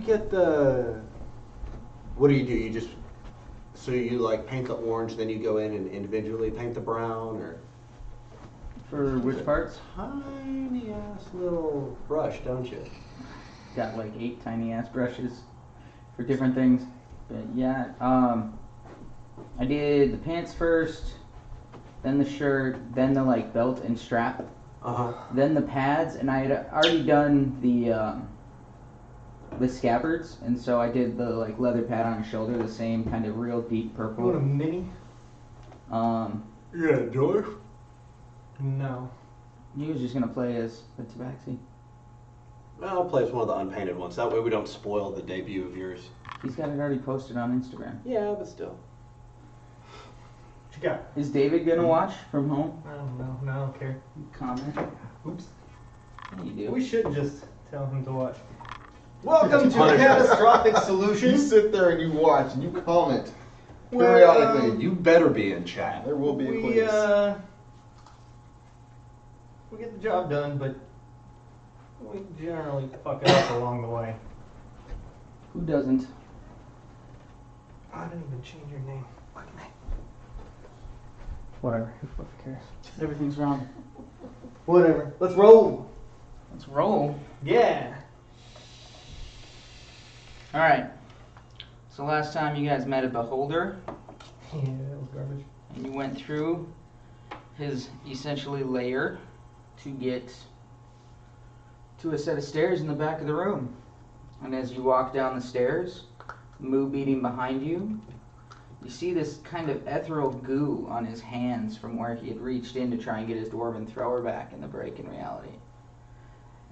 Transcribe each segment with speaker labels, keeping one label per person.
Speaker 1: get the... What do? You just... So you like paint the orange, then you go in and individually paint the brown, or...
Speaker 2: For which parts?
Speaker 1: Tiny ass little brush, don't you?
Speaker 2: Got like 8 tiny ass brushes for different things. But yeah, I did the pants first, then the shirt, then the like belt and strap, then the pads, and I had already done the scabbards, and so I did the like leather pad on his shoulder, the same kind of real deep purple.
Speaker 3: You want a mini?
Speaker 1: You got a dwarf?
Speaker 3: No.
Speaker 2: He was just gonna play as the Tabaxi.
Speaker 1: Well, I'll play as one of the unpainted ones. That way we don't spoil the debut of yours.
Speaker 2: He's got it already posted on Instagram.
Speaker 1: Yeah, but still.
Speaker 3: What you got?
Speaker 2: Is David gonna watch from home?
Speaker 3: I don't know. No, I don't care.
Speaker 2: Comment.
Speaker 3: Oops.
Speaker 2: Yeah, you do.
Speaker 3: We should just tell him to watch. Welcome to
Speaker 1: Punish us.
Speaker 3: Catastrophic
Speaker 4: You
Speaker 3: Solutions.
Speaker 4: sit there and you watch and you comment periodically.
Speaker 3: Well,
Speaker 1: You better be in chat.
Speaker 4: There will be a
Speaker 3: we
Speaker 4: quiz.
Speaker 3: we get the job done, but we generally fuck it up along the way.
Speaker 2: Who doesn't?
Speaker 3: I didn't even change your name. Fuck me.
Speaker 2: Whatever. Who fucking cares? Everything's wrong.
Speaker 3: Whatever. Let's roll.
Speaker 2: Let's roll.
Speaker 3: Yeah.
Speaker 2: Alright. So last time you guys met a beholder,
Speaker 3: Yeah, that was garbage.
Speaker 2: and you went through his essentially lair to get to a set of stairs in the back of the room. And as you walk down the stairs, Moo beating behind you, you see this kind of ethereal goo on his hands from where he had reached in to try and get his dwarven thrower back in the break in reality.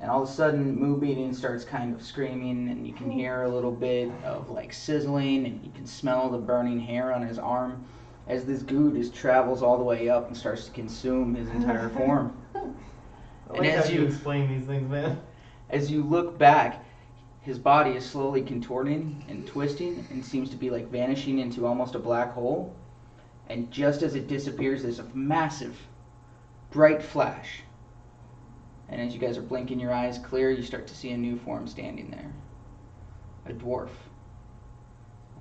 Speaker 2: And all of a sudden, Moo Beating starts kind of screaming, and you can hear a little bit of like sizzling, and you can smell the burning hair on his arm as this goo just travels all the way up and starts to consume his entire form.
Speaker 3: I
Speaker 2: And
Speaker 3: like
Speaker 2: as
Speaker 3: how you
Speaker 2: you-
Speaker 3: explain these things, man.
Speaker 2: As you look back, his body is slowly contorting and twisting and seems to be like vanishing into almost a black hole. And just as it disappears, there's a massive, bright flash. And as you guys are blinking your eyes clear, you start to see a new form standing there. A dwarf.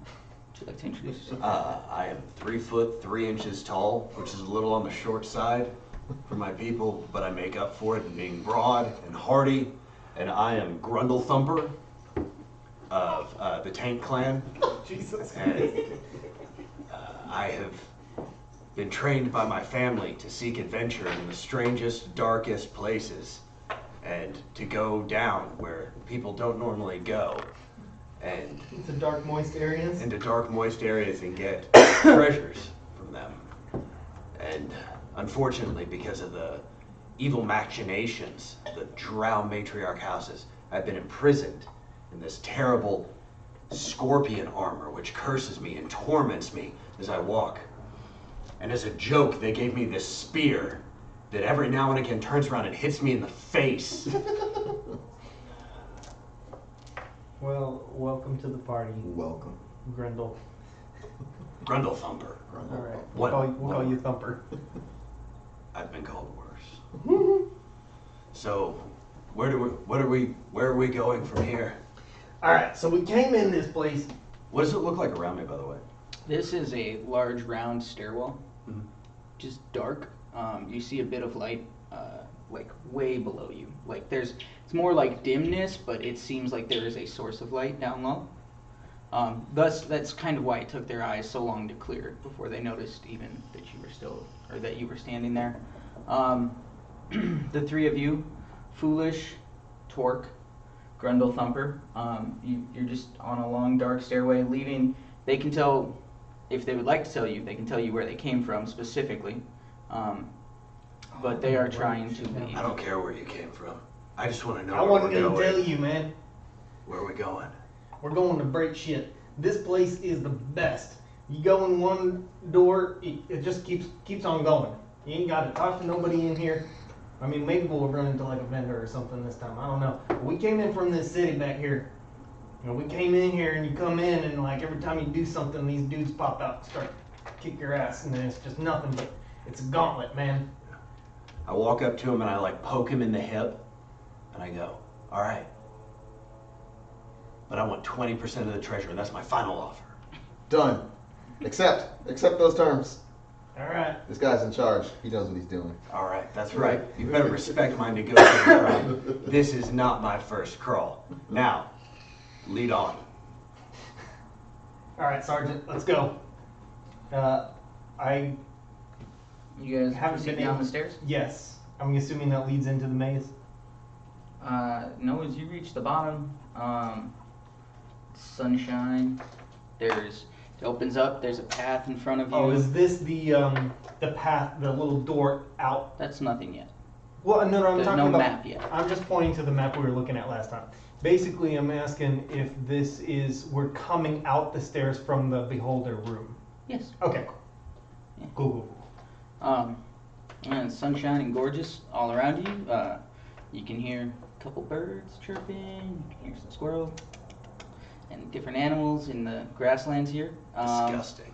Speaker 2: Would you like to introduce yourself?
Speaker 1: I am 3 foot 3 inches tall, which is a little on the short side for my people, but I make up for it in being broad and hardy. And I am Grundle Thumper of the Tank Clan.
Speaker 3: Jesus.
Speaker 1: And I have been trained by my family to seek adventure in the strangest, darkest places, and to go down where people don't normally go, and
Speaker 3: It's a dark, moist areas.
Speaker 1: into dark, moist areas and get treasures from them. And unfortunately, because of the evil machinations the Drow matriarch houses, I've been imprisoned in this terrible scorpion armor which curses me and torments me as I walk. And as a joke, they gave me this spear that every now and again turns around and hits me in the face.
Speaker 3: Well, welcome to the party,
Speaker 4: Welcome.
Speaker 3: Grendel.
Speaker 1: Grundle Thumper.
Speaker 3: All right.
Speaker 1: What-
Speaker 3: We'll call you Thumper.
Speaker 1: I've been called worse. So, where are we going from here?
Speaker 3: All right. So we came in this place.
Speaker 1: What does it look like around me, by the way?
Speaker 2: This is a large round stairwell,
Speaker 1: Mhm.
Speaker 2: just dark. You see a bit of light, like way below you. Like it's more like dimness, but it seems like there is a source of light down low. Thus, that's kind of why it took their eyes so long to clear before they noticed even that you were still, or that you were standing there. The three of you, Foolish, Torque, Grundle Thumper, you're just on a long dark stairway leading. They can tell, if they would like to tell you, they can tell you where they came from specifically. But they are trying to leave.
Speaker 1: I don't care where you came from. I just want to know
Speaker 3: I
Speaker 1: where
Speaker 3: wasn't
Speaker 1: we're
Speaker 3: gonna
Speaker 1: going.
Speaker 3: tell you, man.
Speaker 1: Where are we going?
Speaker 3: We're going to break shit. This place is the best. You go in one door, it just keeps on going. You ain't got to talk to nobody in here. I mean, maybe we'll run into like a vendor or something this time. I don't know. But we came in from this city back here. You know, we came in here and you come in and like every time you do something, these dudes pop out and start to kick your ass, and then it's just nothing but it's a gauntlet, man.
Speaker 1: I walk up to him and I like poke him in the hip, and I go, "All right, but I want 20% of the treasure, and that's my final offer.
Speaker 4: Done. Accept those terms.
Speaker 3: All right.
Speaker 4: This guy's in charge. He knows what he's doing.
Speaker 1: All right, that's right. You better respect my negotiating right. This is not my first crawl. Now, lead on.
Speaker 3: All right, Sergeant. Let's go.
Speaker 2: You guys
Speaker 3: Haven't
Speaker 2: proceed
Speaker 3: been
Speaker 2: down
Speaker 3: able-
Speaker 2: the stairs?
Speaker 3: Yes. I'm assuming that leads into the maze.
Speaker 2: No, as you reach the bottom, sunshine, it opens up, there's a path in front of you.
Speaker 3: Oh, is this the path, the little door out?
Speaker 2: That's nothing yet.
Speaker 3: Well, no, I'm
Speaker 2: There's
Speaker 3: talking
Speaker 2: no
Speaker 3: about.
Speaker 2: map yet.
Speaker 3: I'm just pointing to the map we were looking at last time. Basically, I'm asking if this is we're coming out the stairs from the beholder room.
Speaker 2: Yes.
Speaker 3: Okay.
Speaker 2: Yeah.
Speaker 3: Cool.
Speaker 2: And it's sunshine and gorgeous all around you. You can hear a couple birds chirping, you can hear some squirrels, and different animals in the grasslands here.
Speaker 1: Disgusting.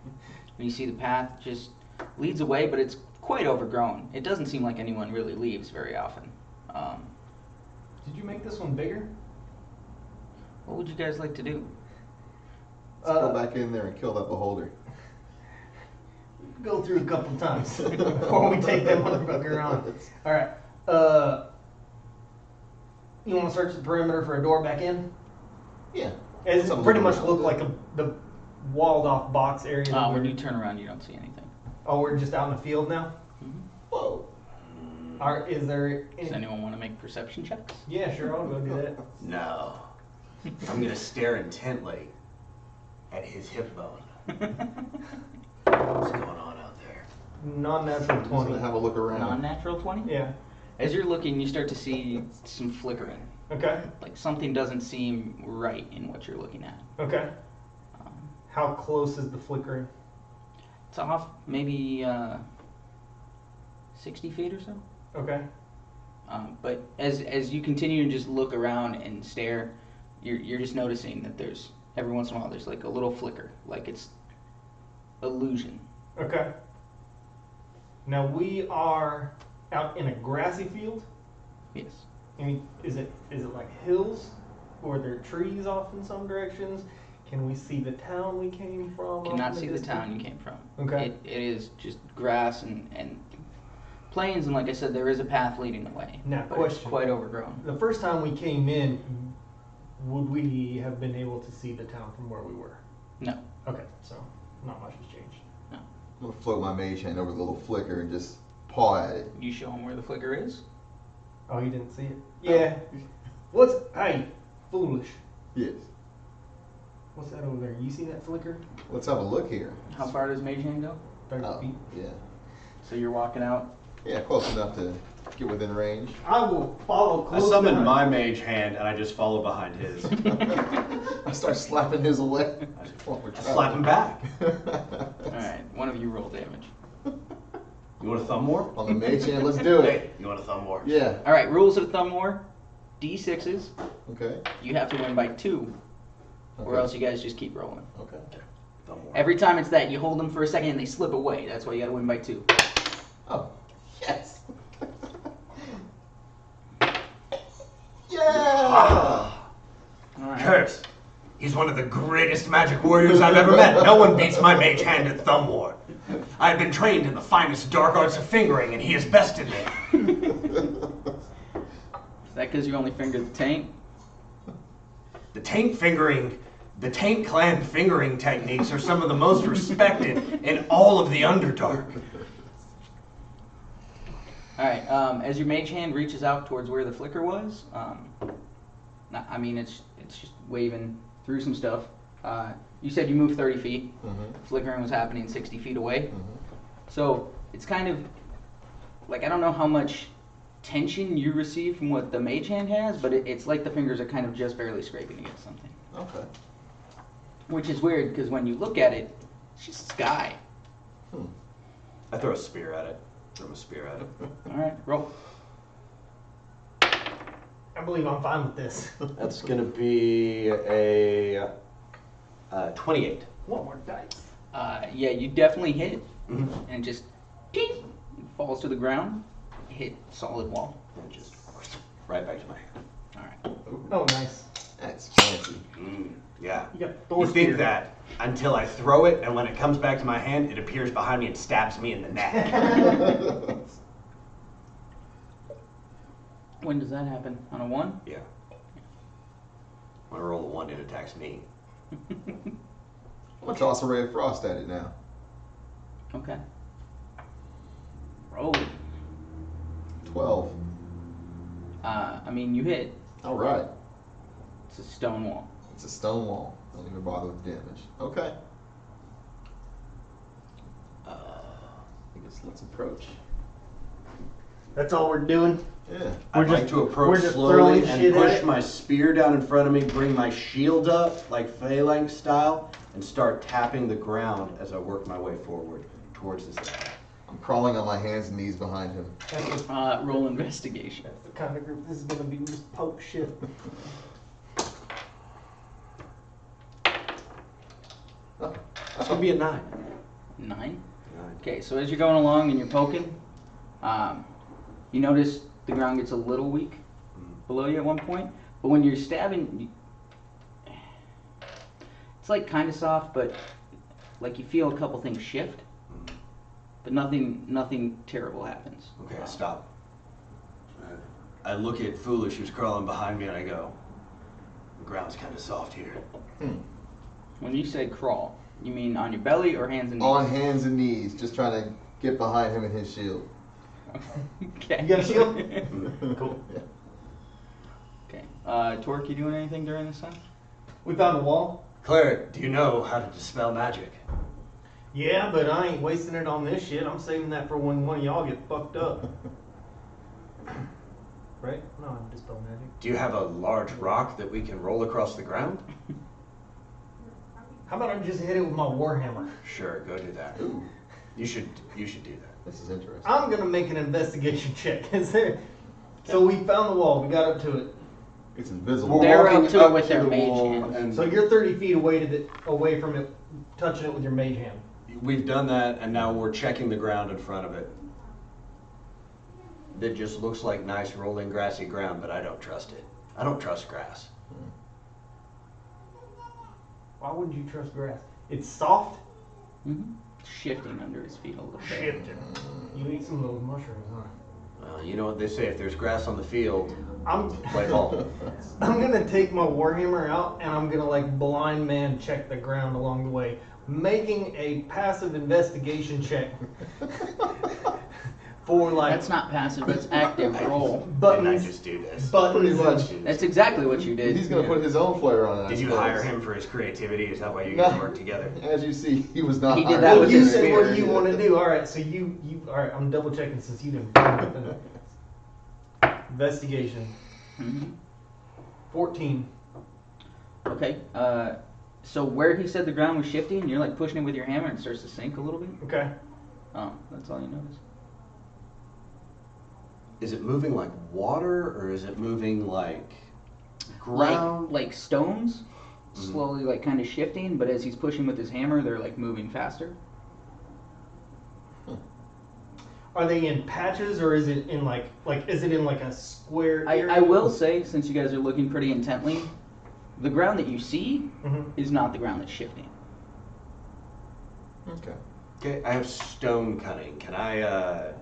Speaker 2: And you see the path just leads away, but it's quite overgrown. It doesn't seem like anyone really leaves very often.
Speaker 3: Did you make this one bigger?
Speaker 2: What would you guys like to do?
Speaker 4: Let's go back in there and kill that beholder.
Speaker 3: Go through a couple times before we take that motherfucker on. All right. You want to search the perimeter for a door back in?
Speaker 4: Yeah.
Speaker 3: It
Speaker 4: Something
Speaker 3: pretty much
Speaker 4: around
Speaker 3: looked
Speaker 4: it.
Speaker 3: like the walled off box area. that
Speaker 2: When
Speaker 3: we're-
Speaker 2: you turn around, you don't see anything.
Speaker 3: Oh, we're just out in the field now.
Speaker 4: Whoa.
Speaker 3: Is there?
Speaker 2: Does anyone want to make perception checks?
Speaker 3: Yeah, sure. I'll go do that.
Speaker 1: No. I'm gonna stare intently at his hip bone. What's going on out there?
Speaker 3: Non-natural
Speaker 4: Just gonna
Speaker 3: 20.
Speaker 4: have a look around.
Speaker 2: Non-natural 20?
Speaker 3: Yeah.
Speaker 2: As you're looking, you start to see some flickering.
Speaker 3: Okay.
Speaker 2: Like something doesn't seem right in what you're looking at.
Speaker 3: Okay.
Speaker 2: Um,
Speaker 3: How close is the flickering?
Speaker 2: it's off maybe 60 feet or so.
Speaker 3: Okay.
Speaker 2: But as you continue to just look around and stare, you're just noticing that there's every once in a while there's like a little flicker, like it's illusion.
Speaker 3: Okay. Now we are out in a grassy field.
Speaker 2: Yes.
Speaker 3: I mean, is it like hills, or are there trees off in some directions? Can we see the town we came from? off
Speaker 2: Cannot
Speaker 3: in
Speaker 2: see the
Speaker 3: distance?
Speaker 2: town you came from.
Speaker 3: Okay.
Speaker 2: It is just grass and plains, and like I said, there is a path leading away.
Speaker 3: Now,
Speaker 2: but it's
Speaker 3: question.
Speaker 2: quite overgrown.
Speaker 3: The first time we came in, would we have been able to see the town from where we were?
Speaker 2: No.
Speaker 3: Okay, so not much has changed.
Speaker 4: I'm gonna float my mage hand over the little flicker and just paw at it.
Speaker 2: You show him where the flicker is.
Speaker 3: Oh, you didn't see it? Yeah. Hey, foolish.
Speaker 4: Yes.
Speaker 3: What's that over there? You see that flicker?
Speaker 4: Let's have a look here.
Speaker 2: How far does Mage Hand go?
Speaker 3: 30
Speaker 4: Oh,
Speaker 3: feet.
Speaker 4: yeah.
Speaker 2: So you're walking out.
Speaker 4: Yeah, close enough to get within range.
Speaker 3: I will follow
Speaker 1: I
Speaker 3: close
Speaker 1: summon
Speaker 3: behind.
Speaker 1: my mage hand and I just follow behind his.
Speaker 4: I start slapping his away.
Speaker 1: I slap him back.
Speaker 2: All right. One of you roll damage.
Speaker 1: You want a thumb war?
Speaker 4: On the mage hand, let's do it.
Speaker 1: Hey, you want a thumb war?
Speaker 4: Yeah.
Speaker 2: All right. Rules of thumb war. D6s.
Speaker 4: Okay.
Speaker 2: You have to win by 2, or
Speaker 4: Okay.
Speaker 2: else you guys just keep rolling.
Speaker 4: Okay.
Speaker 1: Thumb war.
Speaker 2: Every time it's that, you hold them for a second and they slip away. That's why you got to win by 2.
Speaker 4: Oh, yes. Yeah.
Speaker 2: All right.
Speaker 1: Curse! He's one of the greatest magic warriors I've ever met. No one beats my mage hand at thumb war. I've been trained in the finest dark arts of fingering, and he has bested me.
Speaker 2: Is that because you only fingered the tank?
Speaker 1: The tank clan fingering techniques are some of the most respected in all of the Underdark.
Speaker 2: All right. As your mage hand reaches out towards where the flicker was, it's just waving through some stuff. You said you moved 30 feet. Flickering was happening 60 feet away. So it's kind of like, I don't know how much tension you receive from what the mage hand has, but it's like the fingers are kind of just barely scraping against something.
Speaker 4: Okay.
Speaker 2: Which is weird because when you look at it, it's just sky.
Speaker 1: I throw a spear at it. Throw a spear at it.
Speaker 2: All right, roll.
Speaker 3: I believe I'm fine with this.
Speaker 1: That's gonna be a 28.
Speaker 3: One more dice.
Speaker 2: Yeah, you definitely hit it,
Speaker 1: Mhm.
Speaker 2: and it just ding, it falls to the ground, hit solid wall.
Speaker 1: And just right back to my hand.
Speaker 2: All right.
Speaker 3: Oh, nice.
Speaker 4: That's fancy.
Speaker 1: Yeah.
Speaker 3: You got
Speaker 1: You
Speaker 3: Thor
Speaker 1: think
Speaker 3: spear.
Speaker 1: that until I throw it, and when it comes back to my hand, it appears behind me and stabs me in the neck.
Speaker 2: When does that happen? On a 1?
Speaker 1: Yeah. When I roll a 1, it attacks me.
Speaker 4: I'm gonna toss a ray of frost at it now.
Speaker 2: Okay. Roll.
Speaker 4: 12.
Speaker 2: I mean, you hit.
Speaker 4: All right.
Speaker 2: It's a stone wall.
Speaker 4: It's a stone wall. Don't even bother with damage. Okay. I guess let's approach.
Speaker 3: That's all we're doing.
Speaker 4: Yeah.
Speaker 1: I'd
Speaker 3: We're
Speaker 1: like
Speaker 3: just-
Speaker 1: to
Speaker 3: we're
Speaker 1: approach
Speaker 3: just
Speaker 1: slowly
Speaker 3: throwing
Speaker 1: and
Speaker 3: shit at
Speaker 1: push
Speaker 3: it?
Speaker 1: my spear down in front of me, bring my shield up like phalanx style, and start tapping the ground as I work my way forward towards this guy.
Speaker 4: I'm crawling on my hands and knees behind him.
Speaker 3: That's
Speaker 2: Roll investigation.
Speaker 3: the kind of group this is gonna be. We just poke shit.
Speaker 1: That's gonna be a 9.
Speaker 2: 9. Okay, so as you're going along and you're poking, you notice the ground gets a little weak below you at one point. But when you're stabbing, it's like kind of soft, but like you feel a couple things shift, but nothing terrible happens.
Speaker 1: Okay, I stop. I look at Foolish, who's crawling behind me, and I go, the ground's kind of soft here.
Speaker 2: When you say crawl, you mean on your belly or hands and knees?
Speaker 4: On hands and knees, just trying to get behind him and his shield.
Speaker 2: Okay.
Speaker 3: You got a shield?
Speaker 4: Cool. Yeah.
Speaker 2: Okay. Torque, you doing anything during this time?
Speaker 3: We found a wall.
Speaker 1: Cleric, do you know how to dispel magic?
Speaker 3: Yeah, but I ain't wasting it on this shit. I'm saving that for when one of y'all get fucked up. Right? No, I'm dispel magic.
Speaker 1: Do you have a large rock that we can roll across the ground?
Speaker 3: How about I just hit it with my warhammer?
Speaker 1: Sure, go do that.
Speaker 4: Ooh,
Speaker 1: You should do that.
Speaker 4: this is interesting.
Speaker 3: I'm gonna make an investigation check. Is there? So we found the wall. We got up to it.
Speaker 4: It's invisible.
Speaker 2: They're
Speaker 1: walking
Speaker 2: up to it
Speaker 1: up
Speaker 2: with their
Speaker 1: the
Speaker 2: mage
Speaker 1: wall,
Speaker 2: hands.
Speaker 1: and
Speaker 3: So you're 30 feet away from it, touching it with your mage hand.
Speaker 1: we've done that, and now we're checking the ground in front of it. That just looks like nice rolling grassy ground, but I don't trust it. I don't trust grass.
Speaker 3: Why wouldn't you trust grass? It's soft.
Speaker 2: Mm-hmm. Shifting under his feet a little bit.
Speaker 3: Shifting. You eat some of those mushrooms, huh?
Speaker 1: You know what they say, if there's grass on the field,
Speaker 3: I'm
Speaker 1: play ball.
Speaker 3: I'm gonna take my warhammer out and I'm gonna like blind man check the ground along the way, making a passive investigation check for like
Speaker 2: That's not passive, that's active roll.
Speaker 1: Didn't I
Speaker 3: buttons.
Speaker 1: just do this?
Speaker 3: Buttons.
Speaker 4: Pretty much.
Speaker 2: That's exactly what you did.
Speaker 4: He's gonna put his own flair on it. I
Speaker 1: Did you
Speaker 4: suppose.
Speaker 1: hire him for his creativity? Is that why you guys
Speaker 4: No.
Speaker 1: work together?
Speaker 4: As you see, he was not.
Speaker 2: He did
Speaker 4: hired.
Speaker 2: that
Speaker 3: Well,
Speaker 2: with
Speaker 3: you
Speaker 2: his
Speaker 3: said what
Speaker 2: spear.
Speaker 3: you want to do. All right, so you all right. I'm double checking since you didn't. Investigation.
Speaker 2: Mhm.
Speaker 3: 14.
Speaker 2: Okay. So where he said the ground was shifting, you're like pushing it with your hammer and it starts to sink a little bit.
Speaker 3: Okay.
Speaker 2: Oh, that's all you notice.
Speaker 1: Is it moving like water, or is it moving like ground?
Speaker 2: Like stones,
Speaker 1: Mhm.
Speaker 2: slowly like kind of shifting, but as he's pushing with his hammer, they're like moving faster.
Speaker 3: Are they in patches or is it in like is it in like a square area?
Speaker 2: I will say, since you guys are looking pretty intently, the ground that you see
Speaker 3: Mhm.
Speaker 2: is not the ground that's shifting.
Speaker 4: Okay.
Speaker 1: Okay, I have stone cutting. Can I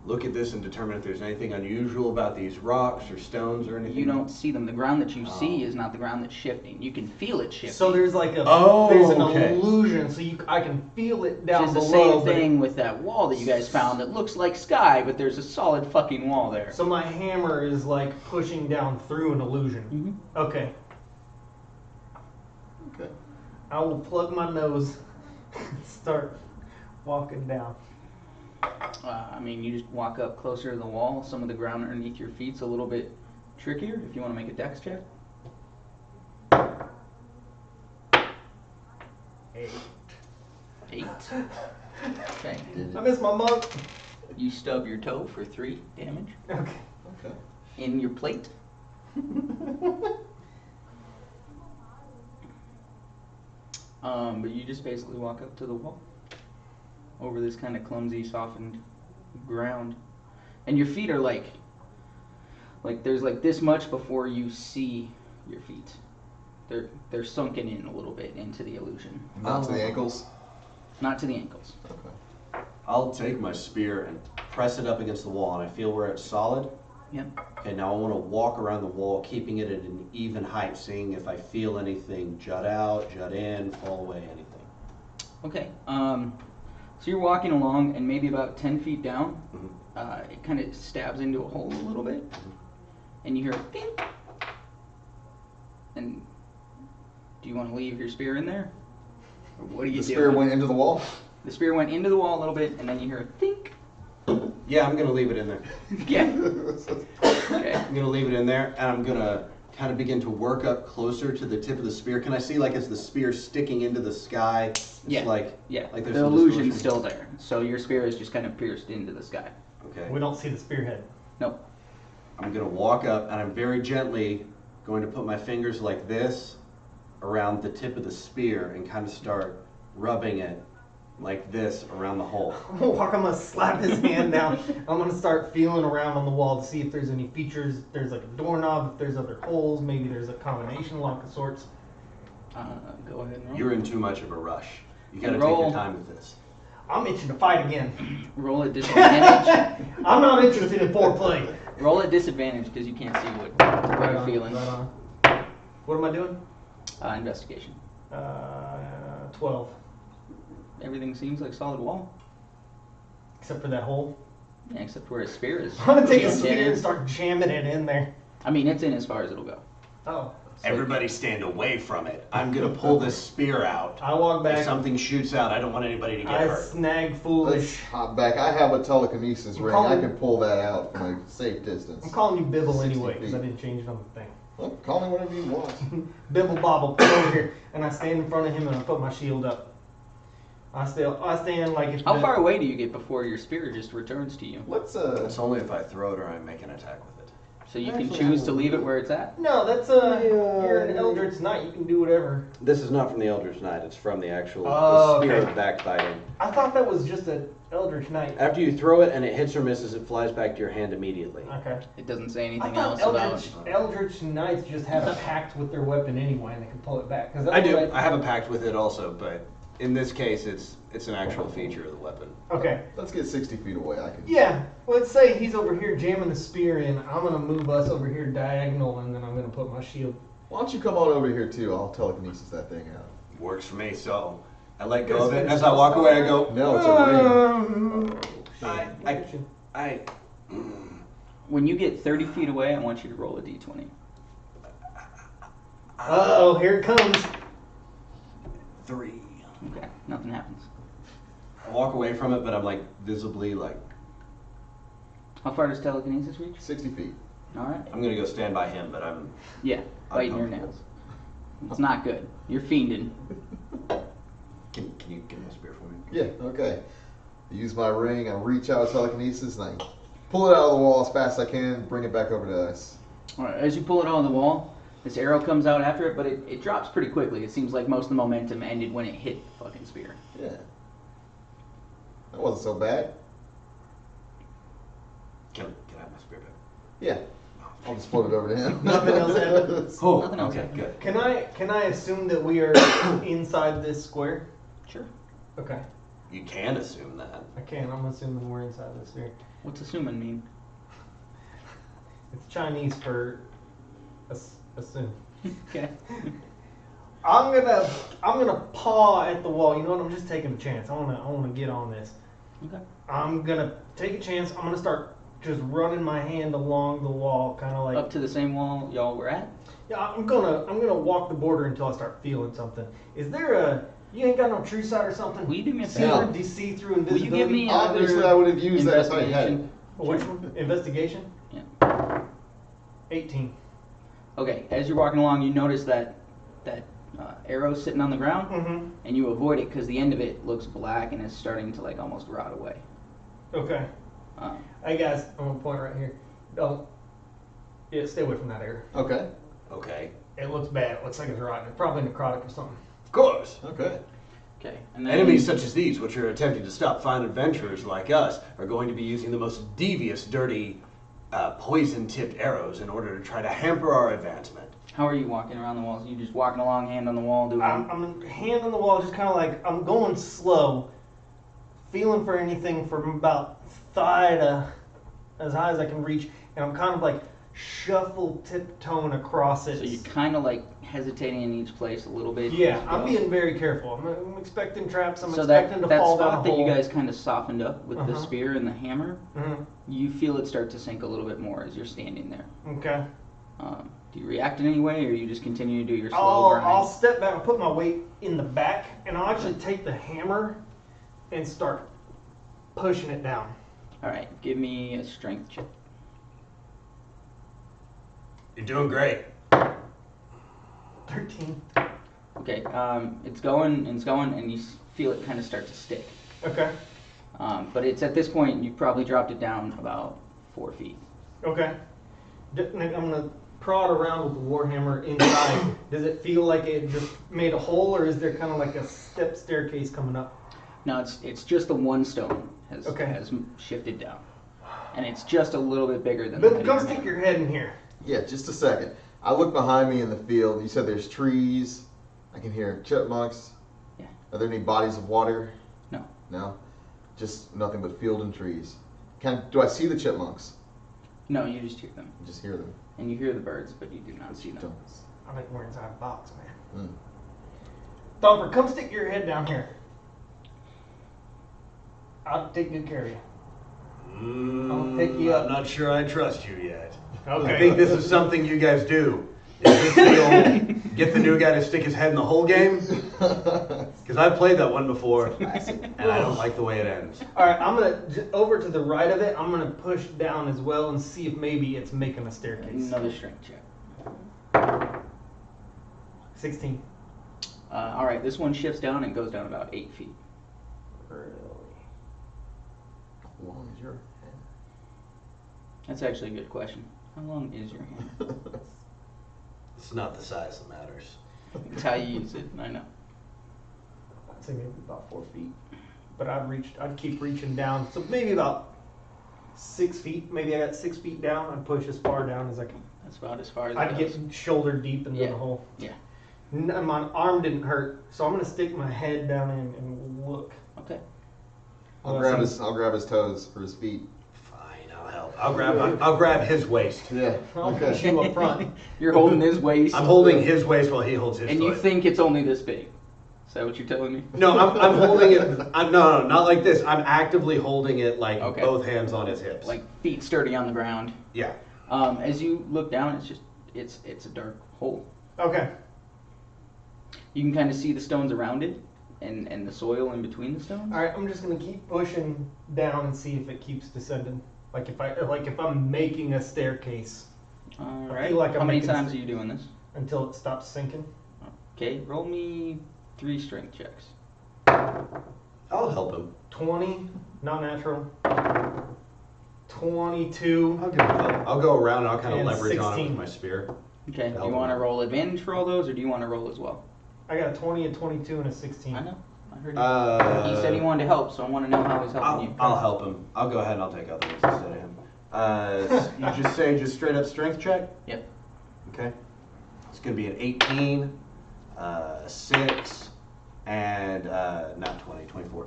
Speaker 1: look at this and determine if there's anything unusual about these rocks or stones or anything?
Speaker 2: You don't see them. The ground that you see
Speaker 1: Oh.
Speaker 2: is not the ground that's shifting. You can feel it shifting.
Speaker 3: So there's like a
Speaker 1: Oh,
Speaker 3: there's an
Speaker 1: okay.
Speaker 3: illusion, so I can feel it down
Speaker 2: Which is the
Speaker 3: below.
Speaker 2: same
Speaker 3: but-
Speaker 2: thing with that wall that you guys found that looks like sky, but there's a solid fucking wall there.
Speaker 3: So my hammer is like pushing down through an illusion.
Speaker 2: Mhm.
Speaker 3: Okay.
Speaker 4: Okay.
Speaker 3: I will plug my nose and start walking down.
Speaker 2: I mean, you just walk up closer to the wall. Some of the ground underneath your feet's a little bit trickier. If you want to make a dex check.
Speaker 3: 8.
Speaker 2: 8. Okay.
Speaker 3: I missed my monk.
Speaker 2: You stub your toe for 3 damage
Speaker 3: Okay.
Speaker 4: Okay.
Speaker 2: in your plate. But you just basically walk up to the wall over this kind of clumsy, softened ground, and your feet are like there's like this much before you see your feet. They're sunken in a little bit into the illusion.
Speaker 4: Not to the ankles.
Speaker 2: Not to the ankles.
Speaker 4: Okay.
Speaker 1: I'll take my spear and press it up against the wall, and I feel where it's solid.
Speaker 2: Yep.
Speaker 1: Okay, now I want to walk around the wall, keeping it at an even height, seeing if I feel anything jut out, jut in, fall away, anything.
Speaker 2: Okay. So you're walking along, and maybe about 10 feet down, it kind of stabs into a hole a little bit, and you hear a ding. And do you want to leave your spear in there? Or what do you
Speaker 4: The
Speaker 2: do?
Speaker 4: spear went into the wall.
Speaker 2: The spear went into the wall a little bit, and then you hear a think.
Speaker 1: Yeah, I'm going to leave it in there.
Speaker 2: Yeah. Okay.
Speaker 1: I'm going to leave it in there, and I'm going to kind of begin to work up closer to the tip of the spear. Can I see, like, as the spear sticking into the sky? It's
Speaker 2: Yeah.
Speaker 1: like
Speaker 2: The
Speaker 1: there's some
Speaker 2: illusion's
Speaker 1: distortion.
Speaker 2: still there, so your spear is just kind of pierced into the sky.
Speaker 1: Okay.
Speaker 3: We don't see the spearhead.
Speaker 2: Nope.
Speaker 1: I'm going to walk up, and I'm very gently going to put my fingers like this around the tip of the spear and kind of start rubbing it like this around the hole.
Speaker 3: I'm gonna slap his hand down. I'm gonna start feeling around on the wall to see if there's any features. If there's like a doorknob, if there's other holes, maybe there's a combination lock of sorts.
Speaker 2: Go ahead and roll.
Speaker 1: You're in too much of a rush. You got to take
Speaker 2: Roll.
Speaker 1: your time with this.
Speaker 3: I'm itching to fight again.
Speaker 2: Roll at disadvantage.
Speaker 3: I'm not interested in foreplay.
Speaker 2: Roll at disadvantage because you can't see what you're feeling.
Speaker 3: Right on. What am I doing?
Speaker 2: Investigation.
Speaker 3: 12.
Speaker 2: Everything seems like solid wall.
Speaker 3: Except for that hole.
Speaker 2: Yeah, except where his spear is.
Speaker 3: I'm gonna take a
Speaker 2: jammed
Speaker 3: spear
Speaker 2: in.
Speaker 3: and start jamming it in there.
Speaker 2: I mean, it's in as far as it'll go.
Speaker 3: Oh.
Speaker 2: So-
Speaker 1: Everybody stand away from it. I'm going to pull this spear out.
Speaker 3: I walk
Speaker 1: If
Speaker 3: back.
Speaker 1: something shoots out, I don't want anybody to get
Speaker 3: I
Speaker 1: hurt.
Speaker 3: snag
Speaker 4: Let's
Speaker 3: foolish.
Speaker 4: hop back. I have a telekinesis ring.
Speaker 3: Call
Speaker 4: I
Speaker 3: me-
Speaker 4: can pull that out from a safe distance.
Speaker 3: I'm calling you Bibble
Speaker 4: 60
Speaker 3: anyway because I
Speaker 4: feet.
Speaker 3: didn't change it on the thing.
Speaker 4: Well, call me whatever you want.
Speaker 3: Bibble Bobble, come over here, and I stand in front of him and I put my shield up. I stand like if.
Speaker 2: How far away do you get before your spear just returns to you?
Speaker 4: Let's
Speaker 1: It's only if I throw it or I make an attack with it.
Speaker 2: So you can
Speaker 4: Actually,
Speaker 2: choose
Speaker 4: I
Speaker 2: to
Speaker 4: will-
Speaker 2: leave it where it's at?
Speaker 3: No, that's you're an Eldritch Knight. You can do whatever.
Speaker 1: This is not from the Eldritch Knight. It's from the actual
Speaker 3: Oh,
Speaker 1: spear
Speaker 3: okay.
Speaker 1: of backbiting.
Speaker 3: I thought that was just an Eldritch Knight.
Speaker 1: After you throw it and it hits or misses, it flies back to your hand immediately.
Speaker 3: Okay.
Speaker 2: It doesn't say
Speaker 3: I
Speaker 2: anything
Speaker 3: thought
Speaker 2: else about.
Speaker 3: Eldritch Knights just have a pact with their weapon anyway, and they can pull it back. 'Cause that's
Speaker 1: I do.
Speaker 3: what
Speaker 1: I have a pact with it also, but in this case, it's an actual feature of the weapon.
Speaker 3: Okay.
Speaker 4: let's get 60 feet away. I can.
Speaker 3: Yeah. Let's say he's over here jamming the spear in. I'm gonna move us over here diagonal, and then I'm gonna put my shield.
Speaker 4: Why don't you come on over here too? I'll telekinesis that thing out.
Speaker 1: Works for me. So I let go of it. And as I walk away, I go.
Speaker 4: No, it's a ring.
Speaker 1: I.
Speaker 2: When you get 30 feet away, I want you to roll a d20.
Speaker 3: Oh, here it comes.
Speaker 1: 3.
Speaker 2: Okay, nothing happens.
Speaker 1: I walk away from it, but I'm like visibly like.
Speaker 2: How far does telekinesis reach?
Speaker 4: 60 feet.
Speaker 2: All right.
Speaker 1: I'm gonna go stand by him, but I'm.
Speaker 2: Yeah, biting your nails. It's not good. You're fiending.
Speaker 1: Can you get my spear for me?
Speaker 4: Yeah. Okay. I use my ring. I reach out with telekinesis and I pull it out of the wall as fast as I can. Bring it back over to us.
Speaker 2: All right, as you pull it on the wall, this arrow comes out after it, but it drops pretty quickly. It seems like most of the momentum ended when it hit the fucking spear.
Speaker 4: Yeah. That wasn't so bad.
Speaker 1: Can I have my spear back?
Speaker 4: Yeah. I'll just float it over to him.
Speaker 3: Nothing else happened?
Speaker 1: Oh,
Speaker 2: Nothing else.
Speaker 1: okay, good.
Speaker 3: Can I assume that we are inside this square?
Speaker 2: Sure.
Speaker 3: Okay.
Speaker 1: You can assume that.
Speaker 3: I can. I'm assuming we're inside this sphere.
Speaker 2: What's assuming mean?
Speaker 3: It's Chinese for assume.
Speaker 2: Okay.
Speaker 3: I'm gonna paw at the wall. You know what? I'm just taking a chance. I wanna get on this.
Speaker 2: Okay.
Speaker 3: I'm gonna take a chance. I'm gonna start just running my hand along the wall, kind of like.
Speaker 2: Up to the same wall y'all were at?
Speaker 3: Yeah, I'm gonna walk the border until I start feeling something. Is there a? You ain't got no true sight or something?
Speaker 2: Will you do me a
Speaker 3: See
Speaker 2: favor?
Speaker 3: through, see through
Speaker 2: Will
Speaker 3: invisibility.
Speaker 2: you give me
Speaker 4: Obviously,
Speaker 2: another
Speaker 4: I would have used that if I had it.
Speaker 2: investigation?
Speaker 3: Which one? Investigation.
Speaker 2: Yeah.
Speaker 3: 18.
Speaker 2: Okay, as you're walking along, you notice that arrow sitting on the ground,
Speaker 3: Mm-hmm.
Speaker 2: and you avoid it because the end of it looks black and is starting to like almost rot away.
Speaker 3: Okay.
Speaker 2: Um,
Speaker 3: Hey guys, I'm gonna point right here. Don't. Yeah, stay away from that area.
Speaker 4: Okay.
Speaker 1: Okay.
Speaker 3: It looks bad. It looks like it's rotten. It's probably necrotic or something.
Speaker 1: Of course.
Speaker 4: Okay.
Speaker 2: okay, and then
Speaker 1: Enemies such as these, which are attempting to stop fine adventurers like us, are going to be using the most devious, dirty, poison-tipped arrows in order to try to hamper our advancement.
Speaker 2: How are you walking around the walls? You just walking along, hand on the wall, doing.
Speaker 3: I'm hand on the wall, just kind of like I'm going slow, feeling for anything from about thigh to as high as I can reach, and I'm kind of like shuffle tiptoeing across it.
Speaker 2: So you're kind of like hesitating in each place a little bit.
Speaker 3: Yeah,
Speaker 2: as you
Speaker 3: I'm
Speaker 2: go.
Speaker 3: being very careful. I'm expecting traps. I'm
Speaker 2: So
Speaker 3: expecting to
Speaker 2: that
Speaker 3: fall down a
Speaker 2: spot that
Speaker 3: hole.
Speaker 2: you guys kind of softened up with the
Speaker 3: Uh-huh.
Speaker 2: spear and the hammer,
Speaker 3: Mhm.
Speaker 2: you feel it start to sink a little bit more as you're standing there.
Speaker 3: Okay.
Speaker 2: Do you react in any way, or you just continue to do your slow grind?
Speaker 3: I'll step back and put my weight in the back, and I'll actually take the hammer and start pushing it down.
Speaker 2: All right, give me a strength check.
Speaker 1: You're doing great.
Speaker 3: 13.
Speaker 2: Okay, it's going, and you feel it kind of start to stick.
Speaker 3: Okay.
Speaker 2: But it's at this point you probably dropped it down about 4 feet.
Speaker 3: Okay. I'm gonna prod around with the warhammer inside. Does it feel like it just made a hole, or is there kind of like a step staircase coming up?
Speaker 2: No, it's just the one stone has shifted down, and it's just a little bit bigger than.
Speaker 3: But
Speaker 2: the
Speaker 3: come
Speaker 2: head.
Speaker 3: stick your head in here.
Speaker 4: Yeah, just a second. I look behind me in the field. You said there's trees. I can hear chipmunks.
Speaker 2: Yeah.
Speaker 4: Are there any bodies of water?
Speaker 2: No.
Speaker 4: No? Just nothing but field and trees. Do I see the chipmunks?
Speaker 2: No, you just hear them,
Speaker 4: I just hear them.
Speaker 2: and you hear the birds, but you do not see them.
Speaker 4: Chipmunks.
Speaker 3: I think we're inside a box, man.
Speaker 4: Mm.
Speaker 3: Thumper, come stick your head down here. I'll take good care of you. I'll pick you up.
Speaker 1: I'm not sure I trust you yet.
Speaker 3: Okay.
Speaker 1: I think this is something you guys do. Is this the old get the new guy to stick his head in the hole game? Because I've played that one before, and I don't like the way it ends.
Speaker 3: All right, I'm gonna over to the right of it. I'm gonna push down as well and see if maybe it's making a staircase.
Speaker 2: Another strength check.
Speaker 3: 16.
Speaker 2: All right, this one shifts down and goes down about 8 feet.
Speaker 3: Really?
Speaker 4: How long is your hand?
Speaker 2: That's actually a good question. How long is your hand?
Speaker 1: It's not the size that matters.
Speaker 2: It's how you use it. I know.
Speaker 3: I'd say maybe about 4 feet. But I'd keep reaching down. So maybe about 6 feet. Maybe I got 6 feet down. I'd push as far down as I can.
Speaker 2: That's about as far as
Speaker 3: I'd
Speaker 2: it
Speaker 3: get
Speaker 2: goes.
Speaker 3: shoulder deep into
Speaker 2: Yeah.
Speaker 3: the hole.
Speaker 2: Yeah.
Speaker 3: My arm didn't hurt, so I'm gonna stick my head down in and look.
Speaker 2: Okay.
Speaker 4: I'll grab his toes for his feet.
Speaker 1: Fine, I'll help. I'll grab his waist.
Speaker 4: Yeah.
Speaker 3: I'll
Speaker 4: Okay.
Speaker 3: push you up front.
Speaker 2: You're holding his waist.
Speaker 1: I'm holding his waist while he holds his
Speaker 2: And you
Speaker 1: foot.
Speaker 2: think it's only this big. Is that what you're telling me?
Speaker 1: No, I'm holding it. No, not like this. I'm actively holding it like
Speaker 2: Okay.
Speaker 1: both hands on his hips.
Speaker 2: Like feet sturdy on the ground.
Speaker 1: Yeah.
Speaker 2: As you look down, it's a dark hole.
Speaker 3: Okay.
Speaker 2: You can kind of see the stones around it and the soil in between the stones.
Speaker 3: All right. I'm just gonna keep pushing down and see if it keeps descending. Like if I'm making a staircase
Speaker 2: All
Speaker 3: I
Speaker 2: right.
Speaker 3: feel like I'm
Speaker 2: How many
Speaker 3: making
Speaker 2: times
Speaker 3: s-
Speaker 2: are you doing this?
Speaker 3: until it stops sinking.
Speaker 2: Okay, roll me 3 strength checks.
Speaker 1: I'll help him.
Speaker 3: 20, not natural. 22.
Speaker 1: I'll give him a help. I'll go around and I'll kind of
Speaker 3: And
Speaker 1: leverage on it
Speaker 3: 16.
Speaker 1: with my spear.
Speaker 2: Okay, do
Speaker 1: Help
Speaker 2: you want to
Speaker 1: him.
Speaker 2: roll advantage for all those, or do you want to roll as well?
Speaker 3: I got a 20, a 22, and a 16.
Speaker 2: I know. I heard you. He said he wanted to help, so I want to know how he's helping you.
Speaker 1: I'll help him. I'll go ahead and I'll take out the ones instead of him. You just say just straight up strength check?
Speaker 2: Yep.
Speaker 1: Okay. It's going to be an 18, 6, and not 20, 24.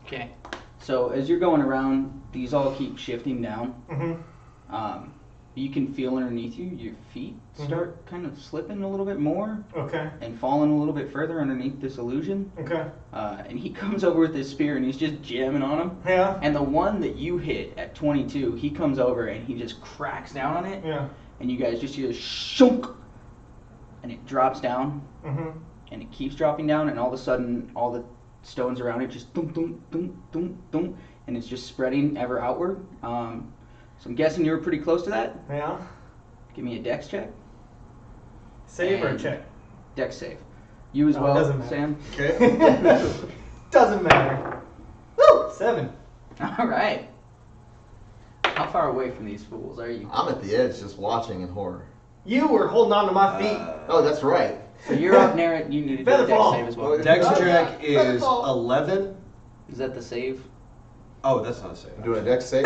Speaker 2: Okay. So as you're going around, these all keep shifting down.
Speaker 3: Mm-hmm.
Speaker 2: You can feel underneath you, your feet start kind of slipping a little bit more
Speaker 3: Okay.
Speaker 2: and falling a little bit further underneath this illusion.
Speaker 3: Okay.
Speaker 2: And he comes over with his spear and he's just jamming on him.
Speaker 3: Yeah.
Speaker 2: And the one that you hit at 22, he comes over and he just cracks down on it.
Speaker 3: Yeah.
Speaker 2: And you guys just hear shunk, and it drops down,
Speaker 3: Mm-hmm.
Speaker 2: and it keeps dropping down, and all of a sudden, all the stones around it just thump, thump, thump, thump, thump, and it's just spreading ever outward. So I'm guessing you were pretty close to that.
Speaker 3: Yeah.
Speaker 2: Give me a dex check.
Speaker 3: Save or
Speaker 2: And-
Speaker 3: check?
Speaker 2: Dex save. You as
Speaker 3: No, it
Speaker 2: well,
Speaker 3: doesn't matter.
Speaker 2: Sam.
Speaker 1: Okay.
Speaker 3: Doesn't matter. Woo! 7.
Speaker 2: All right. How far away from these fools are you?
Speaker 4: I'm at the edge just watching in horror.
Speaker 3: You were holding on to my feet.
Speaker 4: Oh, that's right.
Speaker 2: So you're up near it. You need to do a dex
Speaker 3: Featherfall.
Speaker 2: save as well.
Speaker 4: Oh,
Speaker 1: Dex
Speaker 3: Oh,
Speaker 1: check
Speaker 3: yeah.
Speaker 1: is
Speaker 3: Featherfall.
Speaker 1: 11.
Speaker 2: Is that the save?
Speaker 1: Oh, that's not a save.
Speaker 4: I'm doing a dex save.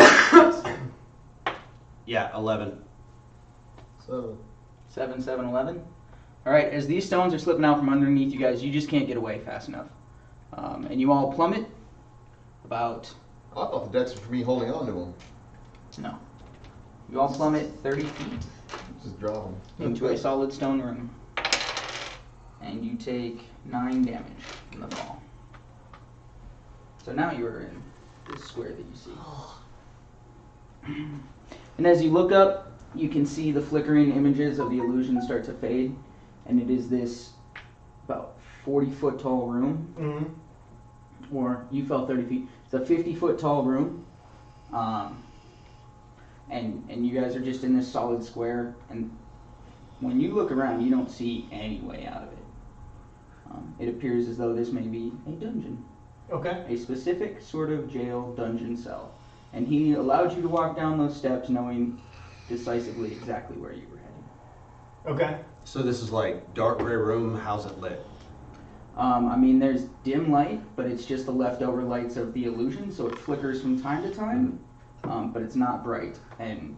Speaker 1: Yeah, 11.
Speaker 4: So
Speaker 2: 7, 7, 11. All right, as these stones are slipping out from underneath you guys, you just can't get away fast enough. And you all plummet about,
Speaker 4: I thought the decks were for me holding on to them.
Speaker 2: no. You all plummet 30 feet
Speaker 4: Just drop them.
Speaker 2: into a solid stone room. And you take 9 damage from the fall. So now you are in this square that you see. And as you look up, you can see the flickering images of the illusion start to fade. And it is this about 40-foot tall room.
Speaker 3: Mm-hmm.
Speaker 2: Or you fell 30 feet. It's a 50-foot tall room. And you guys are just in this solid square. And when you look around, you don't see any way out of it. It appears as though this may be a dungeon.
Speaker 3: Okay.
Speaker 2: A specific sort of jail dungeon cell. And he allowed you to walk down those steps knowing decisively exactly where you were heading.
Speaker 3: Okay.
Speaker 1: So this is like dark gray room. How's it lit?
Speaker 2: I mean, there's dim light, but it's just the leftover lights of the illusion, so it flickers from time to time, but it's not bright. And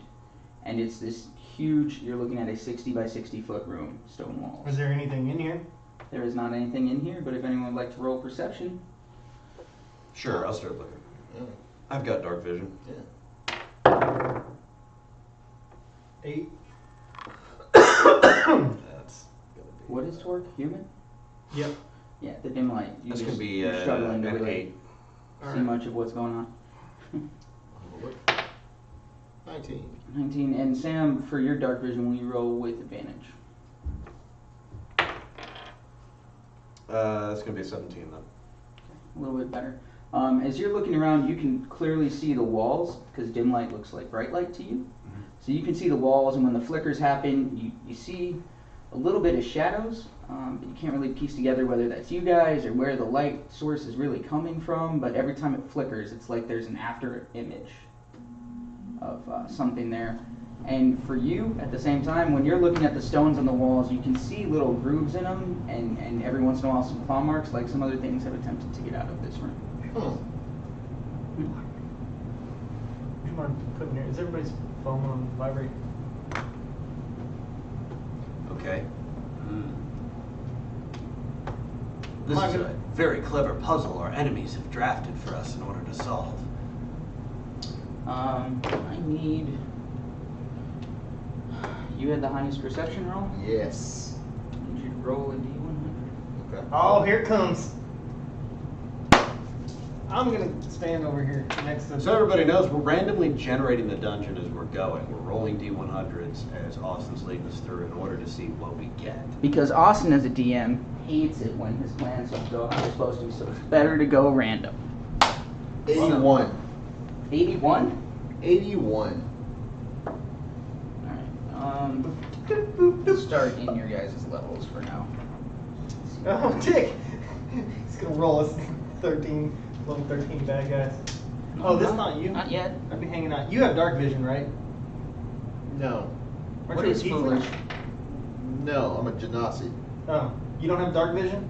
Speaker 2: it's this huge, you're looking at a 60 by 60 foot room, stone walls.
Speaker 3: Is there anything in here?
Speaker 2: There is not anything in here, but if anyone would like to roll perception.
Speaker 1: Sure, I'll start looking.
Speaker 4: Yeah.
Speaker 1: I've got dark vision.
Speaker 3: 8.
Speaker 1: That's gonna be.
Speaker 2: What is Torque? Human?
Speaker 3: Yep.
Speaker 2: Yeah, the dim light.
Speaker 1: That's
Speaker 2: just-
Speaker 1: gonna be
Speaker 2: you're struggling to
Speaker 1: an
Speaker 2: really
Speaker 1: 8.
Speaker 2: see much of what's going on.
Speaker 4: 19.
Speaker 2: 19. And Sam, for your dark vision, will you roll with advantage?
Speaker 1: That's gonna be a 17 then.
Speaker 2: A little bit better. As you're looking around, you can clearly see the walls, because dim light looks like bright light to you. So you can see the walls, and when the flickers happen, you see a little bit of shadows, but you can't really piece together whether that's you guys or where the light source is really coming from, but every time it flickers, it's like there's an after image of something there. And for you, at the same time, when you're looking at the stones on the walls, you can see little grooves in them, and every once in a while some claw marks, like some other things have attempted to get out of this room.
Speaker 4: Hmm.
Speaker 3: Do you mind putting there? Is everybody's phone on vibrate?
Speaker 1: Okay. This
Speaker 3: Am I
Speaker 1: is a
Speaker 3: gonna-
Speaker 1: very clever puzzle our enemies have drafted for us in order to solve.
Speaker 2: I need... You had the highest perception roll?
Speaker 4: Yes.
Speaker 2: I need you to roll a D100.
Speaker 4: Okay.
Speaker 3: Oh, here it comes. I'm gonna stand over here next to.
Speaker 1: So everybody knows we're randomly generating the dungeon as we're going. We're rolling D100s as Austin's leading us through in order to see what we get.
Speaker 2: Because Austin, as a DM, hates it when his plans don't go how they're supposed to, so it's better to go random.
Speaker 4: 81.
Speaker 2: 81?
Speaker 4: 81.
Speaker 2: Alright, start in your guys' levels for now.
Speaker 3: Oh, Dick! He's gonna roll us 13, level 13 bad guys. Oh, this is not you?
Speaker 2: Not yet.
Speaker 3: I'd be hanging out. You have dark vision, right?
Speaker 4: No.
Speaker 3: Aren't
Speaker 2: What
Speaker 3: you a
Speaker 2: is
Speaker 3: tiefling?
Speaker 2: foolish?
Speaker 4: No, I'm a Genasi.
Speaker 3: Oh, you don't have dark vision?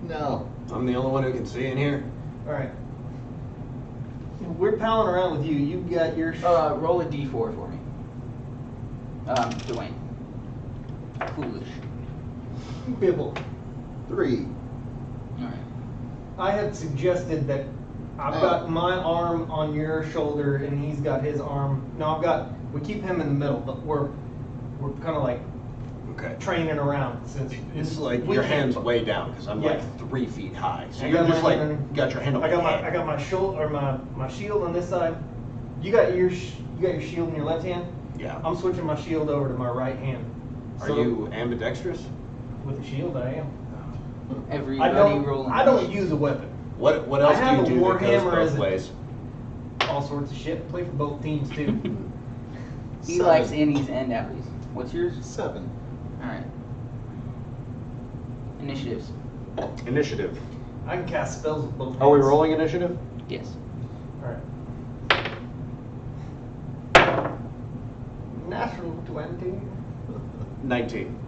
Speaker 4: No.
Speaker 1: I'm the only one who can see in here.
Speaker 3: Alright. We're palling around with you. You've got your.
Speaker 2: Roll a D4 for me. Dwayne. Foolish.
Speaker 3: Bibble.
Speaker 4: 3.
Speaker 2: Alright.
Speaker 3: I had suggested that I've got my arm on your shoulder and he's got his arm. No, we keep him in the middle, but we're kind of like
Speaker 1: Okay.
Speaker 3: training around since
Speaker 1: It's like
Speaker 3: we
Speaker 1: your
Speaker 3: can't-
Speaker 1: hand's way down because I'm
Speaker 3: Yeah.
Speaker 1: like 3 feet high. So
Speaker 3: I
Speaker 1: you're
Speaker 3: got
Speaker 1: just
Speaker 3: my
Speaker 1: like
Speaker 3: hand-
Speaker 1: got your hand on
Speaker 3: I got
Speaker 1: my
Speaker 3: my
Speaker 1: head.
Speaker 3: I got my shoulder or my shield on this side. You got your shield in your left hand.
Speaker 1: Yeah.
Speaker 3: I'm switching my shield over to my right hand.
Speaker 1: Are
Speaker 3: So,
Speaker 1: you ambidextrous?
Speaker 3: with the shield? I am.
Speaker 2: Everybody roll
Speaker 3: I don't use a weapon.
Speaker 1: What
Speaker 3: I
Speaker 1: else
Speaker 3: have
Speaker 1: do
Speaker 3: a
Speaker 1: you do that goes
Speaker 3: Warhammer as
Speaker 1: both
Speaker 3: a-
Speaker 1: ways?
Speaker 3: All sorts of shit. Play for both teams too.
Speaker 2: He
Speaker 4: 7.
Speaker 2: likes innies and outies. What's yours?
Speaker 4: 7.
Speaker 2: Alright. Initiatives.
Speaker 1: Initiative.
Speaker 3: I can cast spells with both hands.
Speaker 1: Are we rolling initiative?
Speaker 2: Yes.
Speaker 3: Alright. Natural 20.
Speaker 1: 19.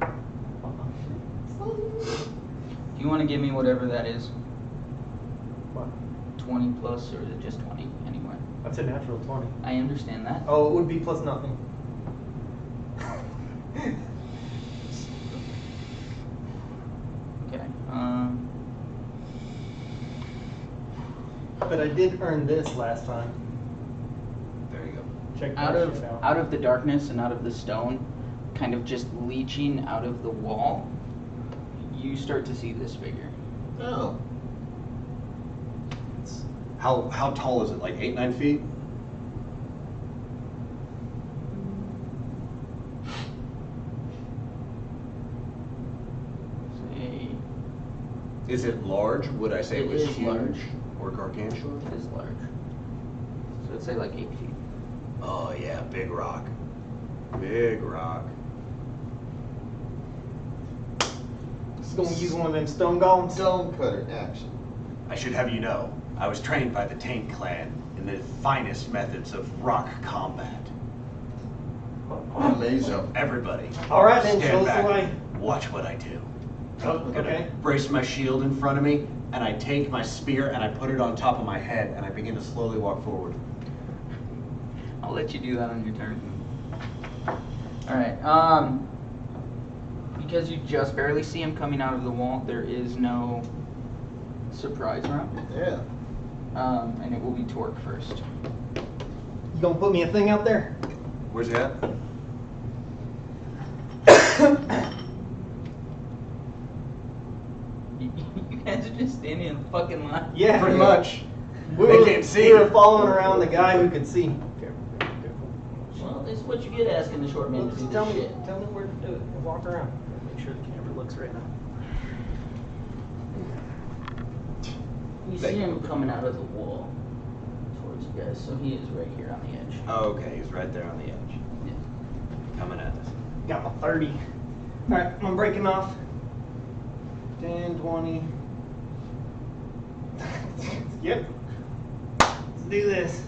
Speaker 2: Do you want to give me whatever that is?
Speaker 3: What?
Speaker 2: 20 plus, or is it just 20 anywhere?
Speaker 3: That's a natural 20.
Speaker 2: I understand that.
Speaker 3: Oh, it would be plus nothing. But I did earn this last time.
Speaker 1: There you go.
Speaker 3: Check
Speaker 2: Out
Speaker 3: that
Speaker 2: of
Speaker 3: shit out.
Speaker 2: out of the darkness and out of the stone, kind of just leaching out of the wall, you start to see this figure.
Speaker 4: Oh.
Speaker 1: How tall is it? Like 8, 9 feet?
Speaker 2: Say
Speaker 1: Is it large? Would I say it
Speaker 2: It
Speaker 1: was
Speaker 2: is
Speaker 1: huge
Speaker 2: large.
Speaker 1: or gargantuan?
Speaker 2: it is large. So let's say like 8 feet.
Speaker 1: Oh yeah, big rock. Big rock.
Speaker 3: Just gonna use one of them stone golems.
Speaker 4: Stone cutter action.
Speaker 1: I should have you know, I was trained by the Taint clan in the finest methods of rock combat.
Speaker 4: Amazing.
Speaker 1: So everybody,
Speaker 3: All right, then,
Speaker 1: stand
Speaker 3: show us
Speaker 1: back.
Speaker 3: the way.
Speaker 1: Watch what I do.
Speaker 3: Oh,
Speaker 1: I'm gonna
Speaker 3: okay.
Speaker 1: brace my shield in front of me, and I take my spear and I put it on top of my head, and I begin to slowly walk forward.
Speaker 2: I'll let you do that on your turn. Alright, because you just barely see him coming out of the wall, there is no surprise round.
Speaker 4: Yeah.
Speaker 2: And it will be Torque first.
Speaker 3: You gonna put me a thing out there?
Speaker 1: Where's he at?
Speaker 2: You guys are just standing in the fucking line.
Speaker 3: Yeah.
Speaker 1: Pretty much.
Speaker 3: We
Speaker 1: They
Speaker 3: were,
Speaker 1: can't see.
Speaker 3: we were following around the guy who could see.
Speaker 2: Well, this is what you get asking the short man to do
Speaker 3: Just
Speaker 2: this
Speaker 3: tell me
Speaker 2: shit.
Speaker 3: where to do it. We'll walk around. Make sure the camera looks right now.
Speaker 2: You see him coming out of the wall towards you guys, so he is right here on the edge.
Speaker 1: Oh, okay, he's right there on the edge.
Speaker 2: Yeah.
Speaker 1: Coming at us.
Speaker 3: Got my 30. Alright, I'm breaking off. 10, 20. Yep. Let's do this.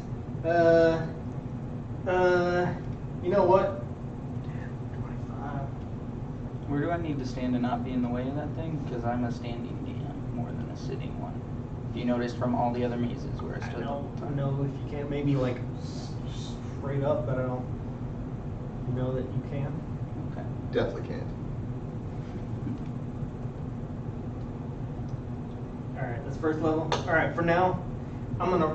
Speaker 3: You know what? 25.
Speaker 2: Where do I need to stand to not be in the way of that thing? Because I'm a standing DM more than a sitting one. If you noticed from all the other mazes where I
Speaker 3: I
Speaker 2: stood the whole
Speaker 3: don't
Speaker 2: time.
Speaker 3: know if you can't maybe like straight up, but I don't know that you can.
Speaker 2: Okay.
Speaker 4: Definitely can't.
Speaker 3: Alright, that's first level. Alright, for now, I'm gonna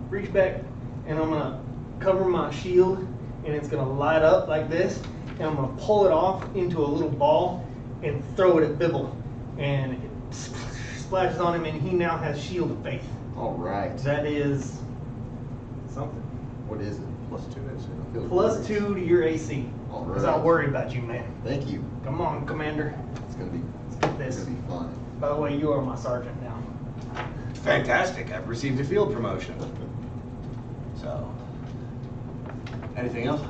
Speaker 3: reach back and I'm gonna cover my shield and it's gonna light up like this and I'm gonna pull it off into a little ball and throw it at Bibble and it splashes on him and he now has Shield of Faith.
Speaker 4: Alright.
Speaker 3: That is something.
Speaker 4: What is it?
Speaker 1: +2 is
Speaker 4: I feel
Speaker 3: Plus
Speaker 4: great.
Speaker 3: 2 to your AC.
Speaker 4: Alright.
Speaker 3: Because I worry about you, man.
Speaker 4: Thank you.
Speaker 3: Come on, Commander.
Speaker 4: It's gonna be
Speaker 3: get this.
Speaker 4: It's gonna be fun.
Speaker 3: By the way, you are my sergeant now.
Speaker 1: Fantastic, I've received a field promotion. So, anything else?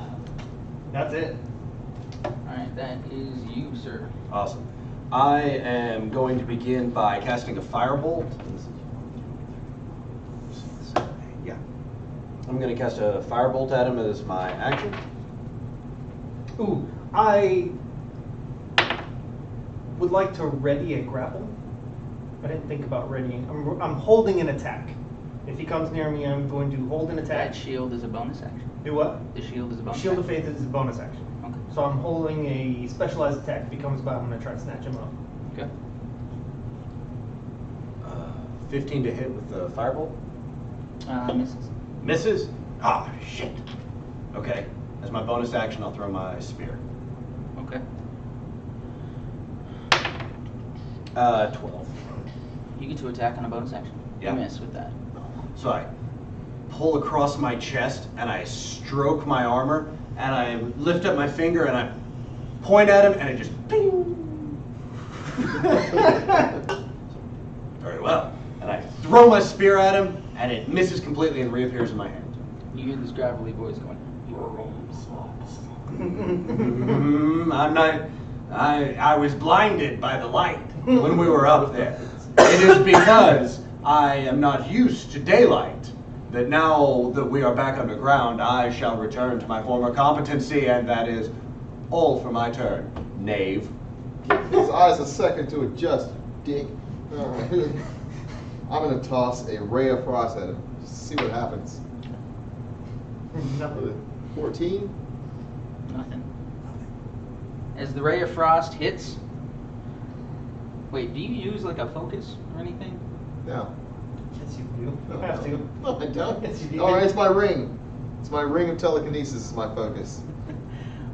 Speaker 3: That's it.
Speaker 2: Alright, that is you, sir.
Speaker 1: Awesome. I am going to begin by casting a firebolt. Yeah. I'm going to cast a firebolt at him as my action.
Speaker 3: Ooh, I would like to ready a grapple. I didn't think about readying. I'm holding an attack. If he comes near me, I'm going to hold an attack.
Speaker 2: That shield is a bonus action.
Speaker 3: Do what?
Speaker 2: The shield is a bonus
Speaker 3: Shield of
Speaker 2: action.
Speaker 3: Faith is a bonus action.
Speaker 2: Okay.
Speaker 3: So I'm holding a specialized attack. If he comes by, I'm going to try to snatch him up.
Speaker 2: Okay.
Speaker 1: 15 to hit with the firebolt.
Speaker 2: Misses.
Speaker 1: Misses? Ah, shit. Okay. As my bonus action, I'll throw my spear.
Speaker 2: Okay.
Speaker 1: 12.
Speaker 2: You get to attack on a bonus action.
Speaker 1: Yeah.
Speaker 2: You miss with that.
Speaker 1: So I pull across my chest and I stroke my armor and I lift up my finger and I point at him and it just ping. Very well. And I throw my spear at him and it misses completely and reappears in my hand.
Speaker 2: You hear this gravelly voice going, "Your room sucks."
Speaker 1: I'm not. I was blinded by the light when we were up there. It is because I am not used to daylight that now that we are back underground, I shall return to my former competency, and that is all for my turn, knave.
Speaker 4: Give his eyes a second to adjust, dick. Alright. I'm gonna toss a ray of frost at him. See what happens.
Speaker 3: Nothing.
Speaker 4: 14?
Speaker 2: Nothing. As the ray of frost hits. Wait, do you use like a focus or anything?
Speaker 4: No.
Speaker 3: Yes, you do. You have to.
Speaker 4: No, I don't.
Speaker 3: Yes, you do.
Speaker 4: All right, it's my ring. It's my ring of telekinesis. Is my focus.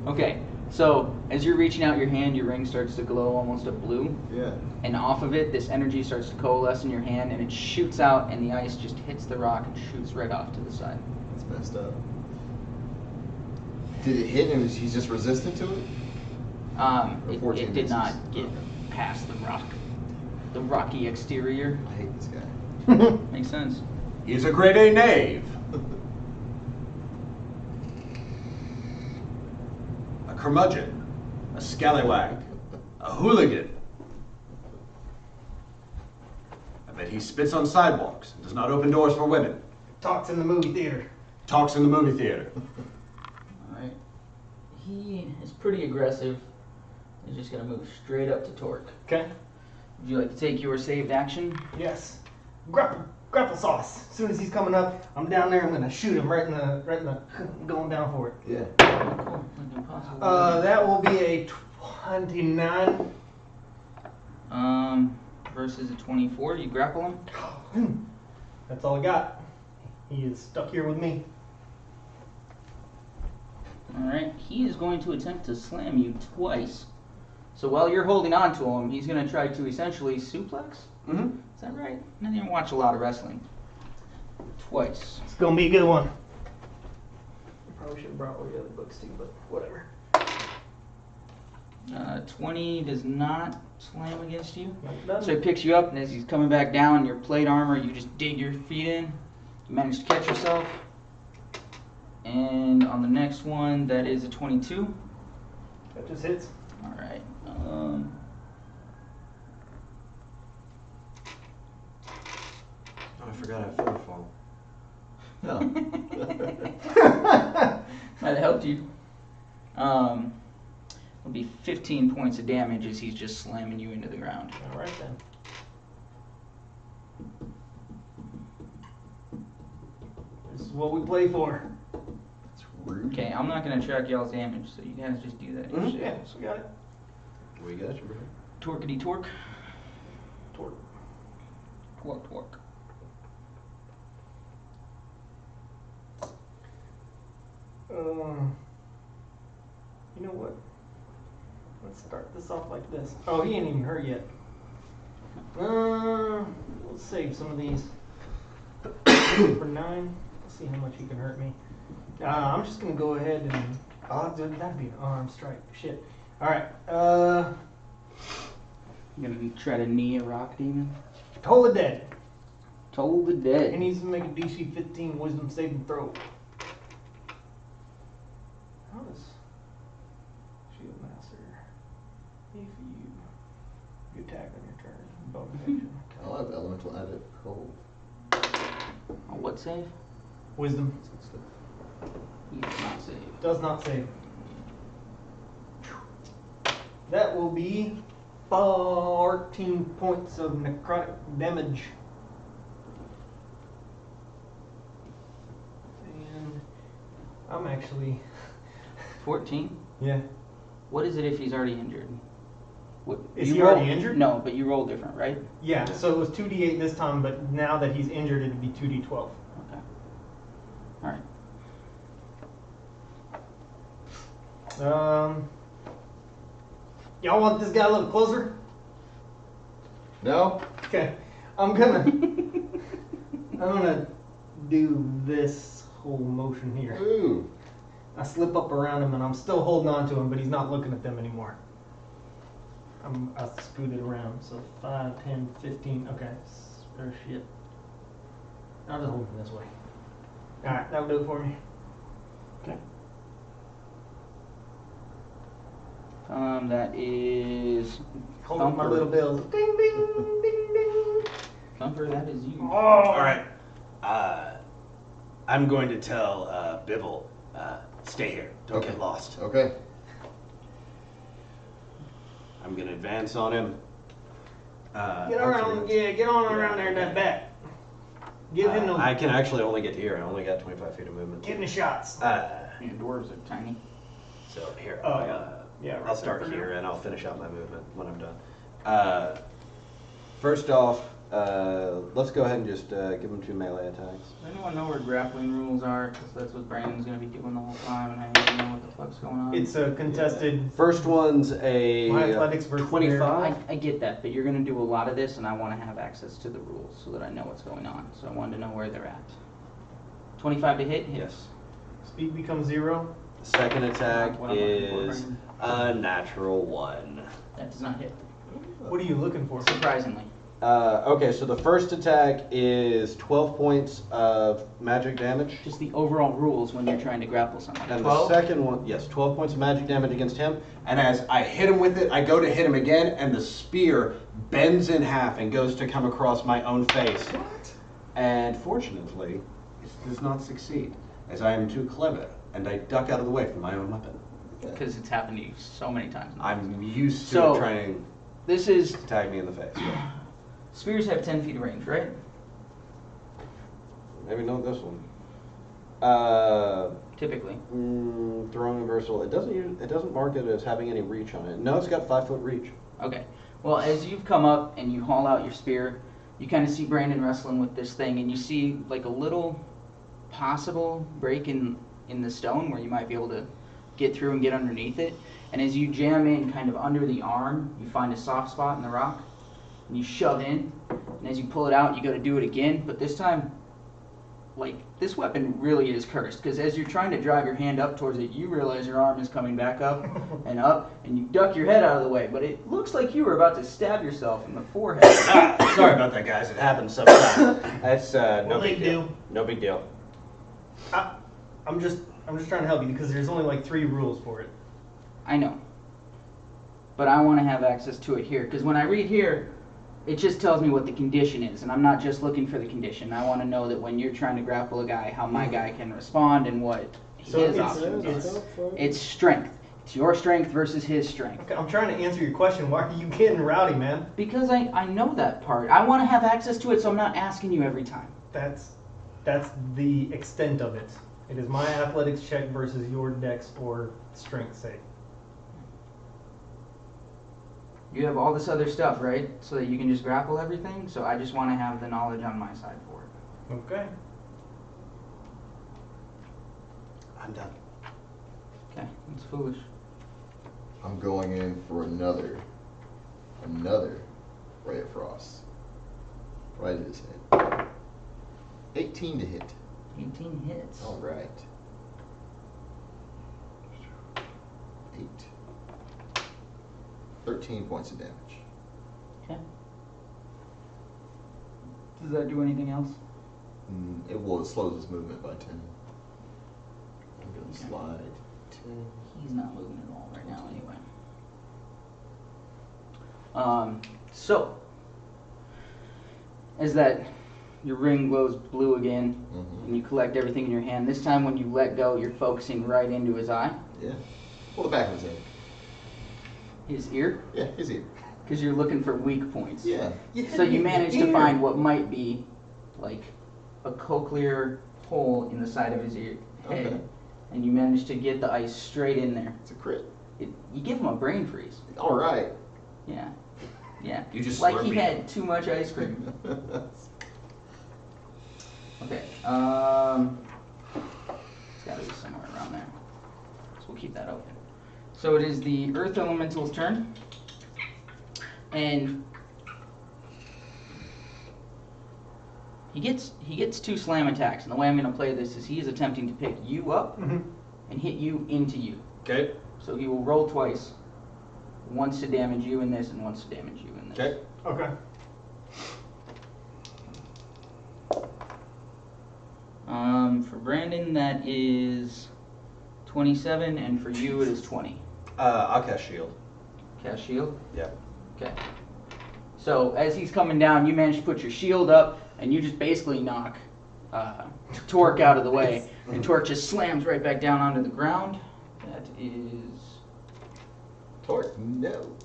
Speaker 2: Okay, so as you're reaching out your hand, your ring starts to glow almost a blue.
Speaker 4: Yeah.
Speaker 2: And off of it, this energy starts to coalesce in your hand, and it shoots out, and the ice just hits the rock and shoots right off to the side.
Speaker 4: It's messed up. Did it hit and he's just resistant to it?
Speaker 2: It
Speaker 4: 14
Speaker 2: did not
Speaker 4: misses.
Speaker 2: get
Speaker 4: Okay.
Speaker 2: past the rocky exterior.
Speaker 4: I hate this guy.
Speaker 2: Makes sense.
Speaker 1: He's a grade A knave. A curmudgeon. A scallywag. A hooligan. I bet he spits on sidewalks and does not open doors for women.
Speaker 3: Talks in the movie theater.
Speaker 1: Talks in the movie theater.
Speaker 2: Alright. He is pretty aggressive. He's just gonna move straight up to Torque.
Speaker 3: Okay.
Speaker 2: Would you like to take your saved action?
Speaker 3: Yes. Grapple sauce. As soon as he's coming up, I'm down there. I'm gonna shoot him right in the going down for it.
Speaker 4: Yeah.
Speaker 2: Cool. Like impossible.
Speaker 3: That will be a 29.
Speaker 2: Versus a 24. You grapple him.
Speaker 3: That's all I got. He is stuck here with me.
Speaker 2: Alright. He is going to attempt to slam you twice. So while you're holding on to him, he's going to try to essentially suplex?
Speaker 1: Mm-hmm.
Speaker 2: Is that right? I didn't watch a lot of wrestling. Twice.
Speaker 3: It's gonna be a good one. Probably should have brought all the other books too, but whatever.
Speaker 2: 20 does not slam against you.
Speaker 3: Done.
Speaker 2: So he picks you up, and as he's coming back down, your plate armor, you just dig your feet in. You manage to catch yourself. And on the next one, that is a 22.
Speaker 3: That just hits.
Speaker 2: Alright.
Speaker 1: Oh, I forgot I have feather fall.
Speaker 4: No.
Speaker 2: That helped you. It'll be 15 points of damage as he's just slamming you into the ground.
Speaker 3: All right then. This is what we play for.
Speaker 4: It's rude.
Speaker 2: Okay, I'm not gonna track y'all's damage, so you guys just do that.
Speaker 1: Mhm.
Speaker 3: Yeah, so we got it.
Speaker 4: We got you, bro.
Speaker 2: Torquety torque.
Speaker 3: Torque.
Speaker 2: Torque torque.
Speaker 3: You know what? Let's start this off like this. Oh, he ain't even hurt yet. We'll save some of these for 9. Let's see how much he can hurt me. I'm just gonna go ahead and that'd be an arm strike. Shit. All right.
Speaker 2: You gonna try to knee a rock demon?
Speaker 3: Toll the dead.
Speaker 2: Toll the dead.
Speaker 3: He needs to make a DC 15 Wisdom saving throw. How does Shield Master? If you attack on your turn, bonus action.
Speaker 4: I'll have elemental added cold.
Speaker 2: Oh, what save?
Speaker 3: Wisdom
Speaker 2: He does not save.
Speaker 3: does not save. That will be 14 points of necrotic damage. And I'm actually
Speaker 2: 14?
Speaker 3: yeah.
Speaker 2: What is it if he's already injured? What,
Speaker 3: Is
Speaker 2: you
Speaker 3: he
Speaker 2: roll-
Speaker 3: already injured?
Speaker 2: No, but you roll different, right?
Speaker 3: Yeah, so it was 2d8 this time, but now that he's injured, it'd be 2d12.
Speaker 2: Okay. Alright.
Speaker 3: Y'all want this guy a little closer?
Speaker 4: No?
Speaker 3: Okay, I'm gonna do this whole motion here.
Speaker 4: Ooh.
Speaker 3: I slip up around him and I'm still holding on to him, but he's not looking at them anymore. I scooted around, so 5, 10, 15, okay. Oh shit. I'll just hold him this way. Alright, that'll do it for me.
Speaker 2: Okay. That is
Speaker 3: Holding my
Speaker 2: Thumper.
Speaker 3: little bells. Ding, ding, ding, ding.
Speaker 2: Thumper, that is you.
Speaker 3: Oh!
Speaker 1: Alright. I'm going to tell Bibble, stay here. Don't
Speaker 4: Okay.
Speaker 1: get lost.
Speaker 4: Okay.
Speaker 1: I'm going to advance on him.
Speaker 3: Get around, yeah, get on around there in that back. Give him those,
Speaker 1: I can actually only get to here. I only got 25 feet of movement.
Speaker 3: give him the shots.
Speaker 2: Yeah, dwarves are tiny.
Speaker 1: So here,
Speaker 3: Yeah,
Speaker 1: I'll start here and I'll finish out my movement when I'm done. First off,
Speaker 5: let's go ahead and just give him 2 melee attacks.
Speaker 2: Does anyone know where grappling rules are? Because that's what Brandon's going to be doing the whole time, and I don't know what the fuck's going on.
Speaker 3: It's a contested.
Speaker 5: First one's a
Speaker 3: My athletics versus
Speaker 5: 25.
Speaker 2: I get that, but you're going to do a lot of this, and I want to have access to the rules so that I know what's going on. So I wanted to know where they're at. 25 to hit?
Speaker 5: Yes.
Speaker 3: Speed becomes 0.
Speaker 5: The second attack
Speaker 2: What I'm looking for,
Speaker 5: is
Speaker 2: Brandon.
Speaker 5: a natural 1.
Speaker 2: That does not hit,
Speaker 3: What are you looking for?
Speaker 2: surprisingly.
Speaker 5: Okay, so the first attack is 12 points of magic damage.
Speaker 2: Just the overall rules when you're trying to grapple someone.
Speaker 5: And
Speaker 2: 12?
Speaker 5: the second one, yes, 12 points of magic damage against him.
Speaker 1: And as I hit him with it, I go to hit him again, and the spear bends in half and goes to come across my own face.
Speaker 4: What?
Speaker 1: And fortunately, it does not succeed, as I am too clever, and I duck out of the way from my own weapon.
Speaker 2: Because it's happened to you so many times.
Speaker 1: I'm used to
Speaker 2: So-
Speaker 1: it trying
Speaker 2: This is,
Speaker 1: to tag me in the face.
Speaker 2: spears have 10 feet of range, right?
Speaker 5: Maybe not this one.
Speaker 2: Typically.
Speaker 5: Throwing reversal. It doesn't mark it as having any reach on it. No, it's got 5-foot reach.
Speaker 2: Okay. Well, as you've come up and you haul out your spear, you kind of see Brandon wrestling with this thing, and you see like a little possible break in the stone where you might be able to get through and get underneath it. And as you jam in kind of under the arm, you find a soft spot in the rock, and you shove in. And as you pull it out, you go to do it again, but this time, like, this weapon really is cursed, because as you're trying to drive your hand up towards it, you realize your arm is coming back up, and you duck your head out of the way, but it looks like you were about to stab yourself in the forehead.
Speaker 5: Sorry about that, guys. It happens sometimes. That's no
Speaker 3: Well,
Speaker 5: big
Speaker 3: they
Speaker 5: deal.
Speaker 3: do.
Speaker 5: No big deal.
Speaker 3: I'm just trying to help you because there's only like 3 rules for it.
Speaker 2: I know. But I want to have access to it here, because when I read here, it just tells me what the condition is, and I'm not just looking for the condition. I want to know that when you're trying to grapple a guy, how my guy can respond and what
Speaker 3: So
Speaker 2: his
Speaker 3: it's-
Speaker 2: options
Speaker 3: it's-
Speaker 2: are. It's strength. It's your strength versus his strength.
Speaker 3: Okay, I'm trying to answer your question. Why are you getting rowdy, man?
Speaker 2: Because I know that part. I want to have access to it, so I'm not asking you every time.
Speaker 3: That's the extent of it. It is my athletics check versus your dex or strength save.
Speaker 2: You have all this other stuff, right? So that you can just grapple everything. So I just want to have the knowledge on my side for it.
Speaker 3: Okay.
Speaker 1: I'm done.
Speaker 2: Okay, that's foolish.
Speaker 4: I'm going in for another ray of frost. Right at his head. 18 to hit.
Speaker 2: 18 hits.
Speaker 4: All right. 8. 13 points of damage.
Speaker 2: Okay. Does that do anything else?
Speaker 4: It slows his movement by 10. I'm going to slide 10.
Speaker 2: He's not moving at all right now anyway. So, as that your ring glows blue again, and you collect everything in your hand, this time when you let go, you're focusing right into his eye,
Speaker 4: Yeah. Pull the back of his head.
Speaker 2: his ear,
Speaker 4: Yeah, his ear.
Speaker 2: because you're looking for weak points.
Speaker 4: Yeah.
Speaker 2: So you manage to find what might be like a cochlear hole in the side of his ear head,
Speaker 4: Okay.
Speaker 2: and you manage to get the ice straight in there.
Speaker 4: It's a crit.
Speaker 2: You give him a brain freeze.
Speaker 4: All right.
Speaker 2: Yeah. Yeah.
Speaker 1: You just
Speaker 2: like
Speaker 1: slurp
Speaker 2: he
Speaker 1: me.
Speaker 2: had too much ice cream. Okay. It's got to be somewhere around there. So we'll keep that open. So it is the Earth Elemental's turn, and he gets 2 slam attacks. And the way I'm going to play this is he is attempting to pick you up and hit you into you.
Speaker 1: Okay.
Speaker 2: So he will roll twice. Once to damage you in this, and once to damage you in this.
Speaker 1: Okay.
Speaker 3: Okay.
Speaker 2: For Brandon, that is 27, and for you, it is 20.
Speaker 1: I'll cast shield.
Speaker 2: Cast shield.
Speaker 1: Yeah.
Speaker 2: Okay. So as he's coming down, you manage to put your shield up, and you just basically knock Torque out of the way, and Torque just slams right back down onto the ground. That is
Speaker 4: Torque, no.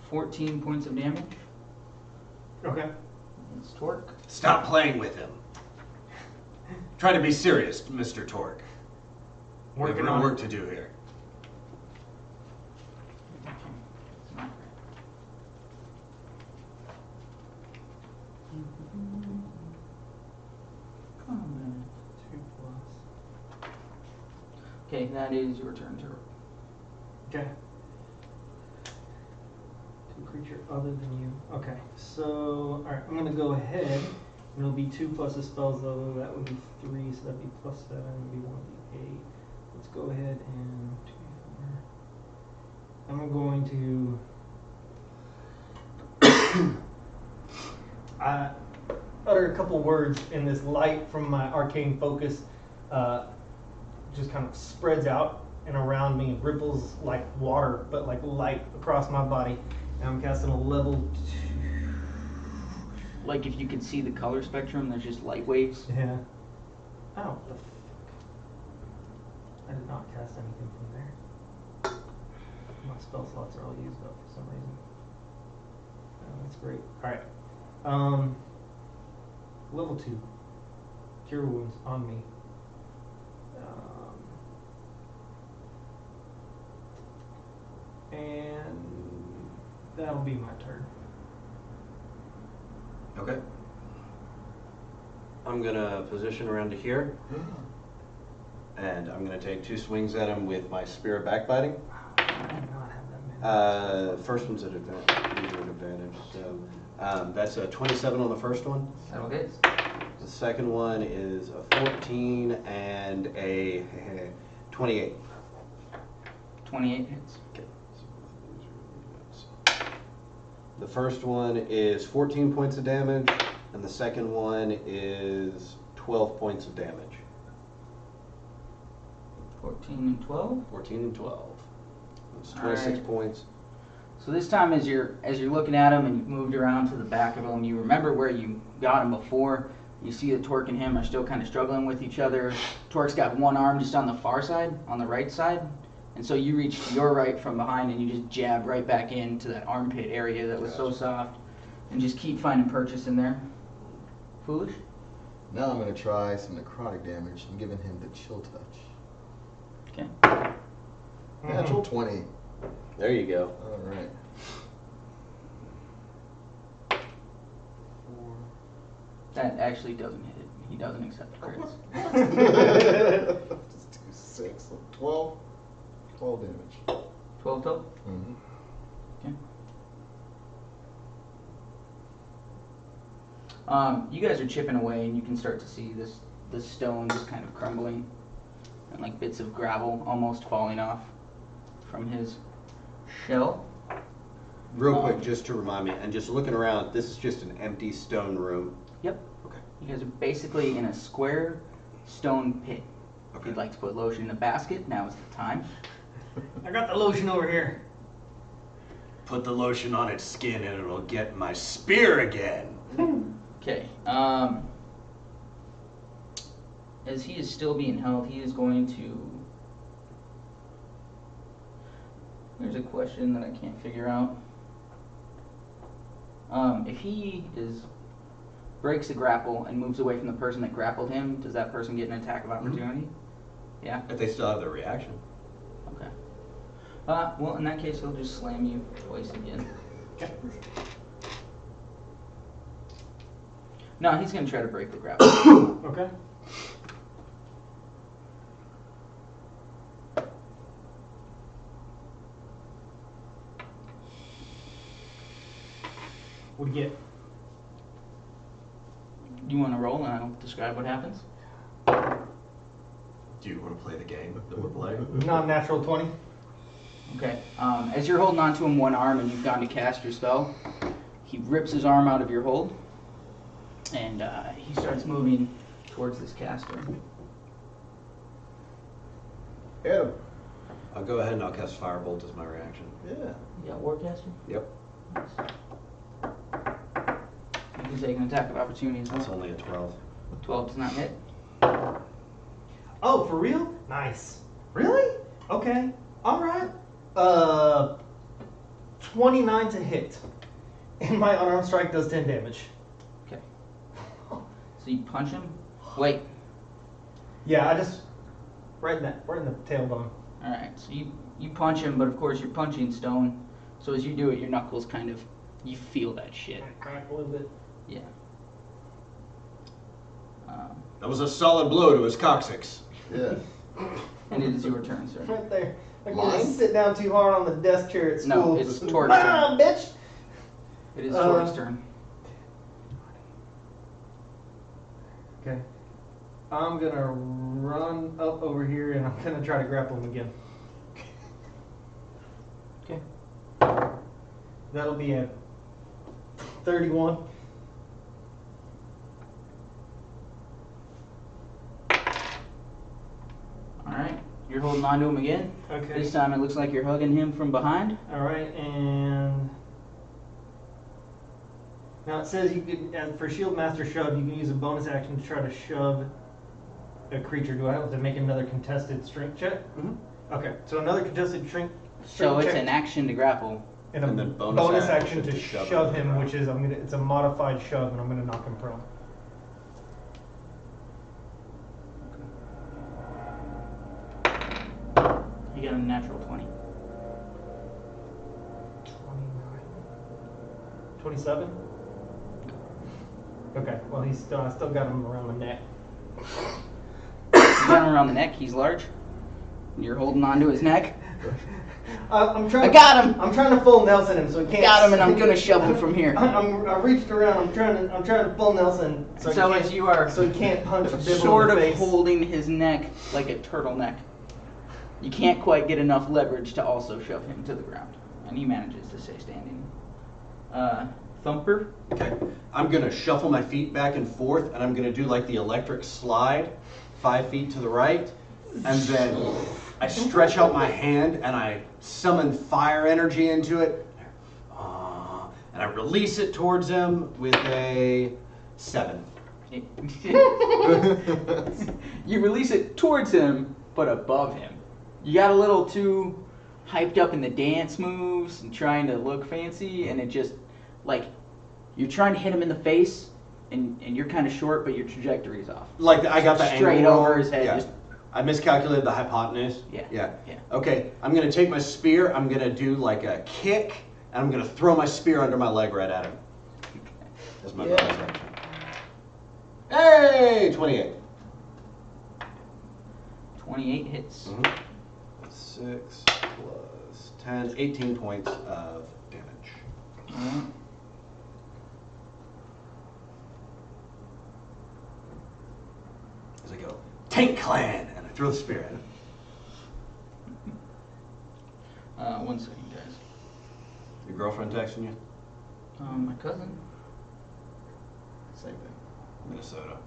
Speaker 2: 14 points of damage.
Speaker 3: Okay.
Speaker 2: It's Torque.
Speaker 1: Stop playing with him. Try to be serious, Mr. Torque. We have
Speaker 3: Working
Speaker 1: no
Speaker 3: on
Speaker 1: work
Speaker 3: it.
Speaker 1: to do here.
Speaker 2: Okay, that is your turn to roll.
Speaker 3: Okay. To a creature other than you. Okay, so, alright, I'm gonna go ahead. And it'll be 2 plus the spells, though. That would be 3, so that'd be plus 7. It'd be 1d8. Let's go ahead and 2, 4. I'm going to utter a couple words, and this light from my arcane focus just kind of spreads out and around me, ripples like water, but like light across my body. And I'm casting a level 2.
Speaker 2: Like if you could see the color spectrum, there's just light waves.
Speaker 3: Yeah. Oh, the fuck. I did not cast anything from there. My spell slots are all used up for some reason. Oh, that's great. Alright. Level 2. Cure wounds on me. And that'll be my turn.
Speaker 5: Okay. I'm gonna position around to here, and I'm gonna take 2 swings at him with my Spear of Backbiting.
Speaker 3: I did not have that many.
Speaker 5: First one's at advantage, so that's a 27 on the first one.
Speaker 2: That'll hit.
Speaker 5: The second one is a 14 and a 28.
Speaker 2: 28 hits.
Speaker 5: Okay. The first one is 14 points of damage, and the second one is 12 points of damage.
Speaker 2: 14 and 12.
Speaker 5: 14 and 12. That's 26
Speaker 2: Alright.
Speaker 5: points.
Speaker 2: So this time, as you're looking at him and you've moved around to the back of him, you remember where you got him before. You see that Torque and him are still kind of struggling with each other. Torque's got one arm just on the far side, on the right side, and so you reach to your right from behind and you just jab right back into that armpit area that was so soft, and just keep finding purchase in there. Foolish.
Speaker 4: Now I'm going to try some necrotic damage. I'm giving him the chill touch.
Speaker 2: Okay.
Speaker 4: Natural 20.
Speaker 5: There you go.
Speaker 4: All right. 4.
Speaker 2: That actually doesn't hit it. He doesn't accept crits.
Speaker 4: Just 2, 6, so 12. 12 damage.
Speaker 2: 12 total.
Speaker 4: Mm-hmm.
Speaker 2: Okay. You guys are chipping away, and you can start to see the stone just kind of crumbling, and like bits of gravel almost falling off from his shell.
Speaker 5: Real quick, just to remind me, and just looking around, this is just an empty stone room.
Speaker 2: Yep.
Speaker 5: Okay.
Speaker 2: You guys are basically in a square stone pit. If
Speaker 5: Okay.
Speaker 2: you'd like to put lotion in a basket, now is the time.
Speaker 3: I got the lotion over here.
Speaker 1: Put the lotion on its skin and it'll get my spear again.
Speaker 2: Okay. As he is still being held, he is going to. There's a question that I can't figure out. If he breaks the grapple and moves away from the person that grappled him, does that person get an attack of opportunity? Yeah.
Speaker 1: If they still have their reaction.
Speaker 2: Okay. Well, in that case, he'll just slam you twice again. No, he's gonna try to break the grapple.
Speaker 3: Okay. What do you get?
Speaker 2: You want to roll, and I'll describe what happens.
Speaker 1: Do you want to play the game that we're playing?
Speaker 3: Non-natural 20.
Speaker 2: Okay. As you're holding onto him one arm and you've gone to cast your spell, he rips his arm out of your hold, and he starts moving towards this caster.
Speaker 4: Hit him.
Speaker 1: I'll go ahead and I'll cast Firebolt as my reaction.
Speaker 4: Yeah.
Speaker 2: You got Warcaster?
Speaker 1: Yep.
Speaker 2: You can take an attack of opportunity as
Speaker 1: That's
Speaker 2: well.
Speaker 1: only a 12.
Speaker 2: 12 does not hit.
Speaker 3: Oh, for real? Nice. Really? Okay. All right. 29 to hit. And my unarmed strike does 10 damage.
Speaker 2: Okay. So you punch him. Wait.
Speaker 3: Yeah, I just right in the tailbone.
Speaker 2: All right. So you punch him, but of course you're punching stone. So as you do it, your knuckles kind of, you feel that shit.
Speaker 3: Crack a little bit.
Speaker 2: Yeah.
Speaker 1: That was a solid blow to his coccyx.
Speaker 4: Yeah.
Speaker 2: And it is your turn, sir.
Speaker 3: Right there. I
Speaker 4: Mine?
Speaker 3: can't sit down too hard on the desk chair at
Speaker 2: No,
Speaker 3: school.
Speaker 2: it's Tor's turn.
Speaker 3: Nah, bitch!
Speaker 2: It is Tori's turn.
Speaker 3: Okay. I'm gonna run up over here and I'm gonna try to grapple him again.
Speaker 2: Okay.
Speaker 3: That'll be a 31.
Speaker 2: Alright. You're holding on to him again.
Speaker 3: Okay.
Speaker 2: This time it looks like you're hugging him from behind.
Speaker 3: Alright, and now it says you can, and for Shield Master Shove, you can use a bonus action to try to shove a creature. Do I have to make another contested strength check?
Speaker 5: Mhm.
Speaker 3: Okay, so another contested strength
Speaker 2: So it's
Speaker 3: check
Speaker 2: an action to grapple.
Speaker 3: and a
Speaker 5: and then
Speaker 3: bonus,
Speaker 5: bonus
Speaker 3: action
Speaker 5: action
Speaker 3: to
Speaker 5: to shove
Speaker 3: shove
Speaker 5: him
Speaker 3: him,
Speaker 5: around.
Speaker 3: which is it's a modified shove, and I'm gonna knock him prone.
Speaker 2: You got a natural 20.
Speaker 3: 29. 27? Okay, well I still got him around the neck.
Speaker 2: You got him around the neck. He's large. You're holding on to his neck.
Speaker 3: I'm trying.
Speaker 2: I got him.
Speaker 3: I'm trying to full Nelson him so he can't.
Speaker 2: Got him, and I'm gonna shove him from here.
Speaker 3: I reached around. I'm trying to full Nelson
Speaker 2: So
Speaker 3: he can't-
Speaker 2: as you are
Speaker 3: so he can't punch Bibble
Speaker 2: sort
Speaker 3: in
Speaker 2: of
Speaker 3: the face.
Speaker 2: holding his neck like a turtleneck. You can't quite get enough leverage to also shove him to the ground, and he manages to stay standing. Thumper.
Speaker 5: Okay. I'm gonna shuffle my feet back and forth, and I'm gonna do like the electric slide, 5 feet to the right, and then I stretch out my hand and I summon fire energy into it, and I release it towards him with a 7.
Speaker 2: You release it towards him, but above him. You got a little too hyped up in the dance moves and trying to look fancy, and it just, like, you're trying to hit him in the face, and you're kind of short, but your trajectory's off.
Speaker 5: Like I got the
Speaker 2: Straight
Speaker 5: angle
Speaker 2: over
Speaker 5: wrong.
Speaker 2: his head,
Speaker 5: Yeah.
Speaker 2: just-
Speaker 5: I miscalculated the hypotenuse.
Speaker 2: Yeah.
Speaker 5: Yeah.
Speaker 2: Yeah.
Speaker 5: Okay. I'm gonna take my spear. I'm gonna do like a kick, and I'm gonna throw my spear under my leg right at him. That's my bonus action. Hey, 28.
Speaker 2: 28 hits.
Speaker 5: 6 plus 10, 18 points of damage.
Speaker 2: Alright.
Speaker 5: As I go, Tank Clan, and I throw the spear at him.
Speaker 2: 1 second, guys.
Speaker 5: Your girlfriend texting you?
Speaker 2: My cousin.
Speaker 4: Same thing.
Speaker 5: Minnesota.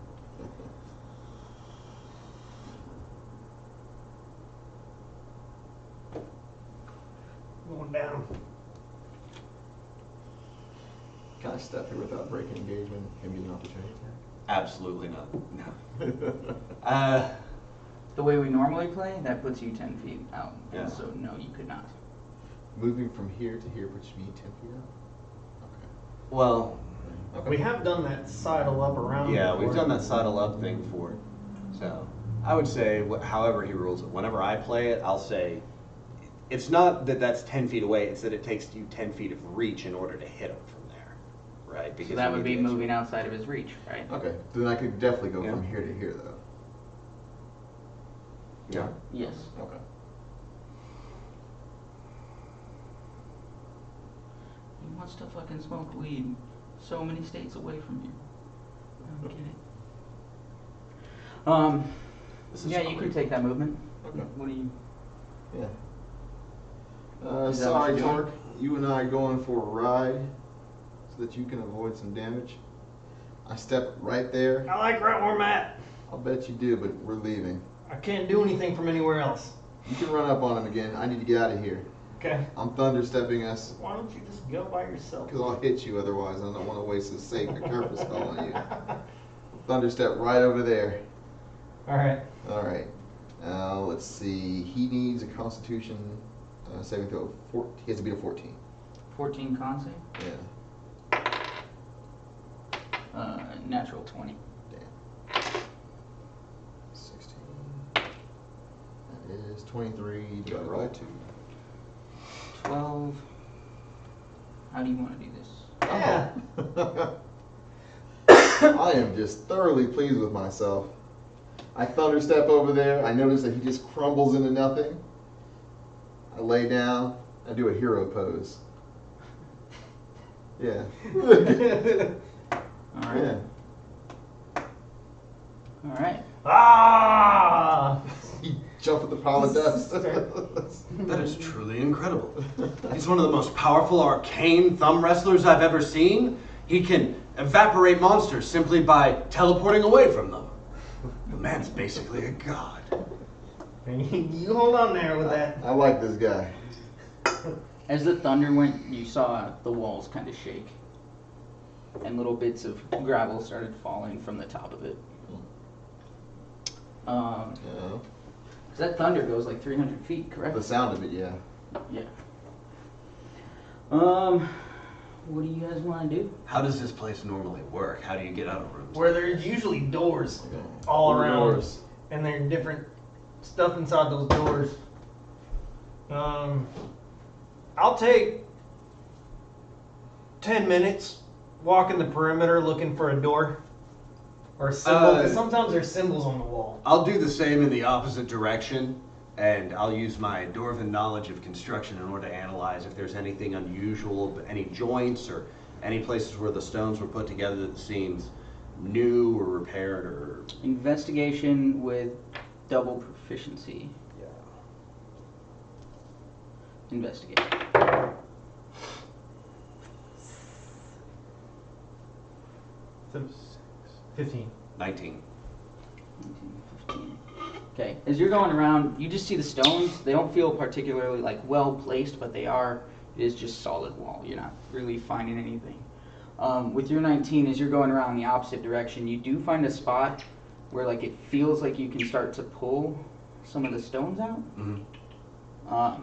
Speaker 3: Going down.
Speaker 4: Can I step here without breaking engagement and get an opportunity
Speaker 5: Absolutely not. No.
Speaker 4: attack?
Speaker 2: The way we normally play, that puts you 10 feet out.
Speaker 5: Yeah.
Speaker 2: So, no, you could not.
Speaker 4: Moving from here to here puts me 10 feet out?
Speaker 5: Well,
Speaker 4: Okay.
Speaker 3: We have done that sidle up around.
Speaker 5: yeah, we've
Speaker 3: before.
Speaker 5: done that sidle up thing before. So, I would say, however he rules it, whenever I play it, I'll say, it's not that that's 10 feet away, it's that it takes you 10 feet of reach in order to hit him from there. Right?
Speaker 2: So that
Speaker 5: you
Speaker 2: would
Speaker 5: need
Speaker 2: be
Speaker 5: the extra-
Speaker 2: moving outside of his reach, right?
Speaker 4: Okay, then I could definitely go
Speaker 5: Yeah.
Speaker 4: from here to here, though.
Speaker 5: Yeah.
Speaker 2: Yes.
Speaker 4: Okay.
Speaker 2: He wants to fucking smoke weed so many states away from you. I don't get it.
Speaker 5: This is
Speaker 2: Yeah, you
Speaker 5: cool.
Speaker 2: can take that movement.
Speaker 4: Okay.
Speaker 2: What do you?
Speaker 4: Yeah.
Speaker 2: Is that what
Speaker 4: Sorry,
Speaker 2: you're doing?
Speaker 4: Torque. You and I are going for a ride so that you can avoid some damage. I step right there.
Speaker 3: I like right where I'm at.
Speaker 4: I'll bet you do, but we're leaving.
Speaker 3: I can't do anything from anywhere else.
Speaker 4: You can run up on him again. I need to get out of here.
Speaker 3: Okay.
Speaker 4: I'm thunder stepping us
Speaker 3: Why don't you just go by yourself?
Speaker 4: because I'll hit you otherwise. I don't want to waste a sacred purpose spell on you. Thunder step right over there.
Speaker 3: All right.
Speaker 4: All right. Let's see. He needs a Constitution saving throw. He has to beat a 14.
Speaker 2: 14 con save?
Speaker 4: Yeah.
Speaker 2: Natural 20.
Speaker 4: Damn. 16. That is 23 divided by 2.
Speaker 2: 12. How do you want to do this?
Speaker 3: Yeah.
Speaker 4: I am just thoroughly pleased with myself. I thunder step over there. I notice that he just crumbles into nothing. I lay down. I do a hero pose. Yeah.
Speaker 2: All right.
Speaker 4: Yeah.
Speaker 2: All right.
Speaker 3: Ah!
Speaker 4: He jump at the pile of dust.
Speaker 5: That is truly incredible. He's one of the most powerful arcane thumb wrestlers I've ever seen. He can evaporate monsters simply by teleporting away from them. The man's basically a god.
Speaker 3: You hold on there with that.
Speaker 4: I like this guy.
Speaker 2: As the thunder went, you saw the walls kind of shake, and little bits of gravel started falling from the top of it.
Speaker 4: Yeah.
Speaker 2: 'Cause that thunder goes like 300 feet, correct?
Speaker 4: The sound of it, yeah.
Speaker 2: Yeah. What do you guys want to do?
Speaker 5: How does this place normally work? How do you get out of rooms?
Speaker 3: Where there's usually doors
Speaker 4: Okay.
Speaker 3: all around,
Speaker 4: Doors.
Speaker 3: and there's different stuff inside those doors. I'll take 10 minutes walking the perimeter looking for a door or a symbol. 'Cause sometimes there's symbols on the wall.
Speaker 5: I'll do the same in the opposite direction, and I'll use my Dwarven knowledge of construction in order to analyze if there's anything unusual, any joints or any places where the stones were put together that seems new or repaired or...
Speaker 2: Investigation with double proficiency.
Speaker 5: Yeah.
Speaker 2: Investigate.
Speaker 3: 15.
Speaker 5: 19.
Speaker 2: 15. Okay, as you're going around, you just see the stones. They don't feel particularly like well placed, but they are. It is just solid wall. You're not really finding anything. With your 19, as you're going around the opposite direction, you do find a spot where like it feels like you can start to pull some of the stones out.
Speaker 5: Mm-hmm.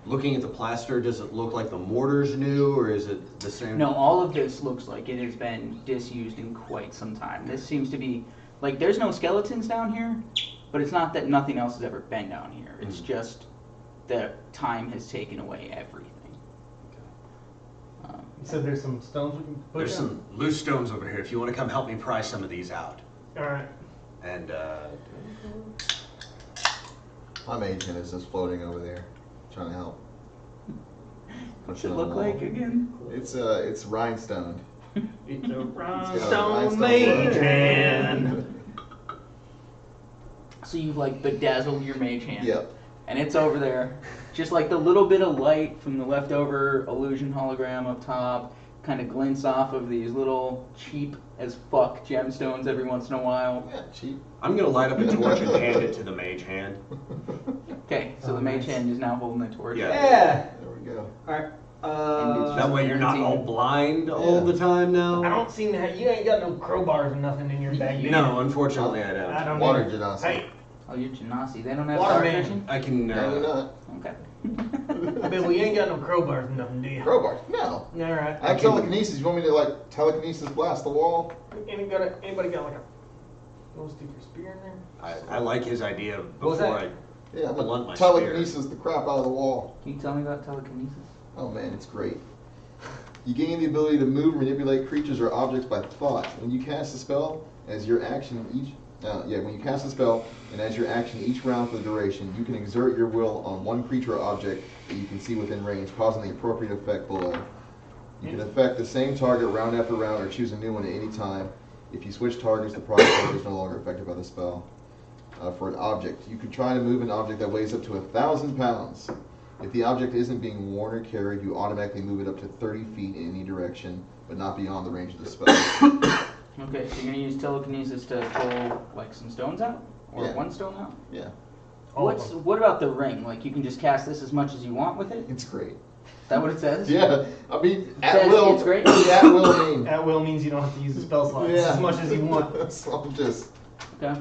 Speaker 5: Looking at the plaster, does it look like the mortar's new, or is it the same?
Speaker 2: No, all of this looks like it has been disused in quite some time. This seems to be like there's no skeletons down here, but it's not that nothing else has ever been down here. It's just that time has taken away everything.
Speaker 3: You said there's some stones we can put
Speaker 5: There's
Speaker 3: down?
Speaker 5: some loose stones over here if you want to come help me pry some of these out.
Speaker 3: Alright.
Speaker 5: And,
Speaker 4: My mage hand is just floating over there, trying to help.
Speaker 2: What's
Speaker 4: Pushing
Speaker 2: it
Speaker 4: on the
Speaker 2: look
Speaker 4: wall.
Speaker 2: like again?
Speaker 4: It's rhinestone.
Speaker 3: It's a
Speaker 4: got a
Speaker 3: rhinestone
Speaker 4: rhinestone
Speaker 3: mage
Speaker 4: glove.
Speaker 3: hand.
Speaker 2: So you've like bedazzled your mage hand.
Speaker 4: Yep.
Speaker 2: And it's over there. Just like the little bit of light from the leftover illusion hologram up top kind of glints off of these little cheap as fuck gemstones every once in a while.
Speaker 4: Yeah, cheap.
Speaker 5: I'm going to light up a torch and hand it to the mage hand.
Speaker 2: Okay, so the mage hand is now holding the torch.
Speaker 5: Yeah.
Speaker 3: Yeah.
Speaker 4: There we go.
Speaker 3: Alright.
Speaker 2: And it's
Speaker 5: That way you're not all blind all the time now.
Speaker 3: I don't seem to have, you ain't got no crowbars or nothing in your bag, do you?
Speaker 5: No, unfortunately I don't.
Speaker 3: I don't
Speaker 4: Water
Speaker 3: either.
Speaker 4: genasi.
Speaker 3: Hey,
Speaker 2: Oh, you're Genasi. They don't have
Speaker 3: Water
Speaker 2: fire
Speaker 3: man.
Speaker 2: vision?
Speaker 5: I can,
Speaker 4: No, not.
Speaker 2: Okay.
Speaker 3: Bill, you ain't got no crowbars or nothing, do you?
Speaker 4: Crowbar. No.
Speaker 3: Alright.
Speaker 4: I have telekinesis. You want me to like telekinesis blast the wall?
Speaker 3: Anybody got like a little stick your spear in there?
Speaker 5: I like his idea
Speaker 3: What was
Speaker 5: before
Speaker 3: that?
Speaker 4: Yeah, I'm
Speaker 5: Blunt
Speaker 4: gonna
Speaker 5: my
Speaker 4: telekinesis the crap out of the wall.
Speaker 2: Can you tell me about telekinesis?
Speaker 4: Oh man, it's great. You gain the ability to move or manipulate creatures or objects by thought. When you cast a spell, as your action each when you cast a spell, and as your action each round for the duration, you can exert your will on one creature or object that you can see within range, causing the appropriate effect below. You can affect the same target round after round or choose a new one at any time. If you switch targets, the prior target is no longer affected by the spell. For an object, you can try to move an object that weighs up to 1,000 pounds. If the object isn't being worn or carried, you automatically move it up to 30 feet in any direction, but not beyond the range of the spell.
Speaker 2: Okay, so you're gonna use telekinesis to pull like some stones out? Or
Speaker 4: Yeah.
Speaker 2: one stone out?
Speaker 4: Yeah,
Speaker 2: What about the ring? Like you can just cast this as much as you want with it? Is
Speaker 4: it's great.
Speaker 2: that what it says?
Speaker 4: Yeah, I mean, at
Speaker 2: Says
Speaker 4: will.
Speaker 2: it's great?
Speaker 4: At will mean.
Speaker 3: At will means you don't have to use the spell slots
Speaker 4: Yeah.
Speaker 3: as much as you want.
Speaker 4: So I'm just.
Speaker 2: Okay.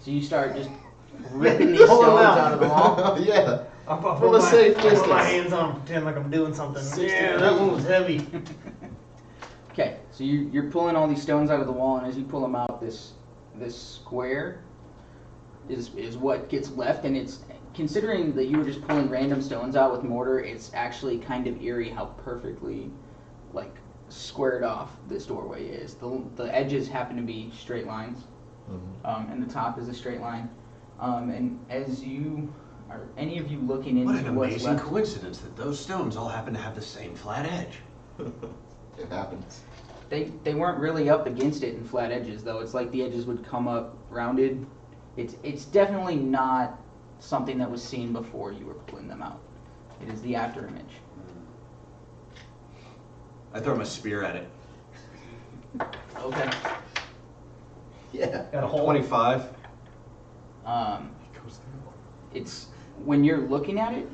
Speaker 2: So you start just ripping these
Speaker 3: Pull 'em
Speaker 2: stones
Speaker 3: out.
Speaker 2: out of the wall?
Speaker 4: Yeah.
Speaker 3: I'll
Speaker 4: From a safe
Speaker 3: put my
Speaker 4: distance.
Speaker 3: hands on and pretend like I'm doing something.
Speaker 4: 60
Speaker 3: Yeah, that
Speaker 4: feet.
Speaker 3: one was heavy.
Speaker 2: Okay, so you're pulling all these stones out of the wall, and as you pull them out, this square is what gets left, and it's considering that you were just pulling random stones out with mortar, it's actually kind of eerie how perfectly like squared off this doorway is. The edges happen to be straight lines, and the top is a straight line. And as you are, any of you looking
Speaker 1: What
Speaker 2: into
Speaker 1: an
Speaker 2: what's
Speaker 1: amazing
Speaker 2: left,
Speaker 1: coincidence that those stones all happen to have the same flat edge.
Speaker 4: It happens.
Speaker 2: they weren't really up against it in flat edges though. It's like the edges would come up rounded. It's definitely not something that was seen before you were pulling them out. It is the after image.
Speaker 1: I throw my spear at it.
Speaker 2: Okay.
Speaker 4: Yeah.
Speaker 3: Got a hole.
Speaker 5: 25.
Speaker 2: It's when you're looking at it,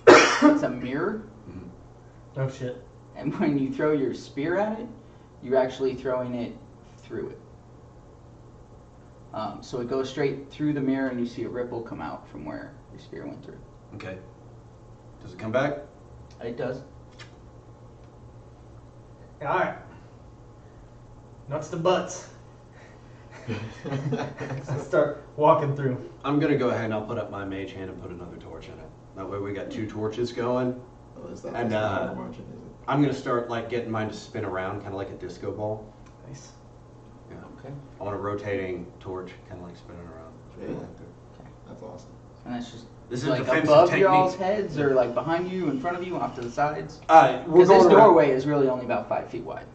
Speaker 2: it's a mirror,
Speaker 3: Oh shit.
Speaker 2: and when you throw your spear at it, you're actually throwing it through it. So it goes straight through the mirror, and you see a ripple come out from where your spear went through.
Speaker 5: Okay. Does it come back?
Speaker 2: It does.
Speaker 3: All right. Nuts to butts. Start walking through.
Speaker 5: I'm gonna go ahead and I'll put up my mage hand and put another torch in it. That way we got 2 torches going.
Speaker 4: Oh, is that
Speaker 5: And,
Speaker 4: that's not how much it is?
Speaker 5: I'm gonna start like getting mine to spin around, kind of like a disco ball.
Speaker 3: Nice.
Speaker 5: Yeah.
Speaker 2: Okay.
Speaker 5: I want a rotating torch, kind of like spinning around.
Speaker 4: Yeah. That's awesome.
Speaker 2: And that's just
Speaker 1: This is
Speaker 2: like
Speaker 1: defensive
Speaker 2: above
Speaker 1: technique.
Speaker 2: your all's heads, or like behind you, in front of you, off to the sides.
Speaker 5: We're
Speaker 2: Because this
Speaker 5: going around.
Speaker 2: doorway is really only about 5 feet wide.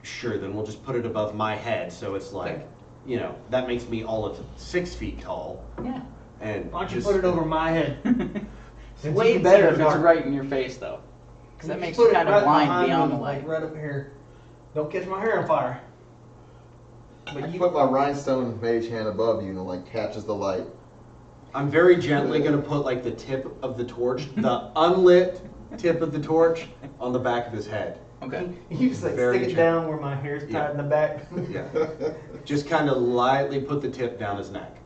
Speaker 5: Sure, then we'll just put it above my head, so it's like,
Speaker 2: Okay.
Speaker 5: you know, that makes me all of 6 feet tall.
Speaker 2: Yeah.
Speaker 5: And
Speaker 3: Why don't you
Speaker 5: just,
Speaker 3: put it over my head?
Speaker 2: It's
Speaker 3: Since
Speaker 2: way
Speaker 3: you can
Speaker 2: better
Speaker 3: see
Speaker 2: if
Speaker 3: the
Speaker 2: it's
Speaker 3: dark.
Speaker 2: right in your face, though. Because that
Speaker 3: Just
Speaker 2: makes
Speaker 3: put
Speaker 2: you
Speaker 3: it
Speaker 2: kind of
Speaker 3: right
Speaker 2: blind
Speaker 3: behind
Speaker 2: beyond
Speaker 3: me,
Speaker 2: the light.
Speaker 3: like right up here. Don't catch my hair on fire.
Speaker 4: I put my rhinestone mage hand above you and it like catches the light.
Speaker 5: I'm very gently gonna put like the tip of the torch, the unlit tip of the torch, on the back of his head.
Speaker 2: Okay.
Speaker 3: You just like
Speaker 5: Very
Speaker 3: stick it
Speaker 5: gentle.
Speaker 3: down where my hair's tied
Speaker 5: Yeah.
Speaker 3: in the back.
Speaker 5: Yeah. Just kind of lightly put the tip down his neck.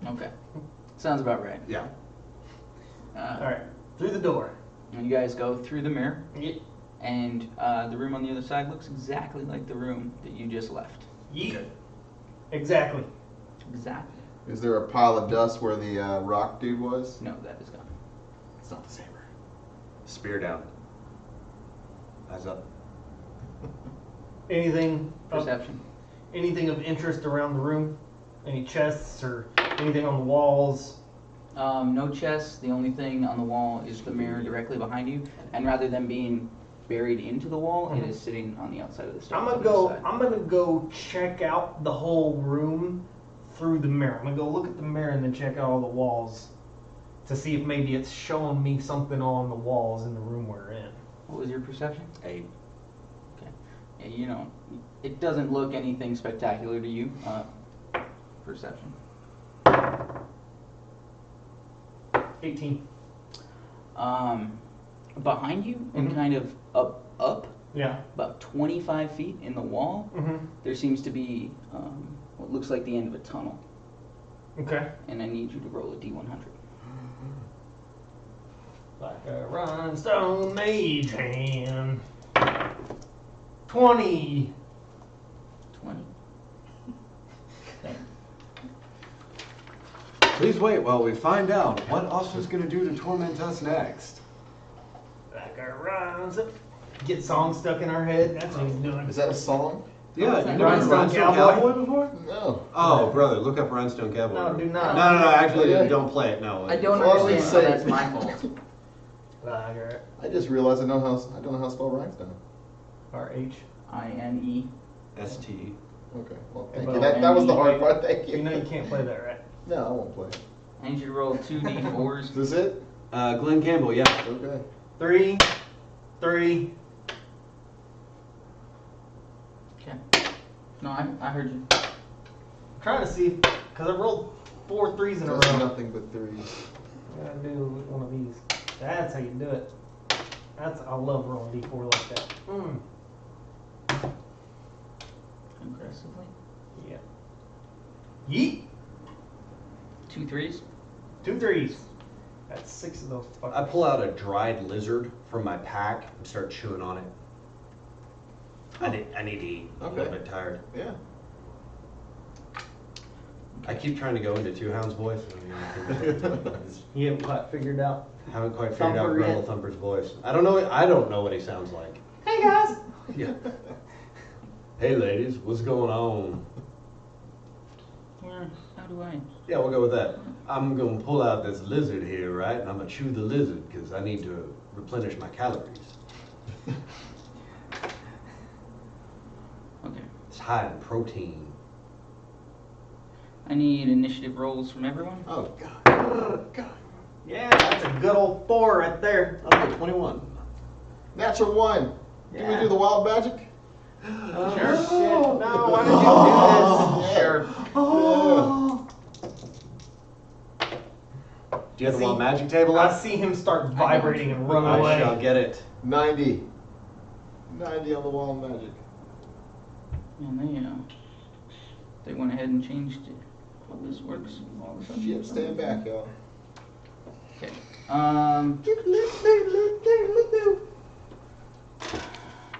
Speaker 2: Okay. Sounds about right.
Speaker 5: Yeah.
Speaker 3: All right, through the door.
Speaker 2: And you guys go through the mirror,
Speaker 3: Yeet.
Speaker 2: and the room on the other side looks exactly like the room that you just left.
Speaker 3: Yeet.
Speaker 5: Okay.
Speaker 3: Exactly.
Speaker 2: Exactly.
Speaker 4: Is there a pile of dust where the rock dude was?
Speaker 2: No, that is gone.
Speaker 4: It's not the same room.
Speaker 5: Spear down. Eyes up.
Speaker 3: Anything of,
Speaker 2: Perception.
Speaker 3: anything of interest around the room? Any chests or anything on the walls?
Speaker 2: No chests. The only thing on the wall is the mirror directly behind you, and rather than being buried into the wall, it is sitting on the outside of the stairs.
Speaker 3: I'm
Speaker 2: on
Speaker 3: gonna
Speaker 2: the
Speaker 3: go.
Speaker 2: side.
Speaker 3: I'm gonna go check out the whole room through the mirror. I'm gonna go look at the mirror and then check out all the walls to see if maybe it's showing me something on the walls in the room we're in.
Speaker 2: What was your perception?
Speaker 5: 8.
Speaker 2: Okay. Yeah, you know, it doesn't look anything spectacular to you. Perception.
Speaker 3: 18.
Speaker 2: Behind you and
Speaker 3: Mhm.
Speaker 2: kind of up,
Speaker 3: Yeah.
Speaker 2: about 25 feet in the wall,
Speaker 3: Mm-hmm.
Speaker 2: there seems to be what looks like the end of a tunnel.
Speaker 3: Okay.
Speaker 2: And I need you to roll a D100.
Speaker 3: Like a rhinestone mage hand. 20.
Speaker 2: 20. Okay.
Speaker 5: Please wait while we find out what Austin's gonna do to torment us next.
Speaker 3: Like a rhinestone. Get songs stuck in our head. That's what he's doing.
Speaker 4: Is that a song?
Speaker 5: Yeah, you never heard
Speaker 3: Rhinestone
Speaker 5: Rhinestone
Speaker 3: Cowboy?
Speaker 5: Cowboy before?
Speaker 4: No.
Speaker 5: Oh, brother, look up Rhinestone Cowboy.
Speaker 3: No, do not.
Speaker 5: No, actually,
Speaker 4: Okay.
Speaker 5: don't play it. No.
Speaker 2: I don't
Speaker 4: Well, I was
Speaker 2: understand
Speaker 4: gonna
Speaker 2: how
Speaker 4: say-
Speaker 2: that's my fault.
Speaker 3: Like a
Speaker 4: I just realized I don't know how to spell rhinestone.
Speaker 3: RH.
Speaker 2: INE.
Speaker 5: ST.
Speaker 4: Okay, well, thank
Speaker 3: Well,
Speaker 4: you. That was the hard part. Thank you.
Speaker 3: You know you can't play that, right?
Speaker 4: No, I won't play.
Speaker 2: I need you to roll 2d4s.
Speaker 4: Is this it?
Speaker 5: Glenn Campbell, yeah.
Speaker 4: Okay.
Speaker 3: 3, 3.
Speaker 2: Okay. No, I heard you.
Speaker 3: I'm trying to see, because I rolled 4 threes in a
Speaker 4: That's
Speaker 3: row.
Speaker 4: nothing but threes.
Speaker 3: I gotta do one of these. That's how you do it. I love rolling D4 like that.
Speaker 2: Aggressively.
Speaker 3: Yeah. Yeet.
Speaker 2: 2 3s.
Speaker 3: 2 threes. That's 6 of those fuckers.
Speaker 5: I pull out a dried lizard from my pack and start chewing on it. I need to eat. I'm a little
Speaker 4: Okay.
Speaker 5: bit tired.
Speaker 4: Yeah.
Speaker 5: I keep trying to go into Two Hounds' voice.
Speaker 3: You haven't quite figured out.
Speaker 5: Haven't quite figured out
Speaker 3: Thumper yet?
Speaker 5: Gretel Thumper's voice. I don't know what he sounds like.
Speaker 3: Hey guys.
Speaker 5: Yeah. Hey ladies, what's going on?
Speaker 2: Or how do I?
Speaker 5: Yeah, we'll go with that. I'm gonna pull out this lizard here, right? And I'm gonna chew the lizard because I need to replenish my calories.
Speaker 2: Okay.
Speaker 5: It's high in protein.
Speaker 2: I need initiative rolls from everyone.
Speaker 4: Oh, God.
Speaker 5: Oh, God.
Speaker 3: Yeah, that's a good old 4 right there.
Speaker 5: Up to 21.
Speaker 4: Natural 1. Can we do the wild magic?
Speaker 3: Oh,
Speaker 2: Sure.
Speaker 3: shit. No, why did you do this?
Speaker 2: Sure.
Speaker 4: Oh.
Speaker 5: Do you have the wild magic table
Speaker 3: I
Speaker 5: up?
Speaker 3: see him start vibrating and run
Speaker 5: I
Speaker 3: away.
Speaker 5: shall get it.
Speaker 4: 90. 90 on the wild magic.
Speaker 2: And they went ahead and changed it. How this works all of a sudden.
Speaker 4: Shit, stand back, y'all.
Speaker 2: Okay.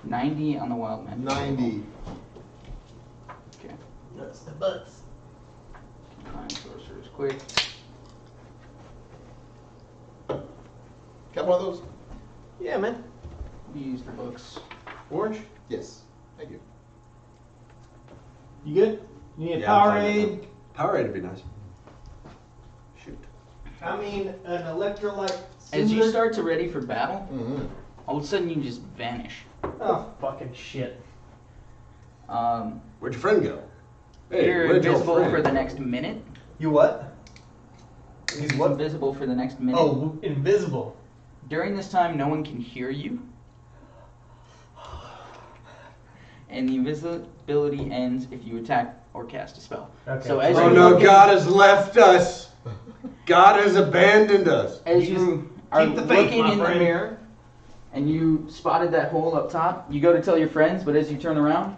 Speaker 2: 90 on the wild magic.
Speaker 4: 90.
Speaker 2: Okay.
Speaker 3: Nuts to butts.
Speaker 2: Combine sorcerer's quick.
Speaker 4: Got one of those?
Speaker 3: Yeah, man.
Speaker 2: Use the books.
Speaker 3: Orange,
Speaker 4: Yes. Thank you.
Speaker 3: you good? You need a
Speaker 5: Yeah, I'm fine
Speaker 3: Powerade?
Speaker 5: with that. Powerade would be nice. Shoot.
Speaker 3: I mean, an electrolyte.
Speaker 2: As you
Speaker 3: soother?
Speaker 2: start to ready for battle,
Speaker 4: Mm-hmm.
Speaker 2: all of a sudden you just vanish.
Speaker 3: Oh, fucking shit.
Speaker 2: Um,
Speaker 5: Where'd your friend go? Hey,
Speaker 2: you're
Speaker 5: where'd your
Speaker 2: invisible
Speaker 5: friend?
Speaker 2: for the next minute.
Speaker 3: You what? He's what?
Speaker 2: Invisible for the next minute.
Speaker 3: Oh, invisible.
Speaker 2: During this time, no one can hear you. And the invisibility ends if you attack or cast a spell.
Speaker 3: Okay.
Speaker 2: So as
Speaker 5: Oh
Speaker 2: you're
Speaker 5: no,
Speaker 2: looking,
Speaker 5: God has left us. God has abandoned us.
Speaker 2: as
Speaker 3: You
Speaker 2: you are
Speaker 3: keep the faith,
Speaker 2: looking
Speaker 3: my
Speaker 2: in the
Speaker 3: friend.
Speaker 2: mirror, and you spotted that hole up top, you go to tell your friends, but as you turn around,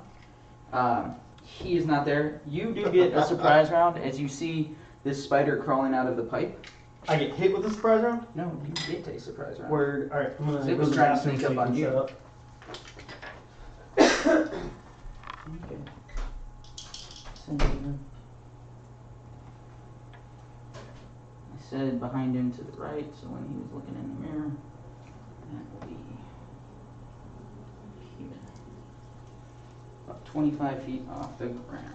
Speaker 2: he is not there. You do get a surprise round as you see this spider crawling out of the pipe.
Speaker 3: I get hit with a surprise round?
Speaker 2: No, you get a surprise round.
Speaker 3: Word. Alright, I'm gonna
Speaker 2: It was
Speaker 3: go to
Speaker 2: trying to
Speaker 3: the bathroom
Speaker 2: sneak up
Speaker 3: so
Speaker 2: on
Speaker 3: can
Speaker 2: you.
Speaker 3: set up.
Speaker 2: Okay. I said behind him to the right, so when he was looking in the mirror, that will be here. About 25 feet off the ground.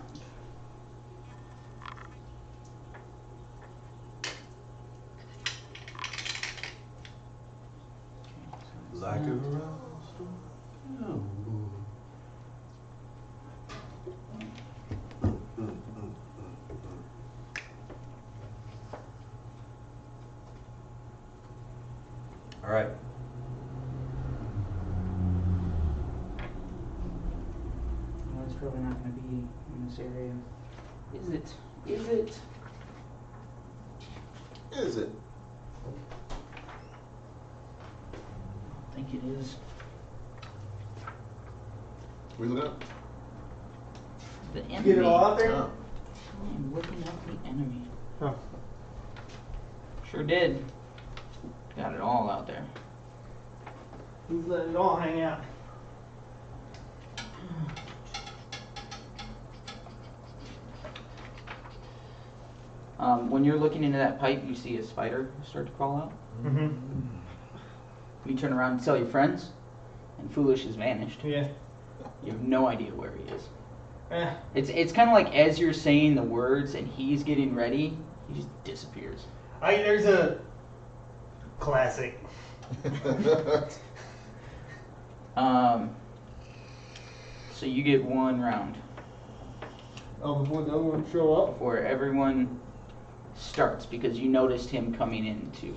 Speaker 5: Like a rose. Oh. All right.
Speaker 2: Well, it's probably not going to be in this area. Is it? Is it?
Speaker 4: Is it?
Speaker 2: I think it is.
Speaker 4: We look up?
Speaker 2: The enemy.
Speaker 3: Get it all out there?
Speaker 4: Oh.
Speaker 2: I am looking at the enemy.
Speaker 3: Oh.
Speaker 2: Sure did. Got it all out there.
Speaker 3: He's letting it all hang out.
Speaker 2: When you're looking into that pipe, you see a spider start to crawl out.
Speaker 3: Mm-hmm.
Speaker 2: You turn around and tell your friends, and Foolish has vanished.
Speaker 3: Yeah.
Speaker 2: You have no idea where he is.
Speaker 3: Eh.
Speaker 2: It's kind of like as you're saying the words and he's getting ready, he just disappears.
Speaker 3: There's a classic.
Speaker 2: So you get one round
Speaker 3: Oh, before the other one show up?
Speaker 2: before everyone starts because you noticed him coming in to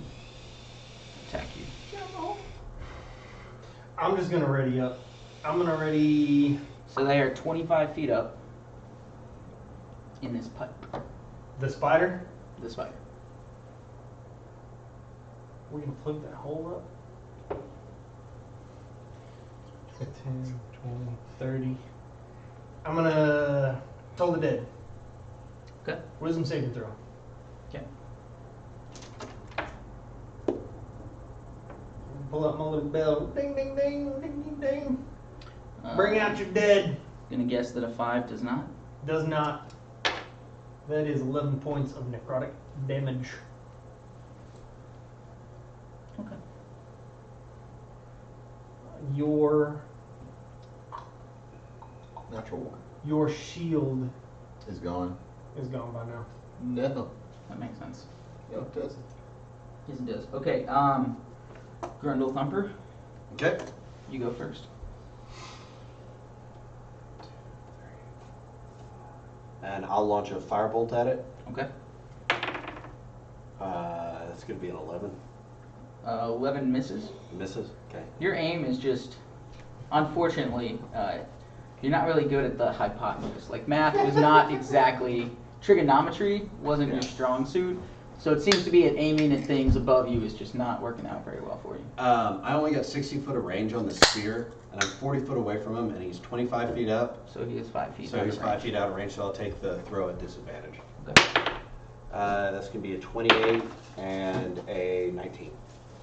Speaker 2: attack you.
Speaker 3: I'm just gonna ready up. I'm gonna ready
Speaker 2: So they are 25 feet up in this pipe.
Speaker 3: the spider.
Speaker 2: The spider.
Speaker 3: We're gonna plug that hole up. 10, 20, 30. I'm gonna Toll the Dead.
Speaker 2: Okay.
Speaker 3: Wisdom saving throw.
Speaker 2: Okay.
Speaker 3: Pull up my little bell. Ding, ding, ding, ding, ding, ding. Bring out your dead.
Speaker 2: Gonna guess that a 5 does not.
Speaker 3: Does not. That is 11 points of necrotic damage.
Speaker 2: Okay.
Speaker 3: Your
Speaker 4: Natural 1.
Speaker 3: your shield
Speaker 4: Is gone.
Speaker 3: is gone by now.
Speaker 4: No.
Speaker 2: That makes sense.
Speaker 4: No, it doesn't.
Speaker 2: Yes, it does. Okay, Grundle Thumper,
Speaker 5: Okay.
Speaker 2: you go first.
Speaker 5: And I'll launch a firebolt at it.
Speaker 2: Okay.
Speaker 5: That's gonna be an 11.
Speaker 2: 11 misses.
Speaker 5: Misses. Okay.
Speaker 2: Your aim is just, unfortunately, you're not really good at the hypotenuse. Like math was not exactly, trigonometry wasn't your strong suit. So it seems to be at aiming at things above you is just not working out very well for you.
Speaker 5: I only got 60 foot of range on the spear, and I'm 40 foot away from him, and he's 25 feet up.
Speaker 2: So he is 5 feet.
Speaker 5: So
Speaker 2: out
Speaker 5: he's
Speaker 2: of
Speaker 5: 5
Speaker 2: range.
Speaker 5: feet out of range, so I'll take the throw at disadvantage.
Speaker 2: Okay.
Speaker 5: That's gonna be a 28 and a 19.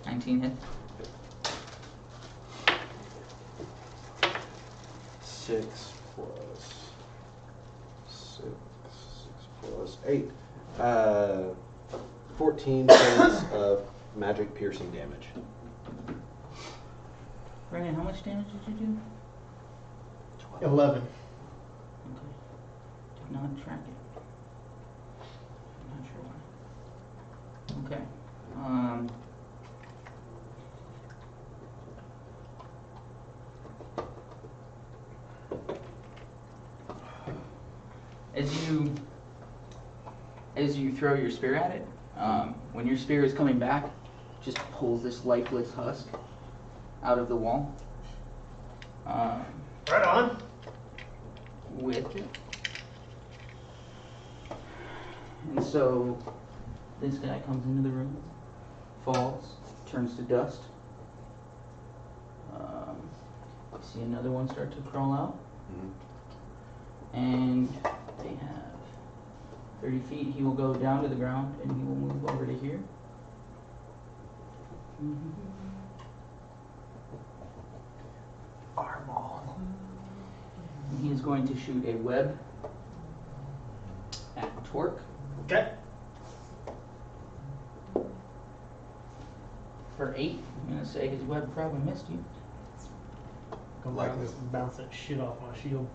Speaker 2: 19 hit.
Speaker 5: 6 plus 8. 14 points of magic piercing damage.
Speaker 2: Brandon, how much damage did you do?
Speaker 3: 11.
Speaker 2: Okay. Did not track it. I'm not sure why. Okay. As you throw your spear at it, when your spear is coming back, just pulls this lifeless husk out of the wall.
Speaker 3: Right on.
Speaker 2: With it. And so this guy comes into the room, falls, turns to dust. You see another one start to crawl out. And they have 30 feet. He will go down to the ground and he will move over to here.
Speaker 3: Fireball.
Speaker 2: And he is going to shoot a web at Torque
Speaker 3: Okay.
Speaker 2: for 8. I'm going to say his web probably missed you.
Speaker 3: Come
Speaker 5: Like
Speaker 3: around this and bounce that shit off my shield.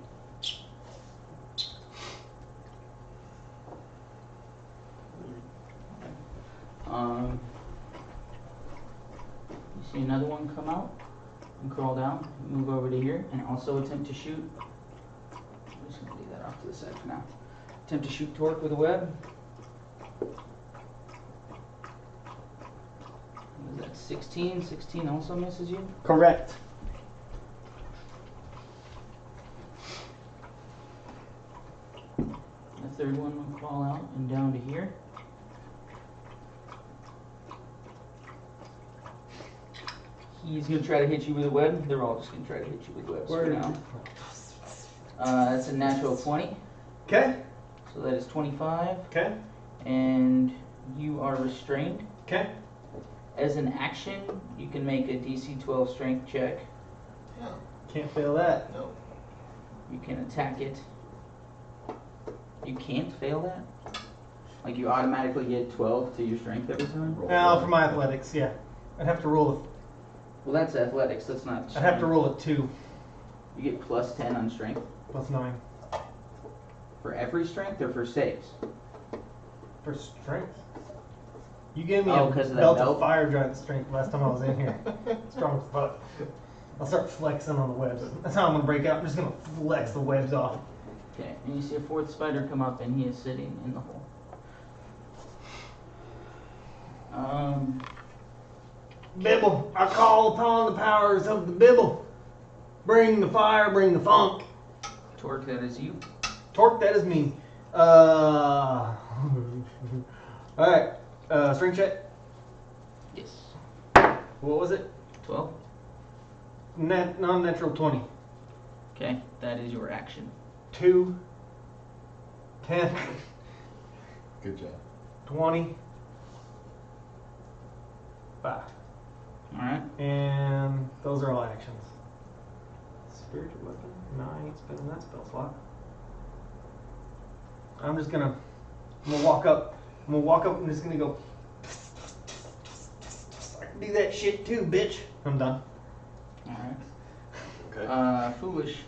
Speaker 2: You see another one come out and crawl down, move over to here, and also attempt to shoot. I'm just going to leave that off to the side for now. Attempt to shoot Torque with a web. Was that 16? 16 also misses you.
Speaker 3: Correct.
Speaker 2: The third one will crawl out and down to here. He's going to try to hit you with a web. They're all just going to try to hit you with webs for now. That's a natural 20.
Speaker 3: Okay.
Speaker 2: So that is 25.
Speaker 3: Okay.
Speaker 2: And you are restrained.
Speaker 3: Okay.
Speaker 2: As an action, you can make a DC 12 strength check.
Speaker 4: Yeah.
Speaker 3: Can't fail that.
Speaker 4: No.
Speaker 2: You can attack it. You can't fail that? Like you automatically get 12 to your strength every time?
Speaker 4: Roll
Speaker 3: Now
Speaker 4: one.
Speaker 3: for my athletics, yeah. I'd have to roll
Speaker 2: Well, that's athletics. That's not
Speaker 3: I'd
Speaker 2: strength.
Speaker 3: have to roll a 2
Speaker 2: You get plus 10 on strength
Speaker 3: plus 9
Speaker 2: for every strength or for saves?
Speaker 3: for strength. You gave me
Speaker 2: Oh,
Speaker 3: a
Speaker 2: 'cause of that
Speaker 3: belt
Speaker 2: belt?
Speaker 3: of fire giant strength last time I was in here. Strong as fuck. I'll start flexing on the webs. That's how I'm gonna break out. I'm just gonna flex the webs off.
Speaker 2: Okay, and you see a fourth spider come up and he is sitting in the hole.
Speaker 3: Bibble, I call upon the powers of the Bibble. Bring the fire, bring the funk.
Speaker 2: Torque, that is you.
Speaker 3: Torque, that is me. Alright, strength check.
Speaker 2: Yes.
Speaker 3: What was it?
Speaker 2: 12.
Speaker 3: Non-natural 20.
Speaker 2: Okay, that is your action.
Speaker 3: 2, 10,
Speaker 4: Good job.
Speaker 3: 20, 5.
Speaker 2: Alright.
Speaker 3: And those are all actions. Spiritual weapon? No, I ain't spending that spell slot. I'm gonna walk up. I'm just gonna go. I can do that shit too, bitch. I'm done.
Speaker 2: Alright.
Speaker 5: Okay.
Speaker 2: Foolish.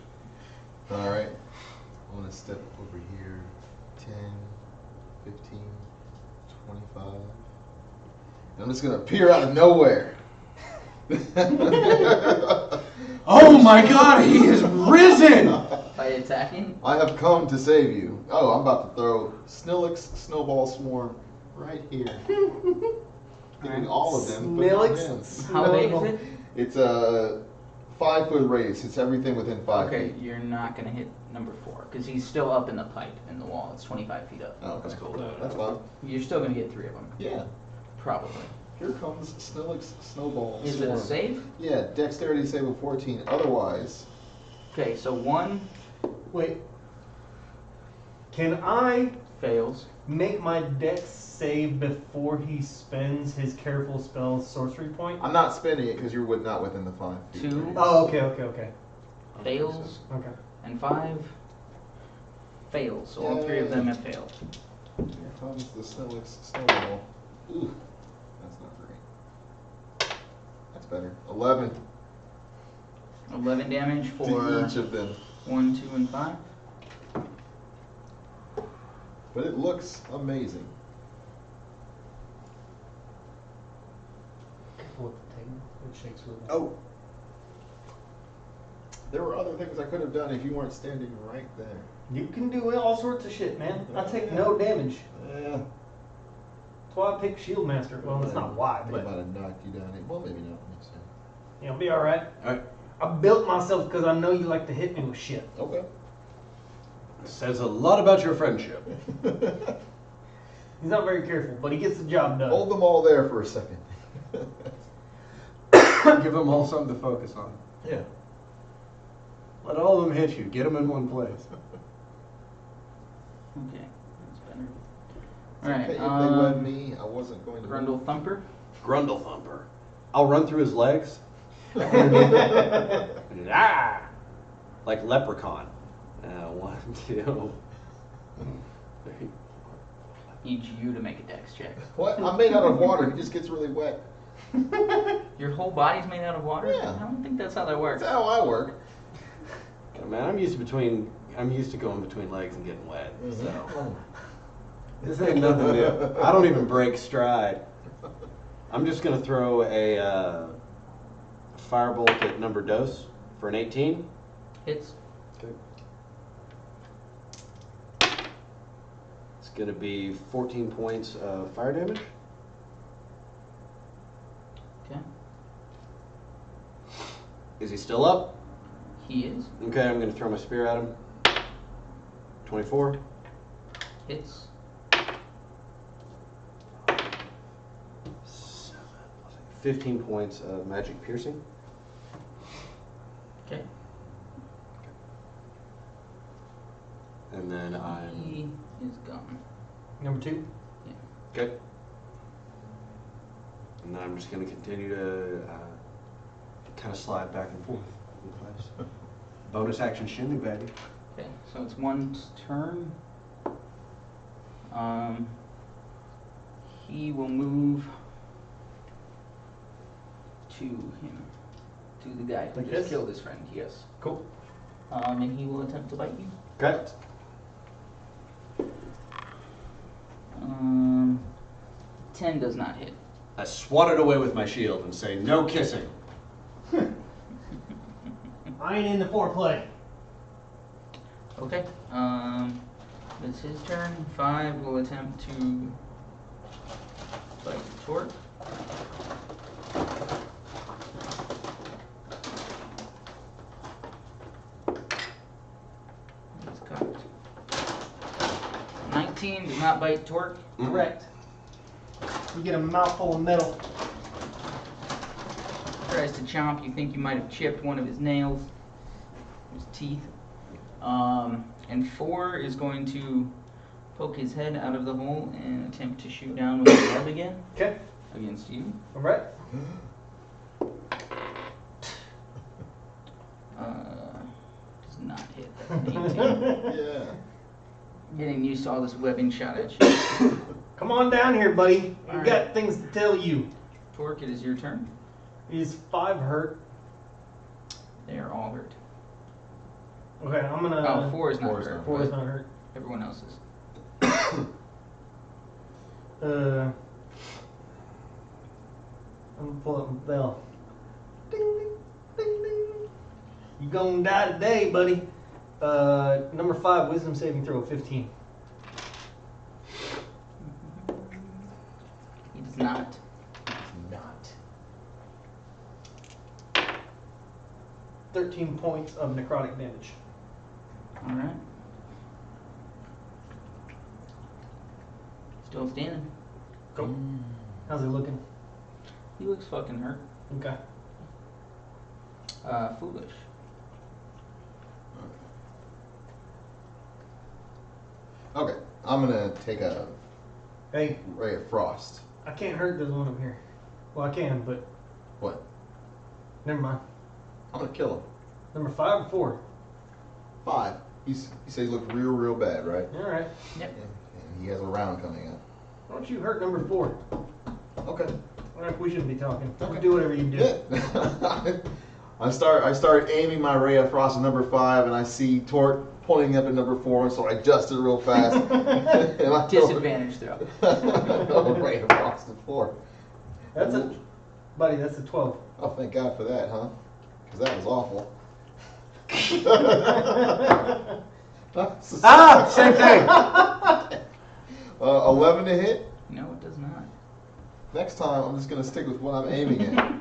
Speaker 4: All right. I want to step over here. 10, 15, 25. And I'm just gonna appear out of nowhere.
Speaker 5: Oh my God, he has risen!
Speaker 2: By attacking?
Speaker 4: I have come to save you. Oh, I'm about to throw Snillix Snowball Swarm right here. Hitting all of them, but not him.
Speaker 3: Snillix.
Speaker 2: How big is it?
Speaker 4: It's a 5-foot radius. It's everything within 5
Speaker 2: Okay,
Speaker 4: feet.
Speaker 2: you're not gonna hit number 4 because he's still up in the pipe in the wall. It's 25 feet up.
Speaker 4: Oh, okay.
Speaker 1: That's cool.
Speaker 4: That's fine.
Speaker 2: You're still gonna get 3 of them,
Speaker 4: Yeah.
Speaker 2: probably.
Speaker 4: Here comes Snillix Snowball
Speaker 2: Is
Speaker 4: Swarm.
Speaker 2: it a save?
Speaker 4: Yeah, dexterity save of 14. Otherwise,
Speaker 2: Okay, so 1
Speaker 3: Wait. Can I
Speaker 2: fails.
Speaker 3: make my dex save before he spends his careful spell sorcery point?
Speaker 4: I'm not spending it because you're not within the 5 feet.
Speaker 2: 2
Speaker 4: radius.
Speaker 3: Oh, okay.
Speaker 2: fails,
Speaker 3: Okay.
Speaker 2: and 5 fails. So all 3 of them have failed.
Speaker 4: Here comes the Snillix Snowball. Ooh, that's not great. That's better. 11
Speaker 2: 11 damage
Speaker 4: to
Speaker 2: for
Speaker 4: each of them.
Speaker 2: 1, 2, and 5.
Speaker 4: But it looks amazing.
Speaker 3: Careful with the table. It shakes really bad.
Speaker 4: Oh. There were other things I could have done if you weren't standing right there.
Speaker 3: You can do all sorts of shit, man. I take no damage.
Speaker 4: Yeah.
Speaker 3: That's why I pick Shield Master. Well, that's not why,
Speaker 4: I think
Speaker 3: but
Speaker 4: I might have knocked you down. Well, maybe not. Makes sense.
Speaker 3: you'll be alright.
Speaker 5: Alright,
Speaker 3: I built myself because I know you like to hit me with shit.
Speaker 4: Okay.
Speaker 5: says a lot about your friendship.
Speaker 3: He's not very careful, but he gets the job done.
Speaker 4: Hold them all there for a second.
Speaker 5: Give them all something to focus on.
Speaker 4: Yeah.
Speaker 5: Let all of them hit you. Get them in one place.
Speaker 2: Okay, that's better.
Speaker 4: It's
Speaker 2: All right,
Speaker 4: okay if they wed me. I wasn't going to.
Speaker 2: Grundle Thumper.
Speaker 5: Grundle Thumper. I'll run through his legs. Ah! Like Leprechaun. 1, 2, 3.
Speaker 2: Need you to make a dex check.
Speaker 4: What? I'm made out of water. It just gets really wet.
Speaker 2: Your whole body's made out of water?
Speaker 4: Yeah.
Speaker 2: I don't think that's how that works.
Speaker 4: That's how I work.
Speaker 5: Yeah, man, I'm used to going between legs and getting wet. So this ain't nothing new. I don't even break stride. I'm just gonna throw a firebolt at number dose for an 18.
Speaker 2: Hits.
Speaker 5: Okay. It's gonna be 14 points of fire damage.
Speaker 2: Okay.
Speaker 5: Is he still up?
Speaker 2: He is.
Speaker 5: Okay, I'm gonna throw my spear at him. 24.
Speaker 2: Hits.
Speaker 5: 15 points of magic piercing.
Speaker 2: Okay.
Speaker 5: And then I'm
Speaker 2: He is gone.
Speaker 3: Number 2.
Speaker 5: okay. And then I'm just gonna continue to kind of slide back and forth in place. Bonus action shindig, baby.
Speaker 2: Okay, so it's 1's turn. He will move to him, to the guy who
Speaker 3: Like
Speaker 2: just
Speaker 3: this?
Speaker 2: killed his friend. Yes.
Speaker 3: Cool.
Speaker 2: And he will attempt to bite you.
Speaker 5: Okay.
Speaker 2: 10 does not hit.
Speaker 5: I swat it away with my shield and say, no kissing.
Speaker 3: I ain't in the foreplay.
Speaker 2: Okay. It's his turn. 5 will attempt to bite Torque. He's cocked. 19 does not bite Torque.
Speaker 3: Correct. You get a mouthful of metal.
Speaker 2: Tries to chomp. You think you might have chipped one of his nails, his teeth. And 4 is going to poke his head out of the hole and attempt to shoot down with the web again
Speaker 3: Okay.
Speaker 2: against you.
Speaker 3: Alright.
Speaker 2: Does not hit. That's an 18.
Speaker 4: Yeah.
Speaker 2: Getting used to all this webbing shot at you.
Speaker 3: Come on down here, buddy. We've
Speaker 2: Alright.
Speaker 3: got things to tell you.
Speaker 2: Torque, it is your turn.
Speaker 3: Is 5 hurt?
Speaker 2: They are all hurt.
Speaker 3: Okay, I'm gonna.
Speaker 2: 4 is not
Speaker 4: four is
Speaker 2: hurt.
Speaker 4: not
Speaker 3: 4 is
Speaker 2: but
Speaker 3: not hurt.
Speaker 2: Everyone else is.
Speaker 3: I'm gonna pull up my bell. Ding, ding, ding, ding. You gonna die today, buddy. Number 5, wisdom saving throw, 15.
Speaker 2: He does not.
Speaker 4: Not.
Speaker 3: 13 points of necrotic damage.
Speaker 2: All right. Still standing.
Speaker 3: Cool. How's he looking?
Speaker 2: He looks fucking hurt.
Speaker 3: Okay.
Speaker 2: Foolish.
Speaker 4: Okay, I'm gonna take a
Speaker 3: Hey,
Speaker 4: ray of frost.
Speaker 3: I can't hurt this one up here. Well, I can, but
Speaker 4: What?
Speaker 3: never mind.
Speaker 4: I'm gonna kill him.
Speaker 3: Number 5 or 4?
Speaker 4: 5. You said he looked real bad, right?
Speaker 3: All right.
Speaker 2: Yep.
Speaker 4: And he has a round coming up.
Speaker 3: Why don't you hurt number 4?
Speaker 4: Okay.
Speaker 3: All right, we shouldn't be talking.
Speaker 4: Okay.
Speaker 3: Do whatever you do.
Speaker 4: Yeah. I start aiming my ray of frost at number 5, and I see Torque pointing up at number 4, and so I adjust it real fast. And I throw
Speaker 2: Disadvantage throw.
Speaker 4: a ray of frost at 4.
Speaker 3: That's a, buddy. That's a 12.
Speaker 4: Oh, thank God for that, huh? Because that was awful.
Speaker 5: Same thing.
Speaker 4: 11 to hit.
Speaker 2: No, it does not.
Speaker 4: Next time, I'm just gonna stick with what I'm aiming at.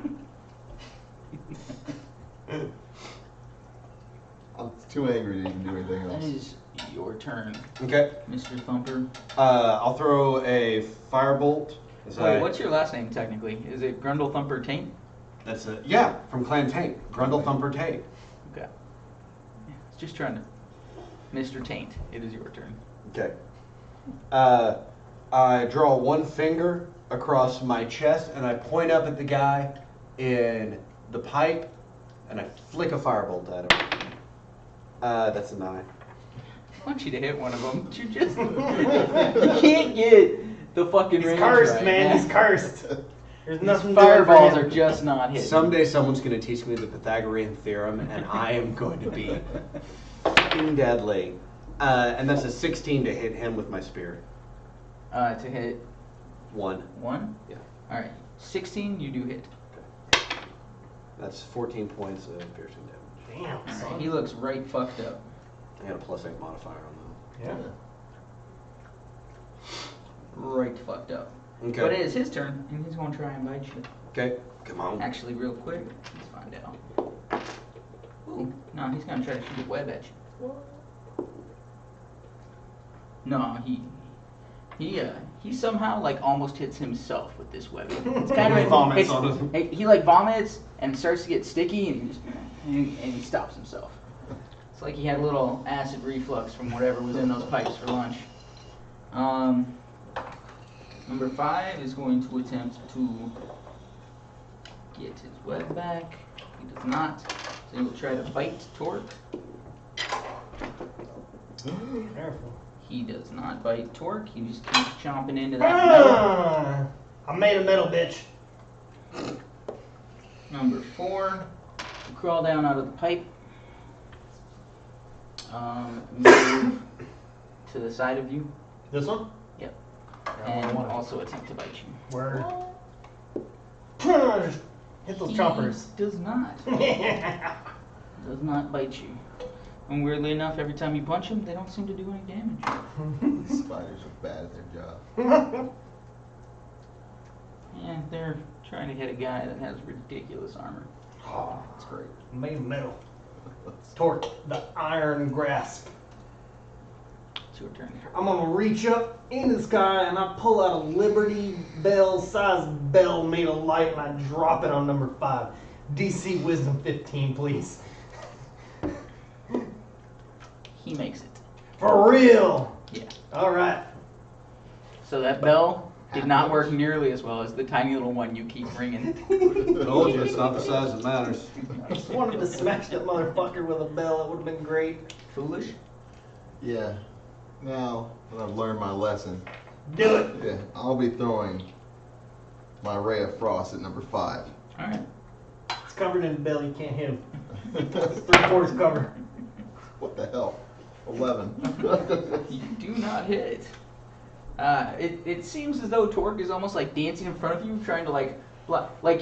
Speaker 4: I'm too angry to even do anything
Speaker 2: That
Speaker 4: else.
Speaker 2: is your turn,
Speaker 5: Okay.
Speaker 2: Mr. Thumper.
Speaker 5: I'll throw a firebolt.
Speaker 2: Wait, what's your last name technically? Is it Grundle Thumper Taint?
Speaker 5: That's a yeah from Clan Taint. Grundle Thumper Taint.
Speaker 2: Okay. Yeah, it's just trying to. Mr. Taint, it is your turn.
Speaker 5: Okay. I draw one finger across my chest and I point up at the guy in the pipe and I flick a firebolt at him. That's a 9.
Speaker 2: I want you to hit one of them. You just you can't get the fucking
Speaker 3: He's
Speaker 2: range
Speaker 3: cursed,
Speaker 2: right,
Speaker 3: man. He's cursed. There's
Speaker 2: These
Speaker 3: nothing
Speaker 2: fireballs
Speaker 3: doing
Speaker 2: are
Speaker 3: for him.
Speaker 2: just not hitting.
Speaker 5: Someday someone's going to teach me the Pythagorean theorem and I am going to be fucking deadly. And that's a 16 to hit him with my spear.
Speaker 2: To hit
Speaker 5: 1.
Speaker 2: 1.
Speaker 5: Yeah.
Speaker 2: All right. 16, you do hit.
Speaker 5: That's 14 points of piercing damage.
Speaker 3: Damn,
Speaker 2: All right,
Speaker 3: son.
Speaker 2: he looks right fucked up.
Speaker 5: I got a +8 modifier on
Speaker 3: Yeah.
Speaker 2: Right fucked up.
Speaker 5: that. Okay.
Speaker 2: But it is his turn, and he's gonna try and bite you.
Speaker 5: Okay. Come on.
Speaker 2: Actually, real quick, let's find out. Ooh, no, he's gonna try to shoot a web at you. No, he somehow like almost hits himself with this web. It's kind
Speaker 5: He
Speaker 2: of
Speaker 5: vomits on it.
Speaker 2: he like vomits and starts to get sticky, and he stops himself. It's like he had a little acid reflux from whatever was in those pipes for lunch. Number 5 is going to attempt to get his web back. He does not. So he will try to bite Torque.
Speaker 3: Careful.
Speaker 2: He does not bite Torque. He just keeps chomping into that metal.
Speaker 3: I made a metal bitch.
Speaker 2: Number 4 will crawl down out of the pipe. Move to the side of you.
Speaker 3: This one?
Speaker 2: Yep. And also attempt to bite you.
Speaker 3: Word. Hit those choppers.
Speaker 2: He does not. Does not bite you. And weirdly enough, every time you punch them, they don't seem to do any damage.
Speaker 4: Spiders are bad at their job.
Speaker 2: Yeah, they're trying to hit a guy that has ridiculous armor.
Speaker 3: Oh,
Speaker 2: That's great.
Speaker 3: made of metal. Torque, the iron grasp.
Speaker 2: It's your turn.
Speaker 3: I'm gonna reach up in the sky and I pull out a Liberty Bell size bell made of light and I drop it on number 5. DC Wisdom 15, please.
Speaker 2: He makes it.
Speaker 3: For real.
Speaker 2: Yeah.
Speaker 3: All right.
Speaker 2: So that bell did not work nearly as well as the tiny little one you keep ringing.
Speaker 5: Told you, it's not the size that matters.
Speaker 3: I just wanted to smash that motherfucker with a bell. It would have been great.
Speaker 2: Foolish?
Speaker 4: Yeah. Now that I've learned my lesson,
Speaker 3: Do it.
Speaker 4: yeah, I'll be throwing my ray of frost at number 5.
Speaker 2: Alright.
Speaker 3: It's covered in bell. You can't hit him. It's 3/4 cover.
Speaker 4: What the hell? 11.
Speaker 2: You do not hit. It seems as though Torque is almost like dancing in front of you, trying to like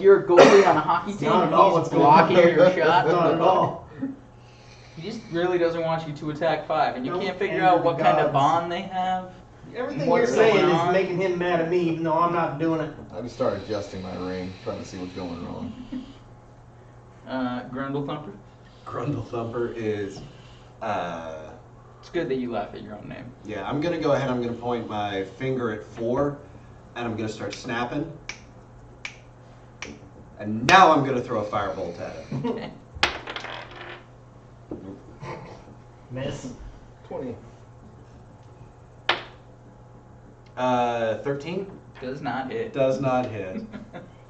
Speaker 2: you're a goalie on a hockey team
Speaker 3: not
Speaker 2: and
Speaker 3: at all
Speaker 2: he's
Speaker 3: what's going
Speaker 2: blocking
Speaker 3: on.
Speaker 2: your shot.
Speaker 3: Not at all.
Speaker 2: He just really doesn't want you to attack 5, and you
Speaker 3: Nope,
Speaker 2: can't figure
Speaker 3: and
Speaker 2: out
Speaker 3: the
Speaker 2: what kind of
Speaker 3: gods.
Speaker 2: bond they have.
Speaker 3: Everything
Speaker 2: What's
Speaker 3: you're saying
Speaker 2: going
Speaker 3: is
Speaker 2: on?
Speaker 3: making him mad at me, even though I'm not doing it.
Speaker 4: I just started adjusting my ring, trying to see what's going wrong.
Speaker 2: Grundle Thumper.
Speaker 5: Grundle Thumper is,
Speaker 2: It's good that you laugh at your own name.
Speaker 5: yeah, I'm gonna go ahead, I'm gonna point my finger at 4, and I'm gonna start snapping. And now I'm gonna throw a firebolt at him.
Speaker 2: Okay.
Speaker 3: Miss.
Speaker 4: 20.
Speaker 5: 13?
Speaker 2: Does not hit.
Speaker 5: Does not hit.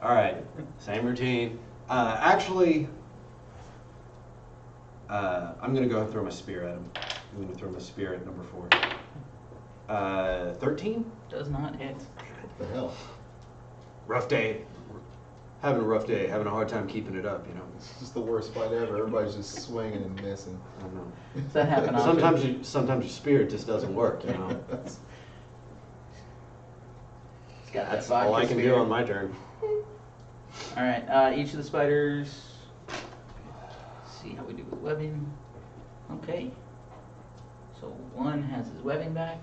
Speaker 5: Alright, same routine. Actually, I'm gonna go and throw my spear at him. I'm gonna throw my spear at number 4. 13?
Speaker 2: Does not hit.
Speaker 4: What the hell?
Speaker 5: Rough day. Having a rough day, having a hard time keeping it up, you know.
Speaker 4: It's just the worst fight ever. Everybody's just swinging and missing.
Speaker 5: I don't know.
Speaker 2: Does that happen often?
Speaker 5: Sometimes your spirit just doesn't work, you know.
Speaker 2: It's got that
Speaker 5: That's
Speaker 2: vodka
Speaker 5: all I can do
Speaker 2: spirit.
Speaker 5: on my turn.
Speaker 2: All right, each of the spiders. Let's see how we do with webbing. Okay. So one has his webbing back.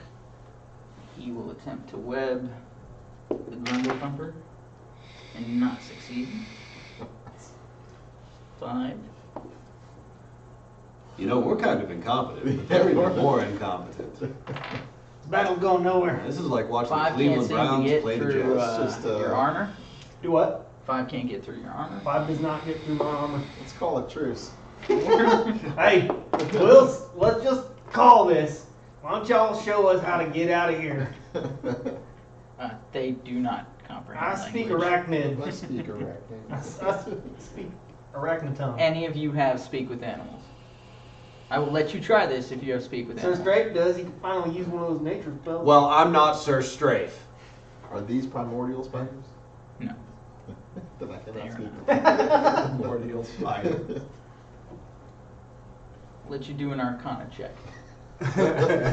Speaker 2: He will attempt to web the Grundle Thumper and not succeed. 5.
Speaker 5: You know, we're kind of incompetent. They're even more incompetent.
Speaker 3: This battle's going nowhere.
Speaker 5: This is like watching the
Speaker 2: 5 can't
Speaker 5: Cleveland
Speaker 2: seem to
Speaker 5: Browns
Speaker 2: get
Speaker 5: play the
Speaker 2: through
Speaker 5: Jets.
Speaker 4: just,
Speaker 2: your armor.
Speaker 3: Do what?
Speaker 2: 5 can't get through your armor.
Speaker 3: 5 does not get through my armor.
Speaker 4: Let's call it truce.
Speaker 3: Hey, let's just call this. Why don't y'all show us how to get out of here?
Speaker 2: They do not comprehend
Speaker 3: I speak
Speaker 2: language.
Speaker 3: arachnid.
Speaker 4: Let's speak arachnid.
Speaker 3: I speak arachnid tongue.
Speaker 2: Any of you have speak with animals. I will let you try this if you have speak with
Speaker 3: Sir
Speaker 2: animals.
Speaker 3: Strafe does. He can finally use one of those nature spells.
Speaker 5: Well, I'm not Sir Strafe.
Speaker 4: Are these primordial spiders?
Speaker 2: No.
Speaker 4: Then I
Speaker 2: They are
Speaker 4: cannot speak.
Speaker 5: Primordial spider.
Speaker 2: Let you do an Arcana check.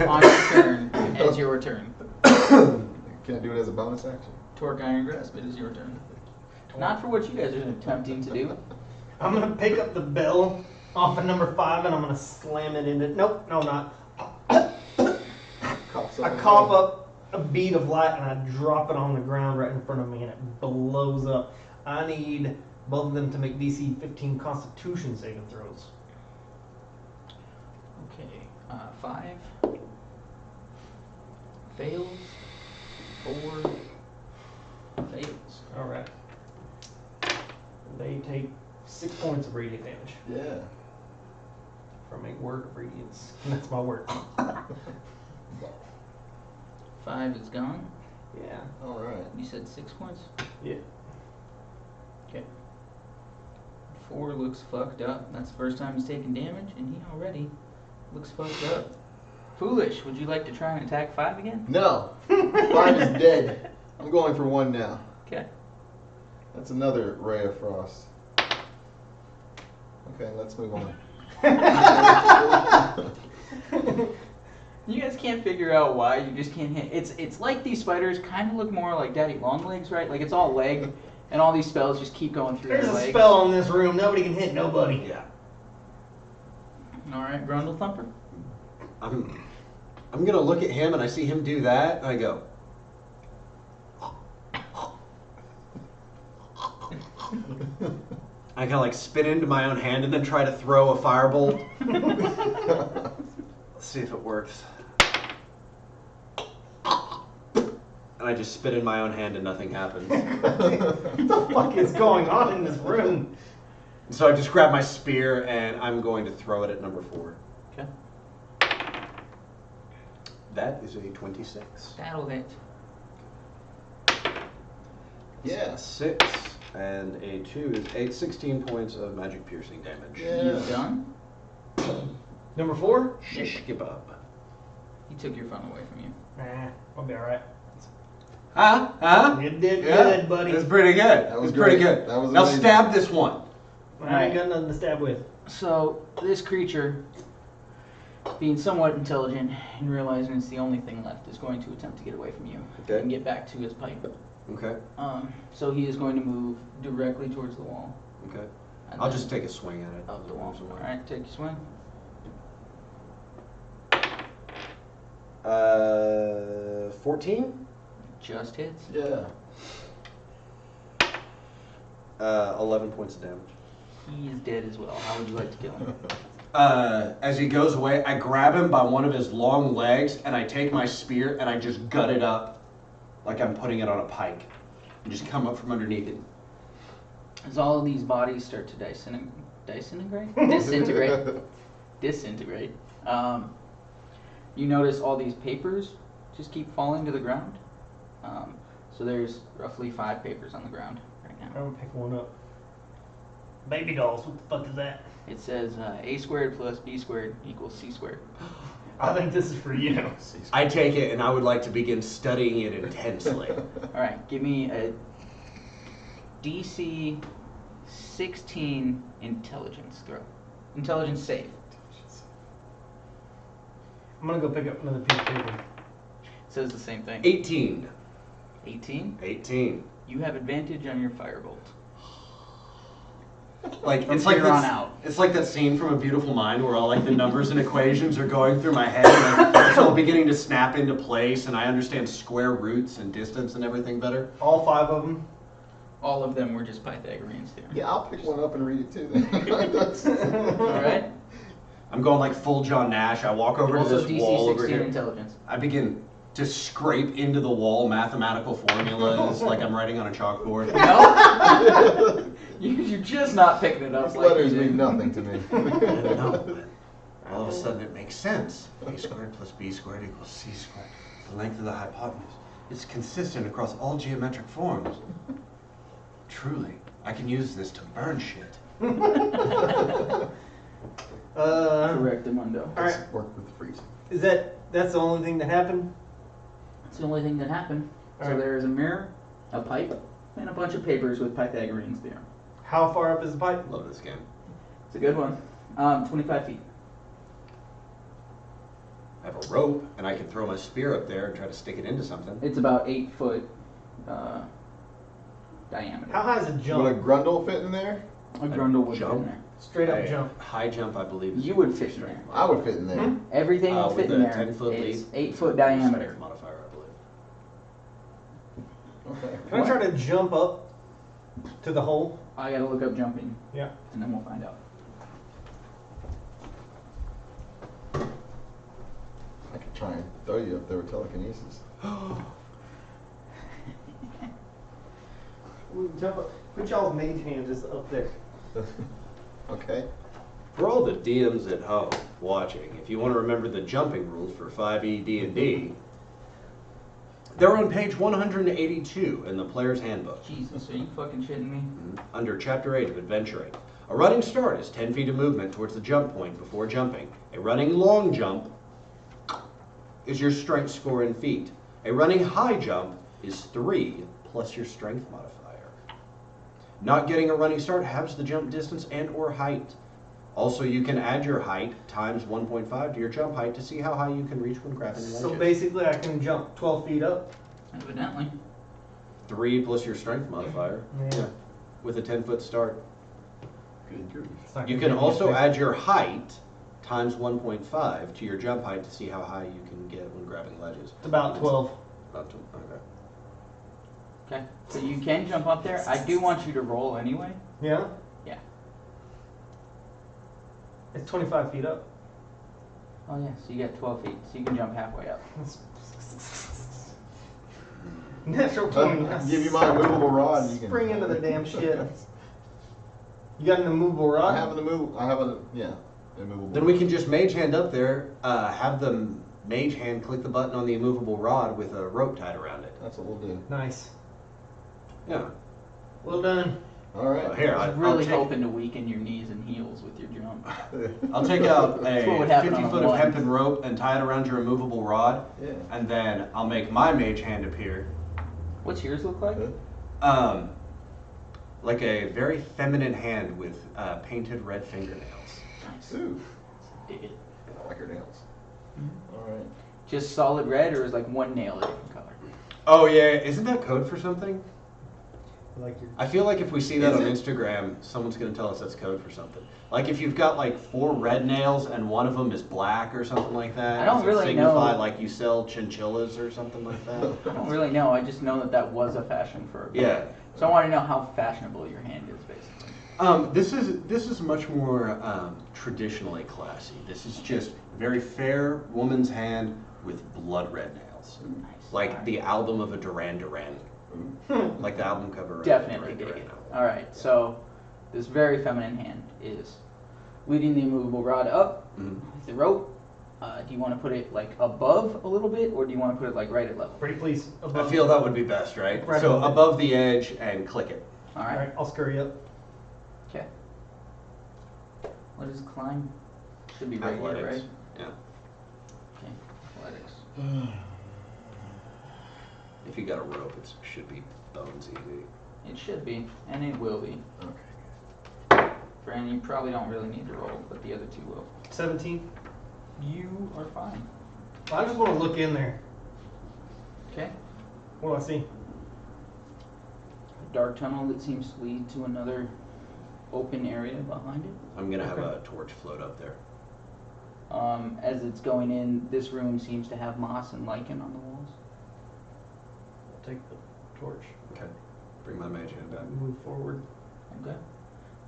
Speaker 2: On your turn, it's your turn.
Speaker 4: Can I do it as a bonus action?
Speaker 2: Torque Iron Grasp, it is your turn. Not for what you guys are attempting to do.
Speaker 3: I'm gonna pick up the bell off of number 5 and I'm gonna slam it into. Nope, no, not. I cough up a bead of light and I drop it on the ground right in front of me and it blows up. I need both of them to make DC 15 Constitution saving throws.
Speaker 2: Okay, 5 fails, 4 fails.
Speaker 3: All right. They take 6 points of radiant damage
Speaker 4: Yeah.
Speaker 3: from a word of radiance. That's my word.
Speaker 2: 5 is gone.
Speaker 3: Yeah.
Speaker 4: All right.
Speaker 2: You said 6 points?
Speaker 3: Yeah.
Speaker 2: Okay. 4 looks fucked up. That's the first time he's taken damage, and he already looks fucked up. Foolish, would you like to try and attack 5 again?
Speaker 4: No. 5 is dead. I'm going for 1 now.
Speaker 2: Okay.
Speaker 4: That's another ray of frost. Okay, let's move on.
Speaker 2: You guys can't figure out why you just can't hit. It's like these spiders kind of look more like Daddy Longlegs, right? Like it's all leg, and all these spells just keep going through
Speaker 3: There's
Speaker 2: their
Speaker 3: a
Speaker 2: legs.
Speaker 3: spell on this room. Nobody can hit nobody.
Speaker 5: Yeah.
Speaker 2: All right, Grundle Thumper.
Speaker 5: I'm gonna look at him and I see him do that and I go. I kind of like spin into my own hand and then try to throw a firebolt. Let's see if it works. And I just spit in my own hand and nothing happens.
Speaker 3: What the fuck is going on in this room?
Speaker 5: So I just grab my spear and I'm going to throw it at number 4.
Speaker 2: Okay.
Speaker 5: That is a 26.
Speaker 2: That'll hit.
Speaker 4: Yeah.
Speaker 5: 6 and a 2 is 8, 16 points of magic piercing damage.
Speaker 4: Yeah.
Speaker 2: You done?
Speaker 3: Number 4?
Speaker 5: Shish kebab.
Speaker 2: He took your fun away from you.
Speaker 3: Nah, I'll be alright.
Speaker 5: Huh? Huh?
Speaker 3: You did
Speaker 5: Yeah,
Speaker 3: good, buddy.
Speaker 5: That's pretty good.
Speaker 4: That was
Speaker 5: That's pretty
Speaker 4: great.
Speaker 5: good.
Speaker 4: That was
Speaker 5: now
Speaker 4: amazing.
Speaker 5: stab this one.
Speaker 3: I ain't got nothing to stab with.
Speaker 2: So this creature being somewhat intelligent and realizing it's the only thing left, is going to attempt to get away from you
Speaker 5: Okay.
Speaker 2: and get back to his pipe.
Speaker 5: Okay.
Speaker 2: So he is going to move directly towards the wall.
Speaker 5: Okay.
Speaker 2: and
Speaker 5: I'll
Speaker 2: then
Speaker 5: just take a swing at it.
Speaker 2: up the wall. All right, take your swing.
Speaker 5: 14?
Speaker 2: Just hits.
Speaker 4: Yeah.
Speaker 5: 11 points of damage.
Speaker 2: He is dead as well. How would you like to kill him?
Speaker 5: As he goes away, I grab him by one of his long legs and I take my spear and I just gut it up like I'm putting it on a pike and just come up from underneath it.
Speaker 2: As all of these bodies start to disintegrate, you notice all these papers just keep falling to the ground. So there's roughly 5 papers on the ground right
Speaker 3: I'm
Speaker 2: now.
Speaker 3: gonna pick one up. Baby dolls, what the fuck is that?
Speaker 2: It says a squared plus b squared equals c squared.
Speaker 3: I think this is for you.
Speaker 5: I take it and I would like to begin studying it intensely.
Speaker 2: All right, give me a DC 16 intelligence throw. Intelligence save.
Speaker 3: I'm gonna go pick up another piece of paper.
Speaker 2: Says the same thing.
Speaker 5: 18.
Speaker 2: 18.
Speaker 5: 18.
Speaker 2: You have advantage on your firebolt.
Speaker 5: Like
Speaker 2: From
Speaker 5: it's like
Speaker 2: here on
Speaker 5: that,
Speaker 2: out.
Speaker 5: It's like that scene from A Beautiful Mind where all like the numbers and equations are going through my head and it's all beginning to snap into place and I understand square roots and distance and everything better.
Speaker 3: All 5 of them.
Speaker 2: All of them were just Pythagoreans theorem.
Speaker 4: Yeah, I'll pick one up and read it too then.
Speaker 2: All right.
Speaker 5: I'm going like full John Nash. I walk over
Speaker 2: Also
Speaker 5: to this
Speaker 2: DC
Speaker 5: wall
Speaker 2: 16
Speaker 5: over here.
Speaker 2: intelligence.
Speaker 5: I begin to scrape into the wall mathematical formulas like I'm writing on a chalkboard.
Speaker 2: No. You're just not picking it up.
Speaker 4: These
Speaker 2: Like
Speaker 4: letters
Speaker 2: you
Speaker 4: mean
Speaker 2: did.
Speaker 4: nothing to me.
Speaker 5: No, but all of a sudden it makes sense. A squared plus b squared equals c squared. The length of the hypotenuse is consistent across all geometric forms. Truly, I can use this to burn shit.
Speaker 2: Correct, Amundo.
Speaker 3: All right.
Speaker 4: Work with the freezing.
Speaker 3: Is that's the only thing that happened?
Speaker 2: That's the only thing that happened. So
Speaker 3: Alright.
Speaker 2: there is a mirror, a pipe, and a bunch of papers with Pythagorean's theorem.
Speaker 3: How far up is the pipe?
Speaker 5: Love this game.
Speaker 2: It's a good one. 25 feet.
Speaker 5: I have a rope and I can throw my spear up there and try to stick it into something.
Speaker 2: It's about 8 foot diameter.
Speaker 3: How high is a
Speaker 4: Would a
Speaker 3: jump?
Speaker 4: grundle fit in there?
Speaker 2: A grundle would fit
Speaker 5: jump?
Speaker 2: in there.
Speaker 3: Straight up
Speaker 5: A
Speaker 3: jump.
Speaker 5: High jump, I believe. Is
Speaker 2: You would fit in there.
Speaker 4: I would fit in there.
Speaker 2: Everything will fit
Speaker 5: with
Speaker 2: in
Speaker 5: a
Speaker 2: there.
Speaker 5: 10-foot
Speaker 2: It's
Speaker 5: lead?
Speaker 2: 8 foot diameter.
Speaker 5: Strength modifier, I believe.
Speaker 4: Okay.
Speaker 3: Can I try to jump up to the hole?
Speaker 2: I gotta look up jumping,
Speaker 3: Yeah.
Speaker 2: and then we'll find out.
Speaker 4: I could try and throw you up there with telekinesis.
Speaker 3: Jump up. Put y'all's mage hand just up there.
Speaker 4: Okay.
Speaker 5: For all the DMs at home watching, if you want to remember the jumping rules for 5e D&D, they're on page 182 in the player's handbook.
Speaker 2: Jesus, are you fucking shitting me?
Speaker 5: Under Chapter 8 of Adventuring. A running start is 10 feet of movement towards the jump point before jumping. A running long jump is your strength score in feet. A running high jump is 3 plus your strength modifier. Not getting a running start halves the jump distance and or height. Also, you can add your height times 1.5 to your jump height to see how high you can reach when grabbing ledges.
Speaker 3: So basically, I can jump 12 feet up.
Speaker 2: Evidently.
Speaker 5: 3 plus your strength modifier.
Speaker 3: Yeah.
Speaker 5: With a 10-foot start.
Speaker 4: Good grief.
Speaker 3: It's not
Speaker 5: You
Speaker 3: gonna
Speaker 5: can
Speaker 3: give me
Speaker 5: also
Speaker 3: a big-
Speaker 5: add your height times 1.5 to your jump height to see how high you can get when grabbing ledges.
Speaker 3: It's about 12.
Speaker 5: About 12, okay.
Speaker 2: Okay. So you can jump up there. I do want you to roll anyway.
Speaker 3: Yeah?
Speaker 2: Yeah.
Speaker 3: It's 25 feet up.
Speaker 2: Oh yeah, so you got 12 feet, so you can jump halfway up.
Speaker 3: Natural 20.
Speaker 4: I'll give you my immovable rod. And you can
Speaker 3: Spring into the damn shit. You got an immovable rod?
Speaker 4: I have an immovable
Speaker 5: Then we can just mage hand up there, have the mage hand click the button on the immovable rod with a rope tied around it.
Speaker 4: That's what we'll do.
Speaker 3: Nice.
Speaker 5: Yeah.
Speaker 3: Well done.
Speaker 4: All right.
Speaker 5: Here,
Speaker 2: I
Speaker 5: I'll
Speaker 2: was really
Speaker 5: take-
Speaker 2: hoping to weaken your knees and heels with your jump.
Speaker 5: I'll take out
Speaker 2: That's what
Speaker 5: a
Speaker 2: would happen
Speaker 5: 50
Speaker 2: on a
Speaker 5: foot of
Speaker 2: one.
Speaker 5: hempen rope and tie it around your immovable rod,
Speaker 4: Yeah.
Speaker 5: and then I'll make my mage hand appear.
Speaker 2: What's yours look like?
Speaker 4: Good.
Speaker 5: Like a very feminine hand with painted red fingernails.
Speaker 2: Nice.
Speaker 4: Ooh,
Speaker 2: Dig it.
Speaker 4: I like her nails. Alright.
Speaker 2: Just solid red, or is like one nail a different color?
Speaker 5: Oh yeah, isn't that code for something?
Speaker 3: Like your
Speaker 5: I feel like if we see that
Speaker 4: Is
Speaker 5: on
Speaker 4: it?
Speaker 5: Instagram, someone's gonna tell us that's code for something. Like if you've got like 4 red nails and one of them is black or something like that.
Speaker 2: I don't
Speaker 5: does it
Speaker 2: really
Speaker 5: signify
Speaker 2: know.
Speaker 5: like you sell chinchillas or something like that?
Speaker 2: I don't really know. I just know that that was a fashion for a bit.
Speaker 5: Yeah.
Speaker 2: So I want to know how fashionable your hand is, basically.
Speaker 5: This is much more traditionally classy. This is just very fair woman's hand with blood red nails,
Speaker 2: Nice.
Speaker 5: like the album of a Duran Duran, like the album cover.
Speaker 2: Definitely
Speaker 5: of
Speaker 2: dig
Speaker 5: Duran
Speaker 2: it.
Speaker 5: Duran.
Speaker 2: All right, so this very feminine hand is leading the immovable rod up
Speaker 5: Mhm.
Speaker 2: with the rope. Do you want to put it like above a little bit, or do you want to put it like right at level?
Speaker 3: pretty please.
Speaker 5: I feel that would be best, right?
Speaker 3: Right
Speaker 5: So
Speaker 3: above it.
Speaker 5: above the edge and click it.
Speaker 2: All
Speaker 3: All
Speaker 2: right.
Speaker 3: right, I'll scurry up.
Speaker 2: Okay. What is climb? Should be regular,
Speaker 5: Athletics.
Speaker 2: right?
Speaker 5: Yeah.
Speaker 2: Okay. Athletics.
Speaker 5: If you got a rope, it should be bones easy.
Speaker 2: It should be, and it will be.
Speaker 4: Okay.
Speaker 2: Fran, you probably don't really need to roll, but the other two will.
Speaker 3: 17.
Speaker 2: You are fine.
Speaker 3: I just want to look in there.
Speaker 2: Okay.
Speaker 3: What do I see?
Speaker 2: A dark tunnel that seems to lead to another open area behind it.
Speaker 5: I'm gonna have
Speaker 3: Okay.
Speaker 5: a torch float up there.
Speaker 2: As it's going in, this room seems to have moss and lichen on the walls.
Speaker 3: I'll take the torch.
Speaker 5: Okay. Bring my mage hand back.
Speaker 3: Move forward.
Speaker 2: Okay.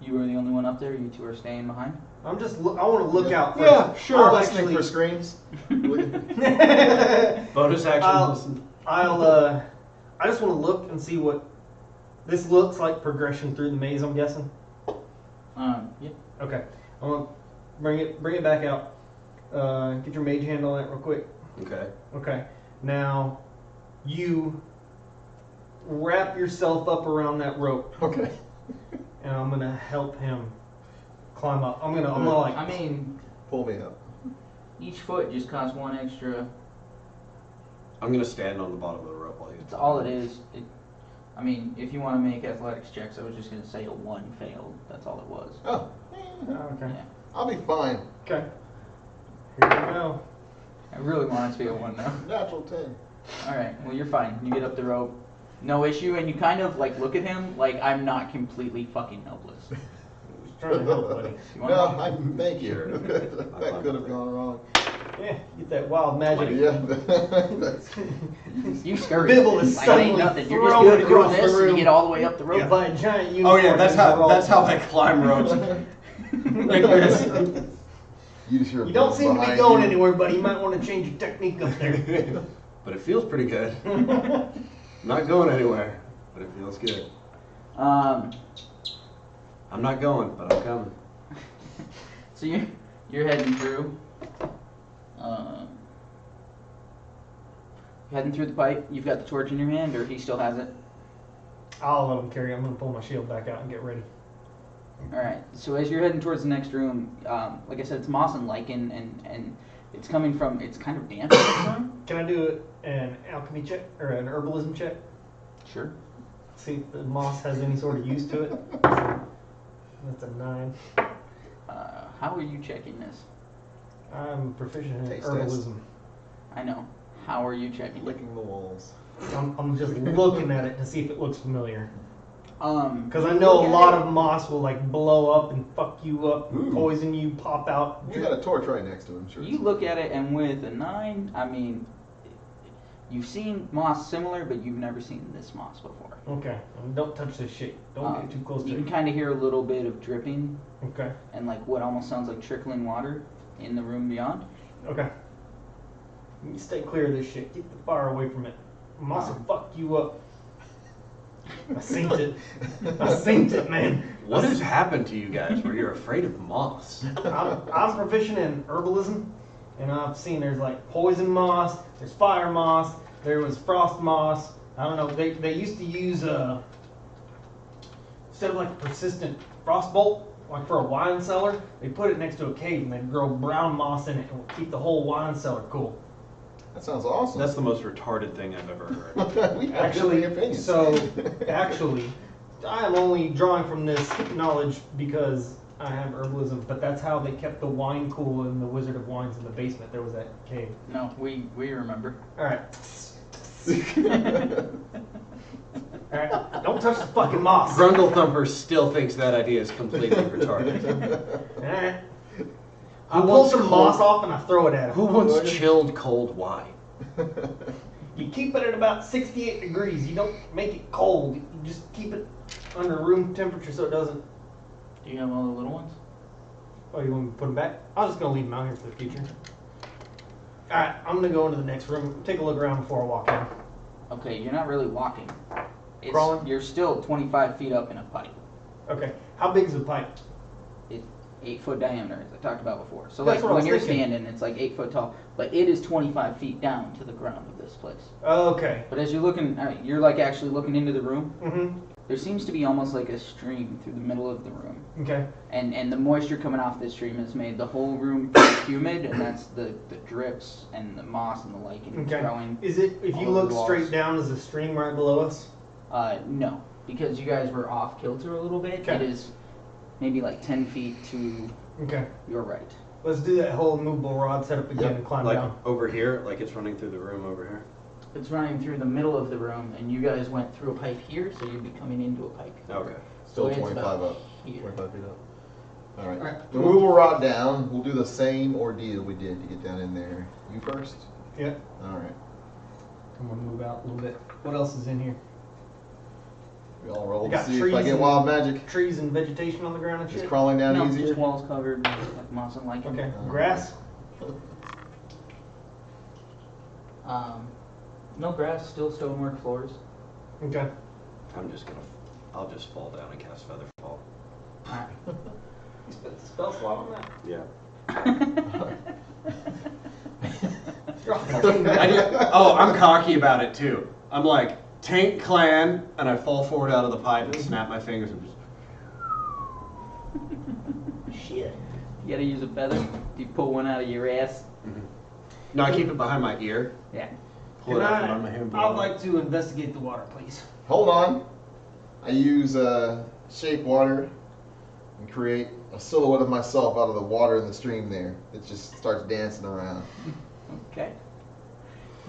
Speaker 2: You are the only one up there. You two are staying behind.
Speaker 3: I'm just. I want to look out first.
Speaker 4: Yeah, sure.
Speaker 3: I'll
Speaker 4: Listening
Speaker 3: actually.
Speaker 4: for screams.
Speaker 5: Bonus action.
Speaker 3: I'll-
Speaker 5: listen.
Speaker 3: I just want to look and see what this looks like progression through the maze. I'm guessing.
Speaker 2: Yep.
Speaker 3: Okay. I'm gonna bring it back out. Get your mage hand on that real quick.
Speaker 5: Okay.
Speaker 3: Okay. Now, you wrap yourself up around that rope,
Speaker 4: Okay.
Speaker 3: and I'm gonna help him climb up. I'm gonna like.
Speaker 2: I mean,
Speaker 4: Pull me up.
Speaker 2: each foot just costs one extra.
Speaker 5: I'm gonna stand on the bottom of the rope while you.
Speaker 2: That's all it is. I mean, if you want to make athletics checks, I was just gonna say a 1 failed. That's all it was.
Speaker 4: Oh,
Speaker 3: Okay.
Speaker 2: Yeah.
Speaker 4: I'll be fine.
Speaker 3: Okay. Here we go.
Speaker 2: I really want it to be a 1 though.
Speaker 4: Natural 10.
Speaker 2: All right. Well, you're fine. You get up the rope, no issue, and you kind of like look at him like I'm not completely fucking helpless.
Speaker 3: Trying to help, buddy.
Speaker 2: You want help?
Speaker 4: Thank you.
Speaker 5: Sure.
Speaker 4: That could have gone wrong.
Speaker 3: Yeah, get that wild magic.
Speaker 4: Yeah. That's,
Speaker 2: You scurry.
Speaker 3: Bibble is
Speaker 2: Like, it ain't
Speaker 3: suddenly
Speaker 2: nothing. You're just
Speaker 3: thrown
Speaker 2: good at doing
Speaker 3: across the
Speaker 2: this, and you
Speaker 3: room.
Speaker 2: get all the way up the rope.
Speaker 3: By a giant
Speaker 5: Oh
Speaker 3: unicorn.
Speaker 5: yeah, that's how I climb ropes.
Speaker 3: Like this.
Speaker 4: you just hear
Speaker 3: You don't seem to be
Speaker 4: behind
Speaker 3: going
Speaker 4: you.
Speaker 3: anywhere, buddy. You might want to change your technique up there.
Speaker 5: But it feels pretty good. Not going anywhere, but it feels good.
Speaker 2: Um,
Speaker 5: I'm not going, but I'm coming.
Speaker 2: so you're heading through. Heading through the pipe. You've got the torch in your hand, or he still has it.
Speaker 3: I'll let him carry. I'm gonna pull my shield back out and get ready.
Speaker 2: All right. So as you're heading towards the next room, like I said, it's moss and lichen, and it's coming from. It's kind of damp in this room.
Speaker 3: Can I do an alchemy check or an herbalism check?
Speaker 2: Sure.
Speaker 3: See if the moss has any sort of use to it. That's a 9.
Speaker 2: How are you checking this?
Speaker 3: I'm proficient in
Speaker 4: Taste
Speaker 3: herbalism.
Speaker 2: I know. How are you checking it?
Speaker 4: Licking the walls.
Speaker 3: I'm just looking at it to see if it looks familiar. Because I
Speaker 2: you
Speaker 3: know
Speaker 2: look
Speaker 3: a
Speaker 2: at
Speaker 3: lot
Speaker 2: it-
Speaker 3: of moss will like blow up and fuck you up,
Speaker 4: Ooh.
Speaker 3: poison you, pop out.
Speaker 4: You got a torch right next to him, sure.
Speaker 2: You look at it, and with a 9, I mean, you've seen moss similar, but you've never seen this moss before.
Speaker 3: Okay, don't touch this shit. Don't get too close to
Speaker 2: You can
Speaker 3: it.
Speaker 2: kind of hear a little bit of dripping
Speaker 3: Okay,
Speaker 2: and like what almost sounds like trickling water in the room beyond.
Speaker 3: okay. You stay clear of this shit. Get the fire away from it. Moss will fuck you up. I synced it. I synced it, man.
Speaker 5: What has happened to you guys where you're afraid of moss?
Speaker 3: I'm proficient in herbalism, and I've seen there's like poison moss, there's fire moss, there was frost moss. I don't know. They used to use instead of like a persistent frost bolt, like for a wine cellar, they put it next to a cave and they'd grow brown moss in it and would keep the whole wine cellar cool.
Speaker 4: That sounds awesome.
Speaker 5: That's the most retarded thing I've ever heard.
Speaker 4: we have
Speaker 3: Actually,
Speaker 4: differing opinions.
Speaker 3: so actually, I am only drawing from this knowledge because I have herbalism, but that's how they kept the wine cool in the Wizard of Wines in the basement. There was that cave.
Speaker 2: No, we remember.
Speaker 3: All right. All right. Don't touch the fucking moss.
Speaker 5: Grundle Thumper still thinks that idea is completely retarded.
Speaker 3: All right. I pull
Speaker 5: wants
Speaker 3: some
Speaker 5: cold-
Speaker 3: moss off and I throw it at him.
Speaker 5: Who wants chilled cold wine?
Speaker 3: You keep it at about 68 degrees. You don't make it cold. You just keep it under room temperature so it doesn't.
Speaker 2: Do you have all the little ones?
Speaker 3: Oh, you want me to put them back? I'm just gonna leave them out here for the future. All right, I'm gonna go into the next room. Take a look around before I walk in.
Speaker 2: Okay, you're not really walking.
Speaker 3: Crawling?
Speaker 2: You're still 25 feet up in a pipe.
Speaker 3: Okay. How big is the pipe?
Speaker 2: It's 8-foot diameter, as I talked about before. So
Speaker 3: That's
Speaker 2: like
Speaker 3: what I
Speaker 2: when
Speaker 3: was
Speaker 2: you're
Speaker 3: thinking.
Speaker 2: standing, it's like 8 foot tall, but it is 25 feet down to the ground of this place.
Speaker 3: Okay.
Speaker 2: But as you're looking, you're like actually looking into the room.
Speaker 3: Mm-hmm.
Speaker 2: There seems to be almost like a stream through the middle of the room,
Speaker 3: Okay.
Speaker 2: and the moisture coming off this stream has made the whole room pretty humid, and that's the drips and the moss and the lichen
Speaker 3: Okay.
Speaker 2: growing.
Speaker 3: Is it, if you
Speaker 2: all over
Speaker 3: look
Speaker 2: the walls.
Speaker 3: straight down, is the stream right below us?
Speaker 2: No, because you guys were off kilter a little bit.
Speaker 3: Okay.
Speaker 2: It is maybe like 10 feet to
Speaker 3: Okay.
Speaker 2: your right.
Speaker 3: Let's do that whole movable rod setup again
Speaker 4: Yep.
Speaker 3: and climb
Speaker 5: Like
Speaker 3: down.
Speaker 5: over here, like it's running through the room over here.
Speaker 2: It's running through the middle of the room, and you guys went through a pipe here, so you'd be coming into a pipe.
Speaker 5: Okay.
Speaker 4: Still
Speaker 2: it's
Speaker 4: 25
Speaker 2: about
Speaker 4: up.
Speaker 2: here.
Speaker 4: 25 feet up. All right.
Speaker 3: Alright.
Speaker 4: The movable rod down. We'll do the same ordeal we did to get down in there. You first?
Speaker 3: Yeah.
Speaker 4: All right.
Speaker 3: I'm gonna move out a little bit. What else is in here?
Speaker 4: We all roll
Speaker 3: You
Speaker 4: to
Speaker 3: got
Speaker 4: see if I
Speaker 3: trees
Speaker 4: get
Speaker 3: and-
Speaker 4: wild magic.
Speaker 3: Trees and vegetation on the ground and
Speaker 4: Just
Speaker 3: shit?
Speaker 4: crawling down
Speaker 2: No,
Speaker 4: easier.
Speaker 2: just walls covered with like moss and lichen.
Speaker 3: Okay. Grass?
Speaker 2: No grass, still stonework floors.
Speaker 3: Okay.
Speaker 5: I'll just fall down and cast Feather Fall.
Speaker 2: Alright.
Speaker 3: You spent the spell slot on that.
Speaker 5: Yeah.
Speaker 3: You're
Speaker 5: Oh, I'm cocky about it too. I'm like, tank clan, and I fall forward out of the pipe and snap my fingers and just.
Speaker 2: Shit. You gotta use a feather. Do you pull one out of your ass?
Speaker 5: No, I keep it behind my ear.
Speaker 2: Yeah.
Speaker 5: Pull it out from under my hand.
Speaker 3: I'd like to investigate the water, please.
Speaker 4: Hold on. I use shape water and create a silhouette of myself out of the water in the stream there. It just starts dancing around.
Speaker 2: Okay.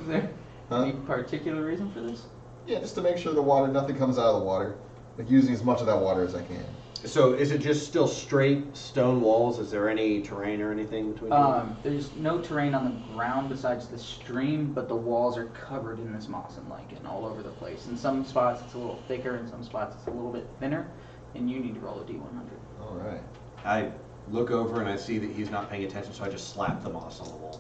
Speaker 2: Is there
Speaker 4: Huh?
Speaker 2: any particular reason for this?
Speaker 4: Yeah, just to make sure the water, nothing comes out of the water. Like using as much of that water as I can.
Speaker 5: So is it just still straight stone walls? Is there any terrain or anything between them?
Speaker 2: There's no terrain on the ground besides the stream, but the walls are covered in this moss and lichen all over the place. In some spots it's a little thicker, in some spots it's a little bit thinner, and you need to roll a d100.
Speaker 4: All right.
Speaker 5: I look over and I see that he's not paying attention, so I just slap the moss on the wall.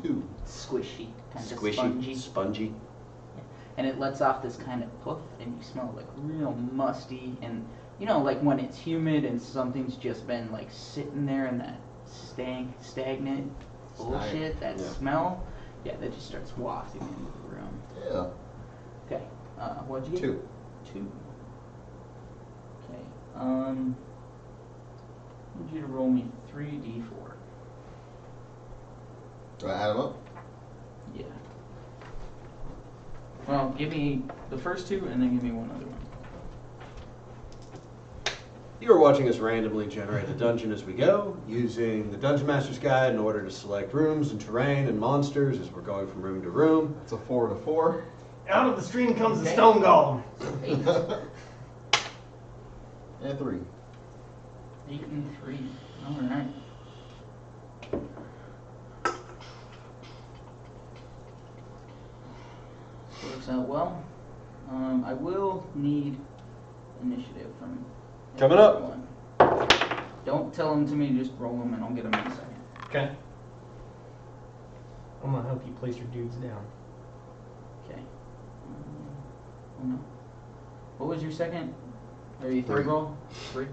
Speaker 4: 2.
Speaker 2: Squishy, kind of
Speaker 5: Squishy,
Speaker 2: spongy.
Speaker 5: spongy.
Speaker 2: And it lets off this kind of puff, and you smell like real musty, and you know, like when it's humid and something's just been like sitting there in that stagnant bullshit, that
Speaker 5: Yeah.
Speaker 2: smell, yeah, that just starts wafting into the room.
Speaker 4: Yeah.
Speaker 2: Okay, what'd you get?
Speaker 4: 2.
Speaker 2: 2. Okay, I need you to roll me 3d4.
Speaker 4: Do I add them up?
Speaker 2: Yeah. Well, give me the first 2, and then give me one other one.
Speaker 5: You are watching us randomly generate a dungeon as we go, using the Dungeon Master's Guide in order to select rooms and terrain and monsters as we're going from room to room.
Speaker 4: It's a 4 and a 4.
Speaker 3: Out of the stream comes the
Speaker 2: Okay.
Speaker 3: stone golem.
Speaker 2: 8.
Speaker 4: And 3.
Speaker 2: 8 and 3. Alright. Works out well. I will need initiative from
Speaker 5: Coming up.
Speaker 2: everyone. Don't tell them to me, just roll them and I'll get them in a second.
Speaker 3: Okay. I'm gonna help you place your dudes down.
Speaker 2: Okay. Oh no. What was your second? Or your third
Speaker 4: 3.
Speaker 2: roll? 3? Okay.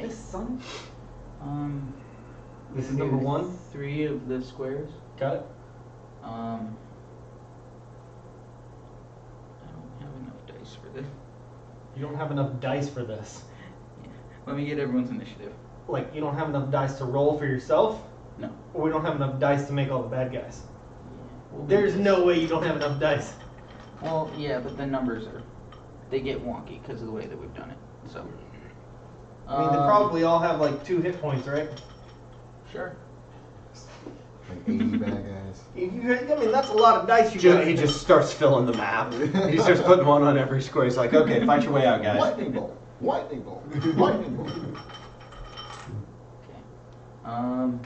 Speaker 3: son.
Speaker 2: Um.
Speaker 3: This is
Speaker 2: I'm gonna
Speaker 3: number
Speaker 2: do
Speaker 3: 1.
Speaker 2: 3 of the squares.
Speaker 3: Got it?
Speaker 2: I don't have enough dice for this.
Speaker 3: You don't have enough dice for this.
Speaker 2: Let me get everyone's initiative.
Speaker 3: like you don't have enough dice to roll for yourself,
Speaker 2: No.
Speaker 3: or we don't have enough dice to make all the bad guys.
Speaker 2: We'll do
Speaker 3: There's
Speaker 2: this.
Speaker 3: no way you don't have enough dice.
Speaker 2: Well, yeah, but the numbers they get wonky because of the way that we've done it. So.
Speaker 3: I mean, they probably all have like 2 hit points, right?
Speaker 2: Sure.
Speaker 4: Like 80 bad guys.
Speaker 3: I mean, that's a lot of dice you got.
Speaker 5: He just starts filling the map. He starts putting one on every square. He's like, okay, fight your way out, guys.
Speaker 4: Lightning bolt. Lightning bolt. Lightning bolt.
Speaker 2: Okay.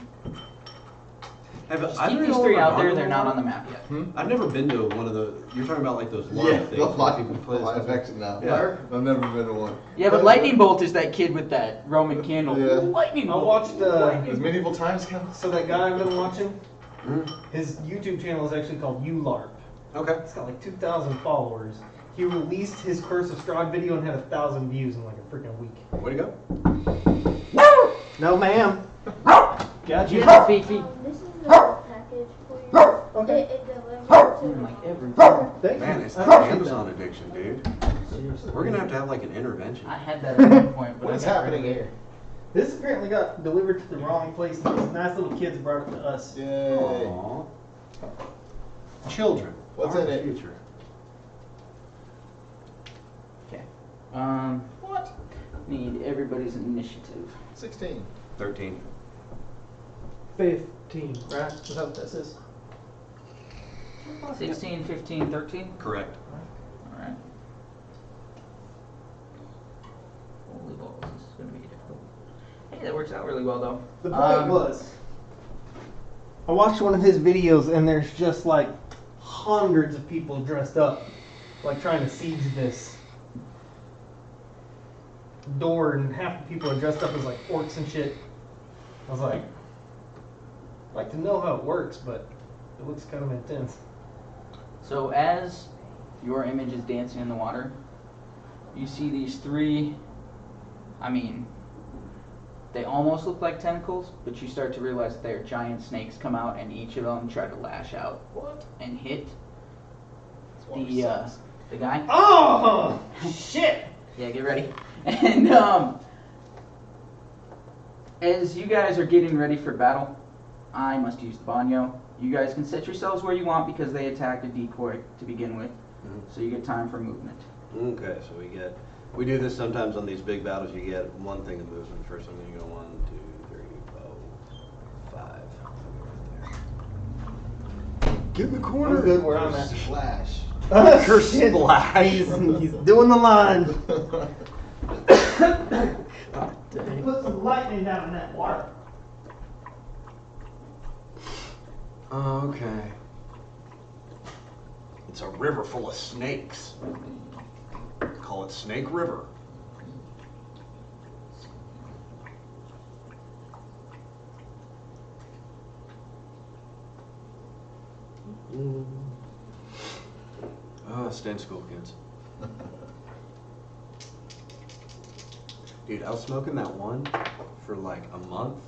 Speaker 5: Have
Speaker 2: Just
Speaker 5: either
Speaker 2: keep
Speaker 5: of
Speaker 2: these
Speaker 5: y'all
Speaker 2: 3
Speaker 5: ever
Speaker 2: out
Speaker 5: gone
Speaker 2: there.
Speaker 5: to
Speaker 2: They're
Speaker 5: one?
Speaker 2: not on the map yet.
Speaker 5: I've never been to one of the. You're talking about like those live
Speaker 4: Yeah,
Speaker 5: things.
Speaker 4: the
Speaker 5: where
Speaker 4: live,
Speaker 5: people play this
Speaker 4: live
Speaker 5: stuff.
Speaker 4: action now.
Speaker 5: Yeah.
Speaker 4: I've never been to one.
Speaker 2: Yeah, but Lightning Bolt is that kid with that Roman candle.
Speaker 4: Yeah.
Speaker 2: Lightning
Speaker 3: I
Speaker 2: Bolt.
Speaker 3: watched
Speaker 4: Does medieval times count?
Speaker 3: so that guy I've been watching,
Speaker 5: Mhm.
Speaker 3: his YouTube channel is actually called ULARP.
Speaker 5: Okay.
Speaker 3: It's got like 2,000 followers. He released his Curse of Strahd video and had 1,000 views in like a freaking week.
Speaker 5: Way to go.
Speaker 3: No, ma'am. Gotcha.
Speaker 2: Yeah, Fifi.
Speaker 6: This is the package for you.
Speaker 3: Okay.
Speaker 6: It delivers
Speaker 2: Like
Speaker 6: to
Speaker 2: everything.
Speaker 3: Thank
Speaker 5: Man,
Speaker 3: you.
Speaker 5: it's
Speaker 3: I
Speaker 5: the
Speaker 3: appreciate
Speaker 5: Amazon addiction, dude.
Speaker 2: Seriously.
Speaker 5: We're gonna have like an intervention.
Speaker 2: I had that at one point, but
Speaker 4: What
Speaker 2: I
Speaker 4: is
Speaker 2: got
Speaker 4: happening
Speaker 2: rid of it.
Speaker 4: here?
Speaker 3: This apparently got delivered to the wrong place. These nice little kids brought it to us.
Speaker 4: Yay.
Speaker 5: Aww. Children.
Speaker 4: What's
Speaker 5: are
Speaker 4: in
Speaker 5: the
Speaker 4: it?
Speaker 5: Future.
Speaker 2: Okay. What? Need everybody's initiative.
Speaker 4: 16.
Speaker 5: 13.
Speaker 3: 15, right? Is that what this is?
Speaker 2: 16, 15, 13?
Speaker 5: Correct.
Speaker 2: Alright. Holy balls, this is gonna be difficult. Hey, that works out really well though.
Speaker 3: The point was, I watched one of his videos and there's just like hundreds of people dressed up, like trying to siege this door, and half the people are dressed up as like orcs and shit. I was like, I'd like to know how it works, but it looks kind of intense.
Speaker 2: So as your image is dancing in the water, you see these 3, they almost look like tentacles, but you start to realize that they're giant snakes come out and each of them try to lash out and hit the guy.
Speaker 3: Oh shit!
Speaker 2: Yeah, get ready. And as you guys are getting ready for battle, I must use the Banyo. You guys can set yourselves where you want because they attacked a decoy to begin with. So you get time for movement.
Speaker 5: Okay, so we do this sometimes on these big battles. You get one thing of movement first, and then you go 1, 2, 3, 4, 5.
Speaker 4: Get in the
Speaker 3: I'm
Speaker 4: corner.
Speaker 3: good where I'm at.
Speaker 4: Splash.
Speaker 5: Curse
Speaker 3: Shit.
Speaker 5: splash.
Speaker 3: He's doing the line.
Speaker 2: Dang.
Speaker 3: Put some lightning down in that water.
Speaker 5: Okay. It's a river full of snakes. Call it Snake River. Stay in school, kids. Dude, I was smoking that one for like a month,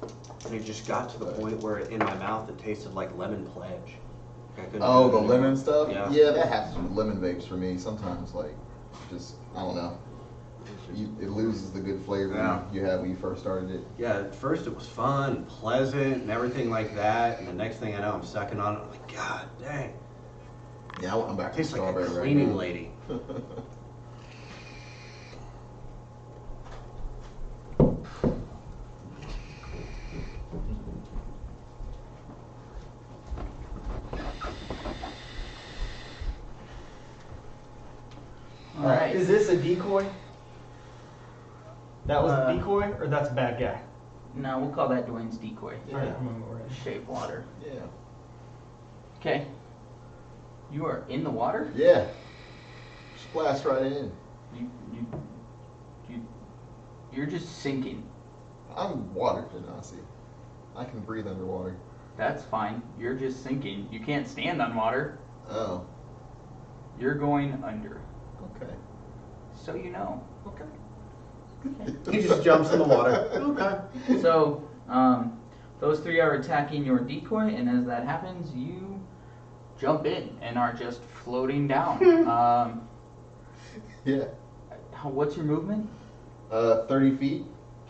Speaker 5: and it just got to the point where in my mouth it tasted like lemon pledge. I couldn't
Speaker 4: Oh,
Speaker 5: do
Speaker 4: the
Speaker 5: it anymore.
Speaker 4: lemon stuff?
Speaker 5: Yeah.
Speaker 4: that happens with lemon vapes for me sometimes. Like, just, I don't know. It loses the good flavor
Speaker 5: Yeah.
Speaker 4: you had when you first started it.
Speaker 5: Yeah, at first it was fun and pleasant and everything like that, and the next thing I know, I'm sucking on it. I'm like, God dang,
Speaker 4: Yeah, I'm back
Speaker 5: it
Speaker 4: to
Speaker 5: tastes like
Speaker 4: strawberry
Speaker 5: a
Speaker 4: right
Speaker 5: cleaning
Speaker 4: now.
Speaker 5: lady.
Speaker 2: Alright.
Speaker 3: Is this a decoy? That was
Speaker 2: Uh,
Speaker 3: the decoy, or that's a bad guy?
Speaker 2: No, we'll call that Dwayne's decoy.
Speaker 3: I don't remember what it is.
Speaker 2: Shape water.
Speaker 4: Yeah.
Speaker 2: Okay. You are in the water?
Speaker 4: Yeah. Splash right in.
Speaker 2: You're just sinking.
Speaker 4: I'm water genasi. I can breathe underwater.
Speaker 2: That's fine. You're just sinking. You can't stand on water.
Speaker 4: Oh,
Speaker 2: You're going under.
Speaker 4: okay.
Speaker 2: So you know.
Speaker 4: Okay.
Speaker 5: He just jumps in the water. Okay.
Speaker 2: So, those 3 are attacking your decoy, and as that happens, you jump in and are just floating down.
Speaker 4: Yeah.
Speaker 2: What's your movement?
Speaker 4: 30 feet.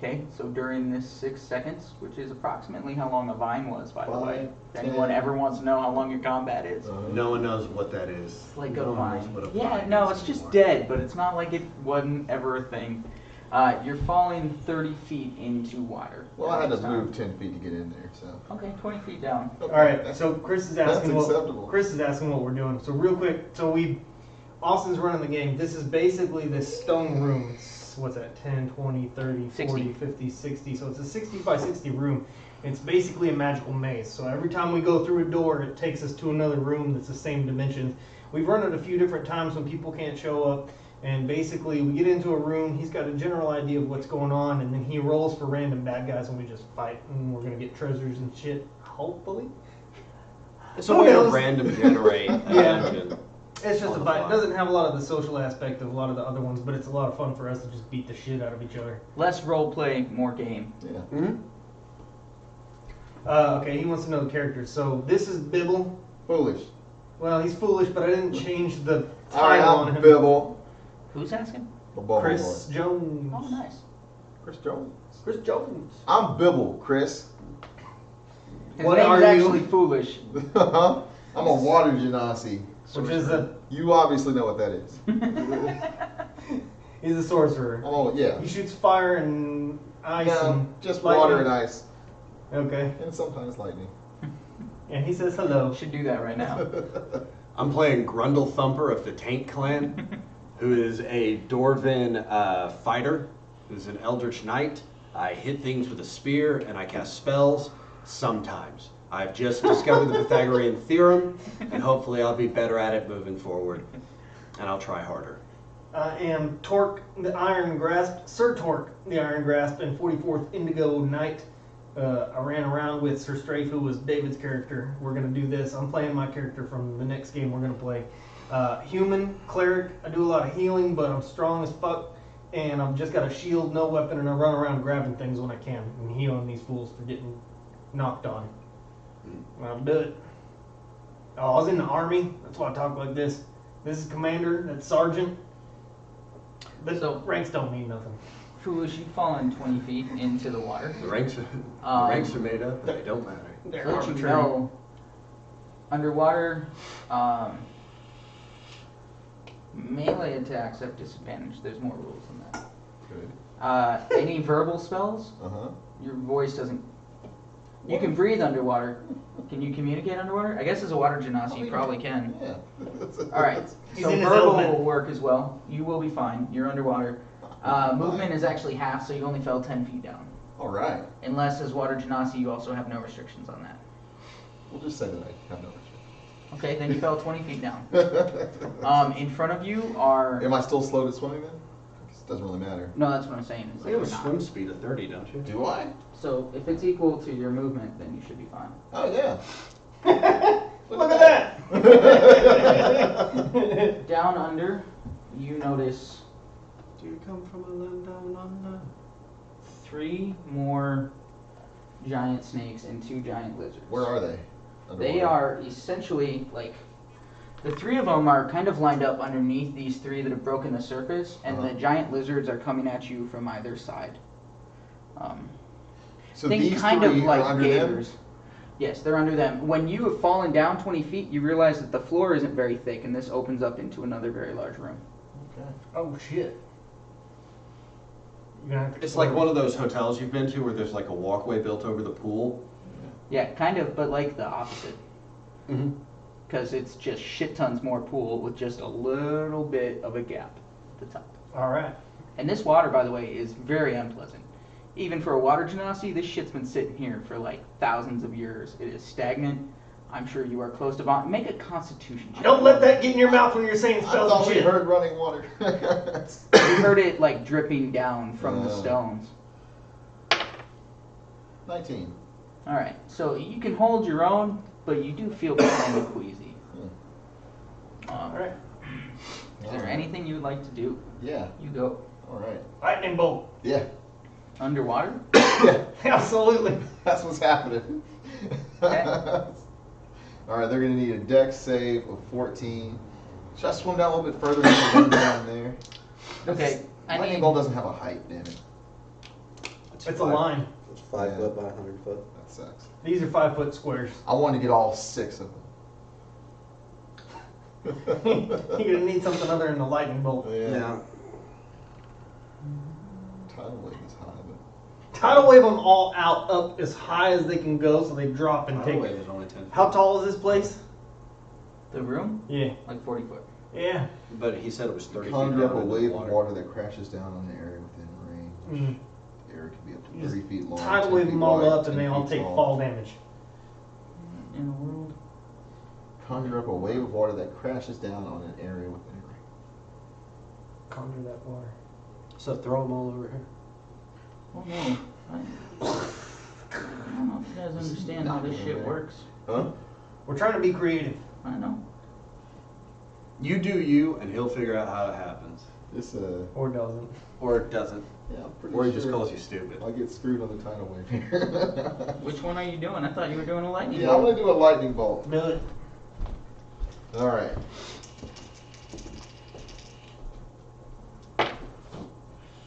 Speaker 2: Okay, so during this 6 seconds, which is approximately how long a vine was, by the way.
Speaker 4: 5,
Speaker 2: If anyone
Speaker 4: 10.
Speaker 2: ever wants to know how long your combat is.
Speaker 5: No one knows what that is.
Speaker 2: It's like
Speaker 5: No
Speaker 2: a
Speaker 5: one knows
Speaker 2: vine.
Speaker 5: what a
Speaker 2: Yeah,
Speaker 5: vine
Speaker 2: no,
Speaker 5: is
Speaker 2: it's just
Speaker 5: anymore.
Speaker 2: dead, but it's not like it wasn't ever a thing. You're falling 30 feet into water.
Speaker 4: Well, I had to
Speaker 2: This time.
Speaker 4: move 10 feet to get in there, so.
Speaker 2: Okay, 20 feet down.
Speaker 3: All right, so Chris is
Speaker 4: That's
Speaker 3: asking
Speaker 4: acceptable.
Speaker 3: what we're doing. So real quick, Austin's running the game. This is basically this stone room. It's, what's that, 10, 20, 30, 40,
Speaker 2: 60.
Speaker 3: 50, 60. So it's a 60 by 60 room. It's basically a magical maze. So every time we go through a door, it takes us to another room that's the same dimensions. We've run it a few different times when people can't show up. And basically, we get into a room, he's got a general idea of what's going on, and then he rolls for random bad guys, and we just fight, and we're going to get treasures and shit, hopefully.
Speaker 5: It's a
Speaker 3: Who
Speaker 5: way to
Speaker 3: knows?
Speaker 5: random generate a
Speaker 3: Yeah.
Speaker 5: dungeon.
Speaker 3: It's just
Speaker 5: On
Speaker 3: a
Speaker 5: the
Speaker 3: fight. It
Speaker 5: fly.
Speaker 3: doesn't have a lot of the social aspect of a lot of the other ones, but it's a lot of fun for us to just beat the shit out of each other.
Speaker 2: Less role play, more game.
Speaker 4: Yeah.
Speaker 5: Hmm?
Speaker 3: Okay, he wants to know the characters. So this is Bibble.
Speaker 4: Foolish.
Speaker 3: Well, he's foolish, but I didn't change the
Speaker 4: Alright,
Speaker 3: title on
Speaker 4: I'm
Speaker 3: him.
Speaker 4: Bibble.
Speaker 2: Who's asking?
Speaker 4: The bubble
Speaker 3: Chris
Speaker 4: boy.
Speaker 3: Jones.
Speaker 2: Oh, nice.
Speaker 4: Chris Jones.
Speaker 3: Chris Jones.
Speaker 4: I'm Bibble, Chris.
Speaker 2: His
Speaker 3: What
Speaker 2: name's
Speaker 3: are you?
Speaker 2: actually Foolish.
Speaker 4: I'm a water genasi.
Speaker 3: Which is a
Speaker 4: You obviously know what that is.
Speaker 3: he's a sorcerer.
Speaker 4: Oh, yeah.
Speaker 3: He shoots fire and ice
Speaker 4: No,
Speaker 3: and
Speaker 4: just
Speaker 3: lightning.
Speaker 4: water and ice.
Speaker 3: Okay,
Speaker 4: And sometimes lightning.
Speaker 3: and he says hello.
Speaker 2: Should do that right now.
Speaker 5: I'm playing Grundle Thumper of the Tank Clan, who is a Dwarven fighter, who's an Eldritch Knight. I hit things with a spear and I cast spells sometimes. I've just discovered the Pythagorean theorem, and hopefully I'll be better at it moving forward, and I'll try harder.
Speaker 3: I am Torque the Iron Grasp, Sir Torque the Iron Grasp, and 44th Indigo Knight. I ran around with Sir Strafe, who was David's character. We're going to do this. I'm playing my character from the next game we're going to play. Human, Cleric. I do a lot of healing, but I'm strong as fuck. And I've just got a shield, no weapon, and I run around grabbing things when I can and healing these fools for getting knocked on. I'll do it. Oh, I was in the army. That's why I talk like this. This is commander. That's sergeant. But
Speaker 2: So-
Speaker 3: ranks don't mean nothing.
Speaker 2: Foolish, you've fallen 20 feet into the water.
Speaker 5: The ranks are made up, but they don't matter.
Speaker 3: They're
Speaker 2: To let you
Speaker 3: arbitrary.
Speaker 2: know, underwater, melee attacks have disadvantage. There's more rules than that.
Speaker 4: Good.
Speaker 2: Any verbal spells,
Speaker 4: Uh-huh.
Speaker 2: your voice doesn't. You can breathe underwater. Can you communicate underwater? I guess as a water genasi, you probably can.
Speaker 4: Yeah.
Speaker 2: All right.
Speaker 3: He's
Speaker 2: So
Speaker 3: in his
Speaker 2: verbal
Speaker 3: element.
Speaker 2: will work as well. You will be fine. You're underwater. Movement is actually half, so you only fell 10 feet down.
Speaker 4: All right.
Speaker 2: Unless as water genasi, you also have no restrictions on that.
Speaker 4: We'll just say that I have no
Speaker 2: Okay, then you fell 20 feet down.
Speaker 4: restriction.
Speaker 2: In front of you are.
Speaker 4: Am I still slow to swimming then? It doesn't really matter.
Speaker 2: No, that's what I'm saying. Is that
Speaker 5: You have
Speaker 2: you're
Speaker 5: a
Speaker 2: not.
Speaker 5: swim speed of 30, don't you?
Speaker 4: Do I?
Speaker 2: So if it's equal to your movement, then you should be fine.
Speaker 4: Oh, yeah.
Speaker 3: Look at that!
Speaker 2: Down under, you notice
Speaker 5: Do you come from a land down under?
Speaker 2: 3 more giant snakes and 2 giant lizards.
Speaker 4: Where are they?
Speaker 2: They
Speaker 4: Underwater.
Speaker 2: are essentially like the 3 of them are kind of lined up underneath these 3 that have broken the surface, and the
Speaker 4: Uh-huh.
Speaker 2: giant lizards are coming at you from either side.
Speaker 4: So
Speaker 2: Think
Speaker 4: these
Speaker 2: kind of
Speaker 4: three
Speaker 2: like
Speaker 4: are under
Speaker 2: gators.
Speaker 4: them?
Speaker 2: Yes, they're under them. When you have fallen down 20 feet, you realize that the floor isn't very thick, and this opens up into another very large room.
Speaker 4: Okay.
Speaker 3: Oh shit. You're gonna have to
Speaker 5: It's like one of those hotels you've been to where there's like a walkway built over the pool.
Speaker 2: Yeah, kind of, but like the opposite.
Speaker 5: Mm-hmm.
Speaker 2: Because it's just shit tons more pool with just a little bit of a gap at the top.
Speaker 3: Alright.
Speaker 2: And this water, by the way, is very unpleasant. Even for a water genasi, this shit's been sitting here for like thousands of years. It is stagnant. I'm sure you are close to vomit. Make a constitution check.
Speaker 3: Don't let that get in your mouth when you're saying
Speaker 4: I
Speaker 3: spells
Speaker 4: thought
Speaker 3: and
Speaker 4: we
Speaker 3: shit.
Speaker 4: heard running water.
Speaker 2: You heard it like dripping down from the
Speaker 4: Oh.
Speaker 2: stones.
Speaker 4: 19.
Speaker 2: Alright, so you can hold your own, but you do feel kind of queasy.
Speaker 3: Alright.
Speaker 2: Is there anything you would like to do?
Speaker 4: Yeah.
Speaker 2: You go.
Speaker 4: All right.
Speaker 3: Lightning bolt.
Speaker 4: Yeah.
Speaker 2: Underwater?
Speaker 4: Yeah.
Speaker 3: Absolutely.
Speaker 4: That's what's happening.
Speaker 2: Okay.
Speaker 4: All right, they're going to need a dex save of 14. Should I swim down a little bit further than down there?
Speaker 2: Okay, I
Speaker 4: Lightning
Speaker 2: need-
Speaker 4: bolt doesn't have a height, damn it.
Speaker 3: It's a line.
Speaker 7: It's 5
Speaker 4: Yeah.
Speaker 7: foot by 100 foot.
Speaker 4: That sucks.
Speaker 3: These are 5-foot squares.
Speaker 4: I want to get all 6 of them.
Speaker 3: You're gonna need something other than the lightning bolt.
Speaker 4: Yeah. Tidal wave is high, but
Speaker 3: Tidal wave them all out up as high as they can go, so they drop and
Speaker 5: Tidal
Speaker 3: take.
Speaker 5: wave is only 10 feet.
Speaker 3: How tall is this place?
Speaker 2: The room?
Speaker 3: Yeah.
Speaker 2: Like 40 foot.
Speaker 3: Yeah.
Speaker 5: But he said it was 30 feet
Speaker 4: conjure up a
Speaker 5: down into
Speaker 4: wave
Speaker 5: the
Speaker 4: of
Speaker 5: water.
Speaker 4: water that crashes down on the area within range.
Speaker 3: Mm.
Speaker 4: The area can be up to
Speaker 3: You just
Speaker 4: 3 feet long.
Speaker 3: Tidal
Speaker 4: 10
Speaker 3: wave
Speaker 4: feet
Speaker 3: them all
Speaker 4: wide,
Speaker 3: up,
Speaker 4: 10
Speaker 3: and they all
Speaker 4: feet
Speaker 3: take
Speaker 4: tall.
Speaker 3: fall damage.
Speaker 2: In the world.
Speaker 4: Conjure up a wave of water that crashes down on an area within range.
Speaker 3: Conjure that water.
Speaker 5: So throw them all over here.
Speaker 2: Oh no. I don't know if you guys understand how this shit works.
Speaker 4: Huh?
Speaker 3: We're trying to be creative.
Speaker 2: I know.
Speaker 5: You do you, and he'll figure out how it happens.
Speaker 4: This
Speaker 3: Or doesn't.
Speaker 5: Or it doesn't.
Speaker 4: yeah, I'm pretty
Speaker 5: Or he
Speaker 4: sure
Speaker 5: just calls you stupid.
Speaker 4: I get screwed on the tidal wave here.
Speaker 2: Which one are you doing? I thought you were doing a lightning
Speaker 4: Yeah, I'm
Speaker 2: bolt.
Speaker 4: gonna do a lightning bolt.
Speaker 3: Do it.
Speaker 4: All right.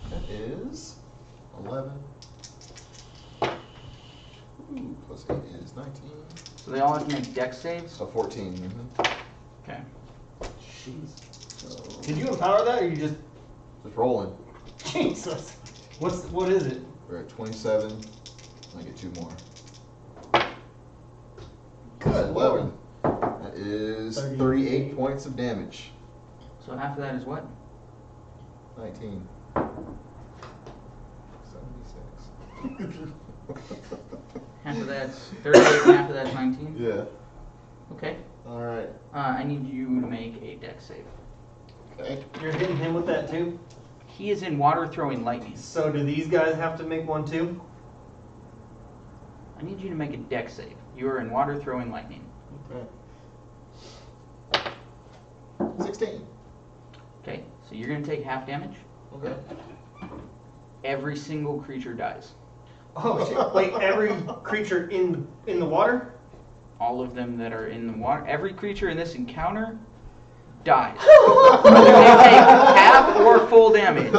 Speaker 4: That is 11. Ooh, plus 8 is 19.
Speaker 2: So they all have to make dex saves?
Speaker 4: So 14.
Speaker 2: Okay.
Speaker 4: Jeez. So,
Speaker 3: Did you empower that, or you just?
Speaker 4: just rolling.
Speaker 3: Jesus. What is it?
Speaker 4: We're at 27. I get 2 more.
Speaker 3: Good
Speaker 4: 11. That is 38 points of damage.
Speaker 2: So half of that is what?
Speaker 4: 19. 76.
Speaker 2: Half of that's 38 and half of that's 19?
Speaker 4: Yeah.
Speaker 2: Okay.
Speaker 4: All right.
Speaker 2: I need you to make a dex save.
Speaker 4: Okay.
Speaker 3: You're hitting him with that too.
Speaker 2: He is in water throwing lightning.
Speaker 3: So do these guys have to make one too?
Speaker 2: I need you to make a dex save. You are in water throwing lightning.
Speaker 4: Okay. 16.
Speaker 2: Okay, so you're going to take half damage.
Speaker 4: Okay.
Speaker 2: Every single creature dies.
Speaker 3: Oh shit! Wait, every creature in the water?
Speaker 2: All of them that are in the water. Every creature in this encounter dies. Whether they take half or full damage,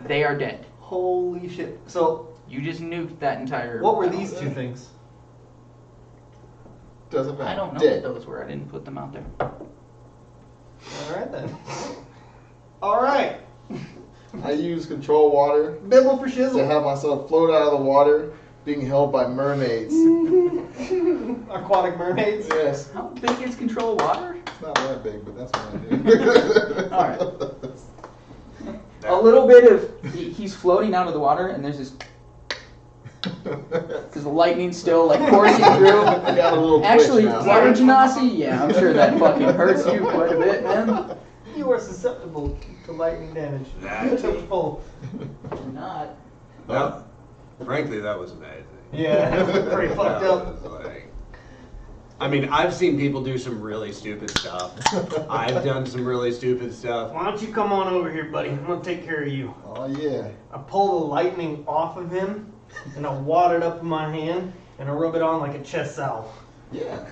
Speaker 2: they are dead.
Speaker 3: Holy shit! So
Speaker 2: You just nuked that entire...
Speaker 3: what were these two things?
Speaker 4: Doesn't matter.
Speaker 2: I don't know
Speaker 4: Dead.
Speaker 2: what those were. I didn't put them out there.
Speaker 3: All right then. All right.
Speaker 4: I use control water
Speaker 3: Bibble for
Speaker 4: to
Speaker 3: shizzle.
Speaker 4: have myself float out of the water, being held by mermaids.
Speaker 3: Aquatic mermaids.
Speaker 4: Yes.
Speaker 2: How big is control water?
Speaker 4: It's not that big, but that's what I do.
Speaker 2: All right. A little bit of... He's floating out of the water, and there's this... Because the lightning's still, like, coursing through.
Speaker 4: I got a little
Speaker 2: Actually,
Speaker 4: twitch now.
Speaker 2: water genasi? Yeah, I'm sure that fucking hurts you quite a bit, man.
Speaker 3: You are susceptible to lightning damage.
Speaker 1: Nah.
Speaker 3: Full.
Speaker 2: You're not.
Speaker 1: Well, frankly, that was amazing.
Speaker 3: Yeah, pretty fucked
Speaker 1: That
Speaker 3: up.
Speaker 1: was like, I mean, I've seen people do some really stupid stuff. I've done some really stupid stuff.
Speaker 3: Why don't you come on over here, buddy? I'm gonna take care of you.
Speaker 4: Oh yeah.
Speaker 3: I pull the lightning off of him, and I wad it up in my hand, and I rub it on like a chest salve.
Speaker 4: Yeah.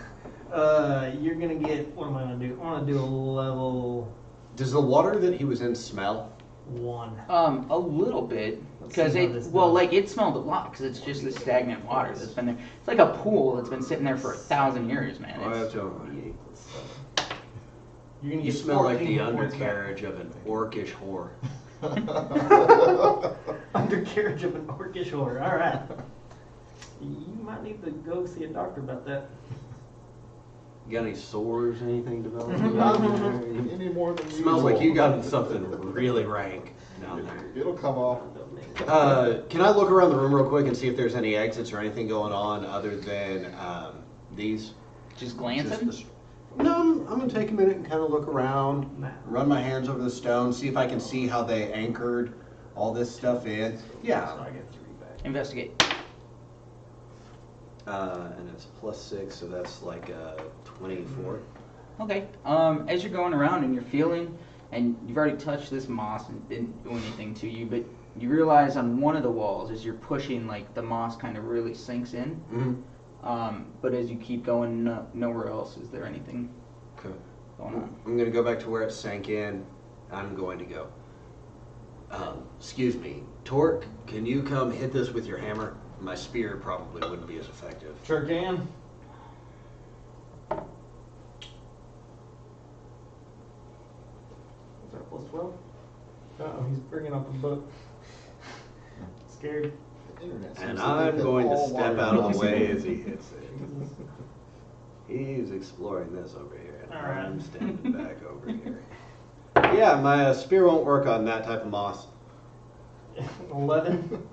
Speaker 3: You're gonna get, what am I gonna do? I'm gonna do a level
Speaker 5: Does the water that he was in smell?
Speaker 3: 1.
Speaker 2: A little bit. Because
Speaker 3: see how
Speaker 2: it,
Speaker 3: this
Speaker 2: well,
Speaker 3: goes.
Speaker 2: like, it smelled a lot, because it's just this stagnant water that's been there. It's like a pool that's been sitting there for 1,000 years, man.
Speaker 1: I have
Speaker 2: It's,
Speaker 1: to,
Speaker 3: You're gonna
Speaker 1: you
Speaker 3: get
Speaker 1: smell like
Speaker 3: 14
Speaker 1: the
Speaker 3: points back.
Speaker 1: undercarriage of an orcish whore.
Speaker 3: Undercarriage of an orcish whore. Alright. You might need to go see a doctor about that.
Speaker 1: You got any sores, anything developed?
Speaker 4: Any more than
Speaker 1: Smells like
Speaker 4: usual.
Speaker 1: you got something really rank down there.
Speaker 4: It'll come off.
Speaker 5: Can I look around the room real quick and see if there's any exits or anything going on other than these?
Speaker 2: just glancing?
Speaker 5: No, I'm gonna take a minute and kind of look around, run my hands over the stone, see if I can see how they anchored all this stuff in. Yeah.
Speaker 3: So I get 3 back.
Speaker 2: Investigate.
Speaker 5: And it's +6, so that's like 24.
Speaker 2: Okay. As you're going around and you're feeling, and you've already touched this moss and it didn't do anything to you, but you realize on one of the walls, as you're pushing, like, the moss kind of really sinks in.
Speaker 5: Mm-hmm.
Speaker 2: But as you keep going, nowhere else is there anything
Speaker 5: Okay.
Speaker 2: going on.
Speaker 5: I'm gonna go back to where it sank in. I'm going to go.
Speaker 1: Excuse me, Torque, can you come hit this with your hammer? My spear probably wouldn't be as effective.
Speaker 3: Sure can. Is that plus 12? Uh-oh, he's bringing up a book. Scared.
Speaker 4: The internet seems
Speaker 1: And
Speaker 4: to think
Speaker 1: I'm
Speaker 4: that
Speaker 1: going to
Speaker 4: all
Speaker 1: step
Speaker 4: water
Speaker 1: out of the
Speaker 4: is
Speaker 1: way
Speaker 4: possible.
Speaker 1: as he hits it. He's exploring this over here, and
Speaker 3: All right.
Speaker 1: I'm standing back over here. Yeah, my spear won't work on that type of moss.
Speaker 3: 11.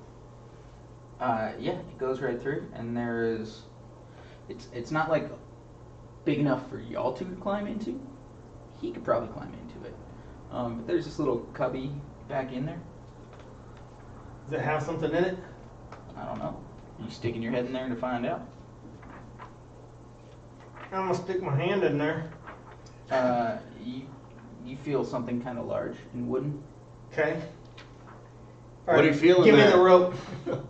Speaker 2: Yeah, it goes right through, and there is. It's not like big enough for y'all to climb into. He could probably climb into it. But there's this little cubby back in there.
Speaker 3: Does it have something in it?
Speaker 2: I don't know. You sticking your head in there to find out?
Speaker 3: I'm gonna stick my hand in there.
Speaker 2: You feel something kind of large and wooden.
Speaker 3: Okay.
Speaker 1: What are you feeling
Speaker 3: Give me
Speaker 1: there?
Speaker 3: the rope.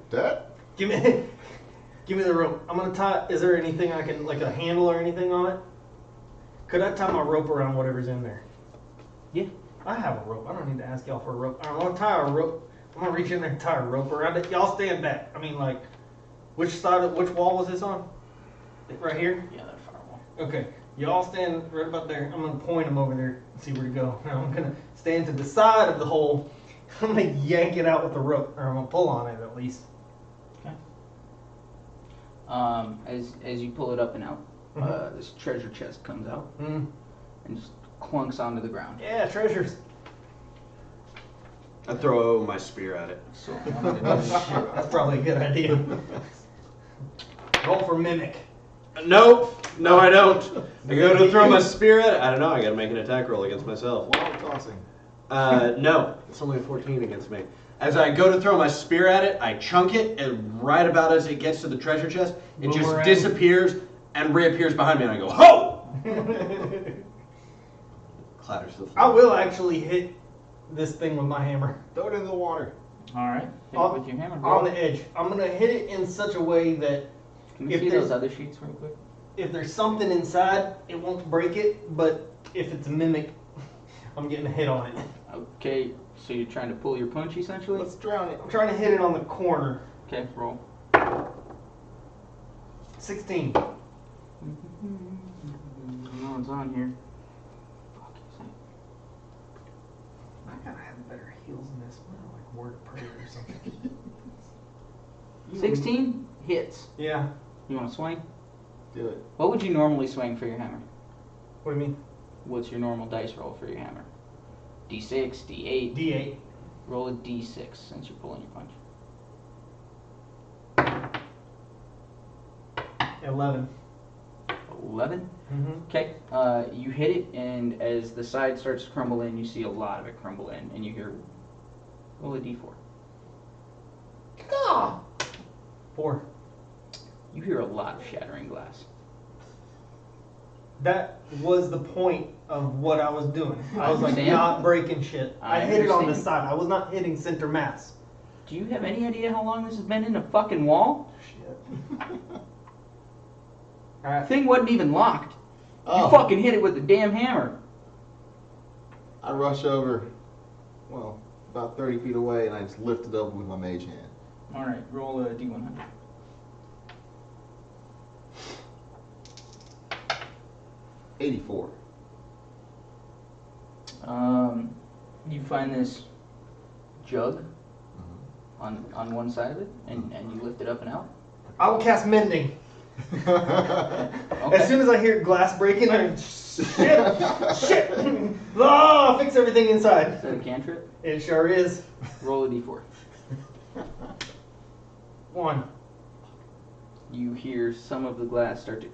Speaker 4: That?
Speaker 3: Give me the rope. I'm gonna tie. Is there anything I can, like a handle or anything on it? Could I tie my rope around whatever's in there?
Speaker 2: Yeah.
Speaker 3: I have a rope. I don't need to ask y'all for a rope. I'm gonna tie a rope. I'm gonna reach in there and tie a rope around it. Y'all stand back. I mean, like, which wall was this on? Right here?
Speaker 2: Yeah, that firewall.
Speaker 3: Okay. Y'all stand right about there. I'm gonna point them over there and see where to go. Now I'm gonna stand to the side of the hole. I'm gonna yank it out with the rope, or I'm gonna pull on it at least.
Speaker 2: Okay. As you pull it up and out, this treasure chest comes out
Speaker 3: Mm.
Speaker 2: and just clunks onto the ground.
Speaker 3: Yeah, treasures.
Speaker 1: I throw my spear at it.
Speaker 2: So I'm gonna do is-
Speaker 3: That's probably a good idea. Roll for mimic.
Speaker 1: Nope. No, I don't. I go to throw my spear at it. I don't know. I got to make an attack roll against myself.
Speaker 4: Wild tossing.
Speaker 1: No, it's only a 14 against me. As I go to throw my spear at it, I chunk it, and right about as it gets to the treasure chest, it just
Speaker 3: Boomerang.
Speaker 1: disappears and reappears behind me, and I go, ho! Clatters to the floor.
Speaker 3: I will actually hit this thing with my hammer
Speaker 4: Throw it in the water.
Speaker 2: All right. Hit it
Speaker 3: On-
Speaker 2: with your hammer.
Speaker 3: on the edge. I'm gonna hit it in such a way that
Speaker 2: Can we
Speaker 3: if
Speaker 2: see
Speaker 3: there's-
Speaker 2: those other sheets real quick?
Speaker 3: if there's something inside, it won't break it. But if it's a mimic, I'm getting a hit on it.
Speaker 2: Okay. So you're trying to pull your punch essentially.
Speaker 4: Let's drown it.
Speaker 3: I'm trying to hit it on the corner.
Speaker 2: Okay. Roll.
Speaker 3: 16.
Speaker 2: No one's on here. Fuck, is that-
Speaker 3: I gotta have better heels than this. What, like word of prayer or something?
Speaker 2: 16 hits.
Speaker 3: Yeah.
Speaker 2: You want to swing?
Speaker 4: Do it.
Speaker 2: What would you normally swing for your hammer?
Speaker 3: What do you mean?
Speaker 2: What's your normal dice roll for your hammer? D6, D8.
Speaker 3: D8.
Speaker 2: Roll a D6 since you're pulling your punch.
Speaker 3: 11.
Speaker 2: 11.
Speaker 3: Mm-hmm.
Speaker 2: Okay. You hit it, and as the side starts to crumble in, you see a lot of it crumble in, and you hear, roll a D4.
Speaker 3: Ah! 4.
Speaker 2: You hear a lot of shattering glass.
Speaker 3: That was the point of what I was doing. I
Speaker 2: I
Speaker 3: was like
Speaker 2: understand.
Speaker 3: not breaking shit. I
Speaker 2: I
Speaker 3: hit it on the
Speaker 2: understand.
Speaker 3: side. I was not hitting center mass.
Speaker 2: Do you have any idea how long this has been in the fucking wall?
Speaker 3: Shit.
Speaker 2: The thing wasn't even locked.
Speaker 4: Oh.
Speaker 2: You fucking hit it with the damn hammer.
Speaker 4: I rush over, well, about 30 feet away, and I just lift it up with my mage hand.
Speaker 2: All right, roll a D100.
Speaker 4: $84.
Speaker 2: You find this jug on one side of it, and you lift it up and out.
Speaker 3: I will cast mending.
Speaker 2: Okay.
Speaker 3: As soon as I hear glass breaking, I'm shit, shit. Ah, fix everything
Speaker 2: Is
Speaker 3: inside.
Speaker 2: that a cantrip?
Speaker 3: It sure is.
Speaker 2: Roll a D4.
Speaker 3: 1.
Speaker 2: You hear some of the glass start to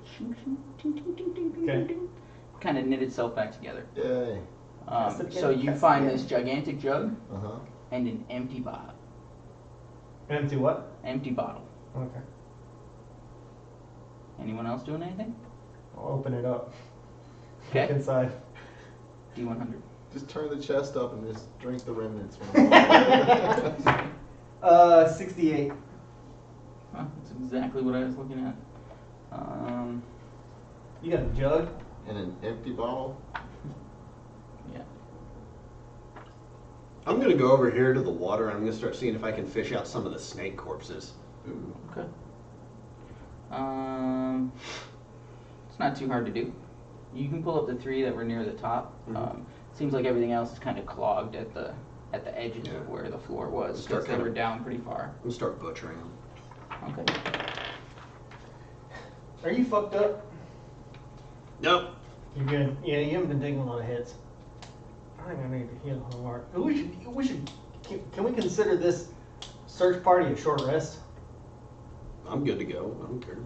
Speaker 3: Okay.
Speaker 2: kind of knit itself back together.
Speaker 4: Yay.
Speaker 3: Cast it again,
Speaker 2: So you
Speaker 3: cast it
Speaker 2: find
Speaker 3: again.
Speaker 2: this gigantic jug
Speaker 4: Uh-huh.
Speaker 2: and an empty bottle.
Speaker 3: Empty what?
Speaker 2: Empty bottle.
Speaker 3: Okay.
Speaker 2: Anyone else doing anything?
Speaker 3: I'll open it up.
Speaker 2: Okay.
Speaker 3: Look inside.
Speaker 2: D100.
Speaker 4: Just turn the chest up and just drink the remnants.
Speaker 3: 68.
Speaker 2: Huh, that's exactly what I was looking at.
Speaker 3: You got a jug?
Speaker 4: And an empty bottle?
Speaker 2: Yeah.
Speaker 5: I'm gonna go over here to the water and I'm gonna start seeing if I can fish out some of the snake corpses.
Speaker 4: Ooh.
Speaker 2: Okay. It's not too hard to do. You can pull up the 3 that were near the top. Seems like everything else is kind of clogged at the edges of where the floor was,
Speaker 5: Start
Speaker 2: because they
Speaker 5: kinda-
Speaker 2: were down pretty far.
Speaker 5: I'm gonna start butchering them.
Speaker 2: Okay.
Speaker 3: Are you fucked up?
Speaker 5: Nope.
Speaker 3: You're good. Yeah, you haven't been taking a lot of hits. I think I need to heal a lot. Can we consider this search party a short rest?
Speaker 5: I'm good to go. I don't care.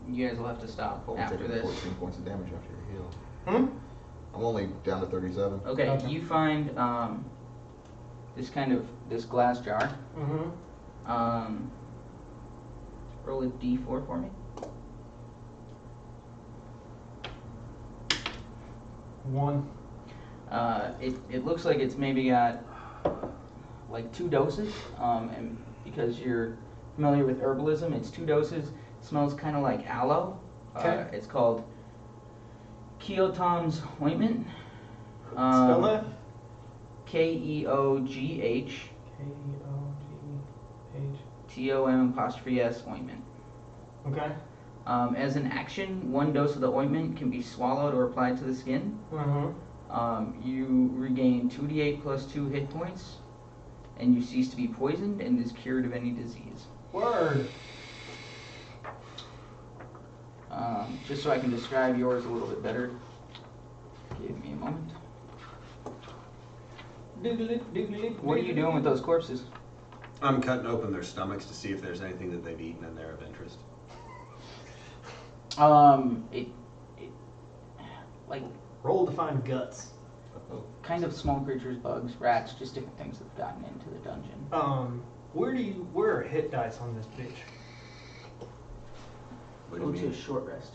Speaker 2: You guys will have to stop
Speaker 4: Only
Speaker 2: after
Speaker 4: taking
Speaker 2: this.
Speaker 4: 14 points of damage after your heal.
Speaker 3: Hmm?
Speaker 4: I'm only down to 37.
Speaker 2: Okay,
Speaker 3: Okay.
Speaker 2: you find this glass jar.
Speaker 3: Mm-hmm.
Speaker 2: Roll a d4 for me.
Speaker 3: 1.
Speaker 2: It looks like it's maybe got like 2 doses, and because you're familiar with herbalism, it's 2 doses. It smells kind of like aloe.
Speaker 3: Okay.
Speaker 2: It's called Keotom's ointment.
Speaker 3: Spell that?
Speaker 2: Keoghh
Speaker 3: Keoghs.
Speaker 2: TOM''S ointment.
Speaker 3: Okay.
Speaker 2: As an action, 1 dose of the ointment can be swallowed or applied to the skin.
Speaker 3: Mm-hmm.
Speaker 2: You regain 2d8 plus 2 hit points, and you cease to be poisoned and is cured of any disease.
Speaker 3: Word.
Speaker 2: Just so I can describe yours a little bit better, give me a moment. What are you doing with those corpses?
Speaker 5: I'm cutting open their stomachs to see if there's anything that they've eaten in there of interest.
Speaker 2: Like
Speaker 3: Roll to find guts.
Speaker 2: kind of small creatures, bugs, rats, just different things that've gotten into the dungeon.
Speaker 3: Where are hit dice on this bitch?
Speaker 5: What do
Speaker 2: Go
Speaker 5: you
Speaker 2: to a
Speaker 5: mean?
Speaker 2: short rest.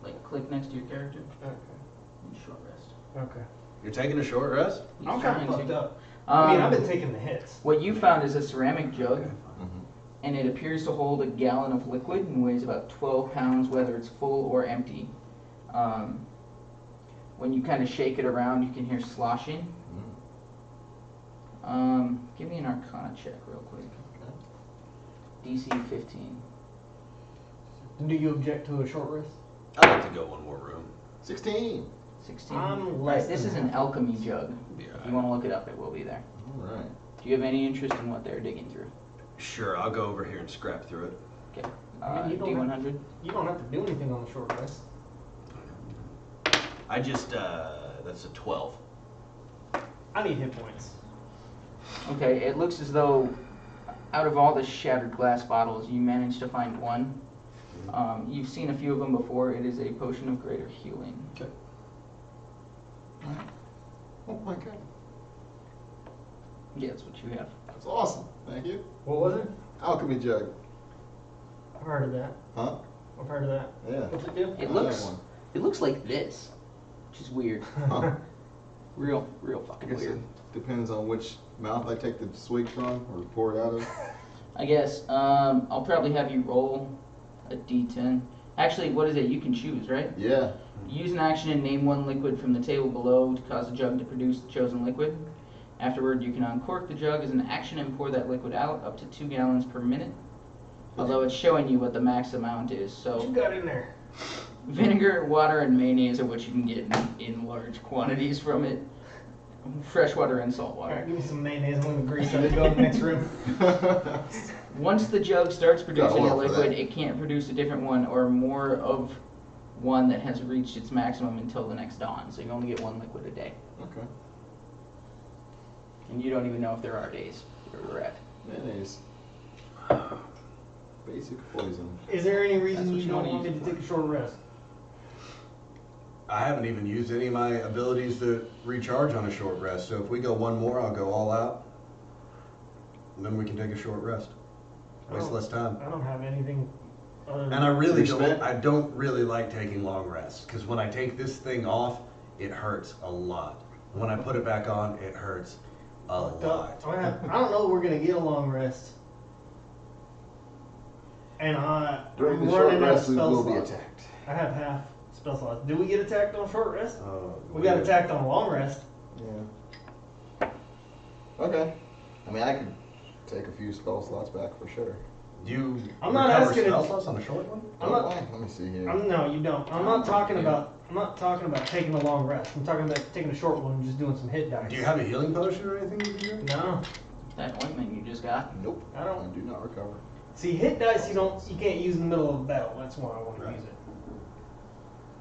Speaker 2: Like click next to your character
Speaker 3: Okay.
Speaker 2: and short rest.
Speaker 3: Okay.
Speaker 5: You're taking a short rest?
Speaker 2: He's
Speaker 3: I'm
Speaker 2: trying
Speaker 3: kind of fucked
Speaker 2: to.
Speaker 3: up. I mean, I've
Speaker 2: Um,
Speaker 3: been taking the hits.
Speaker 2: What you found is a ceramic jug,
Speaker 4: Mhm.
Speaker 2: and it appears to hold a gallon of liquid and weighs about 12 pounds, whether it's full or empty. When you kind of shake it around, you can hear sloshing. Give me an Arcana check real quick. DC 15.
Speaker 3: Do you object to a short rest?
Speaker 5: I'd like to go one more room.
Speaker 4: 16.
Speaker 2: 16.
Speaker 3: I'm less
Speaker 2: Right, this
Speaker 3: than
Speaker 2: is an
Speaker 3: half.
Speaker 2: alchemy jug.
Speaker 5: Yeah.
Speaker 2: If you want to look it up, it will be there.
Speaker 4: All right.
Speaker 2: Do you have any interest in what they're digging through?
Speaker 5: Sure, I'll go over here and scrap through it.
Speaker 2: Okay.
Speaker 3: I mean, you don't
Speaker 2: D100.
Speaker 3: You don't have to do anything on the short rest.
Speaker 5: I just, that's a 12.
Speaker 3: I need hit points.
Speaker 2: Okay, it looks as though out of all the shattered glass bottles, you managed to find one. You've seen a few of them before. It is a potion of greater healing.
Speaker 5: Okay.
Speaker 4: Oh my god.
Speaker 2: Yeah, that's what you have.
Speaker 4: That's awesome. Thank you.
Speaker 3: What was it?
Speaker 4: Alchemy jug.
Speaker 3: I've heard of that.
Speaker 4: Huh?
Speaker 3: I've heard of that.
Speaker 4: Yeah.
Speaker 3: What's it do?
Speaker 2: It
Speaker 4: I have
Speaker 2: looks
Speaker 4: one.
Speaker 2: it looks like this, which is weird.
Speaker 4: Huh.
Speaker 2: Real
Speaker 4: I
Speaker 2: fucking
Speaker 4: guess
Speaker 2: weird.
Speaker 4: it depends on which mouth I take the swig from or pour it out of.
Speaker 2: I guess I'll probably have you roll a d10. Actually, what is it? You can choose, right?
Speaker 4: Yeah.
Speaker 2: Use an action and name 1 liquid from the table below to cause the jug to produce the chosen liquid. Afterward, you can uncork the jug as an action and pour that liquid out up to 2 gallons per minute. Although it's showing you what the max amount is.
Speaker 3: What you
Speaker 2: So
Speaker 3: got in there?
Speaker 2: vinegar, water, and mayonnaise are what you can get in large quantities from it. Fresh water and salt
Speaker 3: Alright,
Speaker 2: water.
Speaker 3: give me some mayonnaise. I'm gonna grease it and go to the next room.
Speaker 2: Once the jug starts producing
Speaker 4: Got
Speaker 2: a
Speaker 4: a lot for
Speaker 2: liquid,
Speaker 4: that.
Speaker 2: it can't produce a different one or more of one that has reached its maximum until the next dawn. So you only get 1 liquid a day.
Speaker 4: Okay.
Speaker 2: And you don't even know if there are days where we're at.
Speaker 4: Mayonnaise. Basic poison.
Speaker 3: Is there any
Speaker 2: That's
Speaker 3: reason
Speaker 2: what
Speaker 3: you
Speaker 2: you
Speaker 3: don't
Speaker 2: wanna
Speaker 3: want me
Speaker 2: use
Speaker 3: to
Speaker 2: it
Speaker 3: take a short rest?
Speaker 5: I haven't even used any of my abilities to recharge on a short rest, so if we go one more, I'll go all out. And then we can take a short rest. Waste
Speaker 3: Oh.
Speaker 5: less time.
Speaker 3: I don't have anything other than
Speaker 5: And I really
Speaker 4: Respect.
Speaker 5: don't really like taking long rests, because when I take this thing off, it hurts a lot. When I put it back on, it hurts a lot.
Speaker 3: I don't know if we're gonna get a long rest. And
Speaker 4: During
Speaker 3: I'm
Speaker 4: the short
Speaker 3: running out of
Speaker 4: rest, we
Speaker 3: spell
Speaker 4: will be
Speaker 3: slots.
Speaker 4: attacked.
Speaker 3: I have half spell slots. Do we get attacked on a short rest?
Speaker 5: Oh,
Speaker 3: We got
Speaker 5: weird.
Speaker 3: attacked on a long rest.
Speaker 4: Yeah. Okay. I mean, I could take a few spell slots back for sure.
Speaker 5: Do you
Speaker 3: I'm not
Speaker 5: recover
Speaker 3: asking
Speaker 5: spell
Speaker 3: it-
Speaker 5: slots on a short one?
Speaker 3: I'm
Speaker 4: Don't
Speaker 3: not-
Speaker 4: I? Let me see here.
Speaker 3: No, you don't. I'm not talking about taking a long rest. I'm talking about taking a short one and just doing some hit dice.
Speaker 5: Do you have a healing potion or anything you can do?
Speaker 3: No,
Speaker 2: That ointment you just got.
Speaker 4: Nope.
Speaker 3: I don't.
Speaker 4: I do not recover.
Speaker 3: See, hit dice you can't use in the middle of a battle. That's why I want to
Speaker 5: Right.
Speaker 3: use it.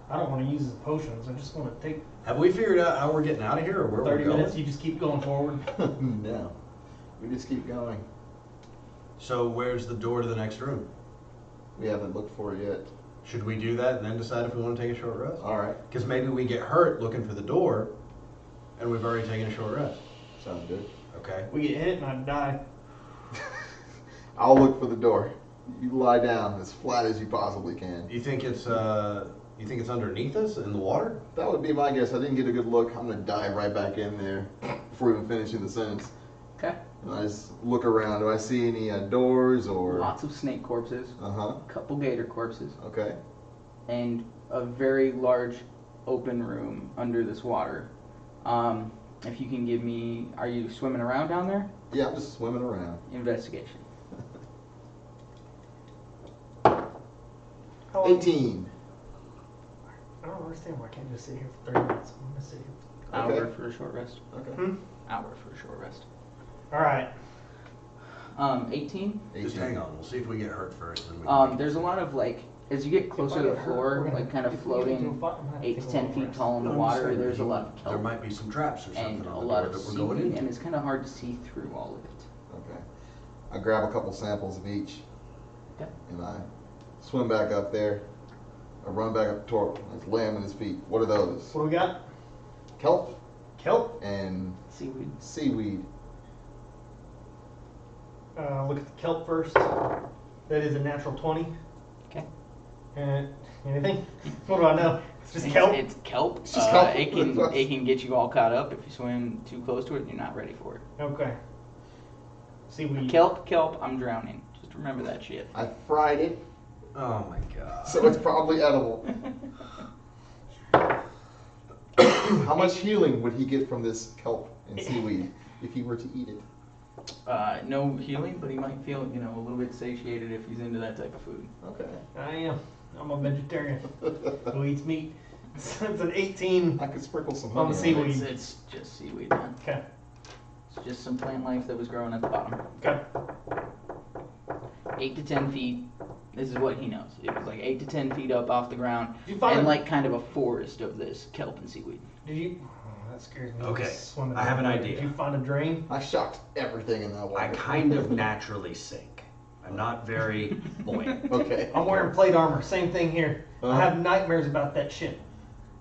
Speaker 3: I don't want to use the potions. I just want to take
Speaker 5: Have we figured out how we're getting out of here or where
Speaker 3: 30
Speaker 5: we're going?
Speaker 3: minutes. You just keep going forward.
Speaker 4: No. We just keep going.
Speaker 5: So where's the door to the next room?
Speaker 4: We haven't looked for it yet.
Speaker 5: Should we do that and then decide if we want to take a short rest?
Speaker 4: All right.
Speaker 5: Because maybe we get hurt looking for the door, and we've already taken a short rest.
Speaker 4: Sounds good.
Speaker 5: Okay.
Speaker 3: We get hit and I die.
Speaker 4: I'll look for the door. You lie down as flat as you possibly can.
Speaker 5: You think it's underneath us in the water?
Speaker 4: That would be my guess. I didn't get a good look. I'm gonna dive right back in there before even finishing the sentence.
Speaker 2: Okay.
Speaker 4: And I just look around. Do I see any doors or?
Speaker 2: Lots of snake corpses,
Speaker 4: Uh-huh.
Speaker 2: a couple gator corpses,
Speaker 4: Okay.
Speaker 2: and a very large open room under this water. If you can give me, are you swimming around down there?
Speaker 4: Yeah, I'm just swimming around.
Speaker 2: Investigation.
Speaker 3: How long-
Speaker 4: 18.
Speaker 3: I don't understand why I can't just sit here for 30 minutes. I'm gonna sit here.
Speaker 4: Okay.
Speaker 2: Hour for a short rest.
Speaker 4: Okay.
Speaker 2: Hour for a short rest.
Speaker 3: All right.
Speaker 2: 18.
Speaker 5: Just
Speaker 4: 18.
Speaker 5: hang on. We'll see if we get hurt first. And then we can
Speaker 2: There's a lot of like, as you get closer to the floor, like kind of floating 8 to 10 feet tall in the
Speaker 5: No, I'm
Speaker 2: water,
Speaker 5: saying
Speaker 2: there's a
Speaker 5: you-
Speaker 2: lot of
Speaker 5: There
Speaker 2: kelp
Speaker 5: might be some traps or something
Speaker 2: and a
Speaker 5: on the
Speaker 2: lot
Speaker 5: door
Speaker 2: of
Speaker 5: that we're going
Speaker 2: seaweed,
Speaker 5: into.
Speaker 2: and it's kind of hard to see through all of it.
Speaker 4: Okay. I grab a couple samples of each.
Speaker 2: Okay.
Speaker 4: And I swim back up there. I run back up to Torp. I lay him in his feet. What are those?
Speaker 3: What do we got?
Speaker 4: Kelp
Speaker 3: Kelp.
Speaker 4: and
Speaker 2: Seaweed.
Speaker 4: seaweed.
Speaker 3: Look at the kelp first. That is a natural 20.
Speaker 2: Okay.
Speaker 3: Anything? What do I know? It's just kelp.
Speaker 2: It's kelp.
Speaker 4: It's just kelp.
Speaker 2: It can get you all caught up if you swim too close to it and you're not ready for it.
Speaker 3: Okay. Seaweed.
Speaker 2: Kelp, I'm drowning. Just remember that shit.
Speaker 4: I fried it,
Speaker 5: Oh my god.
Speaker 4: so it's probably edible. How much healing would he get from this kelp and seaweed if he were to eat it?
Speaker 2: No healing, but he might feel, a little bit satiated if he's into that type of food.
Speaker 4: Okay.
Speaker 3: I am. I'm a vegetarian who eats meat. So it's an 18.
Speaker 4: I could sprinkle some
Speaker 3: On
Speaker 4: honey
Speaker 3: the
Speaker 4: on it.
Speaker 3: seaweed.
Speaker 2: It's just seaweed, man.
Speaker 3: Okay.
Speaker 2: It's just some plant life that was growing at the bottom.
Speaker 3: Okay.
Speaker 2: 8 to 10 feet. This is what he knows. It was like 8 to 10 feet up off the ground,
Speaker 3: Did you find
Speaker 2: and
Speaker 3: a-
Speaker 2: like kind of a forest of this kelp and seaweed.
Speaker 3: Did you? Oh, that scares me.
Speaker 5: Okay,
Speaker 3: Swimming
Speaker 5: I have
Speaker 3: down
Speaker 5: an
Speaker 3: there.
Speaker 5: idea.
Speaker 3: Did you find a drain?
Speaker 4: I shocked everything in that water.
Speaker 5: I kind of naturally sink. I'm not very buoyant.
Speaker 4: Okay.
Speaker 3: I'm wearing plate armor. Same thing here. I
Speaker 4: Uh-huh.
Speaker 3: have nightmares about that shit.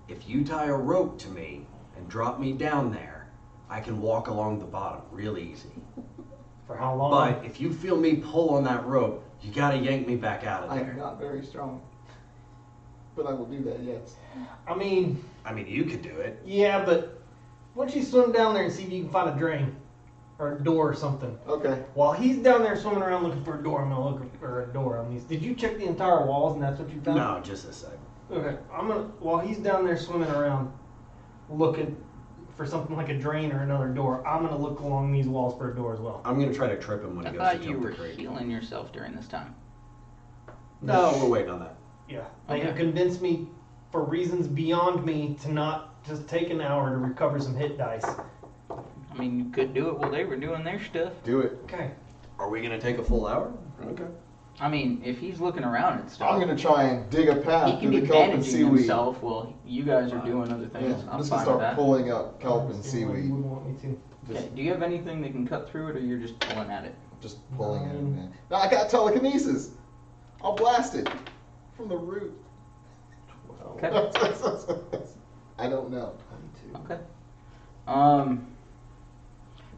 Speaker 5: If you tie a rope to me and drop me down there, I can walk along the bottom real easy.
Speaker 3: For how long?
Speaker 5: But if you feel me pull on that rope, you gotta yank me back out of
Speaker 4: I'm
Speaker 5: there.
Speaker 4: not very strong, but I will do that. Yes.
Speaker 3: I mean,
Speaker 5: I mean, you could do it.
Speaker 3: yeah, but why don't you swim down there and see if you can find a drain or a door or something?
Speaker 4: Okay.
Speaker 3: While he's down there swimming around looking for a door, I'm gonna look for a door on these. Did you check the entire walls and that's what you found?
Speaker 5: No, just a second.
Speaker 3: Okay, while he's down there swimming around looking for something like a drain or another door, I'm gonna look along these walls for a door as well.
Speaker 5: I'm gonna try to trip him when
Speaker 2: I
Speaker 5: he goes to
Speaker 2: thought you
Speaker 5: jump
Speaker 2: were
Speaker 5: the creek.
Speaker 2: healing yourself during this time.
Speaker 5: No, we're waiting on that.
Speaker 3: Yeah, they
Speaker 2: Okay.
Speaker 3: have convinced me for reasons beyond me to not just take an hour to recover some hit dice.
Speaker 2: I mean, you could do it while they were doing their stuff.
Speaker 4: Do it.
Speaker 3: Okay.
Speaker 5: Are we gonna take a full hour? Okay.
Speaker 2: I mean, if he's looking around at stuff,
Speaker 4: I'm gonna try and dig a
Speaker 2: he
Speaker 4: path
Speaker 2: can
Speaker 4: through
Speaker 2: be
Speaker 4: the kelp and
Speaker 2: managing
Speaker 4: seaweed.
Speaker 2: himself while you guys are doing other
Speaker 4: Yeah,
Speaker 2: things.
Speaker 4: I'm
Speaker 2: I'm
Speaker 4: just
Speaker 2: fine
Speaker 4: gonna
Speaker 2: with
Speaker 4: start
Speaker 2: that.
Speaker 4: pulling up kelp and
Speaker 3: See what you
Speaker 4: seaweed.
Speaker 3: would want me to.
Speaker 2: Okay, do you have anything that can cut through it, or you're just pulling at it?
Speaker 4: Just pulling it, man. Now I got telekinesis. I'll blast it from the root.
Speaker 2: Okay.
Speaker 4: I don't know.
Speaker 2: Okay.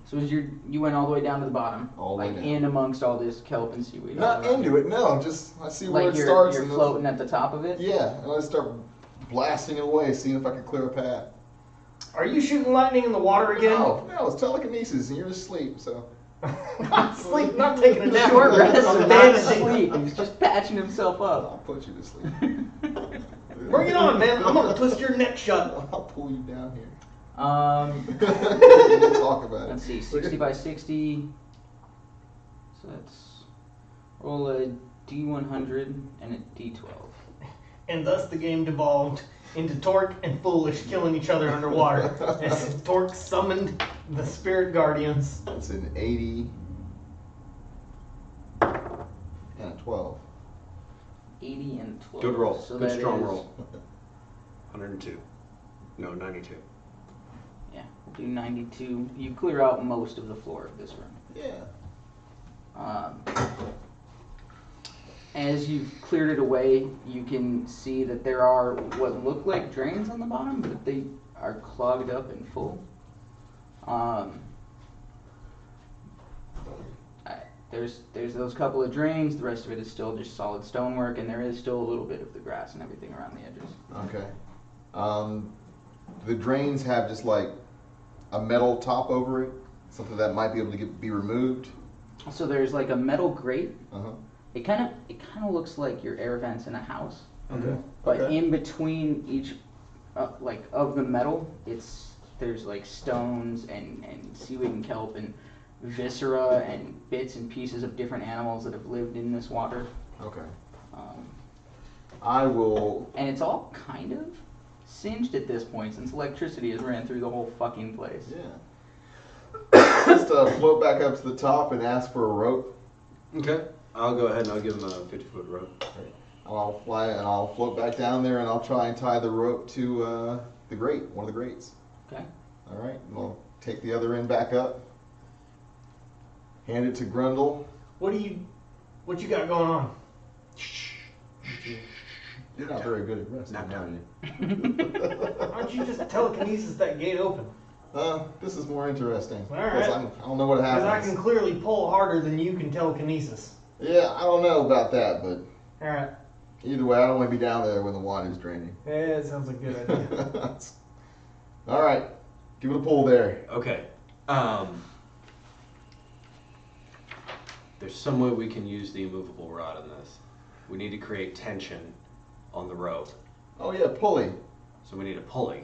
Speaker 2: So as you went all the way down to the bottom,
Speaker 4: All the way
Speaker 2: like
Speaker 4: down.
Speaker 2: in amongst all this kelp and seaweed.
Speaker 4: Not into it, no. Just I see where
Speaker 2: Like
Speaker 4: it
Speaker 2: you're
Speaker 4: starts.
Speaker 2: you're
Speaker 4: and then-
Speaker 2: floating at the top of it.
Speaker 4: Yeah, and I start blasting it away, seeing if I can clear a path.
Speaker 3: Are you shooting lightning in the water again?
Speaker 4: No, it's telekinesis, and you're asleep, so.
Speaker 3: Not sleep, not taking a nap.
Speaker 2: Short rest
Speaker 3: I'm
Speaker 2: and not
Speaker 3: managing.
Speaker 2: sleep. He's just patching himself up.
Speaker 4: I'll put you to sleep.
Speaker 3: Bring it on, man. I'm gonna twist your neck shut.
Speaker 4: I'll pull you down here. We'll talk about
Speaker 2: Let's
Speaker 4: it.
Speaker 2: see, 60 by 60. So that's roll a D100 and a D12.
Speaker 3: And thus the game devolved into Torque and Foolish killing each other underwater. As Torque summoned the Spirit Guardians.
Speaker 4: It's an 80 and a 12.
Speaker 2: 80 and 12.
Speaker 5: Good roll.
Speaker 2: So
Speaker 5: Good
Speaker 2: that
Speaker 5: strong
Speaker 2: is-
Speaker 5: roll. 102. No, 92.
Speaker 2: Yeah, we'll do 92. You clear out most of the floor of this room.
Speaker 4: Yeah.
Speaker 2: As you've cleared it away, you can see that there are what look like drains on the bottom, but they are clogged up and full. There's those couple of drains. The rest of it is still just solid stonework, and there is still a little bit of the grass and everything around the edges.
Speaker 4: Okay. The drains have just like a metal top over it, something that might be able to be removed.
Speaker 2: So there's like a metal grate.
Speaker 4: Uh-huh.
Speaker 2: It kind of looks like your air vents in a house.
Speaker 4: Okay.
Speaker 2: But
Speaker 4: Okay.
Speaker 2: in between each, like of the metal, there's like stones and seaweed and kelp and viscera and bits and pieces of different animals that have lived in this water.
Speaker 4: Okay.
Speaker 2: Um,
Speaker 4: I will.
Speaker 2: and it's all kind of singed at this point since electricity has ran through the whole fucking place.
Speaker 4: Yeah. Just float back up to the top and ask for a rope.
Speaker 5: Okay. I'll go ahead and I'll give him a 50-foot rope.
Speaker 4: I'll fly and I'll float back down there and I'll try and tie the rope to the grate, one of the grates.
Speaker 2: Okay.
Speaker 4: All right. And I'll take the other end back up. Hand it to Grundle.
Speaker 3: What you got going on?
Speaker 4: You're not very good at wrestling,
Speaker 5: Not
Speaker 4: are
Speaker 5: telling
Speaker 4: you?
Speaker 3: Why don't you just telekinesis that gate open?
Speaker 4: This is more interesting.
Speaker 3: All right.
Speaker 4: 'Cause I don't know what
Speaker 3: Because
Speaker 4: happens.
Speaker 3: I can clearly pull harder than you can telekinesis.
Speaker 4: Yeah, I don't know about that, but
Speaker 3: Alright.
Speaker 4: either way, I don't want to be down there when the water's draining.
Speaker 3: Yeah, that sounds like a good idea.
Speaker 4: All right, give it a pull there.
Speaker 5: Okay. There's some way we can use the immovable rod in this. We need to create tension on the rope.
Speaker 4: Oh yeah, pulley.
Speaker 5: So we need a pulley.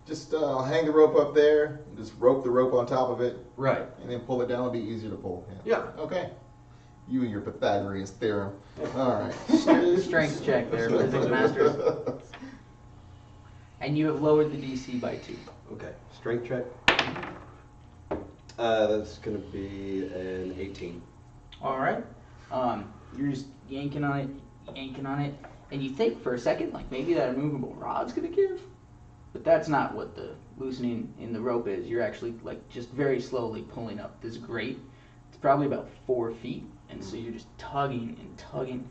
Speaker 4: Just hang the rope up there, and just rope the rope on top of it,
Speaker 5: Right.
Speaker 4: and then pull it down. It'll be easier to pull. Yeah.
Speaker 5: Yeah.
Speaker 4: Okay. You and your Pythagorean theorem. All right.
Speaker 2: Strength check there, physics masters. And you have lowered the DC by 2.
Speaker 5: Okay. Strength check. That's gonna be an 18.
Speaker 2: All right. You're just yanking on it, and you think for a second like maybe that immovable rod's gonna give, but that's not what the loosening in the rope is. You're actually like just very slowly pulling up this grate. It's probably about 4 feet, and so you're just tugging and tugging,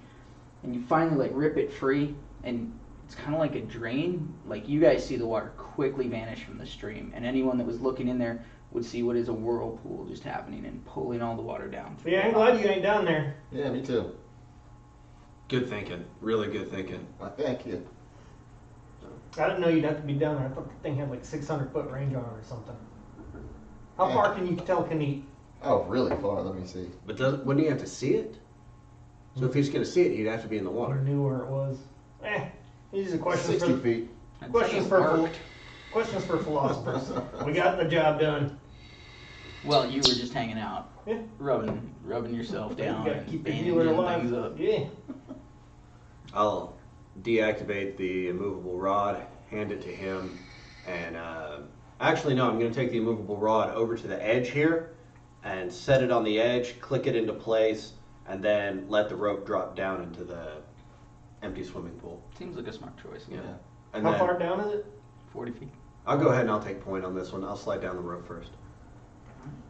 Speaker 2: and you finally like rip it free, and it's kind of like a drain. Like you guys see the water quickly vanish from the stream, and anyone that was looking in there would see what is a whirlpool just happening and pulling all the water down.
Speaker 3: Yeah, I'm glad you ain't down there.
Speaker 4: Yeah, me too.
Speaker 5: Good thinking. Really good thinking.
Speaker 4: Why, thank you.
Speaker 3: I didn't know you'd have to be down there. I thought the thing had like 600-foot range on it or something. How
Speaker 4: Yeah.
Speaker 3: far can you telekinesis?
Speaker 4: Oh, really far? Let me see.
Speaker 5: But wouldn't he have to see it? So if he's gonna see it, he'd have to be in the
Speaker 3: I
Speaker 5: water.
Speaker 3: knew where it was. These are questions
Speaker 4: 60
Speaker 3: for
Speaker 4: feet.
Speaker 2: I'd
Speaker 3: questions
Speaker 2: say
Speaker 3: for
Speaker 2: it worked.
Speaker 3: questions for philosophers. We got the job done.
Speaker 2: Well, you were just hanging out,
Speaker 3: Yeah.
Speaker 2: rubbing yourself down,
Speaker 3: You gotta
Speaker 2: and
Speaker 3: keep your viewer
Speaker 2: bandaging
Speaker 3: alive.
Speaker 2: things up.
Speaker 3: Yeah.
Speaker 5: I'll deactivate the immovable rod, hand it to him, and actually no, I'm going to take the immovable rod over to the edge here and set it on the edge, click it into place, and then let the rope drop down into the empty swimming pool.
Speaker 2: Seems like a smart choice.
Speaker 5: Yeah.
Speaker 4: Yeah.
Speaker 5: And
Speaker 3: How
Speaker 5: then
Speaker 3: far down is it?
Speaker 2: 40 feet.
Speaker 5: I'll go ahead and I'll take point on this one. I'll slide down the rope first.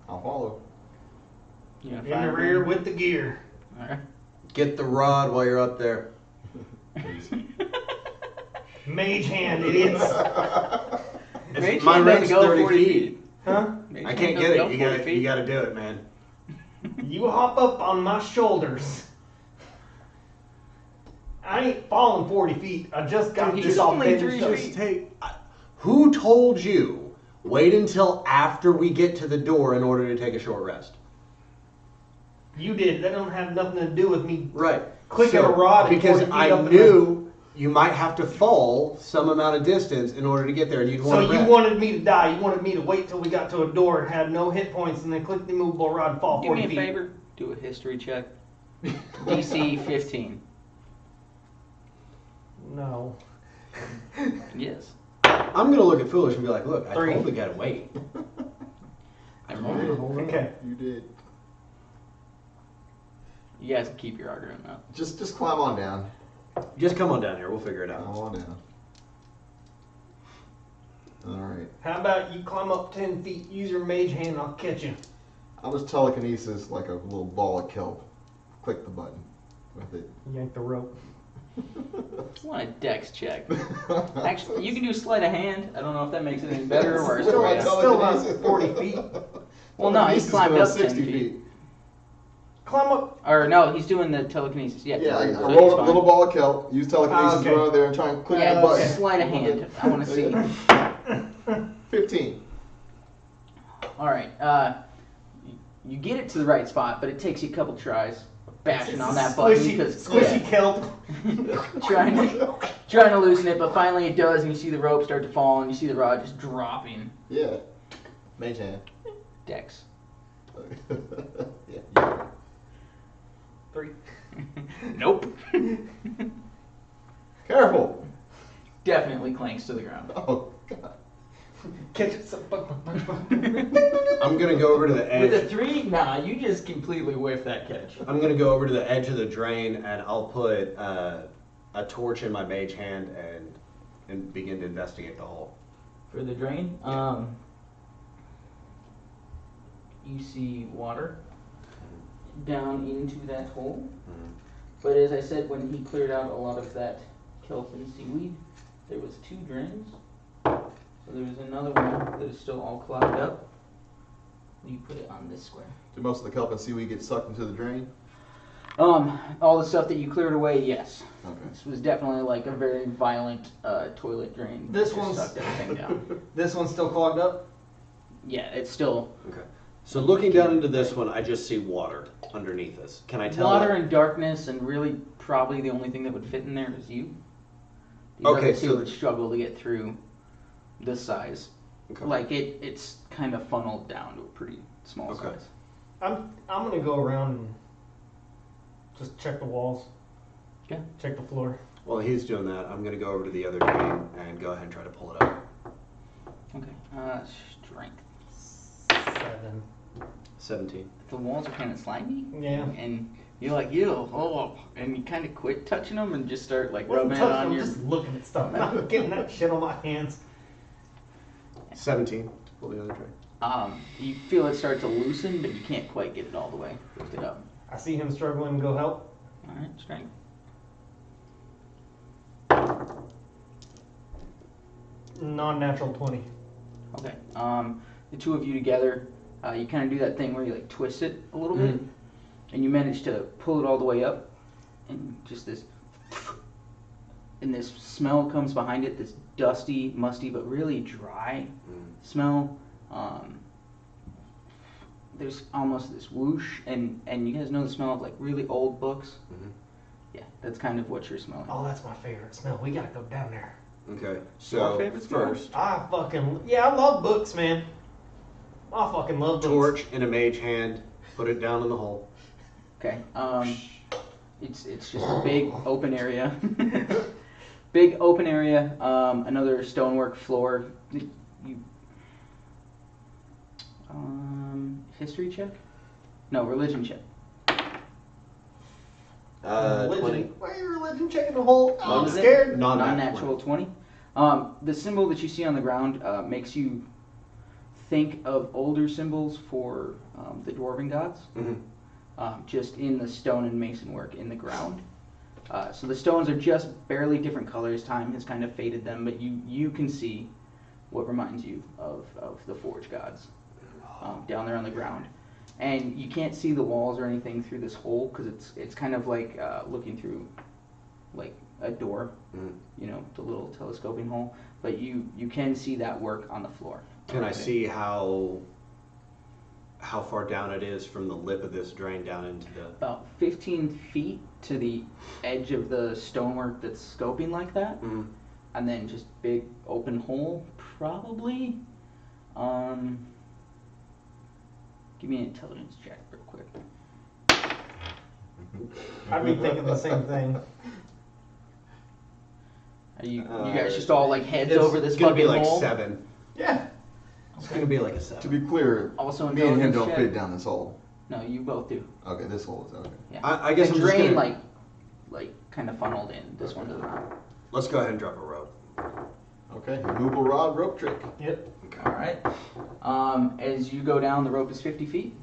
Speaker 4: I'll follow.
Speaker 2: You gonna
Speaker 3: In the
Speaker 2: fire
Speaker 3: rear
Speaker 2: one?
Speaker 3: with the gear.
Speaker 2: All right.
Speaker 5: Get the rod while you're up there.
Speaker 3: Mage hand, idiots.
Speaker 2: Mage
Speaker 5: My
Speaker 2: hand
Speaker 5: range
Speaker 2: doesn't go
Speaker 5: 30
Speaker 2: 40
Speaker 5: feet.
Speaker 3: Huh?
Speaker 2: Mage
Speaker 5: I
Speaker 2: hand
Speaker 5: can't
Speaker 2: doesn't
Speaker 5: get
Speaker 2: go
Speaker 5: it.
Speaker 2: 40 feet.
Speaker 5: You gotta do it, man.
Speaker 3: You hop up on my shoulders. I ain't falling 40 feet. I just got
Speaker 2: He's
Speaker 3: this all
Speaker 2: only
Speaker 3: finished
Speaker 2: 3
Speaker 3: up.
Speaker 2: feet.
Speaker 5: Take. Who told you? Wait until after we get to the door in order to take a short rest.
Speaker 3: You did. That don't have nothing to do with me.
Speaker 5: Right.
Speaker 3: Clicking a rod and
Speaker 5: because
Speaker 3: 40 feet
Speaker 5: I
Speaker 3: up in
Speaker 5: knew you might have to fall some amount of distance in order to get there, and you'd
Speaker 3: So
Speaker 5: want to
Speaker 3: you wanted me to die. You wanted me to wait till we got to a door, had no hit points, and then click the immovable rod and fall
Speaker 2: Do
Speaker 3: 40
Speaker 2: me a
Speaker 3: feet.
Speaker 2: favor. Do a history check. DC 15.
Speaker 3: No.
Speaker 2: Yes.
Speaker 5: I'm going to look at Foolish and be like, look, I
Speaker 3: 3.
Speaker 5: told the guy to wait.
Speaker 2: Never
Speaker 4: You
Speaker 2: mind.
Speaker 4: did, hold on.
Speaker 3: Okay.
Speaker 4: You did.
Speaker 2: You guys can keep your argument up.
Speaker 4: Just climb on down.
Speaker 5: Just come on down here. We'll figure it
Speaker 4: Climb
Speaker 5: out.
Speaker 4: on down. Alright.
Speaker 3: How about you climb up 10 feet, use your mage hand, and I'll catch you.
Speaker 4: I'll just telekinesis like a little ball of kelp. Click the button with it.
Speaker 3: Yank the rope.
Speaker 2: I want a dex check. Actually, you can do sleight of hand. I don't know if that makes it any better or worse
Speaker 3: Still,
Speaker 2: for
Speaker 3: it's
Speaker 2: you.
Speaker 3: still not 40 feet.
Speaker 2: Well, no, he's
Speaker 4: Telekinesis
Speaker 2: climbed
Speaker 4: goes
Speaker 2: up 10 feet.
Speaker 3: Climb up.
Speaker 2: Or no, he's doing the telekinesis. Yeah,
Speaker 4: Yeah, I
Speaker 2: so
Speaker 4: rolled
Speaker 2: he's
Speaker 4: up a
Speaker 2: fine.
Speaker 4: little ball of kelp, use telekinesis,
Speaker 3: okay.
Speaker 4: run over there and try and click the
Speaker 2: Yeah,
Speaker 4: button.
Speaker 2: sleight of hand. I want to see.
Speaker 4: 15.
Speaker 2: All right. You get it to the right spot, but it takes you a couple tries bashing on that button because
Speaker 3: Squishy kelp.
Speaker 2: trying to loosen it, but finally it does, and you see the rope start to fall, and you see the rod just dropping.
Speaker 4: Yeah. Mage hand.
Speaker 2: Dex.
Speaker 4: Yeah.
Speaker 3: 3.
Speaker 2: Nope.
Speaker 4: Careful.
Speaker 2: Definitely clanks to the ground.
Speaker 4: Oh, God.
Speaker 3: Catch it.
Speaker 5: I'm going to go over to the
Speaker 2: With a
Speaker 5: edge.
Speaker 2: 3, nah, you just completely whiff that catch.
Speaker 5: I'm going to go over to the edge of the drain, and I'll put a torch in my mage hand and begin to investigate the hole.
Speaker 2: For the drain, you see water down into that hole. But as I said, when he cleared out a lot of that kelp and seaweed, there was 2 drains. So there's another one that is still all clogged up. You put it on this square.
Speaker 4: Do most of the kelp and seaweed get sucked into the drain?
Speaker 2: All the stuff that you cleared away, yes.
Speaker 4: Okay.
Speaker 2: This was definitely like a very violent toilet drain.
Speaker 3: This
Speaker 2: Just
Speaker 3: one's-
Speaker 2: sucked everything down.
Speaker 3: This one's still clogged up.
Speaker 2: Yeah, it's still
Speaker 5: Okay. So looking down into this one, I just see water underneath us. Can I tell?
Speaker 2: water and darkness, and really probably the only thing that would fit in there is you. These
Speaker 5: Okay,
Speaker 2: other two
Speaker 5: so-
Speaker 2: would struggle to get through this size.
Speaker 5: Okay.
Speaker 2: Like it's kind of funneled down to a pretty small
Speaker 5: Okay.
Speaker 2: size.
Speaker 3: I'm gonna go around and just check the walls.
Speaker 2: Okay.
Speaker 3: Check the floor.
Speaker 5: While he's doing that, I'm going to go over to the other drain and go ahead and try to pull it up.
Speaker 2: Okay. Strength.
Speaker 3: 7.
Speaker 5: 17.
Speaker 2: The walls are kind of slimy.
Speaker 3: Yeah.
Speaker 2: And you're like, and you kind of quit touching them and just start like
Speaker 3: Wasn't
Speaker 2: rubbing it
Speaker 3: touching,
Speaker 2: on
Speaker 3: I'm
Speaker 2: your.
Speaker 3: just looking at stuff. I'm not getting that shit on my hands.
Speaker 5: 17. Pull the other drain.
Speaker 2: You feel it start to loosen, but you can't quite get it all the way lifted up.
Speaker 3: I see him struggling and go help.
Speaker 2: All right, strength.
Speaker 3: Non-natural 20.
Speaker 2: Okay. The two of you together, you kind of do that thing where you like twist it a little bit, and you manage to pull it all the way up, and just this, and this smell comes behind it. This dusty, musty, but really dry smell. There's almost this whoosh, and you guys know the smell of like really old books. Yeah, that's kind of what you're smelling.
Speaker 3: Oh, that's my favorite smell. We gotta go down there.
Speaker 5: Okay.
Speaker 2: Our
Speaker 5: So
Speaker 2: favorite smell?
Speaker 5: first,
Speaker 3: I love books, man. I fucking love books.
Speaker 5: torch in a mage hand. Put it down in the hole.
Speaker 2: Okay. It's just a big open area. Big open area. Another stonework floor. You. History check? No, religion check.
Speaker 3: 20.
Speaker 5: 20.
Speaker 3: Why are you religion checking the hole?
Speaker 2: What
Speaker 3: I'm
Speaker 2: was it?
Speaker 3: scared.
Speaker 2: Non-natural 20. The symbol that you see on the ground makes you think of older symbols for the dwarven gods. Just in the stone and mason work in the ground. So the stones are just barely different colors. Time has kind of faded them, but you can see what reminds you of the forge gods down there on the ground. And you can't see the walls or anything through this hole because it's kind of like looking through like a door, you know, the little telescoping hole. But you can see that work on the floor.
Speaker 5: Can I see how how far down it is from the lip of this drain down into the...
Speaker 2: About 15 feet to the edge of the stonework that's scoping like that.
Speaker 5: Mhm.
Speaker 2: And then just big open hole, probably. Give me an intelligence check real quick.
Speaker 3: I'd be thinking the same thing.
Speaker 2: Are you guys just all like heads
Speaker 5: It's
Speaker 2: over this
Speaker 5: gonna be
Speaker 2: fucking
Speaker 5: like
Speaker 2: hole?
Speaker 5: 7.
Speaker 3: Yeah.
Speaker 5: It's gonna be like a
Speaker 4: To
Speaker 5: 7.
Speaker 4: be clear,
Speaker 2: Also
Speaker 4: me and him
Speaker 2: intelligence
Speaker 4: don't
Speaker 2: check.
Speaker 4: fit down this hole.
Speaker 2: No, you both do.
Speaker 4: Okay, this hole is okay.
Speaker 2: Yeah.
Speaker 5: I guess
Speaker 2: the
Speaker 5: I'm just
Speaker 2: drain
Speaker 5: gonna...
Speaker 2: like kind of funneled in. This one doesn't.
Speaker 5: Let's go ahead and drop a rope.
Speaker 4: Okay, movable rod rope trick.
Speaker 3: Yep.
Speaker 2: All right. As you go down, the rope is 50 feet.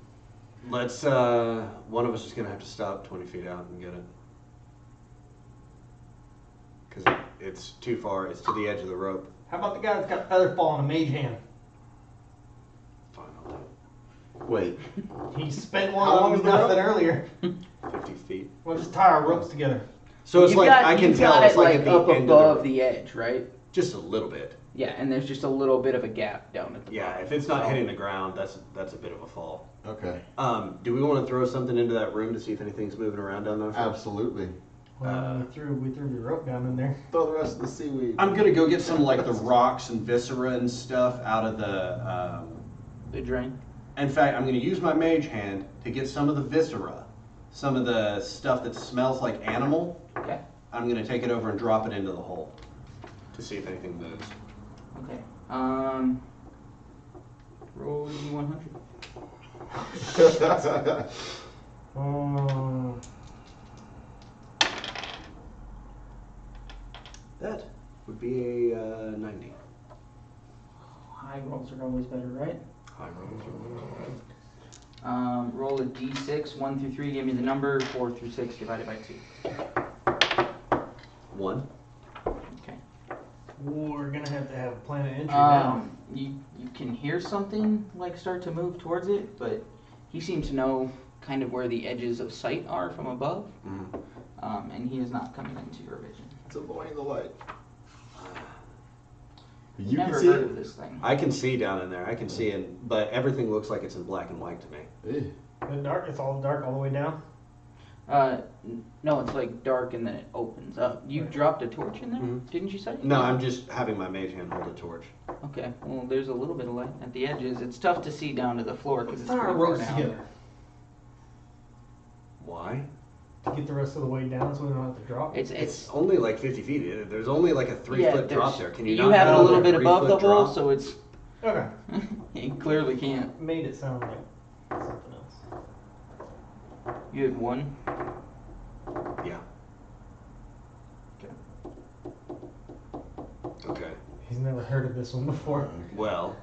Speaker 5: Let's, one of us is gonna have to stop 20 feet out and get it. Because it's too far, it's to the edge of the rope.
Speaker 3: How about the guy that's got feather fall and a mage hand?
Speaker 5: Fine, I'll do
Speaker 4: Wait,
Speaker 3: He spent one
Speaker 4: How long
Speaker 3: on
Speaker 4: is the
Speaker 3: nothing
Speaker 4: rope?
Speaker 3: earlier.
Speaker 5: it. 50 feet.
Speaker 3: We'll just tie our ropes together.
Speaker 5: So it's
Speaker 2: You've
Speaker 5: like,
Speaker 2: got,
Speaker 5: I can
Speaker 2: you've
Speaker 5: tell
Speaker 2: got
Speaker 5: it's
Speaker 2: it
Speaker 5: like at the
Speaker 2: up
Speaker 5: end
Speaker 2: above
Speaker 5: of the...
Speaker 2: the edge, right?
Speaker 5: Just a little bit.
Speaker 2: Yeah, and there's just a little bit of a gap down at the
Speaker 5: Yeah,
Speaker 2: bottom.
Speaker 5: if it's not hitting the ground, that's a bit of a fall.
Speaker 4: okay,
Speaker 5: Do we want to throw something into that room to see if anything's moving around down there?
Speaker 4: absolutely.
Speaker 3: Well, we threw the rope down in there.
Speaker 4: Throw the rest of the seaweed.
Speaker 5: I'm gonna go get some like the rocks and viscera and stuff out of the.
Speaker 2: The drain.
Speaker 5: In fact, I'm gonna use my mage hand to get some of the viscera, some of the stuff that smells like animal.
Speaker 2: Okay.
Speaker 5: I'm gonna take it over and drop it into the hole to see if anything moves.
Speaker 2: Okay. Roll D100.
Speaker 3: Oh,
Speaker 5: That would be a 90.
Speaker 2: High rolls are always better, right?
Speaker 5: High rolls.
Speaker 2: Roll a D6, 1 through 3. Give me the number. 4 through 6 divided by 2.
Speaker 5: 1.
Speaker 2: Okay.
Speaker 3: we're gonna have to have a plan of entry now.
Speaker 2: You can hear something like start to move towards it, but he seems to know kind of where the edges of sight are from above, and he is not coming into your vision.
Speaker 4: It's avoiding the light.
Speaker 2: You've
Speaker 4: You can
Speaker 2: never
Speaker 4: see
Speaker 2: heard
Speaker 4: it.
Speaker 2: of this thing.
Speaker 5: I can see down in there. I can see it, but everything looks like it's in black and white to me.
Speaker 3: It's all dark all the way down.
Speaker 2: No, it's like dark and then it opens up. You dropped a torch in there,
Speaker 5: Mhm.
Speaker 2: didn't you say?
Speaker 5: No, I'm just having my mage hand hold a torch.
Speaker 2: Okay, well, there's a little bit of light at the edges. It's tough to see down to the floor because it's
Speaker 3: Tie
Speaker 2: pretty
Speaker 3: our
Speaker 2: far
Speaker 3: ropes
Speaker 2: down.
Speaker 3: together
Speaker 5: Why?
Speaker 3: to get the rest of the way down so we don't have to drop.
Speaker 2: It's
Speaker 5: only like 50 feet. There's only like a 3-foot drop
Speaker 2: there's-
Speaker 5: there. Can you
Speaker 2: you
Speaker 5: not
Speaker 2: have it a
Speaker 5: handle
Speaker 2: little bit above the
Speaker 5: 3-foot
Speaker 2: hole,
Speaker 5: drop?
Speaker 2: so it's
Speaker 3: Okay.
Speaker 2: you clearly can't.
Speaker 3: Made it sound like something else.
Speaker 2: You had one.
Speaker 5: Yeah. Okay.
Speaker 3: He's never heard of this one before.
Speaker 5: Well,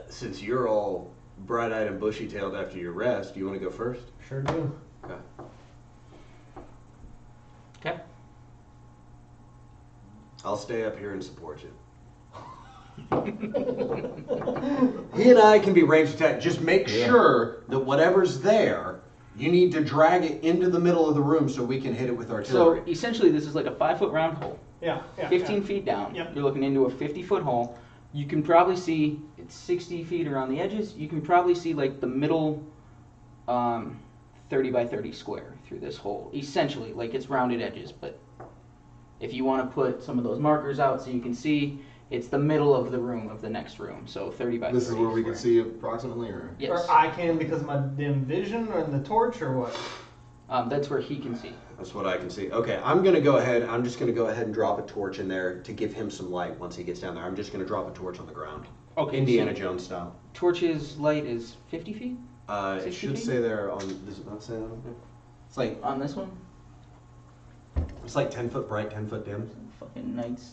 Speaker 5: since you're all bright-eyed and bushy-tailed after your rest, do you want to go first?
Speaker 3: Sure do.
Speaker 5: Okay.
Speaker 2: Okay.
Speaker 5: I'll stay up here and support you. He and I can be ranged attack. Just make sure that whatever's there, you need to drag it into the middle of the room so we can hit it with
Speaker 2: So
Speaker 5: artillery.
Speaker 2: essentially, this is like a 5-foot round hole,
Speaker 3: Yeah.
Speaker 2: 15 feet down.
Speaker 3: Yep.
Speaker 2: You're looking into a 50-foot hole. You can probably see it's 60 feet around the edges. You can probably see like the middle 30 by 30 square through this hole. Essentially, like it's rounded edges, but if you want to put some of those markers out so you can see, it's the middle of the room of the next room. So 30 by 30.
Speaker 4: This is where we can
Speaker 2: square.
Speaker 4: see approximately, or?
Speaker 2: Yes.
Speaker 3: Or I can because of my dim vision or the torch or what?
Speaker 2: That's where he can see.
Speaker 5: That's what I can see. Okay, I'm gonna go ahead. I'm just gonna go ahead and drop a torch in there to give him some light once he gets down there. I'm just gonna drop a torch on the ground.
Speaker 2: Okay.
Speaker 5: Indiana
Speaker 2: so
Speaker 5: Jones style.
Speaker 2: Torch's light is 50 feet
Speaker 5: It
Speaker 2: 60
Speaker 5: should
Speaker 2: feet?
Speaker 5: say there on. Does it not say that on there? It's like
Speaker 2: on this one.
Speaker 5: 10 foot bright, 10 foot dim.
Speaker 2: Fucking knights.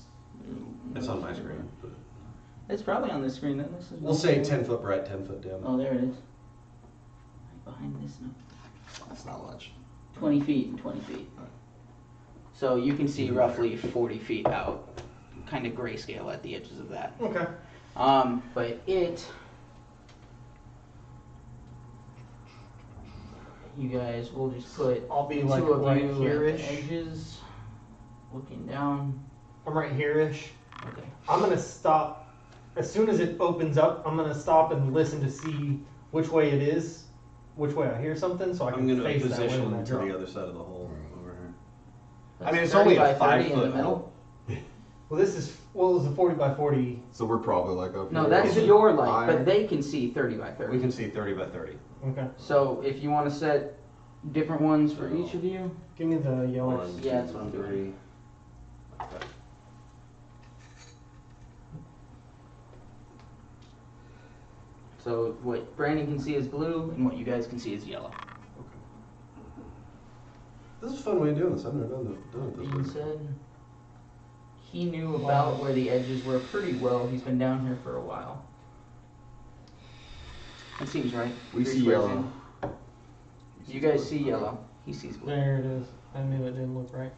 Speaker 5: It's on my screen.
Speaker 2: It's probably on the screen then. This is
Speaker 5: We'll say 10 foot bright, 10 foot dim.
Speaker 2: Oh, there it is. Right behind this now.
Speaker 4: That's not much.
Speaker 2: 20 feet and 20 feet. So you can see roughly 40 feet out, kind of grayscale at the edges of that.
Speaker 3: Okay.
Speaker 2: But it, you guys will just put
Speaker 3: I'll be
Speaker 2: two
Speaker 3: like
Speaker 2: of
Speaker 3: right
Speaker 2: you at
Speaker 3: here-ish.
Speaker 2: the edges, looking down.
Speaker 3: I'm right here-ish.
Speaker 2: Okay.
Speaker 3: I'm gonna stop as soon as it opens up. I'm gonna stop and listen to see which way it is, which way I hear something, so I
Speaker 5: I'm
Speaker 3: can
Speaker 5: gonna
Speaker 3: face that way when I
Speaker 5: position to
Speaker 3: drop.
Speaker 5: the other side of the hole over here.
Speaker 2: That's
Speaker 5: mean, it's
Speaker 2: 30
Speaker 5: only a
Speaker 2: by
Speaker 5: 5
Speaker 2: 30 in the
Speaker 5: foot
Speaker 2: middle.
Speaker 5: hole.
Speaker 3: Well, this is, well, it's a 40 by 40.
Speaker 4: So we're probably like up
Speaker 2: No,
Speaker 4: here.
Speaker 2: that's
Speaker 3: Is it
Speaker 2: your light,
Speaker 4: higher?
Speaker 2: but they can see 30 by 30.
Speaker 5: We can see 30 by 30.
Speaker 3: Okay.
Speaker 2: So if you want to set different ones for each of you,
Speaker 3: Give me the yellow.
Speaker 5: 1,
Speaker 2: Yeah,
Speaker 5: 2,
Speaker 2: that's what I'm
Speaker 5: 3.
Speaker 2: so what Brandon can see is blue and what you guys can see is yellow.
Speaker 5: This is a fun way of doing this. I've never done it
Speaker 2: He
Speaker 5: this way.
Speaker 2: said he knew about where the edges were pretty well. He's been down here for a while. That seems right.
Speaker 4: We
Speaker 2: 3
Speaker 4: see
Speaker 2: squares
Speaker 4: yellow.
Speaker 2: in. You guys see yellow. He sees blue.
Speaker 3: There it is. I knew it didn't look right.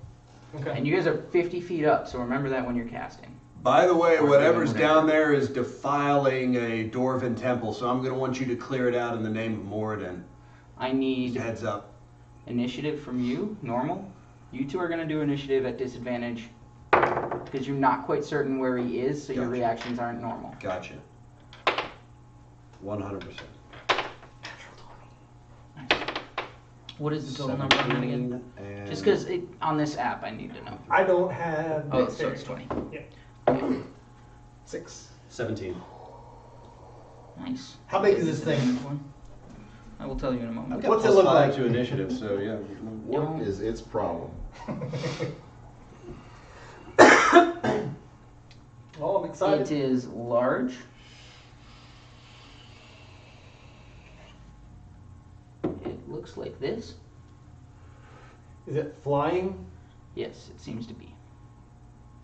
Speaker 3: Okay.
Speaker 2: And you guys are 50 feet up, so remember that when you're casting.
Speaker 5: By the way,
Speaker 2: Or
Speaker 5: whatever's
Speaker 2: whatever.
Speaker 5: down there is defiling a Dwarven temple, so I'm going to want you to clear it out in the name of Moradin.
Speaker 2: I need
Speaker 5: Heads up.
Speaker 2: initiative from you, normal. You two are going to do initiative at disadvantage because you're not quite certain where he is, so your
Speaker 5: Gotcha.
Speaker 2: reactions aren't normal.
Speaker 5: Gotcha. 100%.
Speaker 2: What is the total number on that again?
Speaker 5: And
Speaker 2: Just because on this app I need to know.
Speaker 3: I don't have.
Speaker 2: Oh,
Speaker 3: this
Speaker 2: so it's
Speaker 3: fixed.
Speaker 2: 20.
Speaker 3: Yeah.
Speaker 2: Okay.
Speaker 3: 6.
Speaker 5: 17.
Speaker 2: Nice.
Speaker 3: How big is this thing?
Speaker 2: I will tell you in a
Speaker 5: I've
Speaker 2: moment.
Speaker 5: got
Speaker 3: What's it
Speaker 5: plus
Speaker 3: look
Speaker 5: 5
Speaker 3: like?
Speaker 5: to initiative, so yeah.
Speaker 4: What is its problem?
Speaker 3: Oh, I'm excited.
Speaker 2: It is large. It looks like this.
Speaker 3: Is it flying?
Speaker 2: Yes, it seems to be.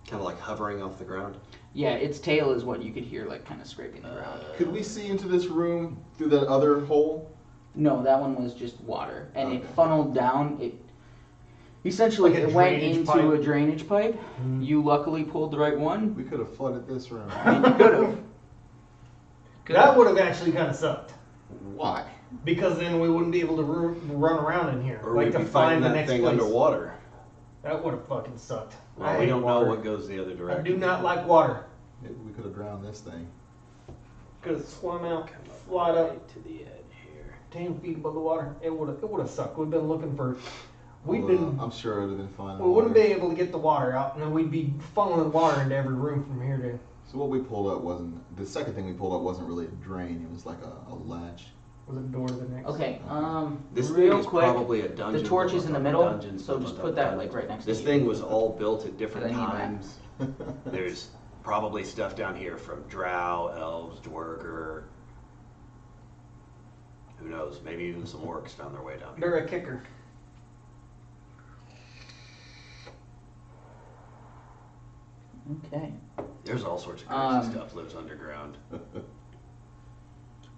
Speaker 5: Kind of like hovering off the ground.
Speaker 2: Yeah, its tail is what you could hear, like kind of scraping the ground.
Speaker 4: Could we see into this room through that other hole?
Speaker 2: No, that one was just water, and it
Speaker 4: Okay.
Speaker 2: funneled down. It essentially
Speaker 3: Like a
Speaker 2: it went
Speaker 3: drainage
Speaker 2: into
Speaker 3: pipe?
Speaker 2: a drainage pipe.
Speaker 3: Mhm.
Speaker 2: You luckily pulled the right one.
Speaker 4: We could have flooded this room.
Speaker 2: You could have.
Speaker 3: That would have actually kind of sucked.
Speaker 4: Why?
Speaker 3: Because then we wouldn't be able to run around in here.
Speaker 5: Or
Speaker 3: like
Speaker 5: we'd
Speaker 3: to
Speaker 5: be
Speaker 3: find
Speaker 5: fighting
Speaker 3: the
Speaker 5: that
Speaker 3: next
Speaker 5: thing
Speaker 3: place.
Speaker 5: underwater.
Speaker 3: That would have fucking sucked.
Speaker 5: Well,
Speaker 3: I
Speaker 5: we
Speaker 3: hate
Speaker 5: don't
Speaker 3: water.
Speaker 5: know what goes the other
Speaker 3: I
Speaker 5: direction.
Speaker 3: do not like water.
Speaker 4: Maybe we could have drowned this thing.
Speaker 3: Could have swum out,
Speaker 5: Come up
Speaker 3: flied up
Speaker 5: right to the edge here.
Speaker 3: 10 feet above the water. It would have sucked. We've been looking for. We've
Speaker 4: Well,
Speaker 3: been.
Speaker 4: I'm sure it would have been fine. in
Speaker 3: We
Speaker 4: the
Speaker 3: wouldn't be
Speaker 4: water.
Speaker 3: able to get the water out, and then we'd be funneling water into every room from here to.
Speaker 4: So what we pulled up wasn't, the second thing we pulled up wasn't really a drain, it was like a latch.
Speaker 3: Was it door to the next?
Speaker 2: Okay.
Speaker 1: This thing
Speaker 2: Real
Speaker 1: is
Speaker 2: quick.
Speaker 1: probably a dungeon.
Speaker 2: The torch is in the
Speaker 1: built
Speaker 2: middle,
Speaker 1: on dungeons,
Speaker 2: so
Speaker 1: built
Speaker 2: just
Speaker 1: on
Speaker 2: put that
Speaker 1: dungeons.
Speaker 2: like right next
Speaker 1: This
Speaker 2: to
Speaker 1: thing
Speaker 2: you.
Speaker 1: was all built at different
Speaker 2: I need that.
Speaker 1: times. There's probably stuff down here from Drow, Elves, Dwarger. Who knows? Maybe even some orcs found their way down here.
Speaker 3: They're a kicker.
Speaker 2: Okay.
Speaker 1: There's all sorts of crazy
Speaker 2: Um,
Speaker 1: stuff lives underground.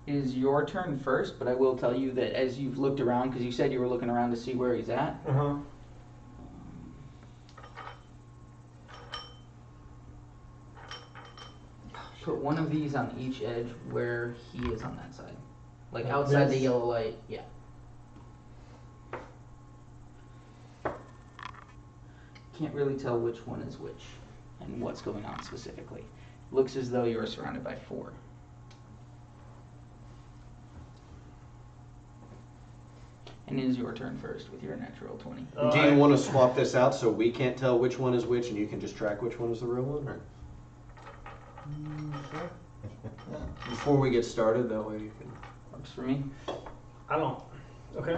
Speaker 2: It is your turn first, but I will tell you that as you've looked around, because you said you were looking around to see where he's at.
Speaker 3: Uh huh.
Speaker 2: Put one of these on each edge where he is on that side. Like
Speaker 3: Like
Speaker 2: outside the
Speaker 3: this?
Speaker 2: yellow light, yeah. Can't really tell which one is which and what's going on specifically. Looks as though you are surrounded by 4. And it is your turn first with your natural 20.
Speaker 5: Do you want to swap this out so we can't tell which one is which and you can just track which one is the real one? Or before we get started, that way you can.
Speaker 2: Works for me.
Speaker 3: I don't. Okay.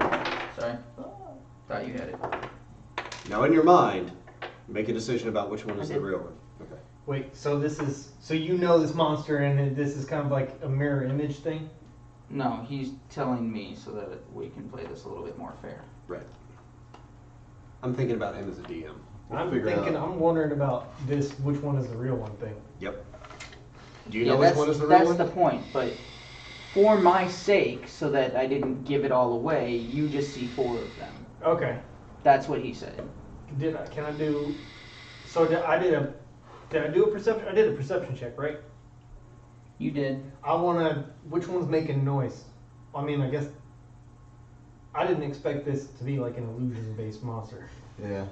Speaker 2: Sorry. Thought you had it.
Speaker 5: Now, in your mind, make a decision about which one is
Speaker 2: I
Speaker 5: the
Speaker 2: did.
Speaker 5: real one. Okay.
Speaker 3: Wait. So this is. So you know this monster, and this is kind of like a mirror image thing.
Speaker 2: No, he's telling me so that we can play this a little bit more fair.
Speaker 5: Right. I'm thinking about him as a DM.
Speaker 4: We'll
Speaker 3: I'm
Speaker 4: figure it
Speaker 3: thinking.
Speaker 4: out.
Speaker 3: I'm wondering about this. Which one is the real one thing?
Speaker 5: Yep. Do you
Speaker 2: Yeah,
Speaker 5: know which
Speaker 2: that's,
Speaker 5: one is the real
Speaker 2: that's
Speaker 5: one?
Speaker 2: the point. But for my sake, so that I didn't give it all away, you just see 4 of them.
Speaker 3: Okay.
Speaker 2: That's what he said.
Speaker 3: Did I? Can I do? So did I do a perception? I did a perception check, right?
Speaker 2: You did.
Speaker 3: I wanna. Which one's making noise? I mean, I guess. I didn't expect this to be like an illusion-based monster.
Speaker 4: Yeah,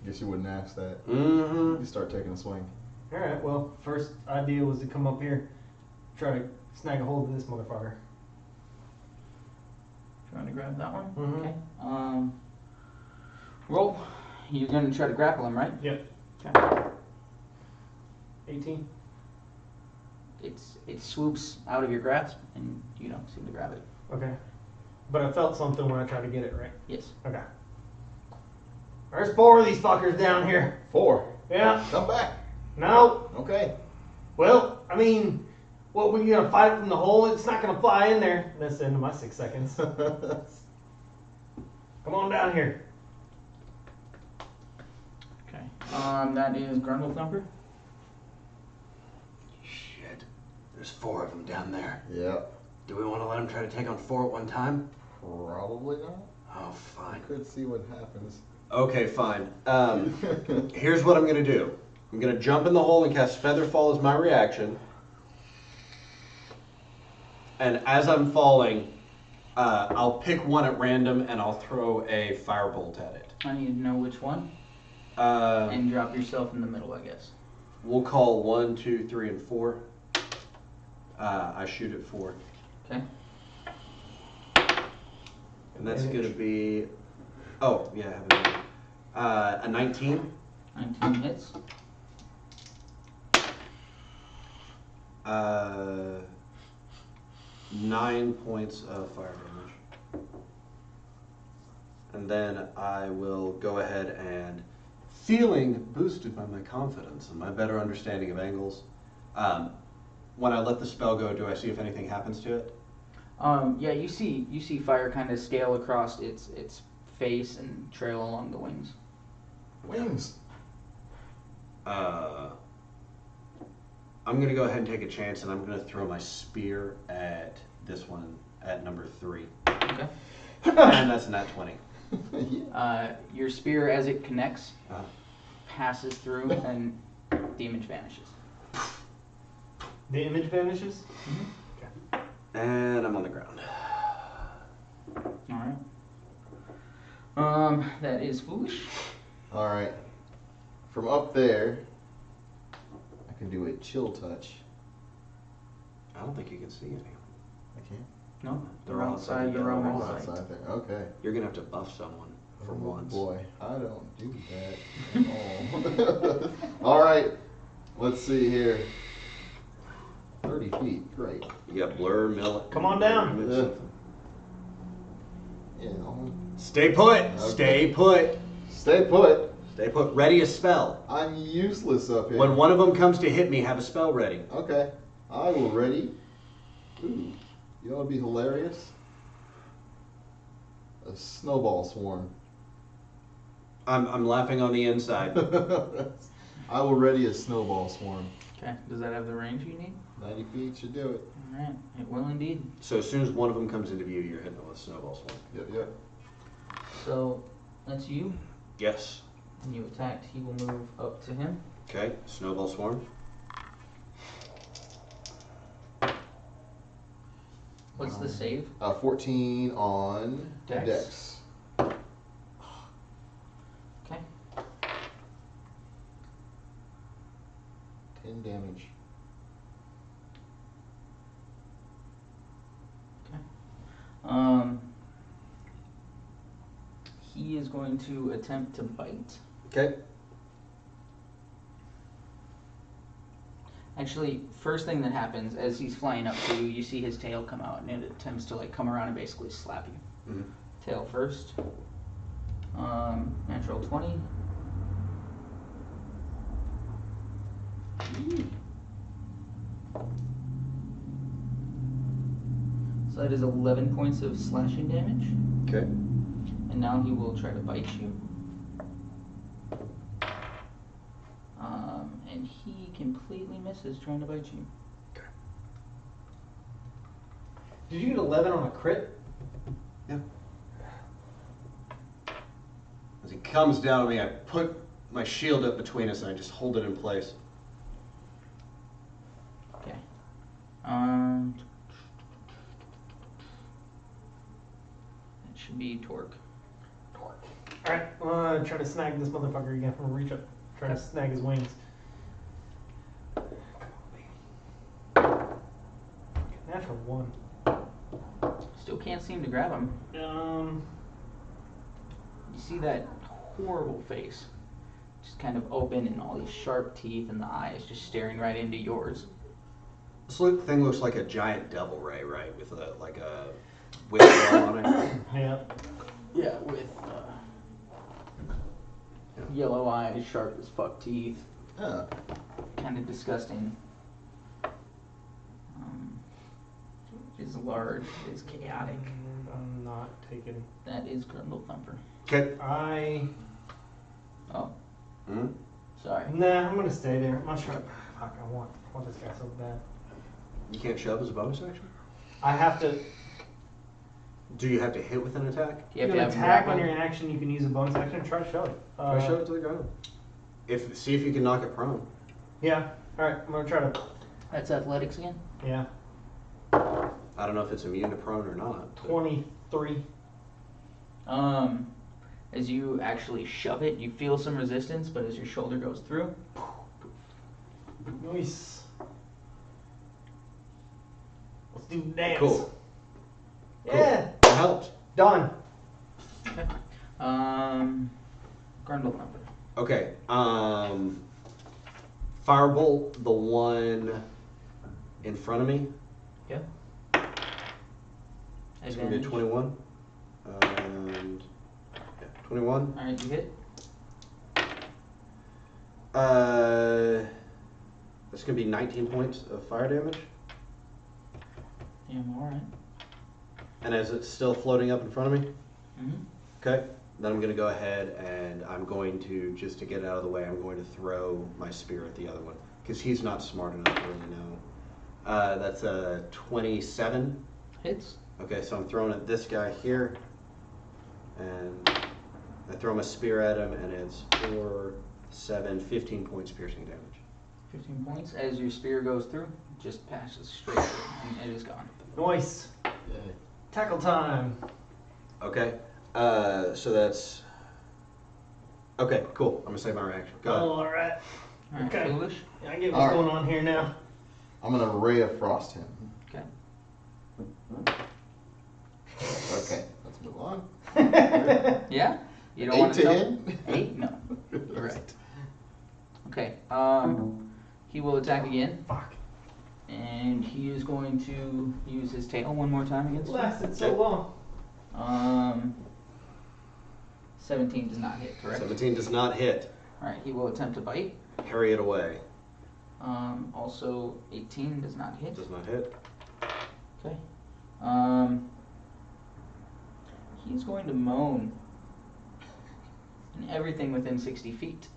Speaker 4: guess you wouldn't ask that.
Speaker 5: Mm-hmm.
Speaker 4: You start taking a swing.
Speaker 3: All right. Well, first idea was to come up here, try to snag a hold of this motherfucker.
Speaker 2: Trying to grab that one?
Speaker 3: Mhm.
Speaker 2: Okay. Roll. You're gonna try to grapple him, right?
Speaker 3: Yep.
Speaker 2: Okay.
Speaker 3: 18.
Speaker 2: It swoops out of your grasp, and you don't seem to grab it.
Speaker 3: Okay. But I felt something when I tried to get it, right?
Speaker 2: Yes.
Speaker 3: Okay. There's 4 of these fuckers down here.
Speaker 4: 4.
Speaker 3: Yeah.
Speaker 4: Come back.
Speaker 3: No.
Speaker 4: Okay.
Speaker 3: Well, I mean, what, we gonna fight it from the hole? It's not gonna fly in there. That's the end of my 6 seconds. Come on down here.
Speaker 2: Okay. That is Grundle Thumper.
Speaker 1: Shit. There's 4 of them down there.
Speaker 4: Yep.
Speaker 1: Do we want to let them try to take on 4 at one time?
Speaker 4: Probably not.
Speaker 1: Oh,
Speaker 4: I
Speaker 1: fine.
Speaker 4: could see what happens.
Speaker 1: Okay, fine. Here's what I'm gonna do. I'm gonna jump in the hole and cast Featherfall as my reaction. And as I'm falling, I'll pick one at random and I'll throw a firebolt at it.
Speaker 2: I need to know which one,
Speaker 1: Uh,
Speaker 2: and drop yourself in the middle, I guess.
Speaker 1: We'll call 1, 2, 3, and 4. I shoot at 4.
Speaker 2: Okay.
Speaker 1: And that's gonna be, oh, yeah, I have it. A 19.
Speaker 2: 19 hits.
Speaker 1: 9 points of fire damage. And then I will go ahead and, feeling boosted by my confidence and my better understanding of angles, when I let the spell go, do I see if anything happens to it?
Speaker 2: Yeah, you see fire kind of scale across its face and trail along the wings.
Speaker 4: Wings.
Speaker 1: I'm going to go ahead and take a chance, and I'm going to throw my spear at this one at number 3.
Speaker 2: Okay.
Speaker 1: And that's a nat 20.
Speaker 4: Yeah.
Speaker 2: Your spear, as it connects,
Speaker 1: Uh,
Speaker 2: passes through, and the image vanishes.
Speaker 3: The image vanishes.
Speaker 1: and I'm on the ground.
Speaker 2: All right. That is foolish.
Speaker 4: All right. From up there, I can do a chill touch.
Speaker 1: I don't think you can see any.
Speaker 4: I can't.
Speaker 2: No,
Speaker 1: They're
Speaker 2: they're
Speaker 1: all
Speaker 2: outside
Speaker 1: outside
Speaker 2: your
Speaker 1: the
Speaker 2: own
Speaker 1: door.
Speaker 4: Oh,
Speaker 2: eyesight.
Speaker 4: outside there. Okay.
Speaker 1: You're going to have to buff someone for
Speaker 4: Oh,
Speaker 1: once.
Speaker 4: Boy, I don't do that at all. All right. Let's see here. 30 feet. Great.
Speaker 1: You got blur, mill.
Speaker 3: Come on down.
Speaker 4: Yeah. Yeah.
Speaker 1: Stay put.
Speaker 4: Okay.
Speaker 1: Stay put.
Speaker 4: Stay put.
Speaker 1: Stay put. Ready a spell.
Speaker 4: I'm useless up here.
Speaker 1: When one of them comes to hit me, have a spell ready.
Speaker 4: Okay. I will ready. Ooh. You know what would be hilarious? A snowball swarm.
Speaker 1: I'm laughing on the inside.
Speaker 4: I will ready a snowball swarm.
Speaker 2: Okay. Does that have the range you need?
Speaker 4: 90 feet should do it.
Speaker 2: All right. It will indeed.
Speaker 1: So as soon as one of them comes into view, you're hitting it with a snowball swarm.
Speaker 4: Yep.
Speaker 2: So that's you.
Speaker 1: Yes.
Speaker 2: And you attacked. He will move up to him.
Speaker 1: Okay. Snowball swarm.
Speaker 2: What's the save?
Speaker 4: 14 on
Speaker 2: Dex.
Speaker 4: Dex.
Speaker 2: Okay.
Speaker 4: 10 damage.
Speaker 2: He is going to attempt to bite.
Speaker 1: Okay.
Speaker 2: Actually, first thing that happens as he's flying up to you, you see his tail come out, and it attempts to like come around and basically slap you.
Speaker 1: Mhm.
Speaker 2: Tail first. Natural 20. So that is 11 points of slashing damage.
Speaker 1: Okay.
Speaker 2: And now he will try to bite you. And he completely misses trying to bite you.
Speaker 3: Did you get 11 on a crit?
Speaker 1: Yeah. As he comes down to me, I put my shield up between us and I just hold it in place.
Speaker 2: Okay. That should be Torque.
Speaker 3: Alright, I'm gonna try to snag this motherfucker again. I'm gonna reach up, try to snag his wings. Natural 1.
Speaker 2: Still can't seem to grab him.
Speaker 3: Um,
Speaker 2: You see that horrible face, just kind of open and all these sharp teeth and the eyes just staring right into yours.
Speaker 5: This thing looks like a giant devil ray, right? With a wishbone on it.
Speaker 3: yeah.
Speaker 2: Yeah, with yellow eyes, sharp as fuck teeth,
Speaker 4: Ah,
Speaker 2: kind of disgusting. Is large, is chaotic.
Speaker 3: I'm not taking.
Speaker 2: That is Grundle Thumper.
Speaker 5: Okay.
Speaker 2: Oh,
Speaker 5: Hmm?
Speaker 2: sorry.
Speaker 3: Nah, I'm gonna stay there. I'm not sure. Fuck, I want this guy so bad.
Speaker 5: You can't shove as a bonus action?
Speaker 3: I have to.
Speaker 5: Do you have to hit with an attack?
Speaker 2: You have
Speaker 3: You
Speaker 2: to
Speaker 3: can
Speaker 2: have him
Speaker 3: attack
Speaker 2: grapple.
Speaker 3: on your action. You can use a bonus action. Try to shove it.
Speaker 5: Try shove it to the ground. See if you can knock it prone.
Speaker 3: Yeah. All right. I'm gonna try to.
Speaker 2: That's athletics again.
Speaker 3: Yeah.
Speaker 5: I don't know if it's immune to prone or not.
Speaker 3: 23.
Speaker 2: As you actually shove it, you feel some resistance, but as your shoulder goes through,
Speaker 3: Nice. Let's do dance.
Speaker 5: Cool.
Speaker 3: Yeah.
Speaker 5: That helped.
Speaker 3: Done.
Speaker 2: okay. Grundle Thumper.
Speaker 5: Okay. Firebolt the one in front of me.
Speaker 2: Yeah.
Speaker 5: It's going to be a
Speaker 2: Advantage.
Speaker 5: 21. And 21.
Speaker 2: Alright, you hit.
Speaker 5: That's going to be 19 points of fire damage.
Speaker 2: Yeah, alright.
Speaker 5: And as it's still floating up in front of me,
Speaker 2: Mm-hmm.
Speaker 5: okay, then I'm going to go ahead and I'm going to, just to get it out of the way, I'm going to throw my spear at the other one. Because he's not smart enough to really know. That's a 27.
Speaker 2: Hits.
Speaker 5: Okay, so I'm throwing at this guy here. And I throw my spear at him, and it's 4, 7, 15 points piercing damage.
Speaker 2: 15 points. As your spear goes through, it just passes straight through, and it is gone.
Speaker 3: Nice. Tackle time.
Speaker 5: Okay, so that's... Okay, cool. I'm going to save my reaction. Go ahead.
Speaker 3: All right.
Speaker 2: Alright,
Speaker 3: Okay.
Speaker 2: Foolish.
Speaker 3: Yeah, I get what's
Speaker 4: All right.
Speaker 3: going on here now.
Speaker 4: I'm gonna ray of frost him.
Speaker 2: Okay.
Speaker 4: Okay, let's move on.
Speaker 2: Yeah? You don't
Speaker 4: 8
Speaker 2: want
Speaker 4: to
Speaker 2: tell
Speaker 4: hit?
Speaker 2: 8? No. You're right. Okay. He will attack again,
Speaker 3: Fuck.
Speaker 2: and he is going to use his tail one more time against you.
Speaker 3: Lasted so long.
Speaker 2: 17 does not hit, correct?
Speaker 5: 17 does not hit.
Speaker 2: Alright, he will attempt to bite.
Speaker 5: Parry it away.
Speaker 2: Also 18 does not hit.
Speaker 5: Does not hit.
Speaker 2: Okay. He's going to moan. And everything within 60 feet,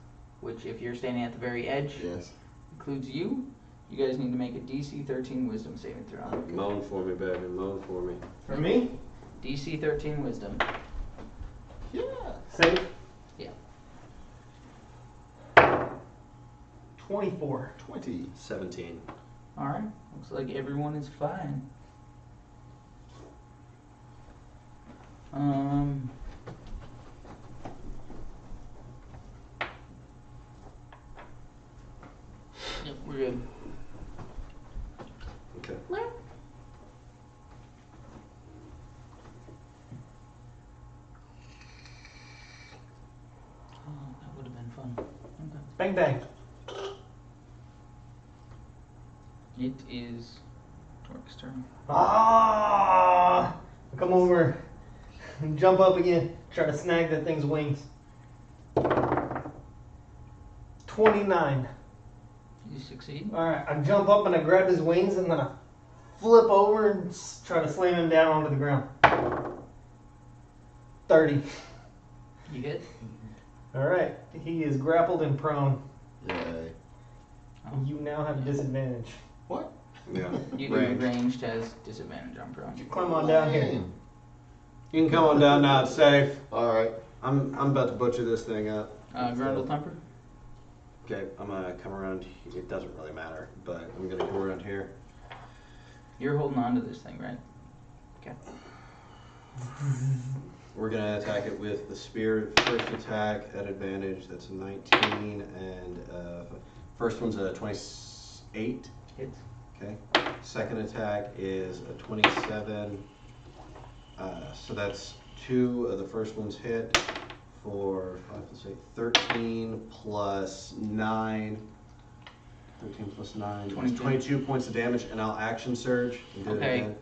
Speaker 2: which if you're standing at the very edge,
Speaker 4: Yes.
Speaker 2: includes you. You guys need to make a DC 13 Wisdom saving throw.
Speaker 5: Moan for me, baby. Moan for me.
Speaker 3: For me?
Speaker 2: DC 13 Wisdom.
Speaker 4: Yeah.
Speaker 3: Safe?
Speaker 2: Yeah.
Speaker 3: 24.
Speaker 4: 20.
Speaker 5: 17.
Speaker 2: Alright. Looks like everyone is fine. Yep, we're good.
Speaker 5: Okay.
Speaker 2: Oh, that would have been fun. Okay.
Speaker 3: Bang bang.
Speaker 2: It is Torque's turn.
Speaker 3: Ah! Come over. Jump up again. Try to snag that thing's wings. 29.
Speaker 2: You succeed.
Speaker 3: Alright, I jump up and I grab his wings and then I flip over and try to slam him down onto the ground. 30.
Speaker 2: You hit.
Speaker 3: Alright, he is grappled and prone.
Speaker 4: Yay.
Speaker 3: You now have disadvantage.
Speaker 4: What?
Speaker 5: Yeah.
Speaker 2: You ranged has disadvantage on prone.
Speaker 3: Climb on down here.
Speaker 4: Lame.
Speaker 5: You can come on down now. It's safe.
Speaker 4: Alright.
Speaker 5: I'm about to butcher this thing up.
Speaker 2: Grundle Thumper.
Speaker 5: Okay, I'm gonna come around. It doesn't really matter, but I'm gonna come around here.
Speaker 2: You're holding on to this thing, right? Okay.
Speaker 5: We're gonna attack it with the spear. First attack at advantage. That's a 19, and first one's a 28.
Speaker 2: Hits.
Speaker 5: Okay. Second attack is a 27, So that's 2 of the first ones hit for 5 plus 8, 13 plus 9. 13 plus 9 is
Speaker 2: 22.
Speaker 5: 22 points of damage, and I'll action surge and do it
Speaker 2: Okay.
Speaker 5: again.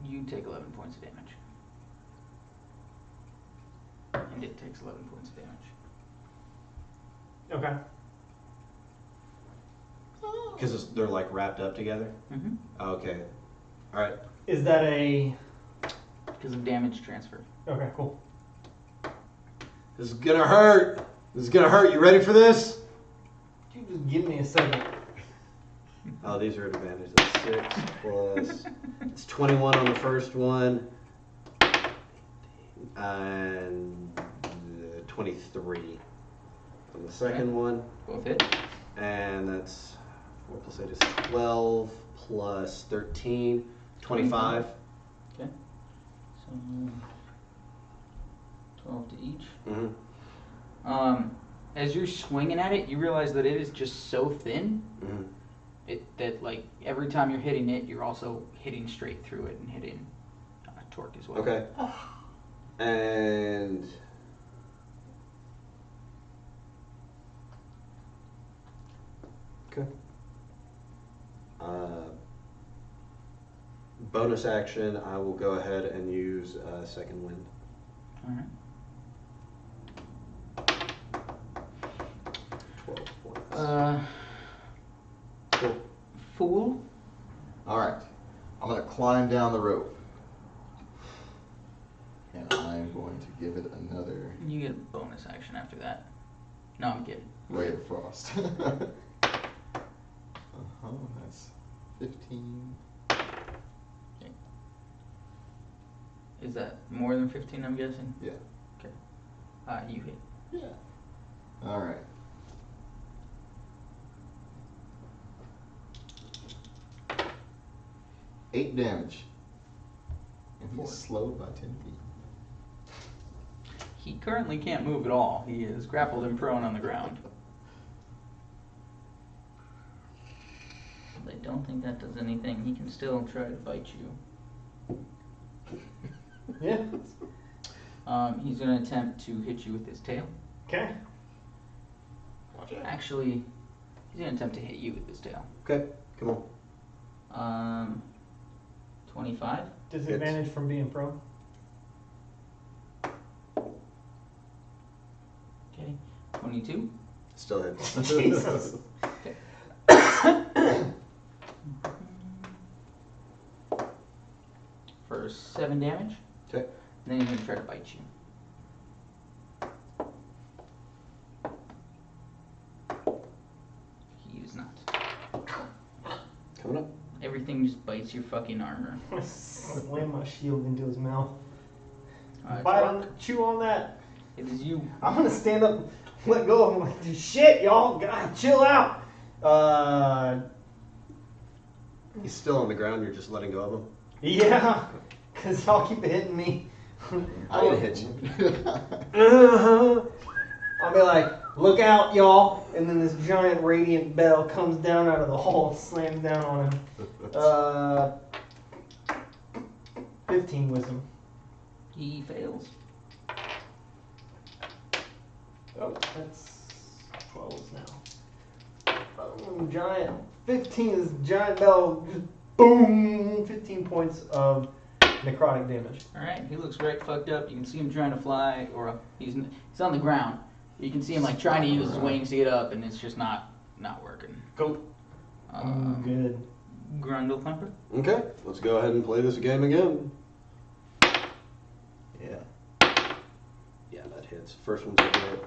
Speaker 2: You take 11 points of damage. And it takes 11 points of damage.
Speaker 3: Okay.
Speaker 5: Because they're like wrapped up together?
Speaker 2: Mm-hmm.
Speaker 5: Okay. Alright.
Speaker 3: Is that a?
Speaker 2: Because of damage transfer.
Speaker 3: Okay, cool.
Speaker 5: This is gonna hurt! This is gonna hurt. You ready for this?
Speaker 3: You just give me a second.
Speaker 5: Oh, these are at advantage. That's 6 plus. It's 21 on the first one. And 23 on the second one.
Speaker 2: Both hit.
Speaker 5: And that's 4 plus 8 is 12 plus 13. 25.
Speaker 2: Okay. So 12 to each.
Speaker 5: Mm-hmm.
Speaker 2: As you're swinging at it, you realize that it is just so thin
Speaker 5: Mm-hmm.
Speaker 2: that like every time you're hitting it, you're also hitting straight through it and hitting torque as well.
Speaker 5: Okay. And okay. Bonus action, I will go ahead and use second wind.
Speaker 2: All right.
Speaker 5: 12 points.
Speaker 2: Cool. Fool.
Speaker 4: Alright. I'm gonna climb down the rope. And I'm going to give it another
Speaker 2: You get a bonus action after that. No, I'm kidding.
Speaker 4: ray of frost. That's 15.
Speaker 2: Is that more than 15? I'm guessing.
Speaker 4: Yeah.
Speaker 2: Okay. You hit.
Speaker 4: Yeah. Alright. Eight damage. And he's slowed by 10 feet.
Speaker 2: He currently can't move at all. He is grappled and prone on the ground. I don't think that does anything. He can still try to bite you.
Speaker 3: Yeah.
Speaker 2: He's going to attempt to hit you with his tail.
Speaker 3: Okay.
Speaker 2: Actually, he's going to attempt to hit you with his tail.
Speaker 5: Okay, come on.
Speaker 2: 25.
Speaker 3: Disadvantage from being prone.
Speaker 2: Okay. 22.
Speaker 5: Still hits.
Speaker 3: Jesus.
Speaker 2: For 7 damage.
Speaker 5: Okay.
Speaker 2: And then he's going to try to bite you. He is not.
Speaker 5: Coming up.
Speaker 2: Everything just bites your fucking armor.
Speaker 3: Slam my shield into his mouth.
Speaker 2: Bite
Speaker 3: on, chew on that.
Speaker 2: It is you.
Speaker 3: I'm gonna stand up, let go of him. Like, shit, y'all, God, chill out.
Speaker 5: He's still on the ground, you're just letting go of him?
Speaker 3: Yeah, cause y'all keep hitting me.
Speaker 4: I didn't hit you.
Speaker 3: I'll be like, look out, y'all, and then this giant radiant bell comes down out of the hole, and slams down on him. 15 wisdom.
Speaker 2: He fails.
Speaker 3: Oh, that's 12 now. Giant. 15 is giant bell. Just boom. 15 points of necrotic damage.
Speaker 2: All right, he looks right fucked up. You can see him trying to fly, or he's on the ground. You can see him like trying to use his wings to get up, and it's just not working.
Speaker 3: Go. Good.
Speaker 2: Grundle Thumper.
Speaker 5: Okay, let's go ahead and play this game again. Yeah. Yeah, that hits. First one's a hit.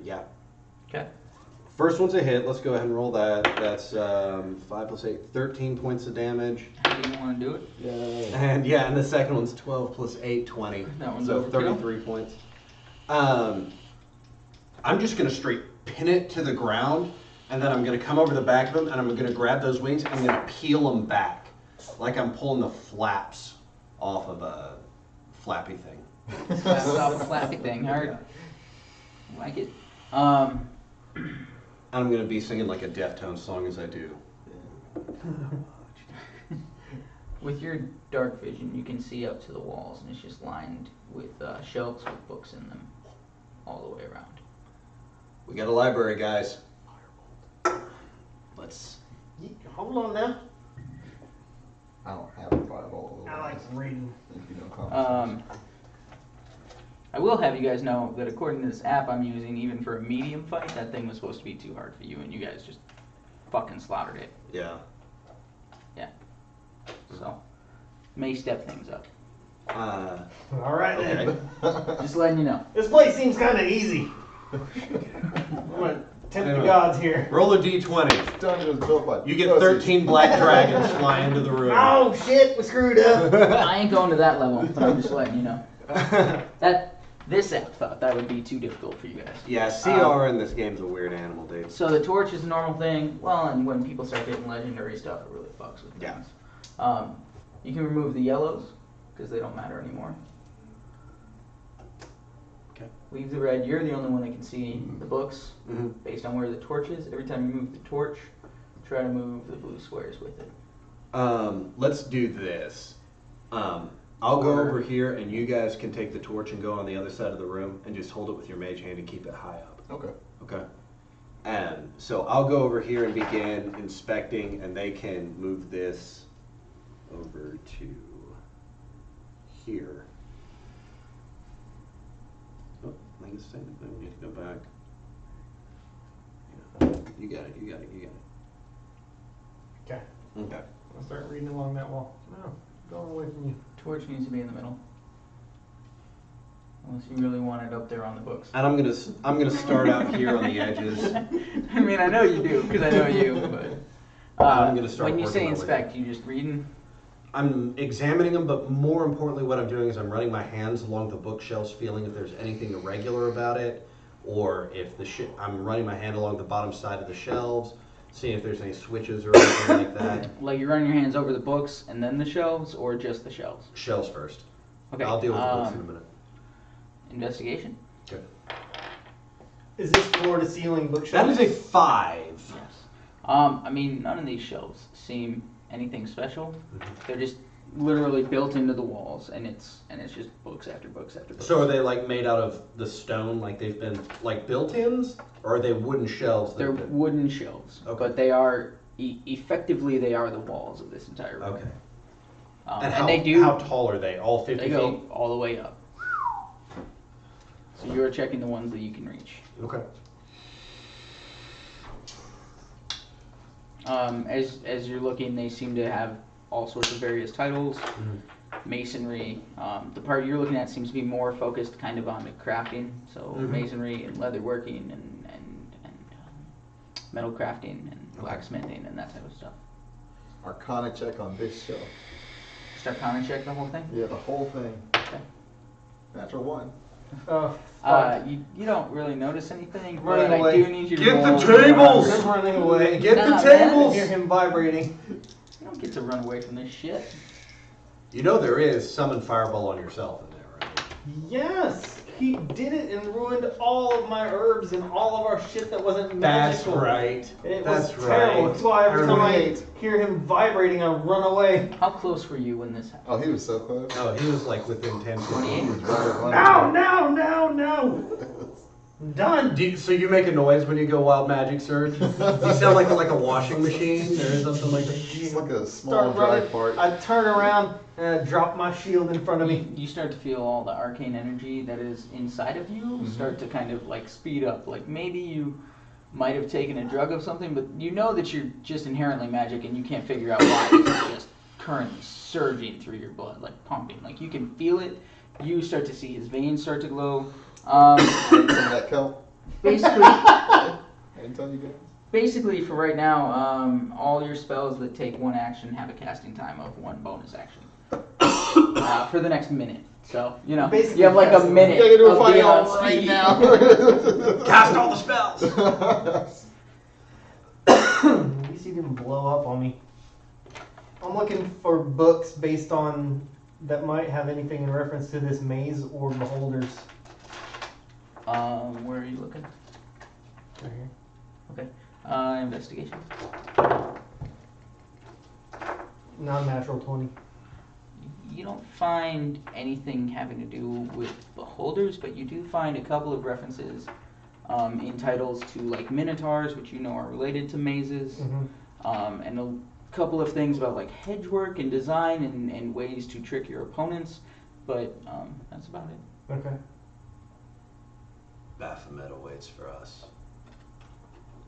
Speaker 5: Yeah.
Speaker 2: Okay.
Speaker 5: First one's a hit. Let's go ahead and roll that. That's 5 plus 8, 13 points of damage.
Speaker 2: How do you want to do it?
Speaker 5: And yeah, and the second one's 12 plus 8, 20.
Speaker 2: That one's
Speaker 5: so
Speaker 2: overkill.
Speaker 5: 33 points. I'm just going to straight pin it to the ground, and then I'm going to come over the back of him, and I'm going to grab those wings, and I'm going to peel them back, like I'm pulling the flaps off of a flappy thing.
Speaker 2: Flaps off a flappy thing. Hard. Like it.
Speaker 5: I'm going to be singing like a Deftones song as I do.
Speaker 2: With your dark vision, you can see up to the walls, and it's just lined with shelves with books in them all the way around.
Speaker 5: We got a library, guys. Let's.
Speaker 3: Hold on now.
Speaker 4: I don't have a fireball.
Speaker 3: I like reading.
Speaker 4: If you know conversations.
Speaker 2: I will have you guys know that according to this app I'm using, even for a medium fight, that thing was supposed to be too hard for you, and you guys just fucking slaughtered it.
Speaker 5: Yeah.
Speaker 2: So, may step things up.
Speaker 3: All right
Speaker 5: Okay.
Speaker 3: then.
Speaker 2: Just letting you know.
Speaker 3: This place seems kind of easy. I'm gonna tempt the gods here.
Speaker 5: Roll a d20.
Speaker 4: Dungeons built by
Speaker 5: You get
Speaker 4: pussies.
Speaker 5: 13 black dragons fly into the room.
Speaker 3: Oh shit, we screwed up.
Speaker 2: I ain't going to that level, but I'm just letting you know. This app thought that would be too difficult for you guys.
Speaker 5: Yeah, CR in this game's a weird animal, dude.
Speaker 2: So the torch is a normal thing. Well, and when people start getting legendary stuff, it really fucks with
Speaker 5: Yeah.
Speaker 2: things. You can remove the yellows because they don't matter anymore.
Speaker 5: Okay.
Speaker 2: Leave the red. You're the only one that can see the books
Speaker 5: Mm-hmm.
Speaker 2: based on where the torch is. Every time you move the torch, try to move the blue squares with it.
Speaker 5: Let's do this. I'll go over here, and you guys can take the torch and go on the other side of the room and just hold it with your mage hand and keep it high up.
Speaker 4: Okay.
Speaker 5: Okay. And so I'll go over here and begin inspecting, and they can move this over to here. Oh, I think it's the same thing. We need to go back. Yeah. You got it. You got it. You got it.
Speaker 3: Okay.
Speaker 5: Okay.
Speaker 3: I'll start reading along that wall. No, going away from you.
Speaker 2: Torch needs to be in the middle. Unless you really want it up there on the books.
Speaker 5: And I'm gonna start out here on the edges.
Speaker 2: I mean, I know you do, because I know you, but...
Speaker 5: I'm gonna start
Speaker 2: when you
Speaker 5: working
Speaker 2: say
Speaker 5: my way
Speaker 2: inspect, you just reading?
Speaker 5: I'm examining them, but more importantly, what I'm doing is I'm running my hands along the bookshelves, feeling if there's anything irregular about it, or if I'm running my hand along the bottom side of the shelves, seeing if there's any switches or anything like that.
Speaker 2: Like you're running your hands over the books and then the shelves, or just the shelves?
Speaker 5: Shelves first.
Speaker 2: Okay.
Speaker 5: I'll deal with the books in a minute.
Speaker 2: Investigation?
Speaker 5: Okay.
Speaker 3: Is this floor to ceiling bookshelf?
Speaker 5: That is a 5.
Speaker 2: Yes. I mean, none of these shelves seem anything special. They're just literally built into the walls, and it's just books after books after books.
Speaker 5: So are they like made out of the stone, like they've been like built-ins, or are they wooden shelves? that
Speaker 2: They're
Speaker 5: have been-
Speaker 2: wooden shelves,
Speaker 5: Okay.
Speaker 2: but they are effectively they are the walls of this entire room.
Speaker 5: Okay.
Speaker 2: And
Speaker 5: how,
Speaker 2: they do.
Speaker 5: How tall are they? All 50
Speaker 2: They
Speaker 5: feet?
Speaker 2: go all the way up. So you're checking the ones that you can reach.
Speaker 5: Okay.
Speaker 2: As you're looking, they seem to have all sorts of various titles,
Speaker 5: Mhm.
Speaker 2: masonry. The part you're looking at seems to be more focused kind of on the crafting, so
Speaker 5: Mhm.
Speaker 2: masonry and leatherworking and metal crafting and blacksmithing and that type of stuff.
Speaker 4: Arcana check on this shelf.
Speaker 2: Just Arcana check the whole thing.
Speaker 4: Yeah, the whole thing.
Speaker 2: Okay.
Speaker 4: Natural 1.
Speaker 3: Oh, fuck.
Speaker 2: You don't really notice anything,
Speaker 3: Running
Speaker 2: but I
Speaker 3: away.
Speaker 2: do need you to
Speaker 5: Get the
Speaker 2: roll-
Speaker 5: tables!
Speaker 3: I'm running away.
Speaker 5: Get
Speaker 2: Nah,
Speaker 5: the
Speaker 2: man.
Speaker 3: I
Speaker 5: tables!
Speaker 3: hear him vibrating.
Speaker 2: You don't get to run away from this shit.
Speaker 5: You know there is summon fireball on yourself in there, right?
Speaker 3: Yes, he did it and ruined all of my herbs and all of our shit that wasn't
Speaker 5: That's
Speaker 3: magical.
Speaker 5: right.
Speaker 3: It
Speaker 5: That's
Speaker 3: was terrible.
Speaker 5: right.
Speaker 3: That's why every time I
Speaker 4: Right.
Speaker 3: hear him vibrating, I run away.
Speaker 2: How close were you when this happened?
Speaker 4: Oh, he was so close.
Speaker 5: No, he was like within 10 feet.
Speaker 2: 28.
Speaker 4: He was right
Speaker 3: No, no, no, no. I'm done.
Speaker 5: So you make a noise when you go wild magic surge? You sound like a washing machine or something like that?
Speaker 4: It's like a small
Speaker 3: Start
Speaker 4: dry
Speaker 3: running.
Speaker 4: fart.
Speaker 3: I turn around and I drop my shield in front of me.
Speaker 2: You start to feel all the arcane energy that is inside of you start to kind of like speed up. Like maybe you might have taken a drug of something, but you know that you're just inherently magic and you can't figure out why it's just currently surging through your blood, like pumping. Like you can feel it. You start to see his veins start to glow.
Speaker 4: Some of that kelp.
Speaker 2: Basically,
Speaker 4: I didn't tell you guys.
Speaker 2: basically for right now, all your spells that take one action have a casting time of one bonus action for the next minute. So you know
Speaker 3: Basically
Speaker 2: you have like a
Speaker 3: casting.
Speaker 2: minute
Speaker 4: You gotta do a
Speaker 2: of
Speaker 4: fight
Speaker 2: being on
Speaker 4: all right
Speaker 2: speed.
Speaker 4: now.
Speaker 5: Cast all the spells!
Speaker 3: At least he didn't blow up on me. I'm looking for books based on that might have anything in reference to this maze or beholders.
Speaker 2: Where are you looking?
Speaker 3: Right here.
Speaker 2: Okay. Investigation.
Speaker 3: Non-natural 20.
Speaker 2: you don't find anything having to do with beholders, but you do find a couple of references in titles to like minotaurs, which you know are related to mazes, and a couple of things about like hedge work and design and ways to trick your opponents, but that's about it.
Speaker 3: Okay.
Speaker 1: Baphomet awaits for us.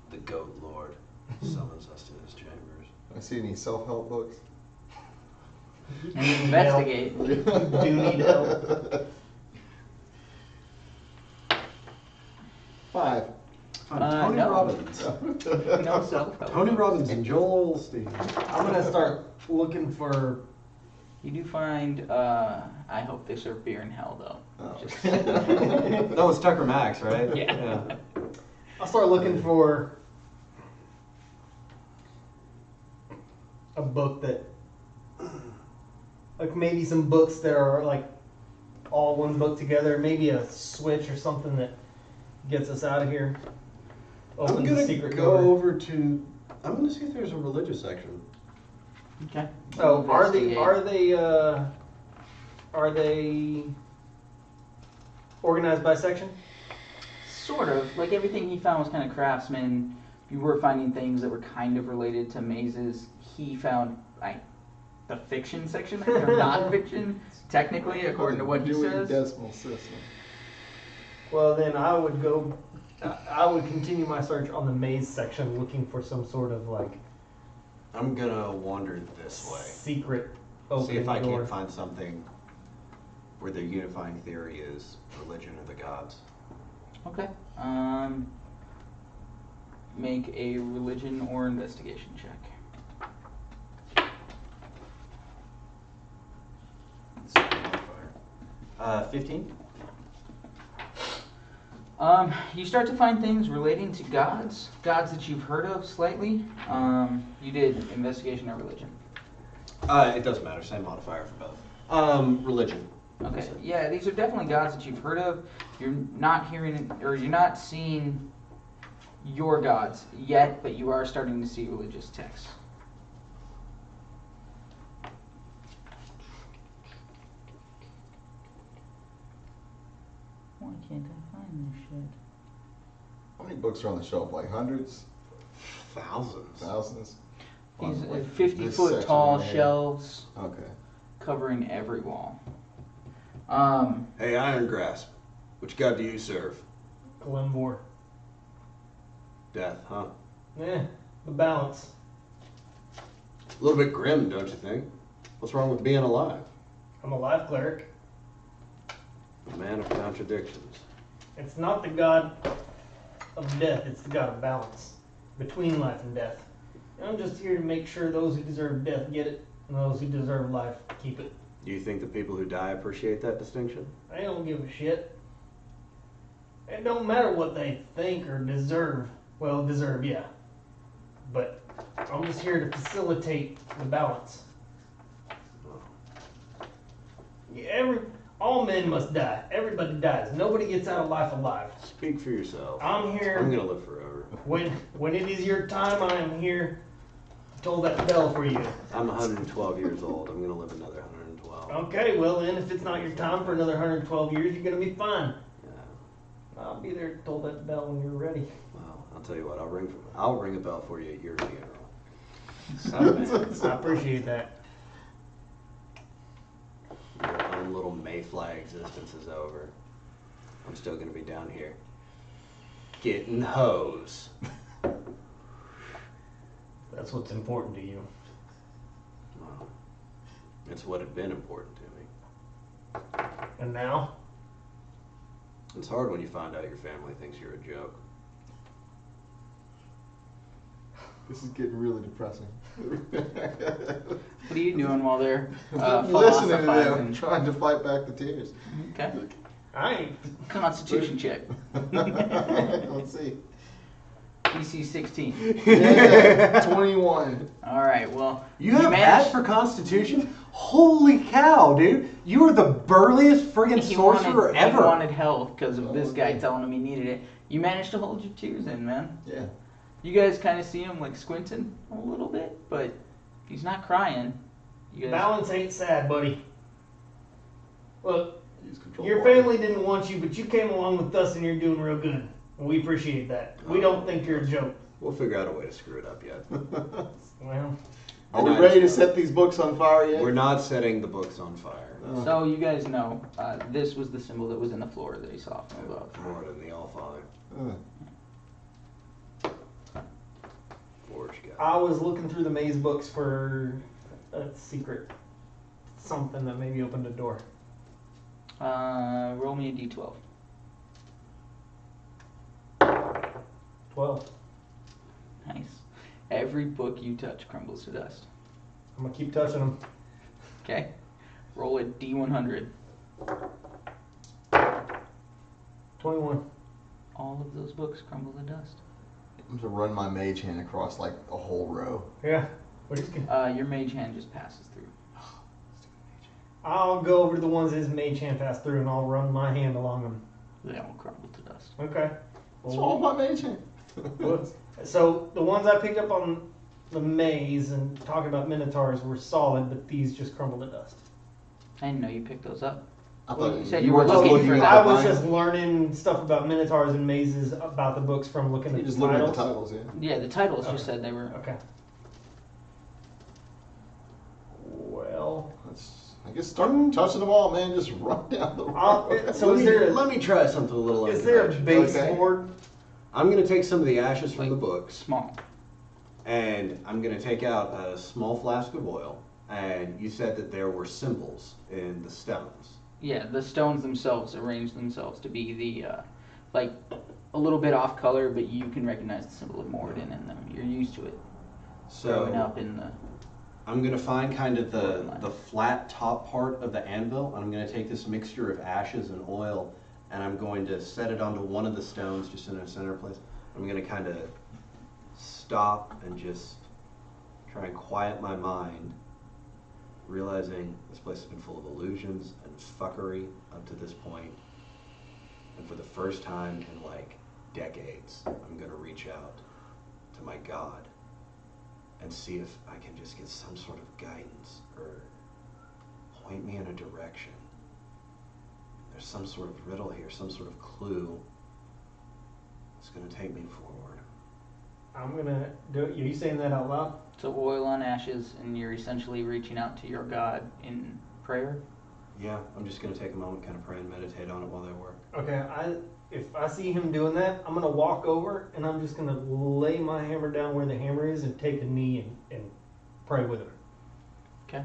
Speaker 1: The Goat Lord summons us to his chambers.
Speaker 4: I see any self-help books?
Speaker 2: And investigate.
Speaker 3: Do need help.
Speaker 4: 5.
Speaker 5: Tony
Speaker 2: no.
Speaker 5: Robbins.
Speaker 2: No self-help.
Speaker 5: Tony Robbins and Joel Osteen.
Speaker 3: I'm gonna start looking for.
Speaker 2: You do find, I hope they serve beer in hell, though.
Speaker 4: Oh.
Speaker 2: Just-
Speaker 5: That was Tucker Max, right?
Speaker 2: Yeah.
Speaker 3: I'll start looking for a book that, like maybe some books that are like all one book together. Maybe a switch or something that gets us out of here.
Speaker 5: I'm
Speaker 3: Opens the
Speaker 5: gonna
Speaker 3: secret
Speaker 5: go
Speaker 3: door.
Speaker 5: over to. I'm gonna see if there's a religious section.
Speaker 2: Okay.
Speaker 3: Oh,
Speaker 2: Investigate.
Speaker 3: are they organized by section?
Speaker 2: Sort of. Like everything he found was kind of craftsman. You were finding things that were kind of related to mazes. He found the fiction section or non-fiction, technically, according to what he
Speaker 4: Dewey
Speaker 2: says.
Speaker 4: Decimal System.
Speaker 3: Well, then I would go. I would continue my search on the maze section, looking for some sort of like
Speaker 1: I'm gonna wander this way.
Speaker 3: secret
Speaker 1: See
Speaker 3: opening
Speaker 1: if I
Speaker 3: door.
Speaker 1: can't find something where their unifying theory is religion of the gods.
Speaker 2: Okay. Make a religion or investigation check.
Speaker 1: 15?
Speaker 2: You start to find things relating to gods that you've heard of slightly. You did investigation or religion.
Speaker 1: It doesn't matter, same modifier for both. Religion.
Speaker 2: Okay. Yeah, these are definitely gods that you've heard of. You're not hearing or you're not seeing your gods yet, but you are starting to see religious texts. Why can't I find this shit?
Speaker 4: How many books are on the shelf? Like hundreds?
Speaker 1: Thousands.
Speaker 4: Thousands?
Speaker 2: These
Speaker 4: Like
Speaker 2: 50
Speaker 4: this
Speaker 2: foot
Speaker 4: section
Speaker 2: tall
Speaker 4: right here.
Speaker 2: shelves
Speaker 4: Okay.
Speaker 2: covering every wall.
Speaker 1: Hey, Iron Grasp. Which god do you serve?
Speaker 3: Glenmore.
Speaker 1: Death, huh?
Speaker 3: The balance.
Speaker 1: A little bit grim, don't you think? What's wrong with being alive?
Speaker 3: I'm a life cleric.
Speaker 1: A man of contradictions.
Speaker 3: It's not the god of death, it's the god of balance. Between life and death. And I'm just here to make sure those who deserve death get it, and those who deserve life keep it.
Speaker 1: Do you think the people who die appreciate that distinction?
Speaker 3: I don't give a shit. It don't matter what they think or deserve. Well, deserve, yeah. But I'm just here to facilitate the balance. All men must die. Everybody dies. Nobody gets out of life alive.
Speaker 1: Speak for yourself.
Speaker 3: I'm here.
Speaker 1: I'm gonna live forever.
Speaker 3: When it is your time, I am here to toll that bell for you.
Speaker 1: I'm 112 years old. I'm gonna live another 112.
Speaker 3: Okay, well then, if it's not your time for another 112 years, you're gonna be fine.
Speaker 1: Yeah.
Speaker 3: I'll be there to toll that bell when you're ready.
Speaker 1: Well, I'll tell you what. I'll ring a bell for you at your funeral.
Speaker 3: I appreciate that.
Speaker 1: Your own little Mayfly existence is over. I'm still gonna be down here getting hoes.
Speaker 3: That's what's important to you.
Speaker 1: Well, it's what had been important to me.
Speaker 3: And now?
Speaker 1: It's hard when you find out your family thinks you're a joke.
Speaker 4: This is getting really depressing.
Speaker 2: What are you doing while they're
Speaker 4: Listening to them,
Speaker 2: philosophizing?
Speaker 4: trying to fight back the tears.
Speaker 2: Okay.
Speaker 3: I ain't.
Speaker 2: Constitution check.
Speaker 4: Let's see.
Speaker 2: DC 16.
Speaker 4: Yeah, 21.
Speaker 2: All right. Well,
Speaker 5: You have
Speaker 2: managed-
Speaker 5: that for Constitution? Holy cow, dude! You are the burliest friggin' sorcerer
Speaker 2: He
Speaker 5: ever.
Speaker 2: wanted help because of this guy
Speaker 4: Okay.
Speaker 2: telling him he needed it. You managed to hold your tears in, man.
Speaker 4: Yeah.
Speaker 2: You guys kind of see him like squinting a little bit, but he's not crying. You guys,
Speaker 3: Balance ain't sad, buddy. Look,
Speaker 4: Use control.
Speaker 3: your
Speaker 4: water.
Speaker 3: family didn't want you, but you came along with us and you're doing real good. And we appreciate that. We don't think you're a joke.
Speaker 1: We'll figure out a way to screw it up yet.
Speaker 3: Well,
Speaker 4: Are we ready to set these books on fire yet?
Speaker 1: We're not setting the books on fire.
Speaker 4: Oh.
Speaker 2: So you guys know, this was the symbol that was in the floor that he saw from above.
Speaker 1: More than the Allfather. Forge guy.
Speaker 3: I was looking through the maze books for a secret something that maybe opened a door.
Speaker 2: Roll me a d12.
Speaker 3: 12.
Speaker 2: Nice. Every book you touch crumbles to dust.
Speaker 3: I'm gonna keep touching them.
Speaker 2: Okay. Roll a d100.
Speaker 3: 21.
Speaker 2: All of those books crumble to dust.
Speaker 4: I'm gonna run my mage hand across like a whole row.
Speaker 3: Yeah. We're just gonna,
Speaker 2: Your mage hand just passes through.
Speaker 3: I'll go over to the ones that his mage hand passed through and I'll run my hand along them.
Speaker 2: They all crumble to dust.
Speaker 3: Okay.
Speaker 4: What's wrong with my mage hand?
Speaker 3: So the ones I picked up on the maze and talking about minotaurs were solid, but these just crumbled to dust.
Speaker 2: I didn't know you picked those up.
Speaker 4: I
Speaker 3: Well,
Speaker 4: thought
Speaker 2: you said you were
Speaker 4: just
Speaker 2: looking for
Speaker 4: at
Speaker 2: that.
Speaker 3: I
Speaker 4: the
Speaker 3: was
Speaker 4: line.
Speaker 3: just learning stuff about minotaurs and mazes about the books from looking
Speaker 4: You're
Speaker 3: at
Speaker 4: just
Speaker 3: the
Speaker 4: looking at
Speaker 3: titles.
Speaker 4: the titles, yeah.
Speaker 2: Yeah, the titles
Speaker 3: Okay.
Speaker 2: just said they were.
Speaker 3: Okay. Well,
Speaker 4: I guess start touching them all, man. Just run down the road.
Speaker 3: so is there
Speaker 1: Let me try something a little
Speaker 3: is there a
Speaker 1: unconventional.
Speaker 3: baseboard?
Speaker 1: I'm going to take some of the ashes from the books,
Speaker 2: Small.
Speaker 1: and I'm going to take out a small flask of oil. And you said that there were symbols in the stones.
Speaker 2: Yeah, the stones themselves arrange themselves to be the, like, a little bit off color, but you can recognize the symbol of Moradin in them. You're used to it growing
Speaker 1: So
Speaker 2: up in the.
Speaker 1: I'm going to find kind of the flat top part of the anvil, and I'm going to take this mixture of ashes and oil, and I'm going to set it onto one of the stones just in a center place. I'm going to kind of stop and just try and quiet my mind, realizing this place has been full of illusions and fuckery up to this point. And for the first time in like decades, I'm going to reach out to my God and see if I can just get some sort of guidance or point me in a direction. There's some sort of riddle here, some sort of clue that's going to take me forward.
Speaker 3: I'm gonna do it. Are you saying that out loud?
Speaker 2: So oil on ashes, and you're essentially reaching out to your God in prayer.
Speaker 1: Yeah, I'm just going to take a moment, kind of pray and meditate on it while I work.
Speaker 3: Okay. If I see him doing that, I'm gonna walk over and I'm just gonna lay my hammer down where the hammer is and take a knee and pray with him.
Speaker 2: Okay.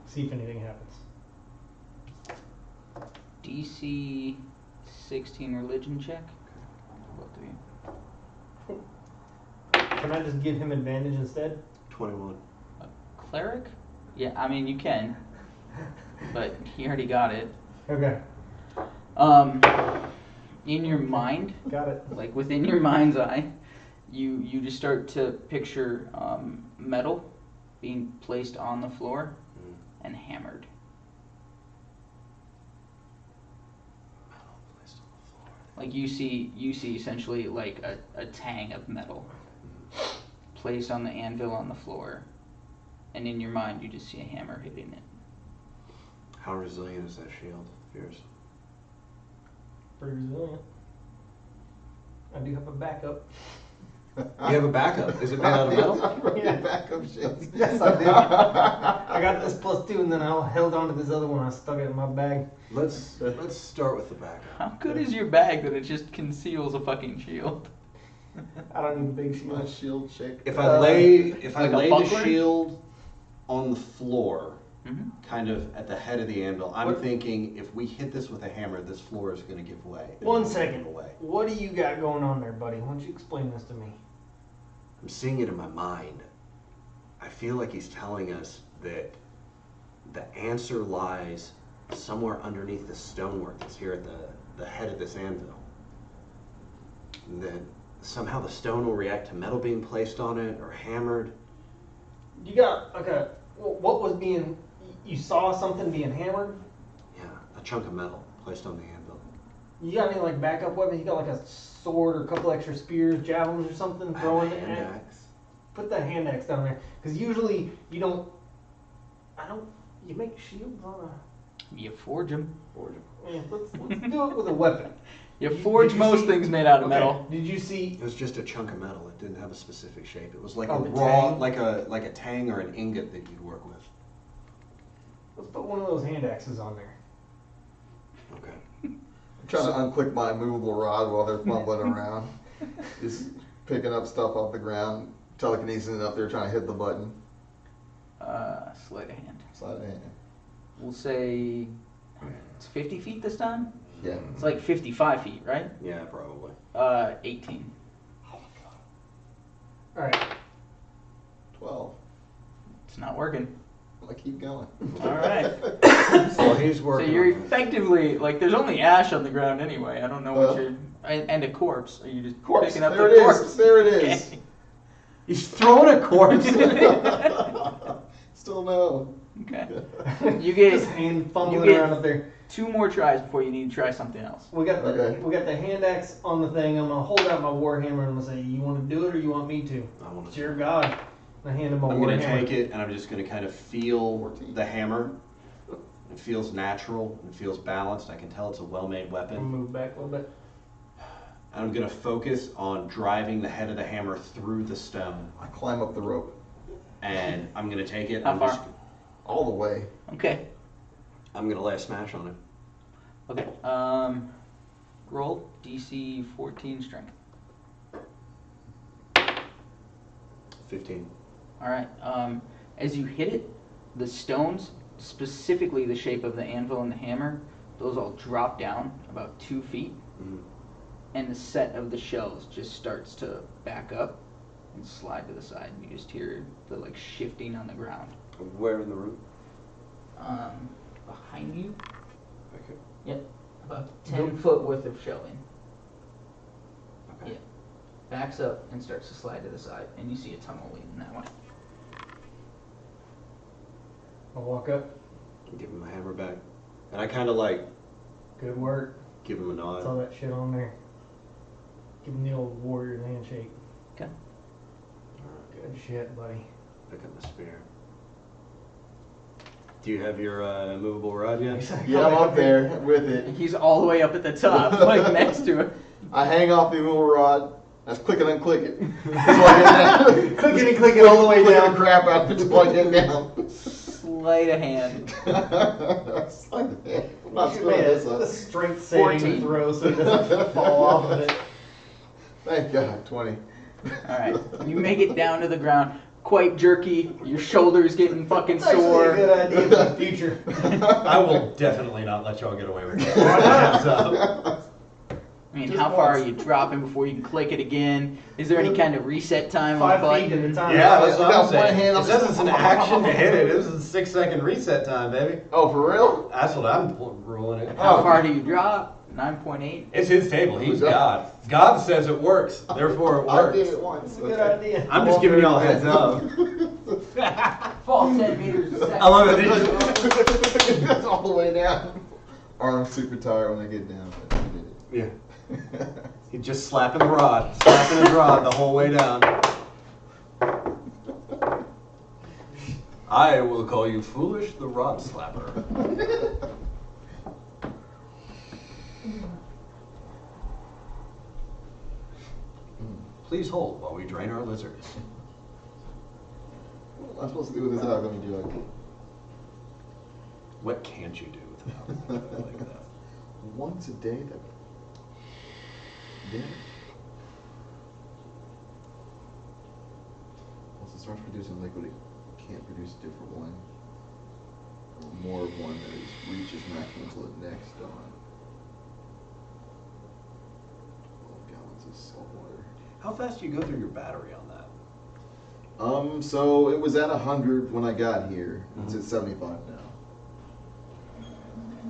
Speaker 3: See if anything happens.
Speaker 2: DC 16 religion check. Both of you.
Speaker 3: Can I just give him advantage instead?
Speaker 1: 21.
Speaker 2: Cleric? Yeah, I mean you can, but he already got it.
Speaker 3: Okay.
Speaker 2: In your mind,
Speaker 3: Got it.
Speaker 2: like within your mind's eye, you just start to picture metal being placed on the floor and hammered.
Speaker 1: Metal placed on the floor.
Speaker 2: Like you see essentially like a tang of metal placed on the anvil on the floor, and in your mind you just see a hammer hitting it.
Speaker 1: How resilient is that shield of yours?
Speaker 3: Pretty resilient. I do have a backup.
Speaker 1: You have a backup. Is it made out of metal?
Speaker 3: Yeah.
Speaker 4: Backup shields.
Speaker 3: Yes, I did. I got this +2, and then I held on to this other one. I stuck it in my bag.
Speaker 1: Let's start with the backup.
Speaker 2: How good is your bag that it just conceals a fucking shield?
Speaker 3: I don't need a big
Speaker 4: My
Speaker 3: shield.
Speaker 4: shield shake.
Speaker 1: If I lay
Speaker 2: like a
Speaker 1: the
Speaker 2: buckler?
Speaker 1: shield on the floor,
Speaker 2: Mm-hmm.
Speaker 1: kind of at the head of the anvil, I'm thinking if we hit this with a hammer, this floor is going to give way. It
Speaker 3: One
Speaker 1: will
Speaker 3: second.
Speaker 1: give Away.
Speaker 3: What do you got going on there, buddy? Why don't you explain this to me?
Speaker 1: I'm seeing it in my mind. I feel like he's telling us that the answer lies somewhere underneath the stonework that's here at the head of this anvil. And that somehow the stone will react to metal being placed on it or hammered.
Speaker 3: You got, okay, what was being, you saw something being hammered?
Speaker 1: Yeah, a chunk of metal placed on the anvil.
Speaker 3: You got any, like, backup weapons? You got, like, a sword or a couple extra spears, javelins or something
Speaker 1: I have
Speaker 3: throwing
Speaker 1: a
Speaker 3: it?
Speaker 1: hand axe.
Speaker 3: Put that hand axe down there. Because usually you don't, You make shields on
Speaker 2: You forge them.
Speaker 3: a. Yeah, let's do it with a weapon.
Speaker 2: You
Speaker 3: Did
Speaker 2: forge
Speaker 3: you
Speaker 2: most
Speaker 3: see-
Speaker 2: things made out of
Speaker 3: Okay,
Speaker 2: metal.
Speaker 3: Did you see?
Speaker 5: It was just a chunk of metal. It didn't have a specific shape. It was like
Speaker 3: Oh,
Speaker 5: a
Speaker 3: the
Speaker 5: raw,
Speaker 3: tang?
Speaker 5: like a tang or an ingot that you'd work with.
Speaker 3: Let's put one of those hand axes on there.
Speaker 5: Okay.
Speaker 4: I'm trying to unclick my movable rod while they're fumbling around. Just picking up stuff off the ground, telekinesis it up there, trying to hit the button.
Speaker 2: Sleight of hand.
Speaker 4: Slide it in.
Speaker 2: We'll say it's 50 feet this time.
Speaker 4: Yeah.
Speaker 2: It's like 55 feet, right?
Speaker 5: Yeah, probably.
Speaker 2: 18.
Speaker 3: All right.
Speaker 4: 12.
Speaker 2: It's not working.
Speaker 4: I keep going.
Speaker 2: All right.
Speaker 5: So he's
Speaker 2: So
Speaker 5: working.
Speaker 2: you're
Speaker 5: on this.
Speaker 2: effectively like there's only ash on the ground anyway. I don't know what
Speaker 4: Well.
Speaker 2: you're and a corpse. Are you just
Speaker 4: Corpse.
Speaker 2: picking up
Speaker 4: There
Speaker 2: the
Speaker 4: it
Speaker 2: corpse?
Speaker 4: is. There it is.
Speaker 2: Okay.
Speaker 5: He's throwing a corpse.
Speaker 4: Still no.
Speaker 2: Okay. You get
Speaker 3: Just hand fumbling
Speaker 2: you get-
Speaker 3: around up there.
Speaker 2: 2 more tries before you need to try something else.
Speaker 3: We got the
Speaker 4: Okay.
Speaker 3: hand axe on the thing. I'm gonna hold out my warhammer and I'm gonna say, "You want to do it or you want me to?"
Speaker 5: I want
Speaker 3: It's
Speaker 5: to.
Speaker 3: your god. I hand him a
Speaker 5: I'm
Speaker 3: warhammer.
Speaker 5: gonna take it and I'm just gonna kind of feel
Speaker 4: 14.
Speaker 5: the hammer. It feels natural. It feels balanced. I can tell it's a well-made
Speaker 3: I'm
Speaker 5: weapon.
Speaker 3: gonna move back a little bit.
Speaker 5: And I'm gonna focus on driving the head of the hammer through the stone.
Speaker 4: I climb up the rope.
Speaker 5: And I'm gonna take it.
Speaker 2: How
Speaker 5: I'm
Speaker 2: far?
Speaker 5: just-
Speaker 4: All the way.
Speaker 2: Okay.
Speaker 5: I'm gonna lay a smash on it.
Speaker 2: Okay. Roll DC 14 strength.
Speaker 5: 15.
Speaker 2: All right. As you hit it, the stones, specifically the shape of the anvil and the hammer, those all drop down about 2 feet,
Speaker 5: Mhm.
Speaker 2: and the set of the shells just starts to back up and slide to the side. You just hear the like shifting on the ground.
Speaker 5: Where in the room?
Speaker 2: Behind you.
Speaker 5: Okay.
Speaker 2: Yep. About 10-foot worth of shelling.
Speaker 5: Okay.
Speaker 2: Yeah. Backs up and starts to slide to the side, and you see a tunnel leading that way.
Speaker 3: I'll walk up.
Speaker 5: Give him my hammer back. And I kind of like
Speaker 3: Good work.
Speaker 5: give him a
Speaker 3: That's all
Speaker 5: nod.
Speaker 3: that shit on there. Give him the old warrior handshake.
Speaker 2: Okay.
Speaker 3: Good shit, buddy.
Speaker 5: Pick up the spear. Do you have your movable rod yet?
Speaker 4: Yeah, I'm up there with it.
Speaker 2: He's all the way up at the top, like next to it.
Speaker 4: I hang off the movable rod. That's click it, unclick it. Until I get down.
Speaker 3: Click it and click it all the way
Speaker 4: Clicking
Speaker 3: down.
Speaker 4: the crap out until I get down.
Speaker 2: Sleight of hand.
Speaker 4: It's like that. I'm not
Speaker 3: Man,
Speaker 4: screwing this
Speaker 3: it's a
Speaker 4: up.
Speaker 3: strength saving
Speaker 2: 14.
Speaker 3: throw so it doesn't fall off of it.
Speaker 4: Thank God, 20.
Speaker 2: All right. You make it down to the ground, quite jerky. Your shoulders getting fucking
Speaker 3: It's actually a
Speaker 2: sore.
Speaker 3: good idea for the future.
Speaker 5: I will definitely not let y'all get away with it.
Speaker 3: Why not?
Speaker 5: Hands up.
Speaker 2: I mean,
Speaker 3: Just
Speaker 2: how far
Speaker 3: once.
Speaker 2: are you dropping before you can click it again? Is there any kind of reset time on
Speaker 3: 5
Speaker 2: the
Speaker 3: feet
Speaker 2: button?
Speaker 3: at a time.
Speaker 5: Yeah, that's
Speaker 4: I
Speaker 5: what
Speaker 4: got
Speaker 5: I'm saying.
Speaker 4: one hand, I'm
Speaker 5: It says
Speaker 4: just-
Speaker 5: it's an action to hit it. It was a 6-second reset time, baby.
Speaker 4: Oh, for real?
Speaker 5: That's what I'm ruling it.
Speaker 2: How
Speaker 4: Oh.
Speaker 2: far do you drop? 9.8.
Speaker 5: It's his table. He's God. God says it works. Therefore, it
Speaker 4: I did
Speaker 5: works.
Speaker 4: it once.
Speaker 3: It's a good idea.
Speaker 5: I'm just giving y'all a heads up.
Speaker 2: Fall 10 meters a second.
Speaker 5: I love it.
Speaker 4: It's all the way down. Arm's super tired when I get down. But I did
Speaker 5: Yeah.
Speaker 4: it.
Speaker 5: He's just slapping the rod. Slapping his rod the whole way down. I will call you foolish the rod slapper. Please hold while we drain our lizards.
Speaker 4: What am I supposed to do with this alchemy jug?
Speaker 5: What can't you do with an alcohol like that?
Speaker 4: Once a day, that. Yeah. Once it starts producing liquid, it can't produce a different one. Or more of one that is reaches maximum until the next dawn. 12 gallons of salt water.
Speaker 5: How fast do you go through your battery on that?
Speaker 4: So it was at 100 when I got here. It's
Speaker 5: Mhm.
Speaker 4: at 75 now.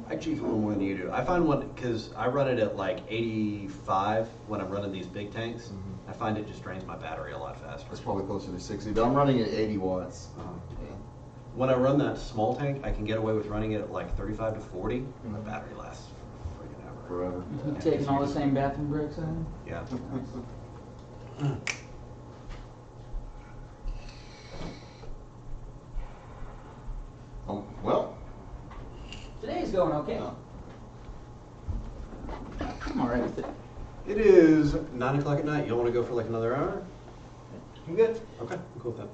Speaker 5: I achieve a little more than you do. I find one, because I run it at like 85 when I'm running these big tanks.
Speaker 4: Mhm.
Speaker 5: I find it just drains my battery a lot faster.
Speaker 4: It's probably closer to 60, but I'm running at 80 watts.
Speaker 5: Uh-huh.
Speaker 4: Yeah.
Speaker 5: When I run that small tank, I can get away with running it at like 35 to 40. My
Speaker 4: Mhm.
Speaker 5: battery lasts freaking ever.
Speaker 4: Forever.
Speaker 2: You taking all the same bathroom breaks in?
Speaker 5: Yeah.
Speaker 4: Well,
Speaker 2: going okay? I'm alright with it.
Speaker 5: It is 9 o'clock at night. You want to go for like another hour?
Speaker 3: You good?
Speaker 5: Okay, I'm cool with that.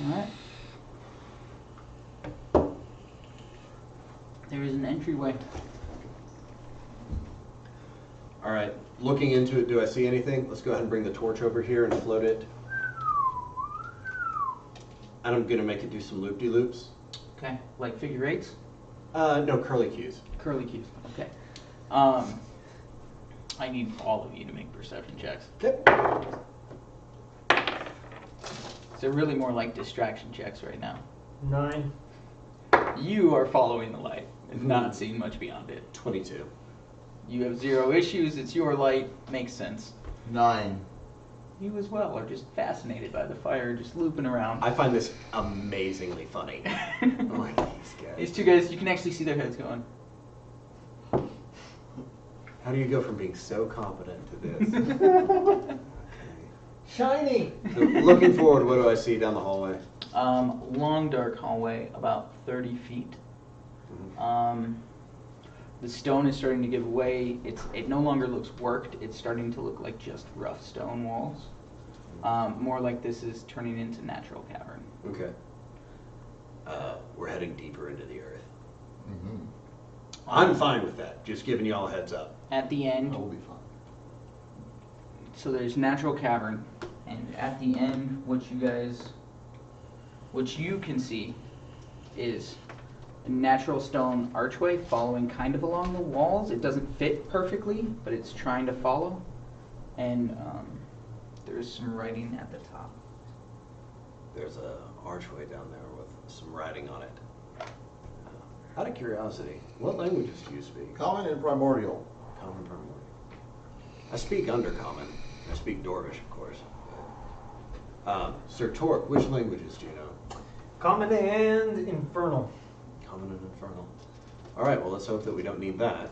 Speaker 2: Alright. There is an entryway.
Speaker 5: All right, looking into it, do I see anything? Let's go ahead and bring the torch over here and float it. And I'm gonna make it do some loop-de-loops.
Speaker 2: Okay, like figure eights?
Speaker 5: No, curly cues.
Speaker 2: Curly cues. Okay. I need all of you to make perception checks.
Speaker 5: Okay.
Speaker 2: They're really more like distraction checks right now.
Speaker 3: 9.
Speaker 2: You are following the light and not seeing much beyond it.
Speaker 5: 22.
Speaker 2: You have 0 issues, it's your light, makes sense.
Speaker 4: 9.
Speaker 2: You as well are just fascinated by the fire, just looping around.
Speaker 5: I find this amazingly funny. I'm like, these guys.
Speaker 2: These two guys, you can actually see their heads going.
Speaker 5: How do you go from being so competent to this?
Speaker 3: Shiny!
Speaker 5: So looking forward, what do I see down the hallway?
Speaker 2: Long dark hallway, about 30 feet. The stone is starting to give way. It no longer looks worked. It's starting to look like just rough stone walls. More like this is turning into natural cavern.
Speaker 5: Okay. We're heading deeper into the earth.
Speaker 4: Mm-hmm.
Speaker 5: I'm fine with that. Just giving you all a heads up.
Speaker 2: At the end,
Speaker 4: That will be fun.
Speaker 2: so there's natural cavern, and at the end, what you can see is a natural stone archway following kind of along the walls. It doesn't fit perfectly, but it's trying to follow. And there's some writing at the top.
Speaker 5: There's a archway down there with some writing on it. Out of curiosity, what languages do you speak?
Speaker 4: Common and primordial.
Speaker 5: Common, primordial. I speak Undercommon. I speak Dwarvish, of course. Sir Torque, which languages do you know?
Speaker 3: Common and Infernal.
Speaker 5: Common and Infernal. All right, well, let's hope that we don't need that.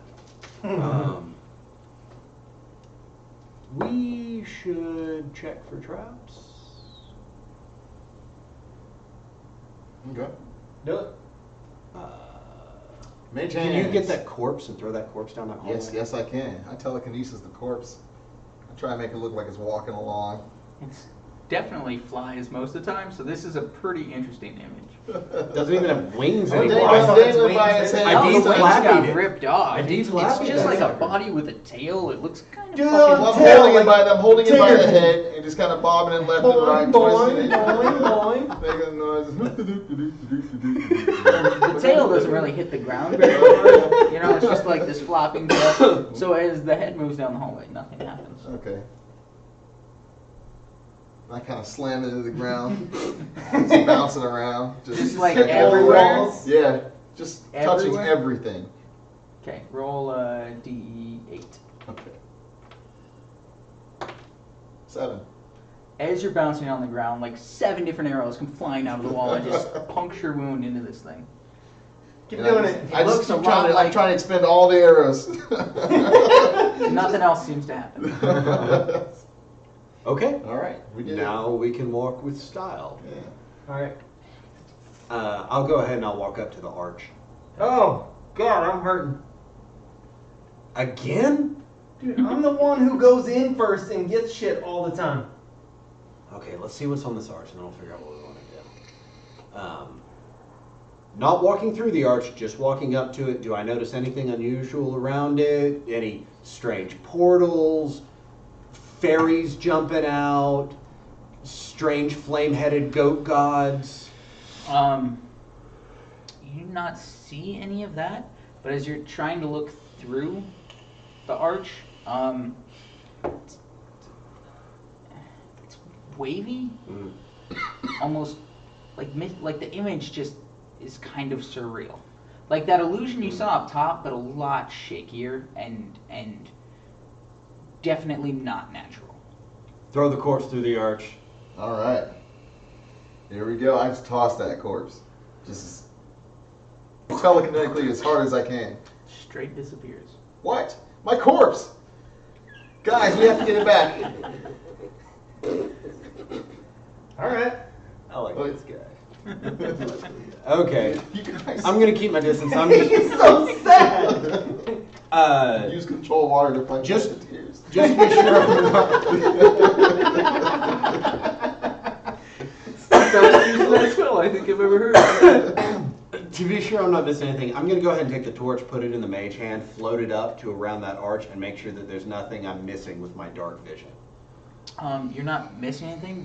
Speaker 5: We should check for traps.
Speaker 4: Okay.
Speaker 3: Do it.
Speaker 4: Mage
Speaker 5: Can you get
Speaker 4: hands.
Speaker 5: that corpse and throw that corpse down that hallway?
Speaker 4: Yes, I can. I telekinesis the corpse. I try to make it look like it's walking along.
Speaker 2: It's definitely flies most of the time, so this is a pretty interesting image.
Speaker 5: Doesn't even have wings
Speaker 4: Oh,
Speaker 5: anymore.
Speaker 4: dang,
Speaker 3: It's
Speaker 4: dangling by his head.
Speaker 5: I
Speaker 2: Oh, the
Speaker 5: deep
Speaker 2: wings
Speaker 5: flapped
Speaker 2: got
Speaker 5: it.
Speaker 2: ripped off.
Speaker 5: I deep
Speaker 2: It's
Speaker 5: flapped
Speaker 2: just
Speaker 5: that
Speaker 2: like a
Speaker 5: sucker.
Speaker 2: body with a tail. It looks kind of
Speaker 3: Dude,
Speaker 2: fucking...
Speaker 4: I'm holding it by them, holding it by the head, and just kind of bobbing it left and right, twisting it,
Speaker 3: boing.
Speaker 4: making noises.
Speaker 2: The tail doesn't really hit the ground very well. You know, it's just like this flopping stuff. So as the head moves down the hallway, nothing happens.
Speaker 4: Okay. I kind of slam it into the ground, it's bouncing around,
Speaker 2: Just like
Speaker 3: Hit all the
Speaker 2: everywhere?
Speaker 3: walls.
Speaker 4: Yeah, just touching
Speaker 2: Everywhere?
Speaker 4: everything.
Speaker 2: Okay, roll D8.
Speaker 4: Okay. 7.
Speaker 2: As you're bouncing on the ground, like 7 different arrows come flying out of the wall and just puncture wound into this thing.
Speaker 3: Keep
Speaker 4: And
Speaker 3: doing
Speaker 4: I
Speaker 3: it.
Speaker 4: just, I just
Speaker 2: looks a
Speaker 4: keep trying
Speaker 2: lot
Speaker 4: to,
Speaker 2: like-
Speaker 4: I'm trying to expend all the arrows.
Speaker 2: Nothing else seems to happen.
Speaker 5: Okay.
Speaker 4: All right, we did
Speaker 5: Now we can walk with style.
Speaker 4: it. Yeah.
Speaker 3: Alright.
Speaker 5: I'll go ahead and I'll walk up to the arch.
Speaker 3: Oh, God, I'm hurting.
Speaker 5: Again?
Speaker 3: Dude, I'm the one who goes in first and gets shit all the time.
Speaker 5: Okay, let's see what's on this arch and then we'll figure out what we want to do. Not walking through the arch, just walking up to it. Do I notice anything unusual around it? Any strange portals? Fairies jumping out? Strange flame-headed goat gods?
Speaker 2: You do not see any of that, but as you're trying to look through the arch, it's wavy,
Speaker 5: Mm.
Speaker 2: almost like the image just is kind of surreal, like that illusion you saw up top, but a lot shakier and definitely not natural.
Speaker 5: Throw the corpse through the arch.
Speaker 4: All right. Here we go. I just toss that corpse. Just telekinetically as hard as I can.
Speaker 2: Straight disappears.
Speaker 4: What? My corpse! Guys, we have to get it back.
Speaker 3: Alright.
Speaker 5: I like
Speaker 4: Oh,
Speaker 5: this guy.
Speaker 1: Okay.
Speaker 4: You guys.
Speaker 1: I'm gonna keep my distance. I'm
Speaker 3: He's
Speaker 1: just.
Speaker 3: so sad.
Speaker 4: Use control water to fight
Speaker 1: Just-
Speaker 4: musketeers.
Speaker 1: Just to be sure I'm not.
Speaker 2: Best spell I think I've ever heard.
Speaker 1: To be sure I'm not missing anything, I'm gonna go ahead and take the torch, put it in the mage hand, float it up to around that arch, and make sure that there's nothing I'm missing with my dark vision.
Speaker 2: You're not missing anything.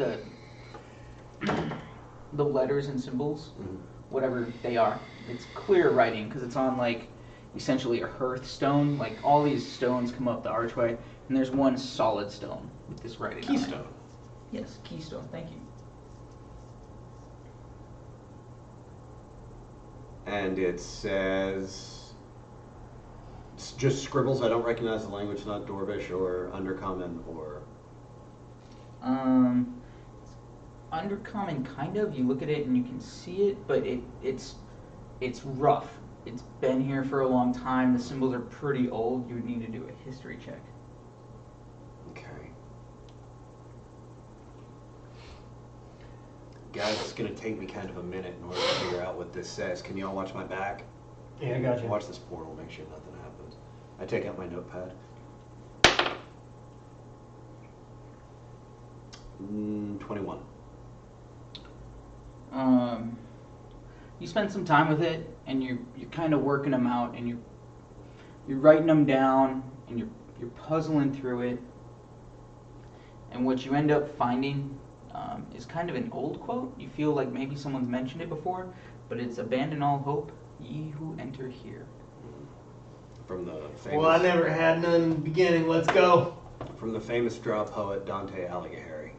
Speaker 2: The letters and symbols, whatever they are, it's clear writing because it's on like essentially a hearthstone. Like all these stones come up the archway, and there's one solid stone with this writing. on it.
Speaker 1: Keystone.
Speaker 2: Yes, keystone. Thank you.
Speaker 1: And it says, it's just scribbles. I don't recognize the language. It's not Dwarvish or Undercommon or.
Speaker 2: Undercommon, kind of. You look at it and you can see it, but it's rough. It's been here for a long time. The symbols are pretty old. You would need to do a history check.
Speaker 1: Okay. Guys, it's gonna take me kind of a minute in order to figure out what this says. Can you all watch my back?
Speaker 3: Yeah, I got you.
Speaker 1: Watch this portal. Make sure nothing happens. I take out my notepad. 21.
Speaker 2: You spend some time with it, and you're kind of working them out, and you're writing them down, and you're puzzling through it. And what you end up finding is kind of an old quote. You feel like maybe someone's mentioned it before, but it's "Abandon all hope, ye who enter here."
Speaker 1: From the famous.
Speaker 3: Well, I never had none in the beginning. Let's go.
Speaker 1: From the famous draw poet Dante Alighieri.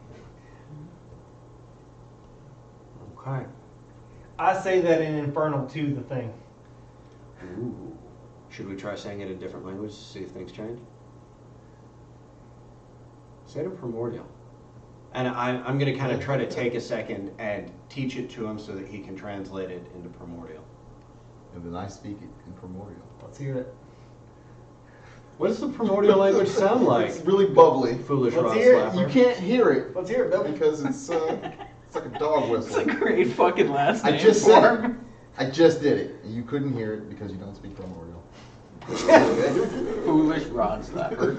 Speaker 1: Okay.
Speaker 3: I say that in Infernal too, the thing.
Speaker 1: Ooh. Should we try saying it in different languages to see if things change? Say it in Primordial. And I'm going to kind of try to take a second and teach it to him so that he can translate it into Primordial.
Speaker 4: And then I speak it in primordial.
Speaker 3: Let's hear it.
Speaker 1: What does the Primordial language sound like?
Speaker 4: It's really bubbly.
Speaker 1: Foolish
Speaker 3: Let's
Speaker 1: Rod
Speaker 3: hear it.
Speaker 1: Slapper.
Speaker 4: You can't hear it
Speaker 3: Let's hear it, Bill.
Speaker 4: because it's like a dog
Speaker 2: It's
Speaker 4: whistle.
Speaker 2: a great fucking last name.
Speaker 4: I just
Speaker 2: for
Speaker 4: said
Speaker 2: him.
Speaker 4: it. I just did it. And you couldn't hear it because you don't speak primordial.
Speaker 2: Foolish Rod Slapper.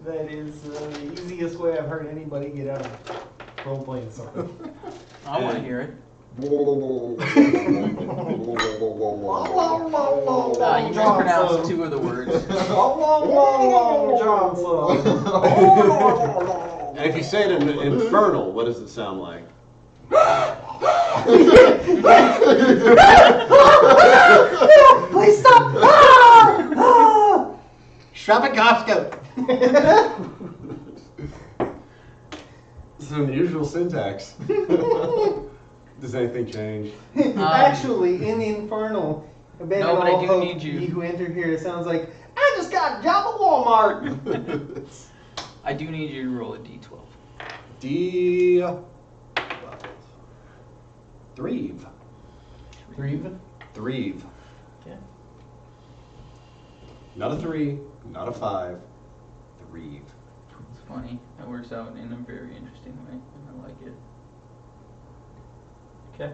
Speaker 3: That is the easiest way I've heard anybody get out of role playing something.
Speaker 2: I want to hear it.
Speaker 3: You
Speaker 2: You mispronounced two of the words.
Speaker 1: And if you say it in Infernal, what does it sound like?
Speaker 3: Please stop!
Speaker 1: Shrapagosco! This is unusual syntax. Does anything change?
Speaker 3: Actually, in the Infernal, abandon
Speaker 2: No, but I
Speaker 3: all
Speaker 2: do
Speaker 3: hope,
Speaker 2: need you.
Speaker 3: ye who enter here, it sounds like, I just got a job at Walmart!
Speaker 2: I do need you to roll a d12.
Speaker 1: D12. Threve.
Speaker 3: Breathe.
Speaker 1: Threve.
Speaker 3: Okay.
Speaker 1: Not a 3, not a 5. Threve.
Speaker 2: It's funny. That works out in a very interesting way, and I like it. Okay.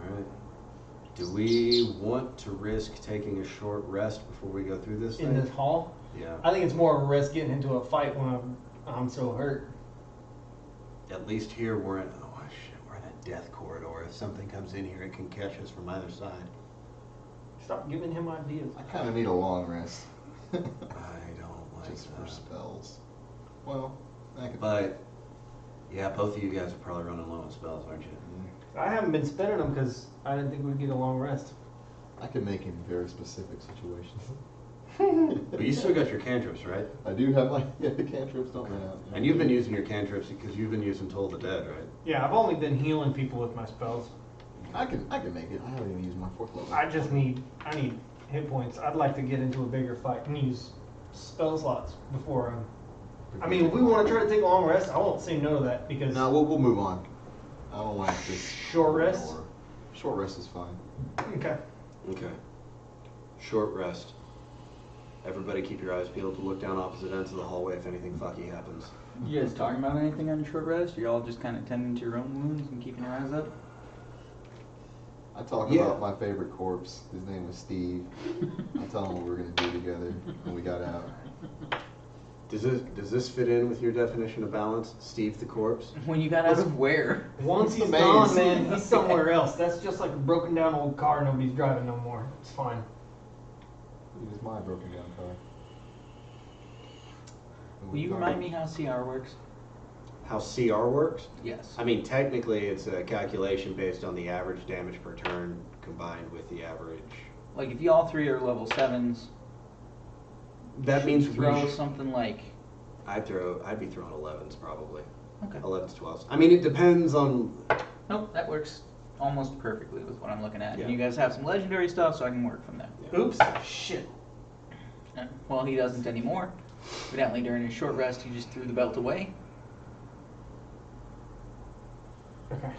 Speaker 1: Alright. Do we want to risk taking a short rest before we go through this
Speaker 3: In
Speaker 1: thing?
Speaker 3: this hall?
Speaker 1: Yeah.
Speaker 3: I think it's more of a risk getting into a fight when I'm so hurt.
Speaker 1: At least here we're in, oh shit, we're in a death corridor. If something comes in here, it can catch us from either side.
Speaker 3: Stop giving him ideas.
Speaker 4: I kind of need a long rest.
Speaker 1: I don't like
Speaker 4: Just for
Speaker 1: that.
Speaker 4: spells. Well, I could.
Speaker 1: But, yeah, both of you guys are probably running low on spells, aren't you?
Speaker 3: I haven't been spending them because I didn't think we'd get a long rest.
Speaker 4: I can make in very specific situations.
Speaker 1: But you still got your cantrips, right?
Speaker 4: I do have my the cantrips don't run out.
Speaker 1: And you've been using your cantrips because you've been using Toll the Dead, right?
Speaker 3: Yeah, I've only been healing people with my spells.
Speaker 4: I can make it. I haven't even used my 4th level.
Speaker 3: I need hit points. I'd like to get into a bigger fight and use spell slots before I mean, if we want to try to take a long rest, I won't say no to that because
Speaker 4: No, we'll move on. I don't like this.
Speaker 3: Short rest?
Speaker 4: anymore. Short rest is fine.
Speaker 3: okay.
Speaker 1: Okay. Short rest.
Speaker 5: Everybody keep your eyes peeled to look down opposite ends of the hallway if anything fucky happens.
Speaker 2: You guys talking about anything on your short rest? You're all just kind of tending to your own wounds and keeping your eyes up?
Speaker 4: I talk
Speaker 5: Yeah.
Speaker 4: about my favorite corpse. His name was Steve. I tell him what we were gonna do together when we got out.
Speaker 5: Does this fit in with your definition of balance? Steve the corpse?
Speaker 2: When you got out of where?
Speaker 3: Once he's
Speaker 4: Maze.
Speaker 3: gone, man, he's somewhere else. That's just like a broken down old car nobody's driving no more. It's fine.
Speaker 4: It was my broken down car.
Speaker 2: Will you remind me how CR works?
Speaker 5: How CR works?
Speaker 2: Yes.
Speaker 5: I mean, technically, it's a calculation based on the average damage per turn combined with the average.
Speaker 2: Like if you all three are level 7s,
Speaker 5: That means
Speaker 2: throw something like.
Speaker 5: I'd be throwing 11s probably.
Speaker 2: Okay.
Speaker 5: 11s, 12s. I mean, it depends on.
Speaker 2: Nope, that works almost perfectly with what I'm looking at.
Speaker 5: Yeah.
Speaker 2: And you guys have some legendary stuff, so I can work from there.
Speaker 3: Oops. Shit.
Speaker 2: Well, he doesn't anymore. Evidently, during his short rest, he just threw the belt away.
Speaker 3: Okay.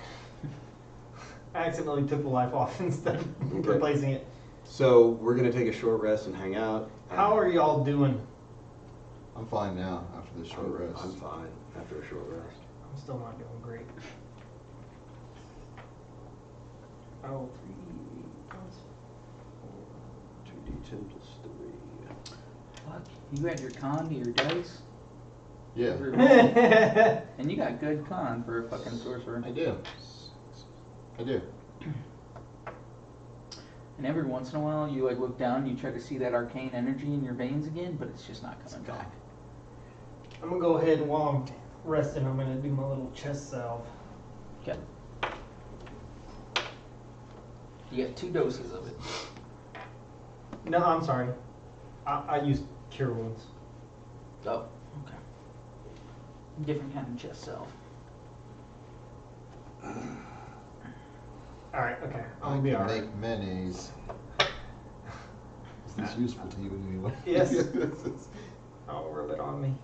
Speaker 3: I accidentally took the life off instead of
Speaker 5: Okay.
Speaker 3: replacing it.
Speaker 5: So we're gonna take a short rest and hang out.
Speaker 3: How are y'all doing?
Speaker 4: I'm fine now after this short rest.
Speaker 5: I'm fine after a short rest.
Speaker 3: I'm still not doing great. Oh,
Speaker 5: 2d10 plus 3.
Speaker 2: Fuck. You add your con to your dice?
Speaker 4: Yeah,
Speaker 3: 3.
Speaker 2: And you got good con for a fucking sorcerer.
Speaker 4: I do. I do.
Speaker 2: And every once in a while, you like look down and you try to see that arcane energy in your veins again, but it's just not coming back.
Speaker 3: I'm gonna go ahead and while I'm resting, I'm gonna do my little chest salve.
Speaker 2: Okay. You get 2 doses of it.
Speaker 3: No, I'm sorry. I used cure wounds.
Speaker 2: Oh, okay. Different kind of chest salve.
Speaker 3: Alright, okay.
Speaker 4: I
Speaker 3: I'll
Speaker 4: can
Speaker 3: be alright.
Speaker 4: make mayonnaise. Is this useful to you in any way?
Speaker 3: Yes.
Speaker 4: You
Speaker 3: I'll rub it on me.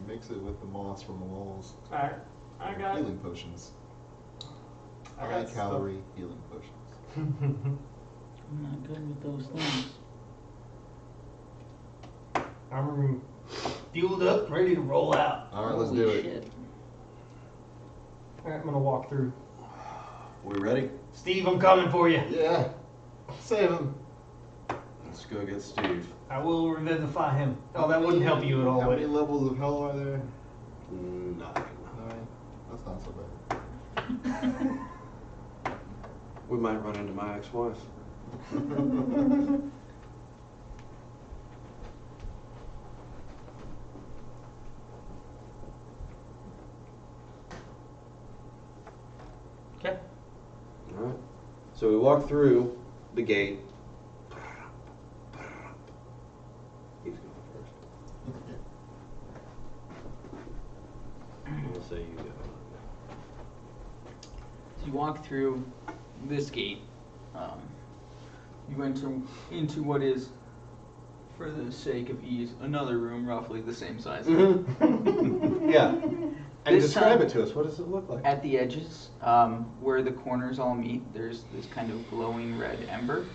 Speaker 4: mix it with the moss from the walls.
Speaker 3: Alright, I got it.
Speaker 4: Healing potions.
Speaker 3: I
Speaker 4: High
Speaker 3: got
Speaker 4: calorie healing potions.
Speaker 2: I'm not good with those things.
Speaker 3: I'm fueled up, ready to roll out.
Speaker 4: Alright, let's
Speaker 2: Holy
Speaker 4: do it.
Speaker 2: shit.
Speaker 3: Alright, I'm gonna walk through.
Speaker 5: We ready?
Speaker 3: Steve, I'm coming for you.
Speaker 4: Yeah. Save him.
Speaker 5: Let's go get Steve.
Speaker 3: I will revivify him. Oh, that wouldn't help you at all,
Speaker 4: How
Speaker 3: would
Speaker 4: many
Speaker 3: it?
Speaker 4: levels of hell are there?
Speaker 5: 9.
Speaker 4: 9. That's not so bad.
Speaker 5: We might run into my ex-wife.
Speaker 2: Okay.
Speaker 5: Alright. So we walk through the gate. He's going first. We'll say you go.
Speaker 2: So you walk through this gate. You enter into what is, for the sake of ease, another room roughly the same size.
Speaker 5: Yeah. And
Speaker 2: This
Speaker 5: describe
Speaker 2: time-
Speaker 5: it to us. What does it look like?
Speaker 2: At the edges, where the corners all meet, there's this kind of glowing red ember.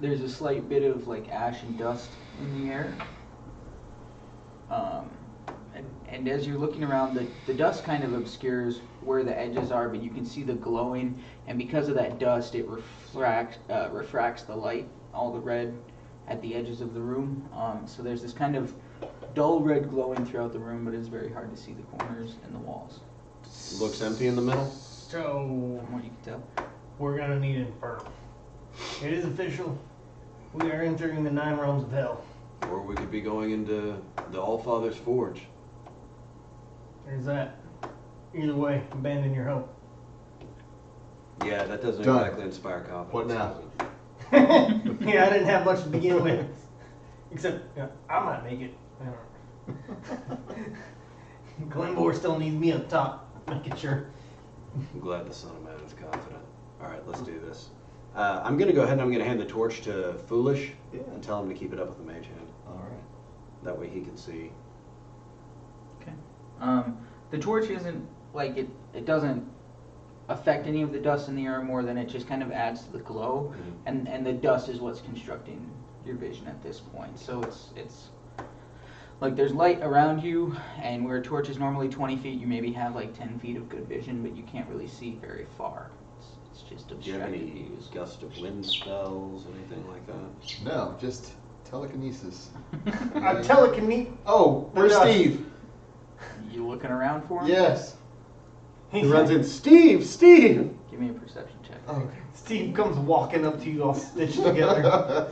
Speaker 2: There's a slight bit of like ash and dust in the air. And as you're looking around, the dust kind of obscures where the edges are, but you can see the glowing, and because of that dust, it refracts the light, all the red at the edges of the room. So there's this kind of dull red glowing throughout the room, but it's very hard to see the corners and the walls,
Speaker 5: Looks empty in the middle.
Speaker 3: So,
Speaker 2: from what you can tell.
Speaker 3: we're gonna need Inferno. It is official. We are entering the 9 realms of hell.
Speaker 5: Or we could be going into the Allfather's Forge.
Speaker 3: There's that. Either way, abandon your hope.
Speaker 5: Yeah, that doesn't
Speaker 4: Done.
Speaker 5: exactly inspire confidence.
Speaker 4: What now?
Speaker 5: does it?
Speaker 3: Yeah, I didn't have much to begin with. Except, I might make it. I don't know. Glenmore still needs me up top, making sure.
Speaker 5: I'm glad the son of man is confident. Alright, let's do this. I'm going to go ahead and I'm going to hand the torch to Foolish and tell him to keep it up with the mage hand.
Speaker 4: Alright.
Speaker 5: That way he can see.
Speaker 2: Okay. The torch isn't like it doesn't affect any of the dust in the air more than it just kind of adds to the glow, and the dust is what's constructing your vision at this point. So it's like there's light around you, and where a torch is normally 20 feet, you maybe have like 10 feet of good vision, but you can't really see very far. It's just
Speaker 5: Do you have
Speaker 2: obstructed
Speaker 5: any
Speaker 2: views.
Speaker 5: gust of wind spells, anything like that?
Speaker 4: No, just telekinesis.
Speaker 3: I'm telekinetic.
Speaker 5: Oh, where's
Speaker 3: Josh.
Speaker 5: Steve?
Speaker 2: You looking around for him?
Speaker 4: Yes.
Speaker 5: He runs in. Steve! Steve!
Speaker 2: Give me a perception check.
Speaker 4: Okay.
Speaker 3: Steve comes walking up to you all stitched together.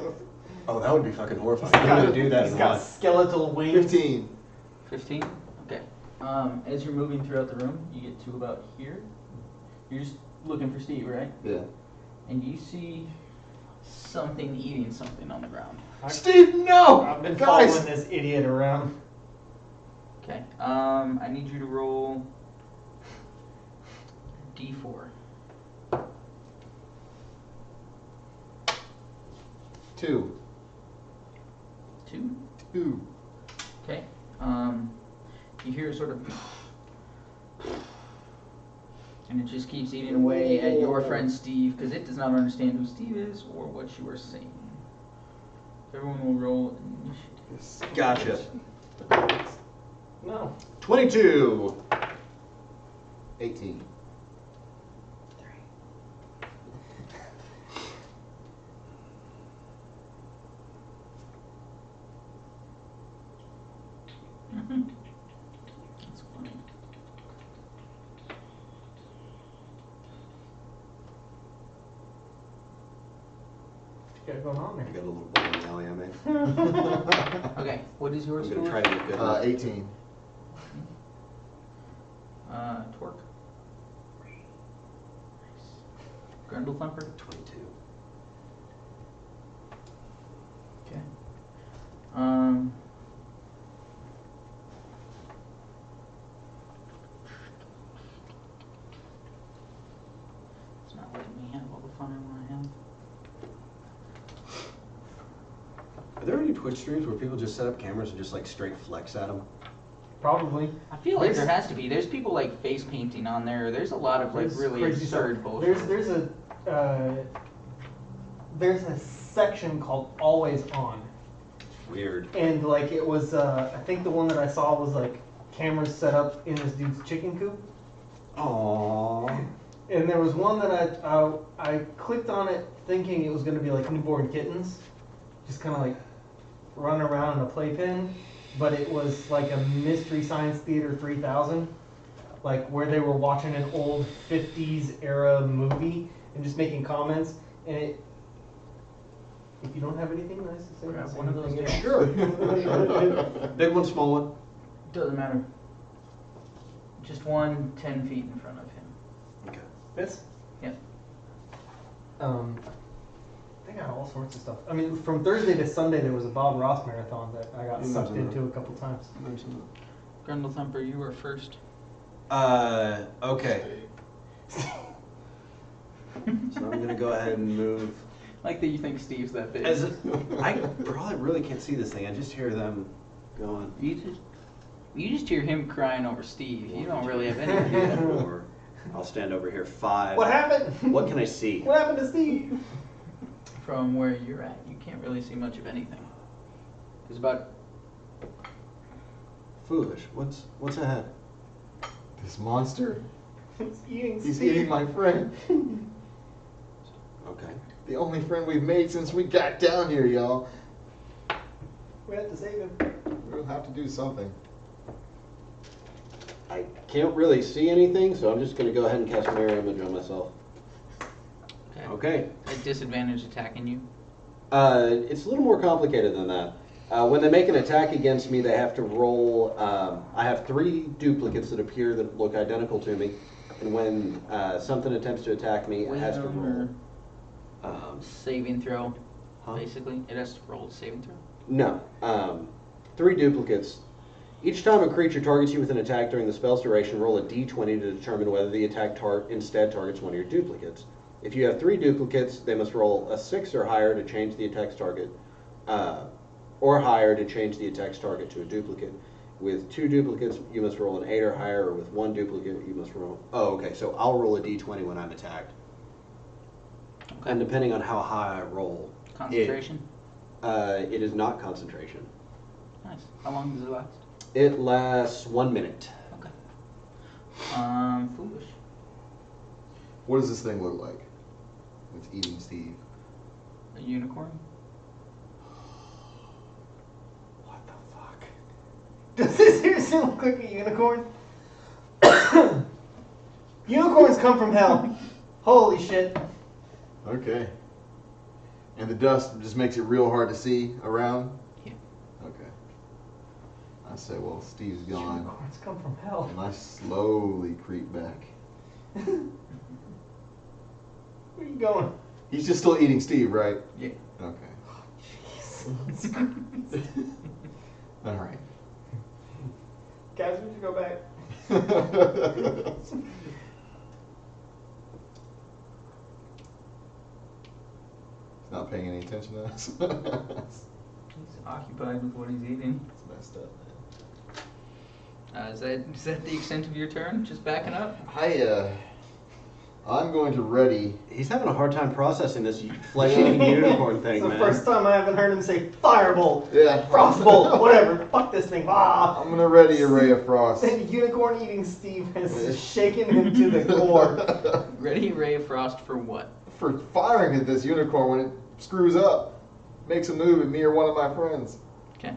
Speaker 5: Oh, that would be fucking horrifying.
Speaker 3: He's
Speaker 5: I'm
Speaker 3: got-
Speaker 5: gonna do that
Speaker 3: He's
Speaker 5: in
Speaker 3: got
Speaker 5: one.
Speaker 3: skeletal wings.
Speaker 4: 15.
Speaker 2: 15? Okay. As you're moving throughout the room, you get to about here. You're just looking for Steve, right?
Speaker 4: Yeah.
Speaker 2: And you see something eating something on the ground.
Speaker 4: Steve, no!
Speaker 3: I've been
Speaker 4: Guys!
Speaker 3: following this idiot around.
Speaker 2: Okay. I need you to roll D4.
Speaker 4: 2.
Speaker 2: 2.
Speaker 4: 2.
Speaker 2: Okay. You hear sort of, and it just keeps eating away at your friend Steve because it does not understand who Steve is or what you are saying. Everyone will roll initiative.
Speaker 5: Gotcha.
Speaker 3: No.
Speaker 5: 22.
Speaker 4: 18.
Speaker 2: That's funny.
Speaker 3: What you got going on
Speaker 5: I
Speaker 3: there?
Speaker 5: got a little bowling alley I made.
Speaker 2: Okay. What is your
Speaker 5: I'm
Speaker 2: score?
Speaker 5: gonna try to get good.
Speaker 4: 18.
Speaker 2: Torque. Nice. Grundle Thumper.
Speaker 5: 22.
Speaker 2: Okay. It's not letting me have all the fun I want to have.
Speaker 5: Are there any Twitch streams where people just set up cameras and just like straight flex at them?
Speaker 3: Probably.
Speaker 2: I feel like there has to be. There's people like face painting on there. There's a lot of like
Speaker 3: There's
Speaker 2: really
Speaker 3: crazy
Speaker 2: absurd
Speaker 3: stuff.
Speaker 2: bullshit.
Speaker 3: There's a section called Always On,
Speaker 5: Weird.
Speaker 3: and like it was I think the one that I saw was like cameras set up in this dude's chicken coop,
Speaker 5: Aww.
Speaker 3: and there was one that I clicked on it thinking it was gonna be like newborn kittens, just kind of like running around in a playpen, but it was like a Mystery Science Theater 3000, like where they were watching an old 50s era movie and just making comments. And it, if you don't have anything nice to say,
Speaker 2: Grab
Speaker 3: say
Speaker 2: one of those
Speaker 3: anything
Speaker 2: down.
Speaker 3: else.
Speaker 5: Sure. Big one, small one.
Speaker 2: Doesn't matter. Just one 10 feet in front of him.
Speaker 5: Okay.
Speaker 3: This?
Speaker 2: Yep.
Speaker 3: They got all sorts of stuff. I mean, from Thursday to Sunday, there was a Bob Ross marathon that I got
Speaker 5: You
Speaker 3: sucked
Speaker 5: mentioned
Speaker 3: into a couple times.
Speaker 2: Grundle Thumper, you were first.
Speaker 5: Okay. So I'm gonna go ahead and move.
Speaker 2: Like that you think Steve's that big.
Speaker 5: I probably really can't see this thing. I just hear them going.
Speaker 2: You just hear him crying over Steve. You don't really have any idea.
Speaker 5: Or I'll stand over here. 5.
Speaker 3: What happened?
Speaker 5: What can I see?
Speaker 3: What happened to Steve?
Speaker 2: From where you're at, you can't really see much of anything. There's about
Speaker 5: Foolish. What's ahead?
Speaker 4: This monster,
Speaker 3: He's eating
Speaker 4: he's
Speaker 3: Steve.
Speaker 4: eating my friend.
Speaker 5: Okay.
Speaker 4: The only friend we've made since we got down here, y'all.
Speaker 3: We have to save him.
Speaker 4: We'll have to do something.
Speaker 5: I can't really see anything, so I'm just gonna go ahead and cast mirror image on myself. Okay.
Speaker 2: a disadvantage attacking you.
Speaker 5: It's a little more complicated than that. When they make an attack against me, they have to roll. I have 3 duplicates that appear that look identical to me, and when something attempts to attack me, it has to
Speaker 2: Wisdom
Speaker 5: roll.
Speaker 2: or saving throw,
Speaker 5: Huh?
Speaker 2: basically. It has to roll a saving throw.
Speaker 5: No. 3 duplicates. Each time a creature targets you with an attack during the spell's duration, roll a d20 to determine whether the attack instead targets one of your duplicates. If you have 3 duplicates, they must roll a 6 or higher to change the attack's target, or higher to change the attack's target to a duplicate. With 2 duplicates, you must roll an 8 or higher, or with 1 duplicate, you must roll... Oh, okay, so I'll roll a d20 when I'm attacked.
Speaker 2: Okay.
Speaker 5: And depending on how high I roll...
Speaker 2: Concentration.
Speaker 5: It is not concentration.
Speaker 2: Nice. How long does it last?
Speaker 5: It lasts 1 minute.
Speaker 2: Okay. Foolish.
Speaker 4: What does this thing look like? It's eating Steve.
Speaker 2: A unicorn?
Speaker 3: What the fuck? Does this seriously look like a unicorn? Unicorns come from hell. Holy shit.
Speaker 4: Okay. And the dust just makes it real hard to see around?
Speaker 2: Yeah.
Speaker 4: Okay. I say, well, Steve's gone.
Speaker 3: Unicorns come from hell.
Speaker 4: And I slowly creep back.
Speaker 3: Where are you going?
Speaker 4: He's just still eating Steve, right?
Speaker 2: Yeah.
Speaker 4: Okay. All right.
Speaker 3: Guys, we should go back.
Speaker 4: He's not paying any attention to us.
Speaker 2: He's occupied with what he's eating.
Speaker 4: It's messed up, man.
Speaker 2: Is that the extent of your turn? Just backing up?
Speaker 4: I'm going to ready.
Speaker 5: He's having a hard time processing this flesh-eating unicorn thing,
Speaker 3: It's the
Speaker 5: man.
Speaker 3: first time I haven't heard him say firebolt,
Speaker 4: Yeah.
Speaker 3: frostbolt, whatever. Fuck this thing. Ah.
Speaker 4: I'm gonna ready a ray of frost.
Speaker 3: And unicorn eating Steve has shaken him to the core.
Speaker 2: Ready Ray of Frost for what?
Speaker 4: For firing at this unicorn when it screws up, makes a move at me or one of my friends.
Speaker 2: Okay.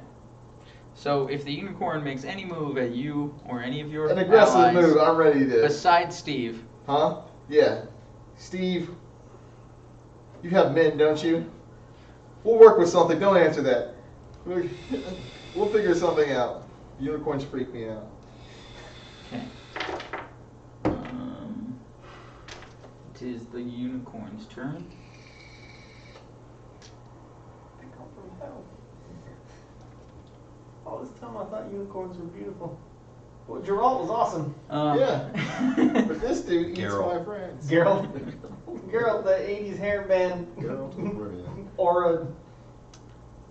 Speaker 2: So if the unicorn makes any move at you or any of your
Speaker 4: An aggressive
Speaker 2: allies,
Speaker 4: move. I'm ready to.
Speaker 2: besides Steve,
Speaker 4: Huh? Yeah. Steve, you have men, don't you? We'll work with something. Don't answer that. We'll figure something out. Unicorns freak me out.
Speaker 2: okay. It is the unicorn's turn.
Speaker 3: They come from hell. All this time I thought unicorns were beautiful. Well, Geralt was awesome.
Speaker 4: Yeah. But this dude eats
Speaker 5: Geralt.
Speaker 4: my friends.
Speaker 3: Geralt, Geralt, the 80s hairband.
Speaker 4: Geralt was brilliant.
Speaker 3: Aura.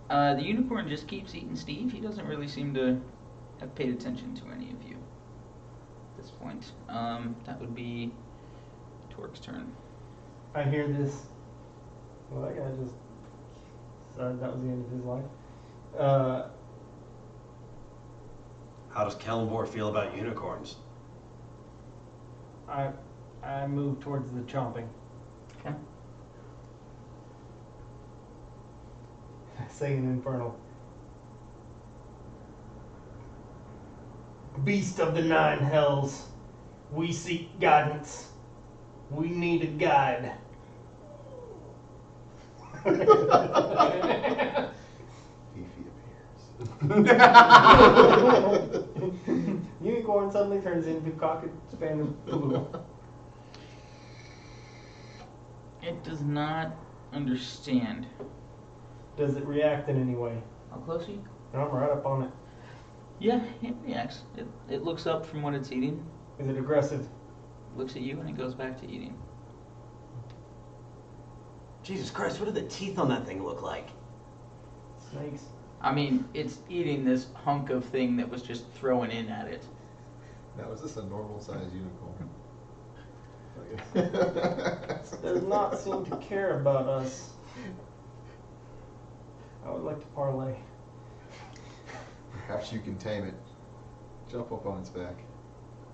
Speaker 2: The unicorn just keeps eating Steve. He doesn't really seem to have paid attention to any of you at this point. That would be Torque's turn.
Speaker 3: I hear this. Well, that guy just decided that was the end of his life.
Speaker 1: How does Kellenborg feel about unicorns?
Speaker 3: I move towards the chomping.
Speaker 2: Okay.
Speaker 3: I say in Infernal. Beast of the Nine Hells, we seek guidance. We need a guide.
Speaker 4: Fifi appears.
Speaker 3: Unicorn suddenly turns into cocked spaniel poodle.
Speaker 2: It does not understand.
Speaker 3: Does it react in any way?
Speaker 2: How close are you?
Speaker 3: I'm right up on it.
Speaker 2: Yeah, it reacts. It looks up from what it's eating,
Speaker 3: Is it aggressive?
Speaker 2: looks at you, and it goes back to eating.
Speaker 1: Jesus Christ, what do the teeth on that thing look like?
Speaker 3: Snakes.
Speaker 2: I mean, it's eating this hunk of thing that was just thrown in at it.
Speaker 4: Now, is this a normal sized unicorn?
Speaker 3: Does not seem to care about us. I would like to parlay.
Speaker 4: Perhaps you can tame it. Jump up on its back.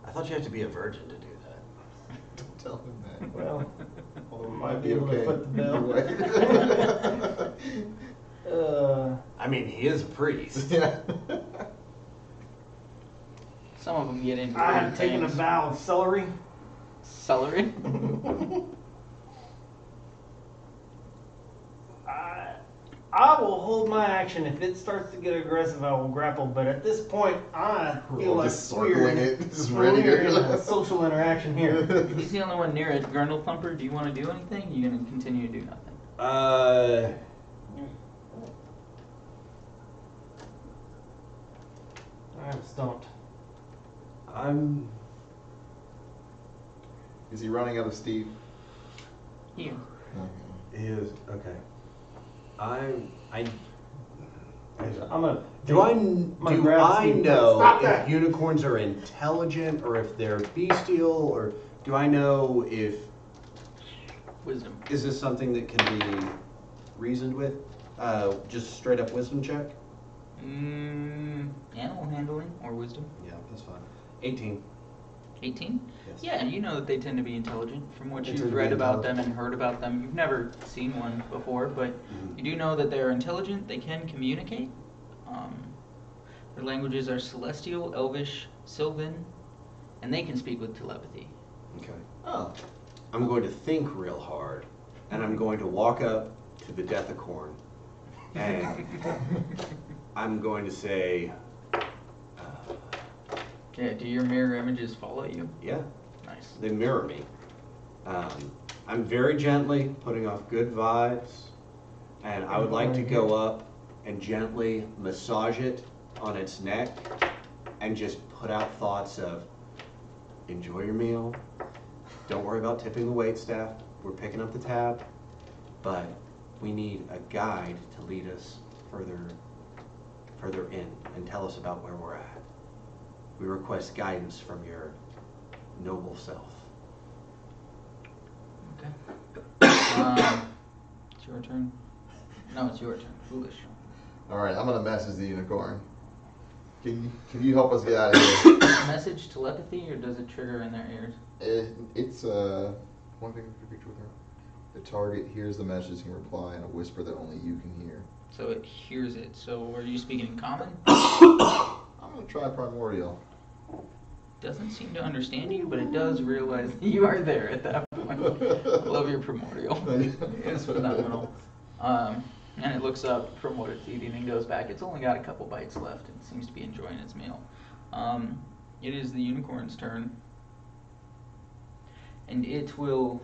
Speaker 1: I thought you had to be a virgin to do that.
Speaker 4: Don't tell him that.
Speaker 3: Well,
Speaker 4: Although it
Speaker 3: might be able to foot the bill.
Speaker 4: Either way.
Speaker 1: I mean, he is a priest.
Speaker 4: Yeah.
Speaker 2: Some of them get into
Speaker 3: I
Speaker 2: weird
Speaker 3: have taken a
Speaker 2: things.
Speaker 3: vow of celery.
Speaker 2: Celery?
Speaker 3: I will hold my action. If it starts to get aggressive, I will grapple. But at this point, I feel
Speaker 4: We're
Speaker 3: like
Speaker 4: just
Speaker 3: we're
Speaker 4: circling it, just ready to-
Speaker 3: we're in a social interaction here.
Speaker 2: He's the only one near it. Grundle Thumper, do you want to do anything? Or are you going to continue to do nothing?
Speaker 3: I am stumped.
Speaker 1: I'm.
Speaker 4: Is he running out of Steve?
Speaker 2: Here.
Speaker 4: Okay.
Speaker 1: He is okay.
Speaker 3: I'm gonna.
Speaker 1: Do I
Speaker 3: gonna grab Steve.
Speaker 1: know
Speaker 3: Stop
Speaker 1: if
Speaker 3: that.
Speaker 1: unicorns are intelligent or if they're bestial, or do I know if
Speaker 2: Wisdom.
Speaker 1: is this something that can be reasoned with?
Speaker 5: Just straight up wisdom check?
Speaker 2: Animal handling or wisdom.
Speaker 5: Yeah, that's fine. 18.
Speaker 2: 18?
Speaker 5: Yes.
Speaker 2: Yeah, you know that they tend to be intelligent from what
Speaker 4: They
Speaker 2: you've
Speaker 4: tend to be
Speaker 2: read about them
Speaker 4: intelligent.
Speaker 2: and heard about them. You've never seen one before, but you do know that they're intelligent, they can communicate. Their languages are Celestial, Elvish, Sylvan, and they can speak with telepathy.
Speaker 5: Okay.
Speaker 4: Oh.
Speaker 1: I'm going to think real hard, and I'm going to walk up to the Deathicorn, and I'm going to say,
Speaker 2: Yeah, do your mirror images follow you?
Speaker 1: yeah,
Speaker 2: Nice.
Speaker 1: they mirror me. I'm very gently putting off good vibes, and I would like to go up and gently massage it on its neck and just put out thoughts of, enjoy your meal, don't worry about tipping the waitstaff, we're picking up the tab, but we need a guide to lead us further in and tell us about where we're at. We request guidance from your noble self.
Speaker 2: Okay. It's your turn. No, it's your turn. Foolish.
Speaker 4: All right, I'm gonna message the unicorn. Can you help us get out of here?
Speaker 2: Message telepathy, or does it trigger in their ears?
Speaker 4: It's one thing for picture with her. The target hears the message and can reply in a whisper that only you can hear.
Speaker 2: So it hears it. So are you speaking in common?
Speaker 4: I'm gonna try primordial.
Speaker 2: Doesn't seem to understand you, but it does realize that you are there at that point. I love your primordial. It's phenomenal. And it looks up from what it's eating and goes back. It's only got a couple bites left and seems to be enjoying its meal. It is the unicorn's turn. And it will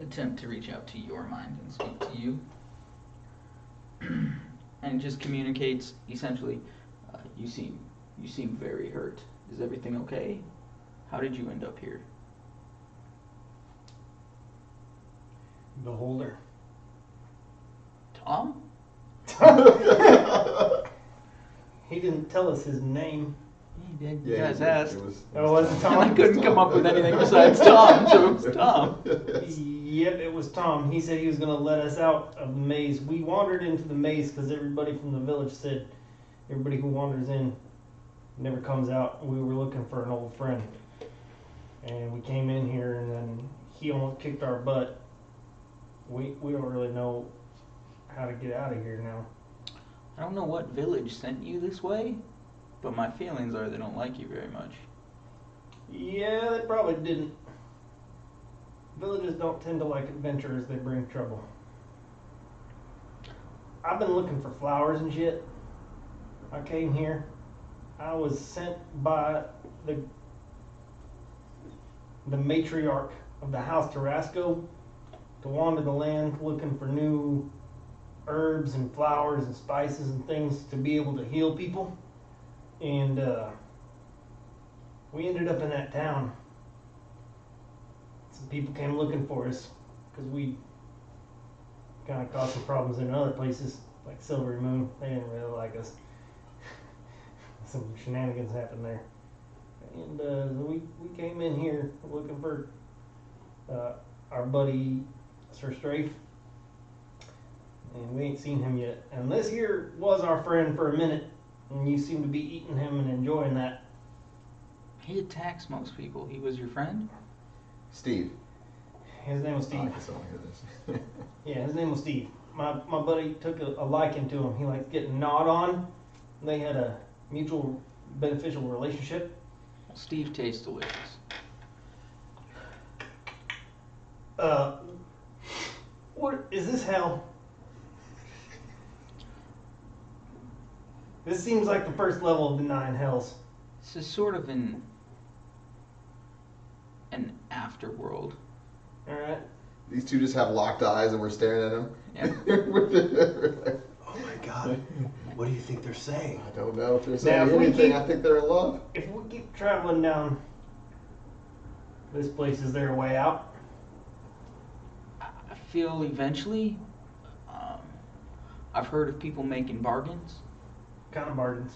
Speaker 2: attempt to reach out to your mind and speak to you. And it just communicates essentially, you seem very hurt. Is everything okay? How did you end up here?
Speaker 3: Beholder.
Speaker 2: Tom?
Speaker 3: He didn't tell us his name.
Speaker 2: He did. You
Speaker 4: Yeah,
Speaker 2: guys
Speaker 4: it
Speaker 2: asked.
Speaker 4: was
Speaker 3: Oh, was it Tom?
Speaker 2: And I couldn't come up with anything besides Tom, so it was Tom.
Speaker 3: Yep, it was Tom. He said he was going to let us out of the maze. We wandered into the maze because everybody from the village said everybody who wanders in never comes out. We were looking for an old friend. And we came in here and then he almost kicked our butt. We don't really know how to get out of here now.
Speaker 2: I don't know what village sent you this way, but my feelings are they don't like you very much.
Speaker 3: Yeah, they probably didn't. Villages don't tend to like adventurers, they bring trouble. I've been looking for flowers and shit. I came here. I was sent by the matriarch of the House Tarasco to wander the land looking for new herbs and flowers and spices and things to be able to heal people. And we ended up in that town. Some people came looking for us because we kind of caused some problems in other places, like Silvery Moon. They didn't really like us. Some shenanigans happened there. And we came in here looking for our buddy Sir Strafe. And we ain't seen him yet. And this here was our friend for a minute. And you seem to be eating him and enjoying that.
Speaker 2: He attacks most people. He was your friend?
Speaker 4: Steve.
Speaker 3: His name was
Speaker 4: I
Speaker 3: Steve.
Speaker 4: guess I don't hear this.
Speaker 3: Yeah, his name was Steve. My buddy took a liking to him. He liked getting gnawed on. They had a mutual beneficial relationship.
Speaker 2: Well, Steve tastes delicious.
Speaker 3: What is this hell? This seems like the first level of the 9 hells.
Speaker 2: This is sort of an afterworld.
Speaker 3: Alright?
Speaker 4: These two just have locked eyes and we're staring at them.
Speaker 2: Yeah.
Speaker 1: Oh my god, what do you think they're saying?
Speaker 4: I don't know if they're
Speaker 3: Now,
Speaker 4: saying
Speaker 3: if we
Speaker 4: anything.
Speaker 3: keep-
Speaker 4: I think they're in love.
Speaker 3: If we keep traveling down this place, is there a way out?
Speaker 2: I feel eventually, I've heard of people making bargains
Speaker 3: What kind of bargains?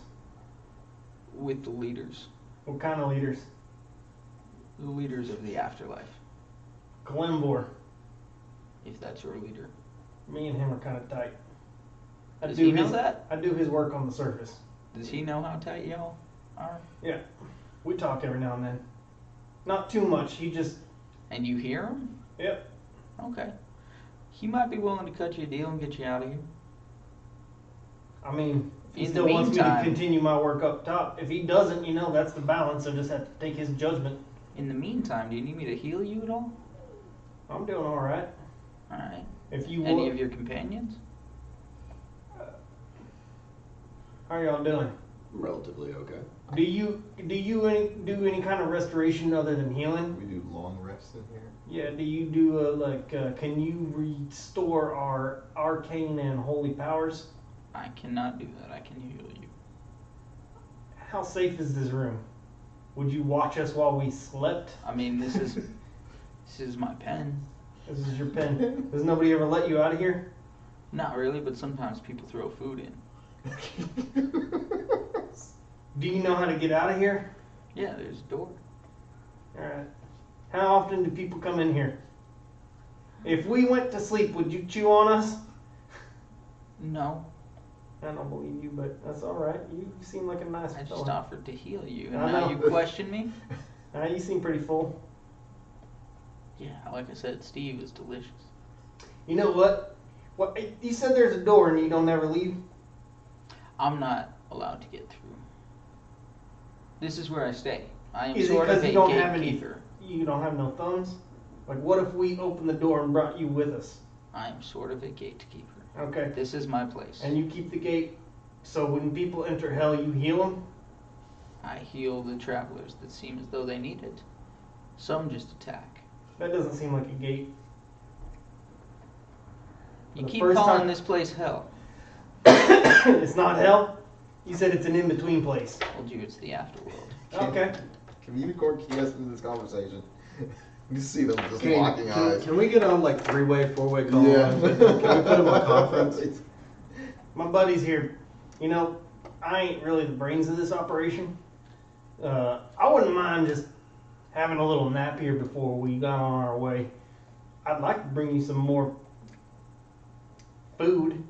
Speaker 2: with the leaders.
Speaker 3: What kind of leaders?
Speaker 2: The leaders of the afterlife,
Speaker 3: Glenbor.
Speaker 2: if that's your leader.
Speaker 3: Me and him are kind of tight.
Speaker 2: Does he know that?
Speaker 3: I do his work on the surface.
Speaker 2: Does he know how tight y'all are?
Speaker 3: Yeah, we talk every now and then. Not too much. He just,
Speaker 2: And you hear him?
Speaker 3: yep.
Speaker 2: Okay. He might be willing to cut you a deal and get you out of here.
Speaker 3: I mean, he
Speaker 2: In the
Speaker 3: still wants me to
Speaker 2: meantime-
Speaker 3: continue my work up top. If he doesn't, that's the balance. I just have to take his judgment.
Speaker 2: In the meantime, do you need me to heal you at all?
Speaker 3: I'm doing all right.
Speaker 2: Alright.
Speaker 3: If you
Speaker 2: Any
Speaker 3: would,
Speaker 2: of your companions?
Speaker 3: how are y'all doing?
Speaker 5: Relatively okay.
Speaker 3: Do you do any kind of restoration other than healing?
Speaker 4: We do long rests in here.
Speaker 3: Yeah. Do you do can you restore our arcane and holy powers?
Speaker 2: I cannot do that. I can heal you.
Speaker 3: How safe is this room? Would you watch us while we slept?
Speaker 2: I mean, this is my pen.
Speaker 3: This is your pen. Does nobody ever let you out of here?
Speaker 2: Not really, but sometimes people throw food in.
Speaker 3: Do you know how to get out of here?
Speaker 2: Yeah, there's a door.
Speaker 3: Alright. How often do people come in here? If we went to sleep, would you chew on us?
Speaker 2: No,
Speaker 3: I don't believe you, but that's alright. You seem like a nice
Speaker 2: I just
Speaker 3: fella.
Speaker 2: offered to heal you, and
Speaker 3: I
Speaker 2: now
Speaker 3: know.
Speaker 2: you question me?
Speaker 3: You seem pretty full.
Speaker 2: Yeah, like I said, Steve is delicious.
Speaker 3: You know what? You said there's a door and you don't ever leave?
Speaker 2: I'm not allowed to get through. This is where I stay. I am
Speaker 3: Is it
Speaker 2: sort of
Speaker 3: because
Speaker 2: a
Speaker 3: you don't have any,
Speaker 2: gatekeeper.
Speaker 3: you don't have no thumbs? Like what if we opened the door and brought you with us?
Speaker 2: I am sort of a gatekeeper.
Speaker 3: Okay.
Speaker 2: This is my place.
Speaker 3: And you keep the gate, so when people enter hell, you heal them?
Speaker 2: I heal the travelers that seem as though they need it. Some just attack.
Speaker 3: That doesn't seem like a gate.
Speaker 2: You
Speaker 3: The
Speaker 2: keep
Speaker 3: first
Speaker 2: calling
Speaker 3: time-
Speaker 2: this place hell.
Speaker 3: It's not hell? You said it's an in-between place.
Speaker 2: Told you it's the afterworld.
Speaker 3: Okay.
Speaker 4: Can we record Kies into this conversation? You see them just locking eyes.
Speaker 5: Can we get on like three-way, four-way call?
Speaker 4: Yeah.
Speaker 5: Can we put them on conference?
Speaker 3: My buddy's here. I ain't really the brains of this operation. I wouldn't mind just having a little nap here before we got on our way. I'd like to bring you some more food,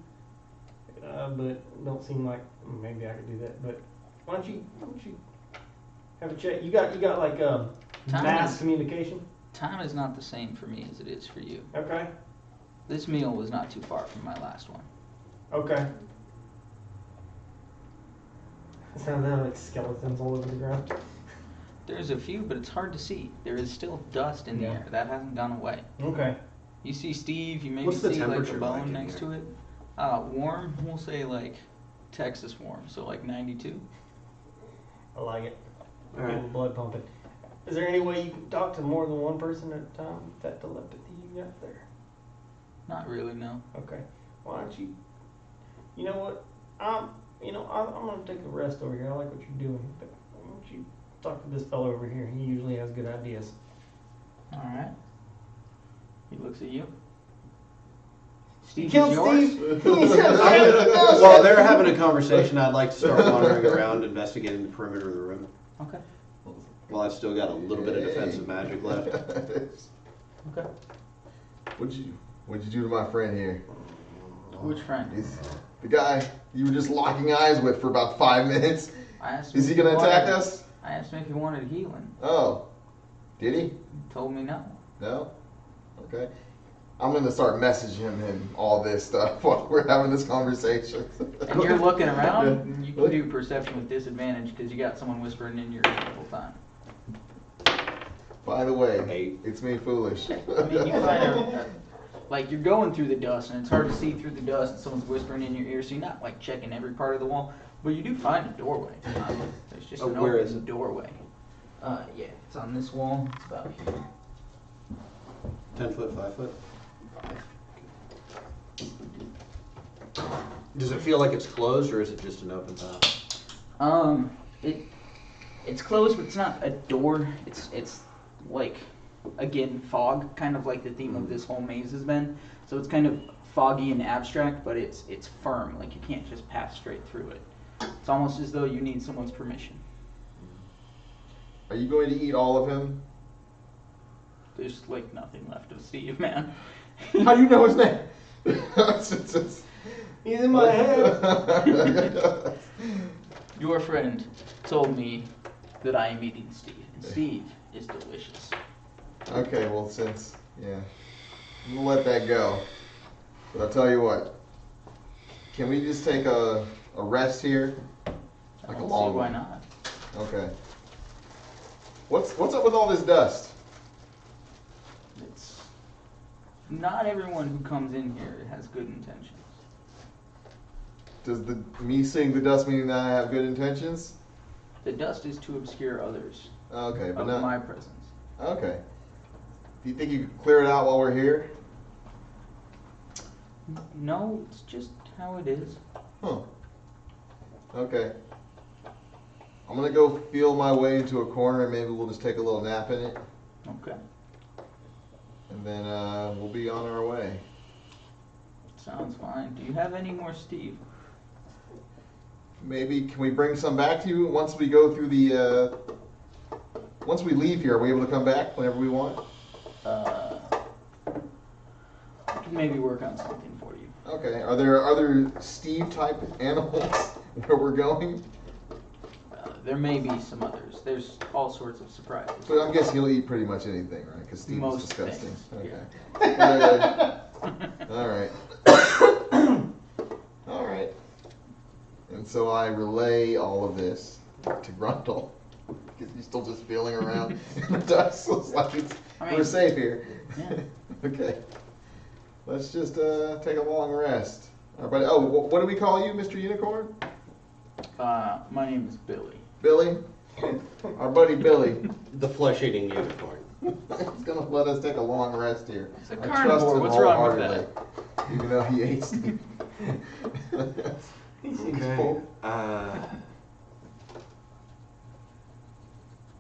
Speaker 3: but don't seem like maybe I could do that. But why don't you have a chat? You got like mass
Speaker 2: is-
Speaker 3: communication.
Speaker 2: Time is not the same for me as it is for you.
Speaker 3: Okay.
Speaker 2: This meal was not too far from my last one.
Speaker 3: Okay. It sounded like skeletons all over the ground.
Speaker 2: There's a few, but it's hard to see. There is still dust in the
Speaker 3: Yeah.
Speaker 2: air. That hasn't gone away.
Speaker 3: Okay.
Speaker 2: You see Steve, you maybe
Speaker 5: What's the
Speaker 2: see like a
Speaker 5: temperature like
Speaker 2: bone
Speaker 5: in
Speaker 2: next
Speaker 5: here?
Speaker 2: to it. Warm, we'll say like Texas warm, so like 92.
Speaker 3: I like it.
Speaker 5: All right.
Speaker 3: Get the blood pumping. Is there any way you can talk to more than one person at a time with that telepathy you got there?
Speaker 2: Not really, no.
Speaker 3: Okay. Why don't you? You know what? I'm gonna take a rest over here. I like what you're doing, but why don't you talk to this fellow over here? He usually has good ideas.
Speaker 2: Alright. He looks at you.
Speaker 3: You
Speaker 2: Steve
Speaker 3: killed
Speaker 2: is yours?
Speaker 3: Steve.
Speaker 5: While they're having a conversation, I'd like to start wandering around, investigating the perimeter of the room.
Speaker 2: Okay.
Speaker 5: While I've still got a little bit of defensive magic left.
Speaker 2: Okay.
Speaker 4: What'd you do to my friend here?
Speaker 2: Which friend?
Speaker 4: He's the guy you were just locking eyes with for about 5 minutes.
Speaker 2: I asked
Speaker 4: Is
Speaker 2: him
Speaker 4: he
Speaker 2: if
Speaker 4: gonna attack
Speaker 2: wanted-
Speaker 4: us?
Speaker 2: I asked him if he wanted healing.
Speaker 4: Oh. Did he?
Speaker 2: He told me no.
Speaker 4: No? Okay. I'm gonna start messaging him all this stuff while we're having this conversation.
Speaker 2: And you're looking around, and you can do perception with disadvantage because you got someone whispering in your ear the whole time.
Speaker 4: By the way,
Speaker 5: 8.
Speaker 4: it's me foolish.
Speaker 2: I mean, you kind of, like, you're going through the dust, and it's hard to see through the dust, and someone's whispering in your ear, so you're not, like, checking every part of the wall, but you do find a doorway. There's just an
Speaker 5: Where is
Speaker 2: open
Speaker 5: it?
Speaker 2: doorway. Yeah, it's on this wall. It's about here.
Speaker 5: 10 foot, 5 foot? Does it feel like it's closed, or is it just an open path?
Speaker 2: It's closed, but it's not a door. It's like, again, fog, kind of like the theme of this whole maze has been. So it's kind of foggy and abstract, but it's firm. Like you can't just pass straight through it. It's almost as though you need someone's permission.
Speaker 4: Are you going to eat all of him?
Speaker 2: There's like nothing left of Steve, man.
Speaker 4: How do you know his name?
Speaker 3: He's in my head.
Speaker 2: Your friend told me that I am eating Steve, and Steve is delicious.
Speaker 4: Okay, well, we'll let that go. But I'll tell you what. Can we just take a rest here?
Speaker 2: I
Speaker 4: Like a
Speaker 2: don't
Speaker 4: long
Speaker 2: see why
Speaker 4: one.
Speaker 2: not.
Speaker 4: Okay. What's up with all this dust?
Speaker 2: It's not everyone who comes in here has good intentions.
Speaker 4: Does me seeing the dust mean that I have good intentions?
Speaker 2: The dust is to obscure others
Speaker 4: Okay, but
Speaker 2: of
Speaker 4: not.
Speaker 2: my presence.
Speaker 4: Okay. Do you think you could clear it out while we're here?
Speaker 2: No, it's just how it is.
Speaker 4: Huh. Okay. I'm gonna go feel my way into a corner and maybe we'll just take a little nap in it.
Speaker 2: Okay,
Speaker 4: And then we'll be on our way.
Speaker 2: sounds fine. Do you have any more Steve?
Speaker 4: Maybe, can we bring some back to you once we go through the, once we leave here, are we able to come back whenever we want?
Speaker 2: I can maybe work on something for you.
Speaker 4: Okay, are there other Steve type animals where we're going?
Speaker 2: There may be some others. There's all sorts of surprises.
Speaker 4: But I'm guessing you'll eat pretty much anything, right? Because Steve is
Speaker 2: Most
Speaker 4: disgusting.
Speaker 2: things,
Speaker 4: Okay. All right. All right. And so I relay all of this to Grundle. Because he's still just feeling around in the dust. So it's like we're safe here.
Speaker 2: Yeah.
Speaker 4: Okay. Let's just take a long rest. Everybody, what do we call you, Mr. Unicorn?
Speaker 2: My name is Billy.
Speaker 4: Billy? Our buddy Billy.
Speaker 5: The flesh-eating unicorn.
Speaker 4: He's gonna let us take a long rest here.
Speaker 2: It's a
Speaker 4: I
Speaker 2: carnivore.
Speaker 4: trust him
Speaker 2: What's wrong with
Speaker 4: wholeheartedly, even though he ate Steve.
Speaker 3: He seems
Speaker 1: Okay.
Speaker 3: full.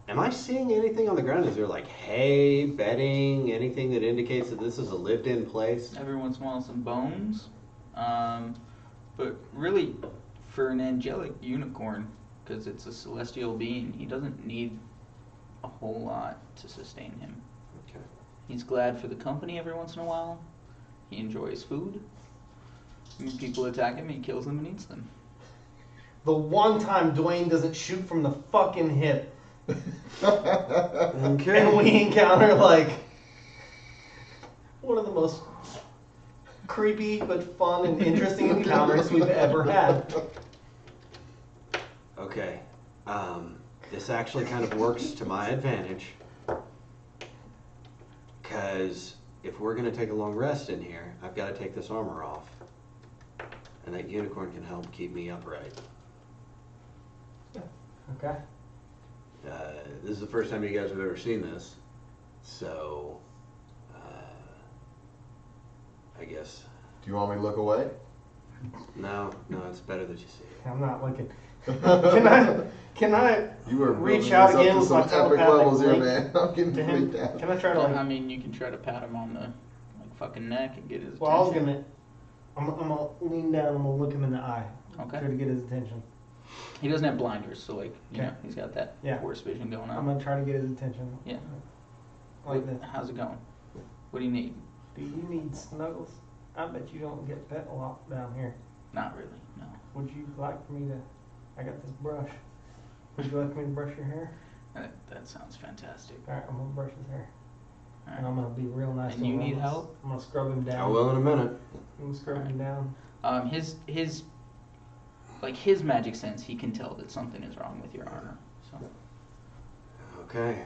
Speaker 5: Am I seeing anything on the ground? Is there like hay, bedding, anything that indicates that this is a lived-in place?
Speaker 2: Every once in a while, some bones. But really, for an angelic unicorn, because it's a celestial being, he doesn't need a whole lot to sustain him.
Speaker 5: Okay.
Speaker 2: He's glad for the company every once in a while. He enjoys food. When people attack him, he kills them and eats them.
Speaker 3: The one time Dwayne doesn't shoot from the fucking hip,
Speaker 5: Okay.
Speaker 3: and we encounter like one of the most creepy but fun and interesting encounters we've ever had.
Speaker 1: Okay. This actually kind of works to my advantage. Because if we're going to take a long rest in here, I've got to take this armor off. And that unicorn can help keep me upright.
Speaker 3: Okay.
Speaker 1: This is the first time you guys have ever seen this. So, I guess.
Speaker 4: Do you want me to look away?
Speaker 1: No, it's better that you see it.
Speaker 3: I'm not looking. Can I
Speaker 4: You were
Speaker 3: reach
Speaker 4: building
Speaker 3: out
Speaker 4: this up
Speaker 3: again
Speaker 4: to
Speaker 3: with
Speaker 4: some
Speaker 3: my
Speaker 4: epic
Speaker 3: telepathic
Speaker 4: levels here,
Speaker 3: link
Speaker 4: man. I'm getting
Speaker 3: to him?
Speaker 4: freaked out.
Speaker 3: Can I try to
Speaker 2: I
Speaker 3: like?
Speaker 2: mean, you can try to pat him on the fucking neck and get his
Speaker 3: Well, I was
Speaker 2: attention.
Speaker 3: gonna. I'm gonna lean down. I'm gonna look him in the eye.
Speaker 2: Okay.
Speaker 3: Try to get his attention.
Speaker 2: He doesn't have blinders, so like, you
Speaker 3: Okay.
Speaker 2: know, he's got that
Speaker 3: Yeah.
Speaker 2: horse vision going
Speaker 3: I'm
Speaker 2: on.
Speaker 3: gonna try to get his attention.
Speaker 2: Yeah.
Speaker 3: Like this.
Speaker 2: How's it going? What do you need?
Speaker 3: Do you need snuggles? I bet you don't get pet a lot down here.
Speaker 2: Not really, no.
Speaker 3: Would you like for me to? I got this brush. Would you like me to brush your hair?
Speaker 2: That sounds fantastic.
Speaker 3: All right, I'm gonna brush his hair,
Speaker 2: All
Speaker 3: and
Speaker 2: right.
Speaker 3: I'm gonna be real nice.
Speaker 2: And
Speaker 3: to
Speaker 2: you
Speaker 3: him.
Speaker 2: need
Speaker 3: I'm gonna-
Speaker 2: help?
Speaker 3: I'm gonna scrub him down.
Speaker 1: I will in a minute.
Speaker 3: I'm gonna scrub him down.
Speaker 2: His magic sense, he can tell that something is wrong with your armor. So
Speaker 1: Okay.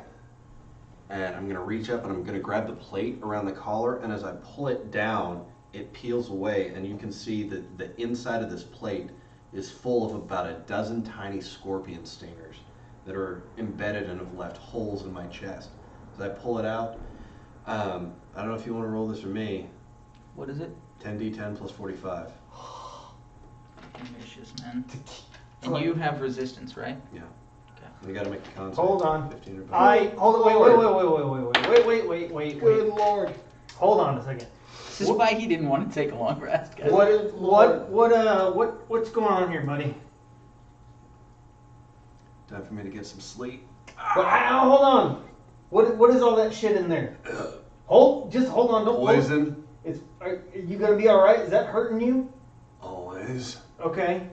Speaker 1: And I'm gonna reach up and I'm gonna grab the plate around the collar, and as I pull it down, it peels away, and you can see that the inside of this plate is full of about a dozen tiny scorpion stingers that are embedded and have left holes in my chest. As I pull it out, I don't know if you want to roll this or me.
Speaker 2: what is it?
Speaker 1: 10d10 plus 45.
Speaker 2: Vicious, man. And you have resistance, right?
Speaker 1: Yeah.
Speaker 2: Okay.
Speaker 1: You gotta make a con save.
Speaker 3: Hold on.
Speaker 1: 15 or better.
Speaker 3: Hold on. Wait.
Speaker 4: Good lord.
Speaker 3: Hold on a second.
Speaker 2: This is why he didn't want to take a long rest, guys.
Speaker 3: What's going on here, buddy?
Speaker 1: Time for me to get some sleep.
Speaker 3: Hold on. What is all that shit in there? Hold on. Don't
Speaker 1: Poison.
Speaker 3: Are you gonna be all right? Is that hurting you?
Speaker 5: Always.
Speaker 3: Okay.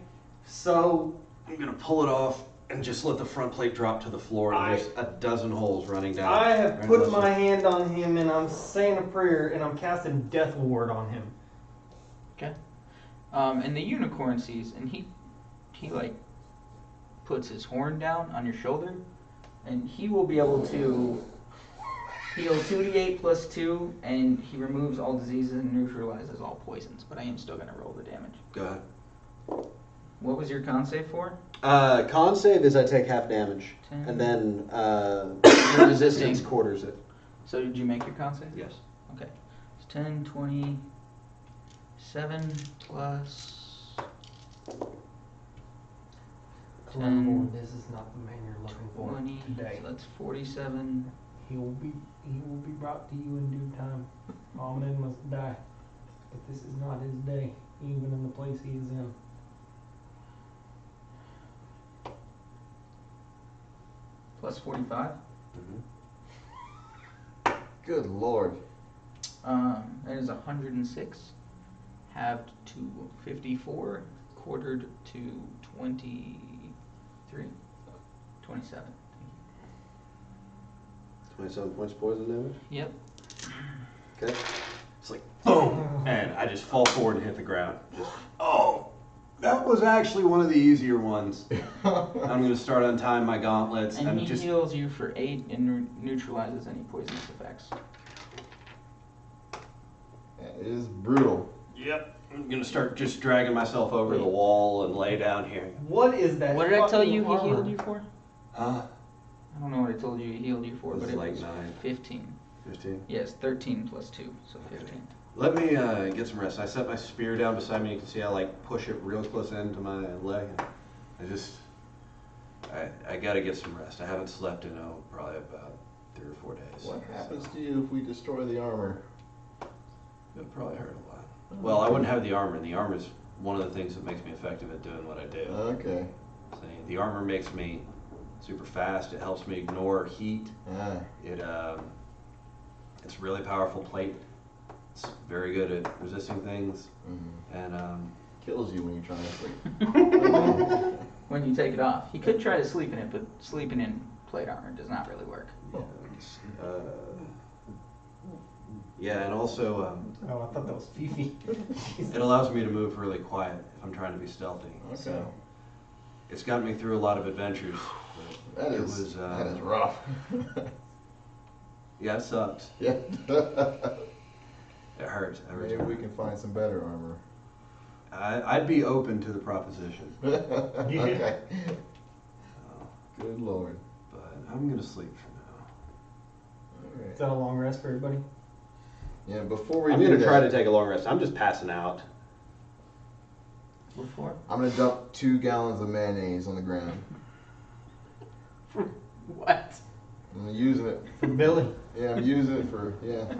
Speaker 3: So
Speaker 5: I'm gonna pull it off and just let the front plate drop to the floor. And there's a dozen holes running down.
Speaker 3: I have
Speaker 5: right
Speaker 3: put
Speaker 5: left
Speaker 3: my
Speaker 5: side.
Speaker 3: hand on him and I'm saying a prayer and I'm casting Death Ward on him.
Speaker 2: Okay. And the unicorn sees, and he like puts his horn down on your shoulder, and he will be able to heal 2d8 plus 2, and he removes all diseases and neutralizes all poisons. But I am still gonna roll the damage.
Speaker 5: Go ahead.
Speaker 2: What was your con save for?
Speaker 5: Con save is I take half damage,
Speaker 2: 10.
Speaker 5: and then
Speaker 2: You're resisting.
Speaker 5: resistance quarters it.
Speaker 2: So did you make your con save?
Speaker 5: Yes.
Speaker 2: Okay. It's 10, 20, 7 plus.
Speaker 3: Clone, this is not the man you're looking for
Speaker 2: 20,
Speaker 3: today.
Speaker 2: so that's 47.
Speaker 3: He will be brought to you in due time. All men must die. But this is not his day, even in the place he is in.
Speaker 2: Plus 45.
Speaker 4: Good lord.
Speaker 2: That is 106. Halved to 54. Quartered to 23. 27.
Speaker 5: 27 points poison damage.
Speaker 2: Yep.
Speaker 5: Okay. It's like boom, and I just fall forward and hit the ground. Just that was actually one of the easier ones. I'm gonna start untying my gauntlets
Speaker 2: And
Speaker 5: and
Speaker 2: he
Speaker 5: just.
Speaker 2: heals you for 8 and neutralizes any poisonous effects.
Speaker 4: That is brutal.
Speaker 5: Yep. I'm gonna start just dragging myself over the wall and lay down here.
Speaker 3: What is that?
Speaker 2: What did I tell
Speaker 3: fucking
Speaker 2: you he
Speaker 3: armor?
Speaker 2: healed you for?
Speaker 5: Huh?
Speaker 2: I don't know what I told you he healed you for,
Speaker 5: It
Speaker 2: but
Speaker 5: was
Speaker 2: it
Speaker 5: like
Speaker 2: was
Speaker 5: 9.
Speaker 2: 15.
Speaker 5: 15.
Speaker 2: Yes, 13 plus 2, so 15.
Speaker 5: Let me get some rest. I set my spear down beside me. You can see I like push it real close into my leg. I gotta get some rest. I haven't slept in probably about 3 or 4 days.
Speaker 4: What happens to you if we destroy the armor?
Speaker 5: It'll probably hurt a lot. Well, I wouldn't have the armor, and the armor is one of the things that makes me effective at doing what I do.
Speaker 4: Okay.
Speaker 5: See, the armor makes me super fast. It helps me ignore heat.
Speaker 4: Ah.
Speaker 5: It's really powerful plate. It's very good at resisting things,
Speaker 4: Mhm.
Speaker 5: and
Speaker 4: Kills you when you're trying to sleep.
Speaker 2: When you take it off. He could try to sleep in it, but sleeping in plate armor does not really work.
Speaker 5: yeah, and also
Speaker 3: Oh, I thought that was Fifi.
Speaker 5: it allows me to move really quiet if I'm trying to be stealthy.
Speaker 4: Okay.
Speaker 5: So it's gotten me through a lot of adventures. but
Speaker 4: That
Speaker 5: it
Speaker 4: is
Speaker 5: was,
Speaker 4: that is rough.
Speaker 5: Yeah, it sucked.
Speaker 4: Yeah.
Speaker 5: It hurt every
Speaker 4: Maybe
Speaker 5: time.
Speaker 4: we can find some better armor.
Speaker 5: I'd be open to the proposition,
Speaker 4: Okay.
Speaker 5: so,
Speaker 4: Good lord.
Speaker 5: but I'm gonna sleep for now.
Speaker 4: All right.
Speaker 3: Is that a long rest for everybody?
Speaker 4: Yeah. Before we
Speaker 5: I'm
Speaker 4: do
Speaker 5: gonna
Speaker 4: that,
Speaker 5: try to take a long rest. I'm just passing out.
Speaker 2: Before?
Speaker 4: I'm gonna dump 2 gallons of mayonnaise on the ground.
Speaker 2: What?
Speaker 4: I'm using it.
Speaker 3: For Billy.
Speaker 4: Yeah, I'm using it for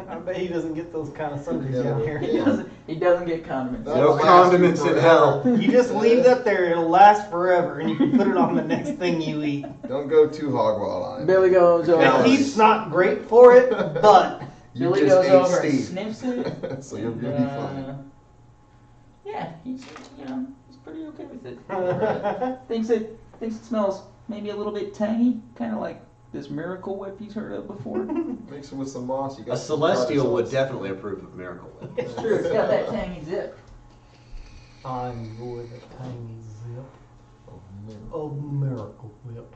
Speaker 3: I bet he doesn't get those kind of sundries
Speaker 4: Yeah.
Speaker 3: down here.
Speaker 4: Yeah.
Speaker 2: He doesn't get condiments.
Speaker 4: That'll
Speaker 5: No
Speaker 4: last
Speaker 5: condiments
Speaker 4: you
Speaker 5: in
Speaker 4: forever.
Speaker 5: hell.
Speaker 3: You just leave that there, it'll last forever, and you can put it on the next thing you eat.
Speaker 4: Don't go too hog wild on it.
Speaker 2: Billy goes
Speaker 4: The
Speaker 2: over.
Speaker 3: The
Speaker 4: calories.
Speaker 3: heat's not great for it, but
Speaker 4: You
Speaker 2: Billy
Speaker 4: just
Speaker 2: goes
Speaker 4: ate
Speaker 2: over and
Speaker 4: Steve.
Speaker 2: sniffs it.
Speaker 4: So you'll be fine.
Speaker 2: Yeah, he's pretty okay with it. thinks it smells maybe a little bit tangy, kind of like this Miracle Whip he's heard of before.
Speaker 4: Mix it with some moss. You got
Speaker 5: A
Speaker 4: some
Speaker 5: celestial
Speaker 4: butter
Speaker 5: would
Speaker 4: sauce.
Speaker 5: definitely approve of Miracle Whip.
Speaker 2: It's true. It's got that tangy zip.
Speaker 3: I enjoy the tiny zip
Speaker 4: Oh, man.
Speaker 3: of Miracle Whip.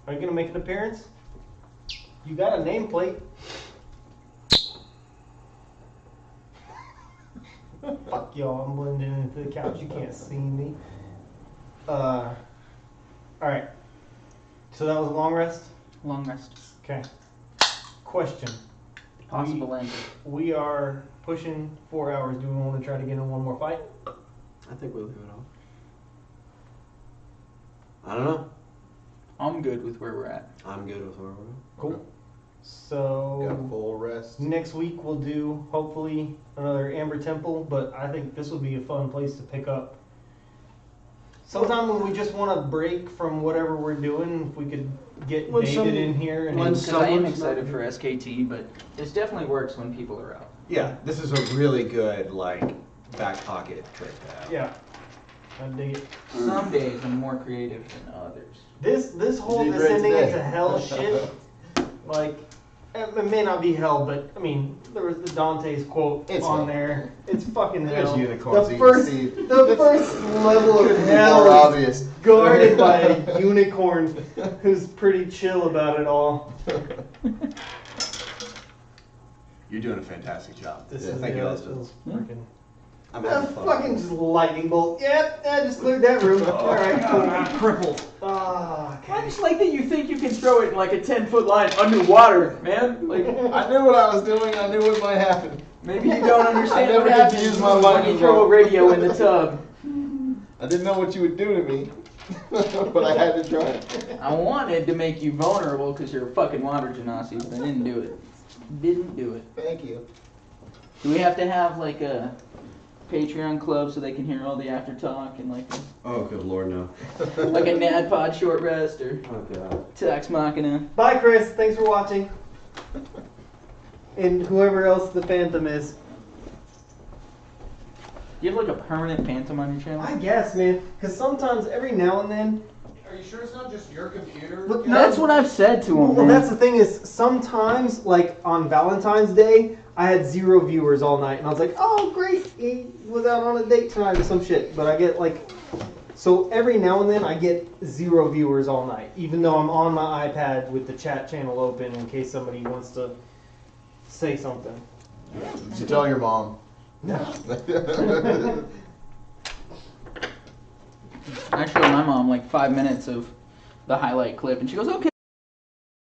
Speaker 3: Are you gonna make an appearance? You got a nameplate. Fuck y'all, I'm blending into the couch. You can't see me. Alright. So that was a long rest?
Speaker 2: Long rest.
Speaker 3: Okay. Question.
Speaker 2: Possible end.
Speaker 3: We are pushing 4 hours. Do we want to try to get in one more fight?
Speaker 5: I think we'll leave it off. I don't know.
Speaker 2: I'm good with where we're at.
Speaker 5: I'm good with where we're at.
Speaker 3: Cool.
Speaker 4: Got
Speaker 3: So
Speaker 4: full rest.
Speaker 3: next week we'll do hopefully another Amber Temple, but I think this would be a fun place to pick up sometime when we just want to break from whatever we're doing, if we could get
Speaker 5: When
Speaker 3: David
Speaker 5: some-
Speaker 3: in here and
Speaker 5: when
Speaker 2: Because I am
Speaker 5: Someone's
Speaker 2: excited
Speaker 5: not-
Speaker 2: for SKT, but this definitely works when people are out.
Speaker 5: Yeah, this is a really good, like, back pocket trick to have.
Speaker 3: yeah, I dig it.
Speaker 2: Some days I'm more creative than others.
Speaker 3: This whole
Speaker 4: You did great
Speaker 3: descending
Speaker 4: today.
Speaker 3: into hell shit, like, it may not be hell, but I mean, there was the Dante's quote
Speaker 4: It's
Speaker 3: on
Speaker 4: hell.
Speaker 3: there. It's fucking
Speaker 4: There's
Speaker 3: hell.
Speaker 4: unicorns,
Speaker 3: The
Speaker 4: you
Speaker 3: first,
Speaker 4: can see.
Speaker 3: the first level of
Speaker 4: Couldn't be
Speaker 3: hell
Speaker 4: more
Speaker 3: is
Speaker 4: obvious.
Speaker 3: guarded by a unicorn who's pretty chill about it all.
Speaker 5: You're doing a fantastic job.
Speaker 3: This
Speaker 4: Yeah,
Speaker 3: is
Speaker 5: thank you,
Speaker 3: yeah,
Speaker 5: Austin.
Speaker 3: this freaking.
Speaker 5: I'm
Speaker 3: A
Speaker 5: having fun.
Speaker 3: fucking just lightning bolt. Yep, that just cleared that room. All right, cool.
Speaker 2: Crippled.
Speaker 3: Ah,
Speaker 2: I
Speaker 3: okay.
Speaker 2: just like that you think you can throw it in like a 10-foot line underwater, man. Like,
Speaker 4: I knew what I was doing. I knew what might happen.
Speaker 2: maybe you don't understand
Speaker 4: I never
Speaker 2: what
Speaker 4: get to
Speaker 2: happens
Speaker 4: use my
Speaker 2: when
Speaker 4: lightning
Speaker 2: you throw a
Speaker 4: bolt.
Speaker 2: radio in the tub.
Speaker 4: I didn't know what you would do to me, but I had to try it.
Speaker 2: I wanted to make you vulnerable because you're a fucking water genasi, but I didn't do it. Didn't do it.
Speaker 4: Thank you.
Speaker 2: Do we have to have like a Patreon club so they can hear all the after talk and like
Speaker 5: Oh, good lord, no.
Speaker 2: like a NADPOD short rest or
Speaker 5: Oh, God.
Speaker 2: Tax Machina?
Speaker 3: Bye, Chris. Thanks for watching. And whoever else the Phantom is.
Speaker 2: Do you have like a permanent phantom on your channel?
Speaker 3: I guess, man. Because sometimes, every now and then.
Speaker 5: Are you sure it's not just your computer?
Speaker 3: Look, no,
Speaker 2: That's what I've said to him.
Speaker 3: Well,
Speaker 2: man.
Speaker 3: that's the thing is, sometimes, like on Valentine's Day, I had 0 viewers all night, and I was like, oh, great, he was out on a date tonight or some shit. But I get like, so every now and then I get 0 viewers all night, even though I'm on my iPad with the chat channel open in case somebody wants to say something.
Speaker 4: You should tell your mom.
Speaker 2: I showed my mom like 5 minutes of the highlight clip, and she goes, "Okay,